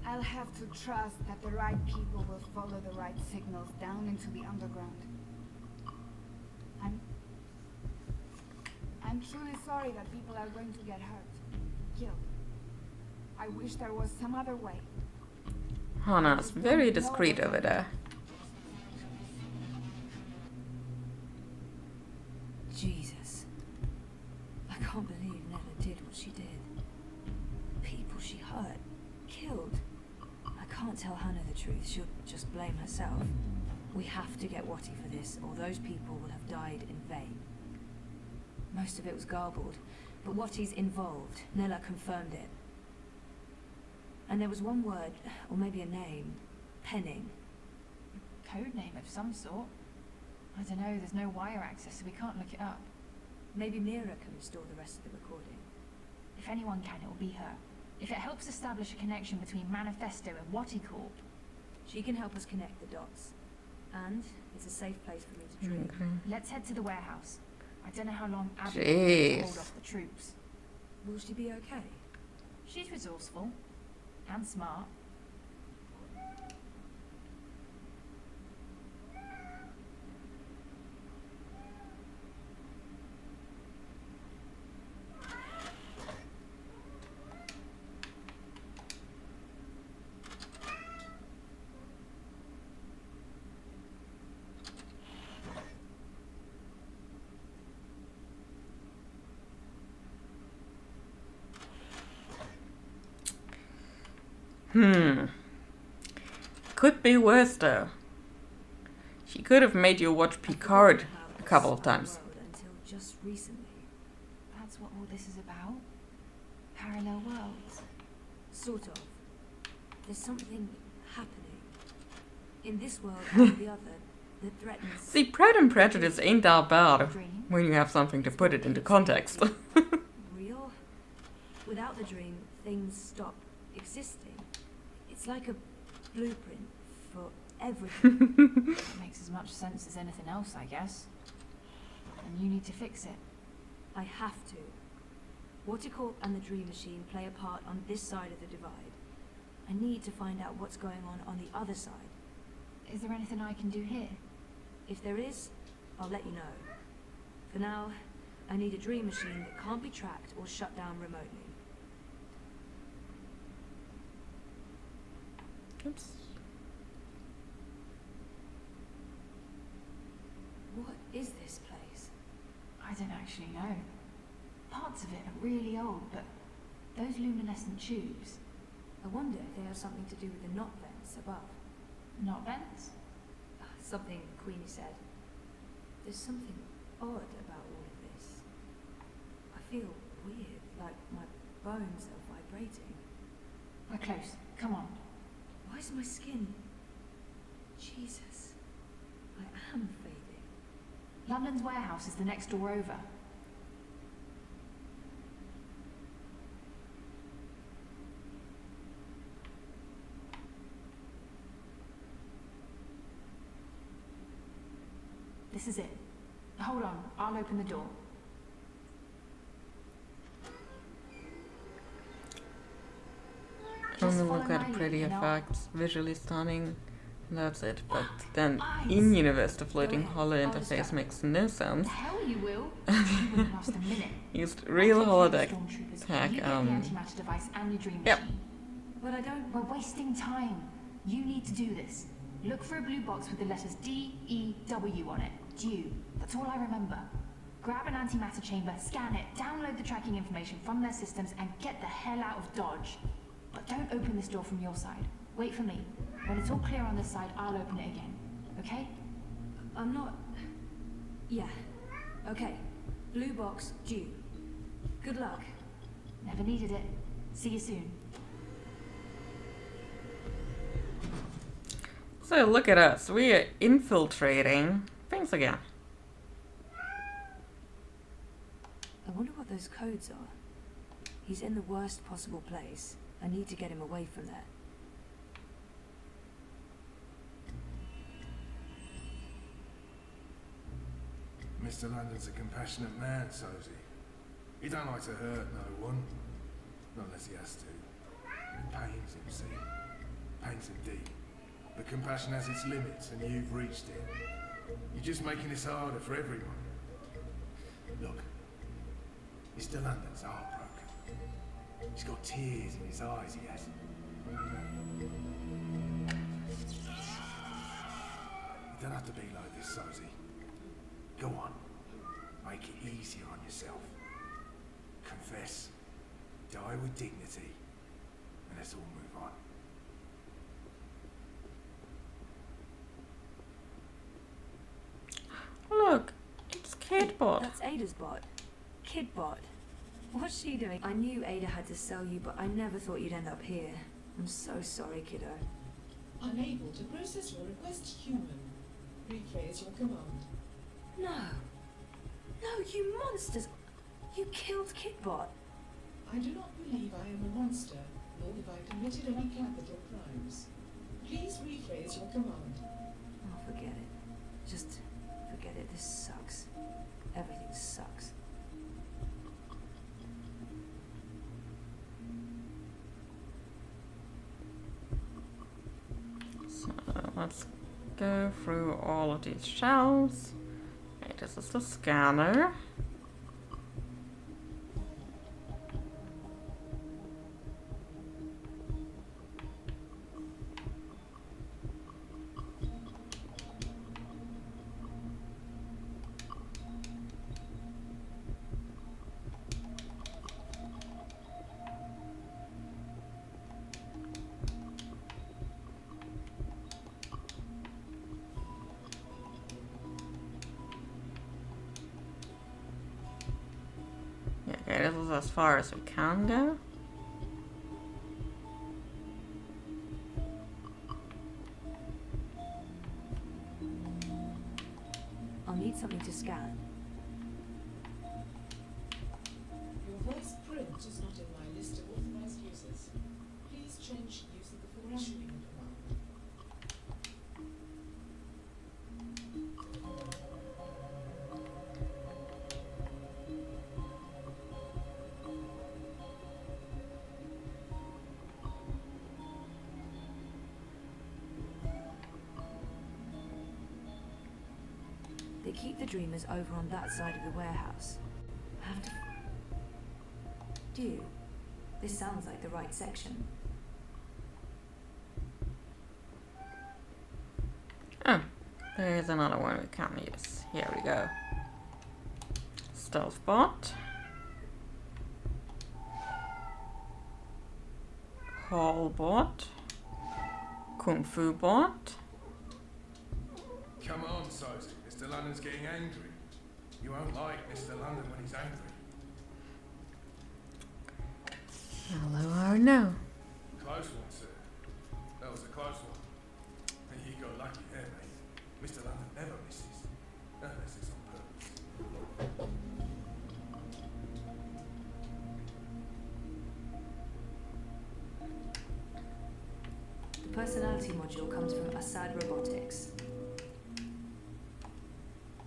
I'll have to trust that the right people will follow the right signals down into the underground. I'm truly sorry that people are going to get hurt, killed. I wish there was some other way. Hannah's very discreet over there. Jesus. I can't believe Nella did what she did. People she hurt, killed. I can't tell Hannah the truth. She'll just blame herself. We have to get Watty for this, or those people will have died in vain. Most of it was garbled, but Watty's involved. Nella confirmed it. And there was one word, or maybe a name. Penning. Code name of some sort. I don't know, there's no wire access, so we can't look it up. Maybe Mira can restore the rest of the recording. If anyone can, it'll be her. If it helps establish a connection between Manifesto and Watty Corp. She can help us connect the dots. And it's a safe place for me to dream. Okay. Let's head to the warehouse. I don't know how long Abby Jeez. will hold off the troops. Will she be okay? She's resourceful. And smart. Could be worse though. She could have made you watch Picard a couple of times. Until just recently. That's what all this is about? Parallel worlds? Sort of. There's something happening. In this world and the other that threatens... See, Pride and Prejudice ain't that bad when you have something to put it into context. Real? Without the dream, things stop existing. It's like a blueprint for everything. That makes as much sense as anything else, I guess. And you need to fix it. I have to. Watercorp and the Dream Machine play a part on this side of the divide. I need to find out what's going on the other side. Is there anything I can do here? If there is, I'll let you know. For now, I need a Dream Machine that can't be tracked or shut down remotely. Oops. What is this place? I don't actually know. Parts of it are really old, but those luminescent tubes... I wonder if they have something to do with the knot vents above. Knot vents? Something Queenie said. There's something odd about all of this. I feel weird, like my bones are vibrating. We're close. Come on. Why is my skin... Jesus. I am fading. London's warehouse is the next door over. This is it. Hold on, I'll open the door. Only look at pretty effects, visually stunning, and that's it. But then, in universe, the floating holo interface makes no sense. The hell you will. You wouldn't last a minute. Used real holodeck tech. You get the antimatter device and your dream Yep. machine. But I don't... We're wasting time. You need to do this. Look for a blue box with the letters D-E-W on it. Dew. That's all I remember. Grab an antimatter chamber, scan it, download the tracking information from their systems, and get the hell out of Dodge. But don't open this door from your side. Wait for me. When it's all clear on this side, I'll open it again. Okay? I'm not... Yeah. Okay. Blue box, due. Good luck. Never needed it. See you soon. So look at us. We are infiltrating things again. I wonder what those codes are. He's in the worst possible place. I need to get him away from there. Mr. London's a compassionate man, Sosie. He don't like to hurt no one. Not unless he has to. It pains him, see? Pains him deep. But compassion has its limits, and you've reached it. You're just making this harder for everyone. Look, Mr. London's heartbroken. He's got tears in his eyes, he has. You don't have to be like this, Sosie. Go on. Make it easier on yourself. Confess. Die with dignity. And let's all move on. Look, it's Kidbot. That's Ada's bot. Kidbot. What's she doing? I knew Ada had to sell you, but I never thought you'd end up here. I'm so sorry, kiddo. Unable to process your request, human. Rephrase your command. No. No, you monsters. You killed Kidbot. I do not believe I am a monster, nor have I committed any capital crimes. Please rephrase your command. Oh, forget it. Just forget it. This sucks. Everything sucks. So let's go through all of these shelves. Okay, this is the scanner. Okay, this is as far as we can go. I'll need something to scan. Your first print is not in my list of authorized users. Please change user before issuing a command. They keep the dreamers over on that side of the warehouse. I have to... Do you? This sounds like the right section. Oh, there's another one we can use. Here we go. Stealth bot. Hall bot. Kung Fu bot. Come on, Sosie. Mr. London's getting angry. You won't like Mr. London when he's angry. Hello or no. Close one, sir. That was a close one. And you got lucky there, mate. Mr. London never misses. Unless it's on purpose. The personality module comes from Assad Robotics.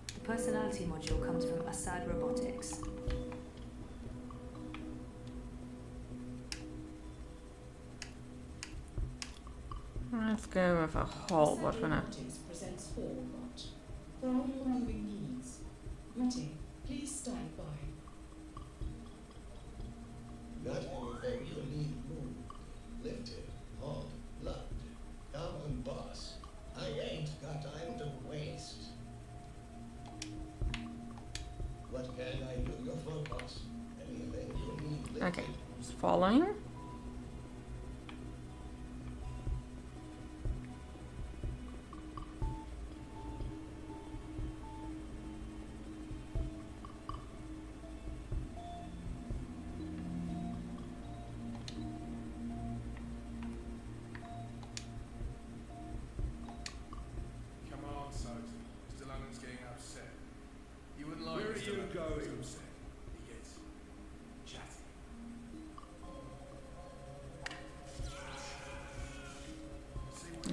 The personality module comes from Assad Robotics. Let's go with a hall bot for now. Presents Hall bot. For all your moving needs. Ready, please stand by. Got anything you need moved, lifted, hauled, lugged? Come on, boss. I ain't got time to waste. What can I do you for, boss? Anything you need lifted? Okay, just following.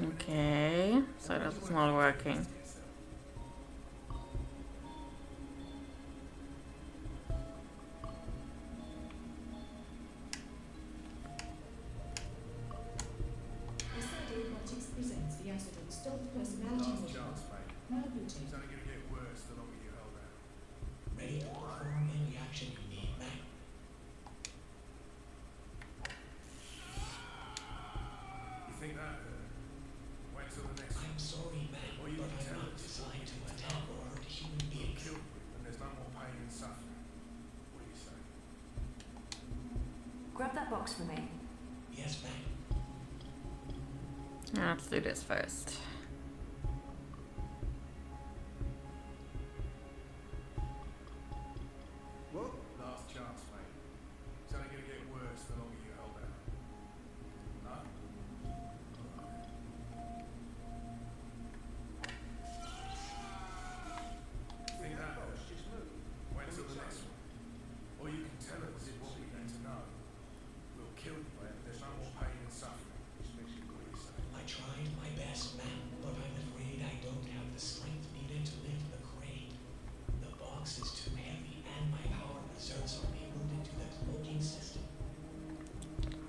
Okay, so that's not working. grab that box for me. Yes, ma'am. Let's do this first. Well, last chance, mate. It's only gonna get worse the longer you hold out. No? Think that hurt? Wait till the next one. Or you can tell us what we need to know. We'll kill you, but there's no more pain and suffering. I tried my best, ma'am, but I'm afraid I don't have the strength needed to lift the crate. The box is too heavy, and my power reserves are able into the cloaking system.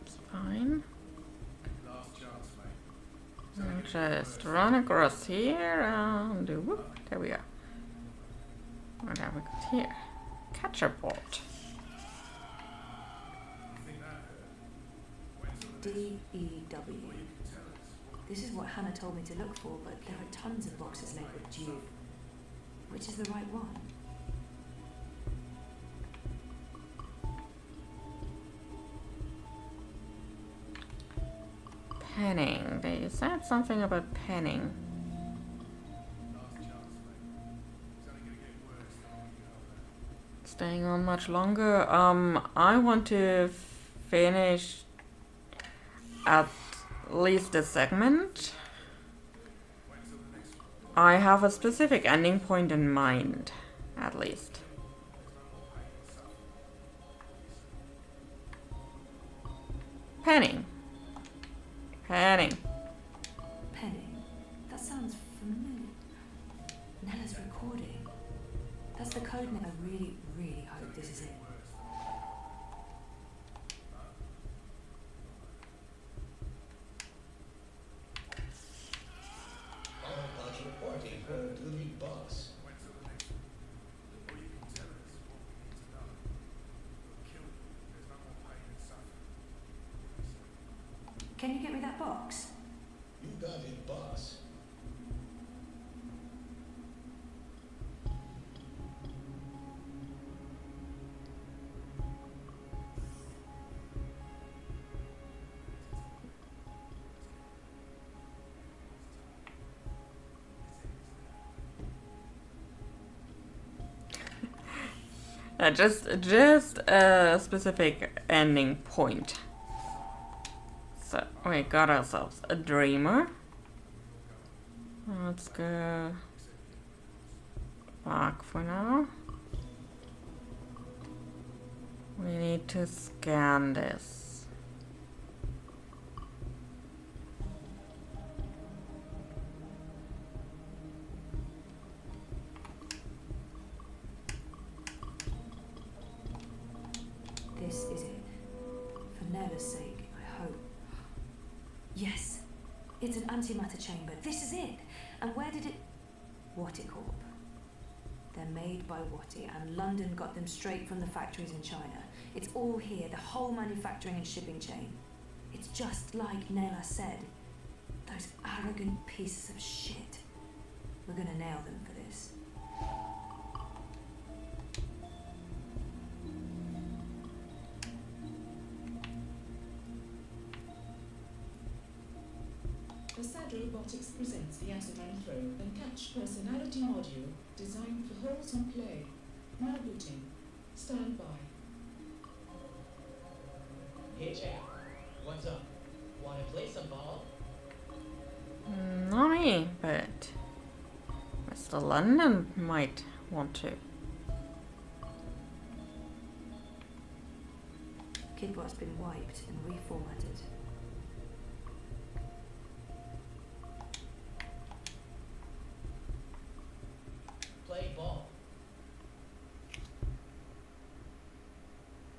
It's fine. Last chance, mate. I'll just run across here and do whoop. There we go. What have we got here? Catcher bolt. D-E-W. This is what Hannah told me to look for, but there are tons of boxes labelled due. Which is the right one? Penning. They said something about penning. Staying on much longer. I want to finish at least this segment. I have a specific ending point in mind, at least. Penning. Penning. Penning? That sounds familiar. Nella's recording. That's the code name. I really, really hope this is it. All about reporting home to the boss. Can you get me that box? You got it, boss. Just a specific ending point. So we got ourselves a dreamer. Let's go back for now. We need to scan this. This is it. For Nella's sake, I hope. Yes, it's an antimatter chamber. This is it. And where did it... Wattie Corp. They're made by Wattie, and London got them straight from the factories in China. It's all here, the whole manufacturing and shipping chain. It's just like Nella said. Those arrogant pieces of shit. We're gonna nail them for this. Asad Robotics presents the Acid and Throw and Catch Personality Module designed for holes on play. Now booting. Stand by. Hey chap, what's up? Wanna play some ball? Not me, but Mr. London might want to. Kidbot's been wiped and reformatted. Play ball.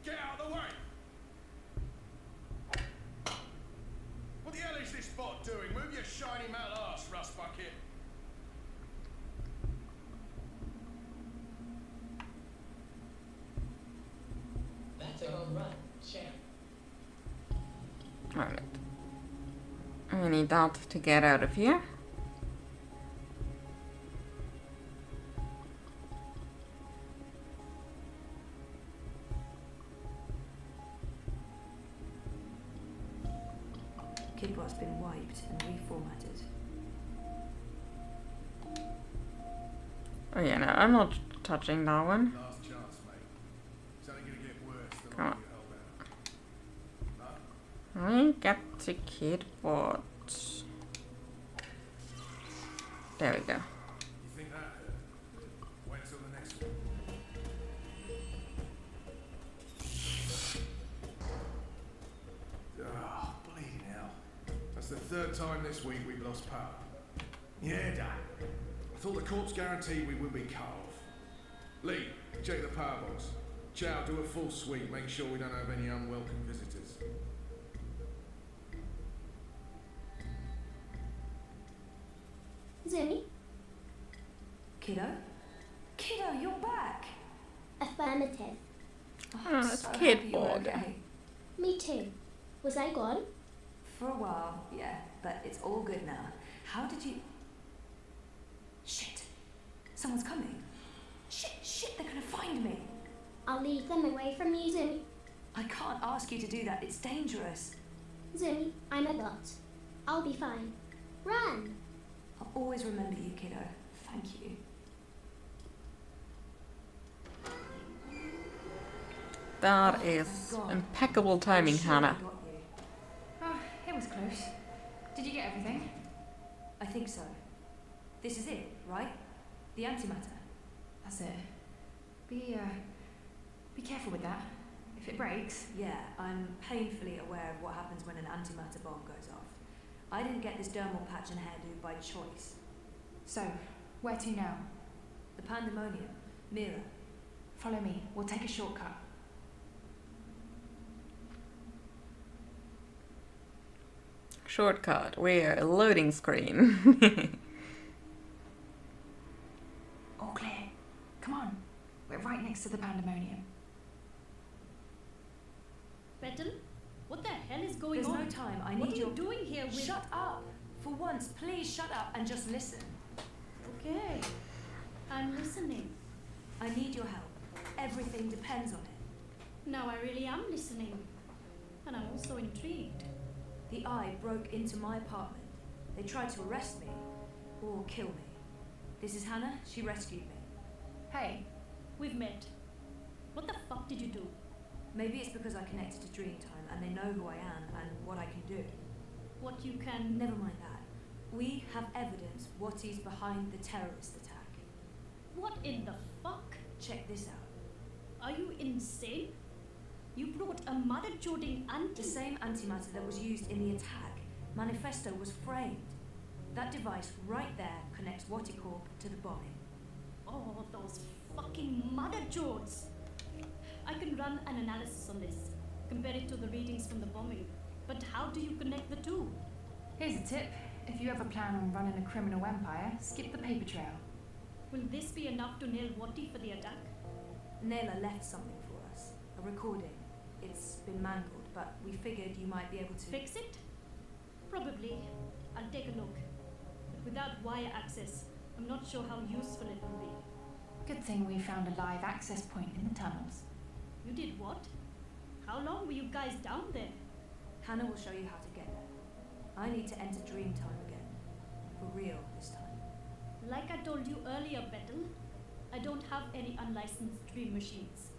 Get out of the way! What the hell is this bot doing? Move your shiny metal arse, rust bucket. That's a home run, champ. Alright. I need that to get out of here. Kidbot's been wiped and reformatted. Oh yeah, no, I'm not touching that one. Last chance, mate. It's only gonna get worse the Come longer on. you hold out. I get the Kidbot. There we go. You think that hurt? Wait till the next one. Oh, bleeding hell. That's the third time this week we've lost power. Yeah, Dad. I thought the corpse guaranteed we would be cut off. Lee, check the power box. Chow, do a full sweep. Make sure we don't have any unwelcome visitors. Zoe? Kiddo? Kiddo, you're back! Affirmative. Oh, it's so happy you're Kidbot. okay. Me too. Was I gone? For a while, yeah, but it's all good now. How did you... Shit! Someone's coming. Shit, they're gonna find me. I'll lead them away from you, Zoe. I can't ask you to do that, it's dangerous. Zoe, I'm a bot. I'll be fine. Run! I'll always remember you, kiddo. Thank you. That is impeccable timing, Hannah. Oh, it was close. Did you get everything? I think so. This is it, right? The antimatter. That's it. Be careful with that. If it breaks... Yeah, I'm painfully aware of what happens when an antimatter bomb goes off. I didn't get this dermal patch and hairdo by choice. So, where to now? The pandemonium. Mira. Follow me. We'll take a shortcut. Shortcut. Where? A loading screen. All clear. Come on. We're right next to the pandemonium. Petal? What the hell is going There's on? no time. I What need are your... you doing here with... Shut up! For once, please shut up and just listen. Okay. I'm listening. I need your help. Everything depends on it. Now I really am listening. And I'm also intrigued. The Eye broke into my apartment. They tried to arrest me. Or kill me. This is Hannah. She rescued me. Hey. We've met. What the fuck did you do? Maybe it's because I connected to Dreamtime and they know who I am and what I can do. What you can... Never mind that. We have evidence what is behind the terrorist attack. What in the fuck? Check this out. Are you insane? You brought a mother-joding anti... The same antimatter that was used in the attack. Manifesto was framed. That device right there connects Waticorp to the bombing. Oh, those fucking mother-jods! I can run an analysis on this, compare it to the readings from the bombing. But how do you connect the two? Here's a tip. If you ever plan on running a criminal empire, skip the paper trail. Will this be enough to nail Wati for the attack? Naylor left something for us. A recording. It's been mangled, but we figured you might be able to... Fix it? Probably. I'll take a look. But without wire access, I'm not sure how useful it will be. Good thing we found a live access point in the tunnels. You did what? How long were you guys down there? Hannah will show you how to get there. I need to enter Dreamtime again. For real this time. Like I told you earlier, Petal, I don't have any unlicensed dream machines.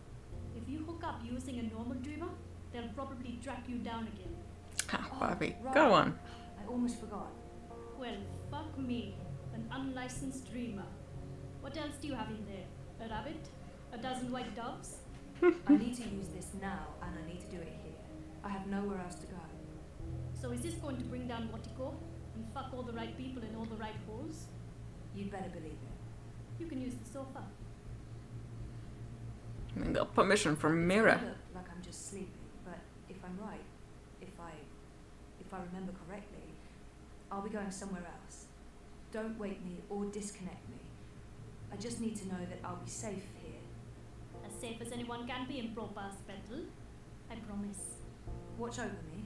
If you hook up using a normal dreamer, they'll probably track you down again. Ha, Bobby. Right. Go on. I almost forgot. Well, fuck me. An unlicensed dreamer. What else do you have in there? A rabbit? A dozen white doves? I need to use this now, and I need to do it here. I have nowhere else to go. So is this going to bring down Watico and fuck all the right people in all the right holes? You'd better believe it. You can use the sofa. I got permission from Mira. I look like I'm just sleeping, but if I'm right, if I remember correctly, I'll be going somewhere else. Don't wake me or disconnect me. I just need to know that I'll be safe here. As safe as anyone can be in Propass, Petal. I promise. Watch over me.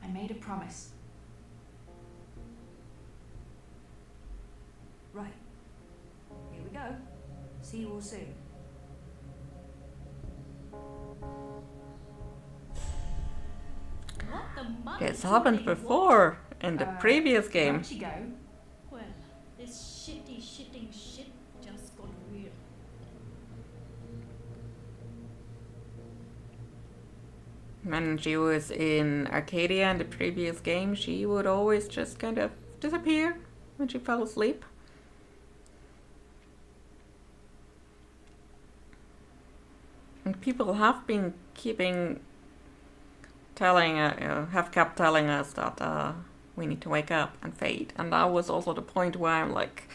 I made a promise. Right. Here we go. See you all soon. What the This happened before in the previous game. Where'd she go? Well, this shitting shit just got real. When she was in Arcadia in the previous game, she would always just kind of disappear when she fell asleep. And people have been have kept telling us that we need to wake up and fade. And that was also the point where I'm like,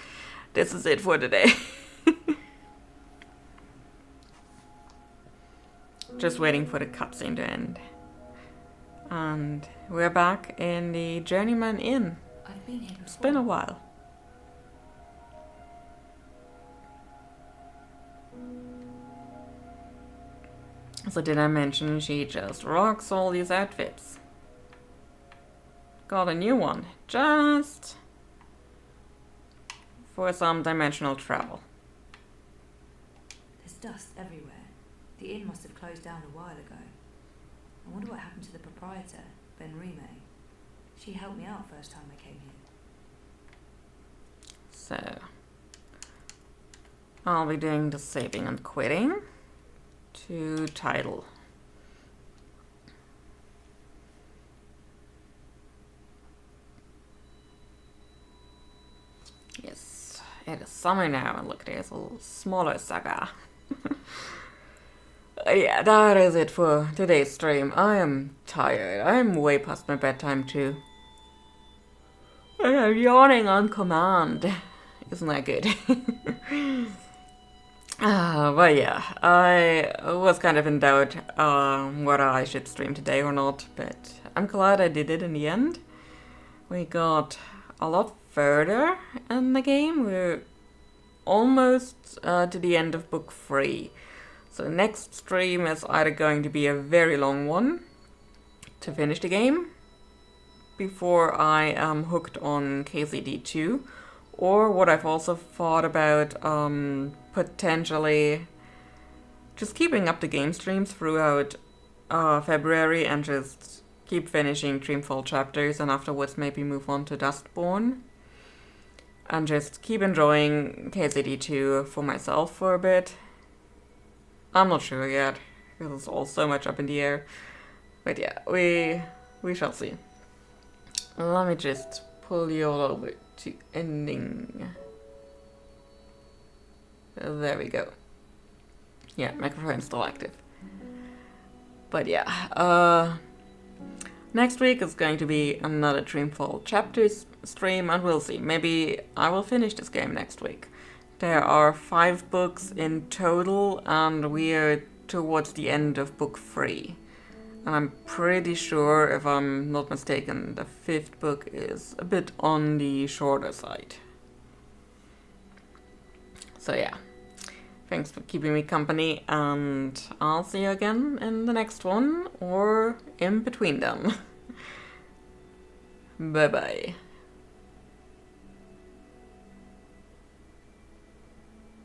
this is it for today. Just waiting for the cutscene to end. And we're back in the Journeyman Inn. I've been here before. It's been a while. So did I mention she just rocks all these outfits? Got a new one, just for some dimensional travel. There's dust everywhere. The inn must have closed down a while ago. I wonder what happened to the proprietor, Ben Rime. She helped me out first time I came here. So I'll be doing the saving and quitting to title. Yes, it is summer now, and look, there's a smaller saga. Yeah, that is it for today's stream. I am tired. I'm way past my bedtime too. And I'm yawning on command. Isn't that good? But yeah, I was kind of in doubt whether I should stream today or not, but I'm glad I did it in the end. We got a lot further in the game. We're almost to the end of book 3. So the next stream is either going to be a very long one to finish the game before I am hooked on KCD2, or what I've also thought about potentially just keeping up the game streams throughout February and just keep finishing Dreamfall chapters and afterwards maybe move on to Dustborn and just keep enjoying KCD2 for myself for a bit. I'm not sure yet, because it's all so much up in the air. But yeah, we shall see. Let me just pull you all over to ending. There we go. Yeah, microphone's still active. But yeah, next week is going to be another Dreamfall chapters stream, and we'll see. Maybe I will finish this game next week. There are 5 books in total, and we are towards the end of book 3. And I'm pretty sure, if I'm not mistaken, the 5th book is a bit on the shorter side. So yeah, thanks for keeping me company, and I'll see you again in the next one, or in between them. Bye bye.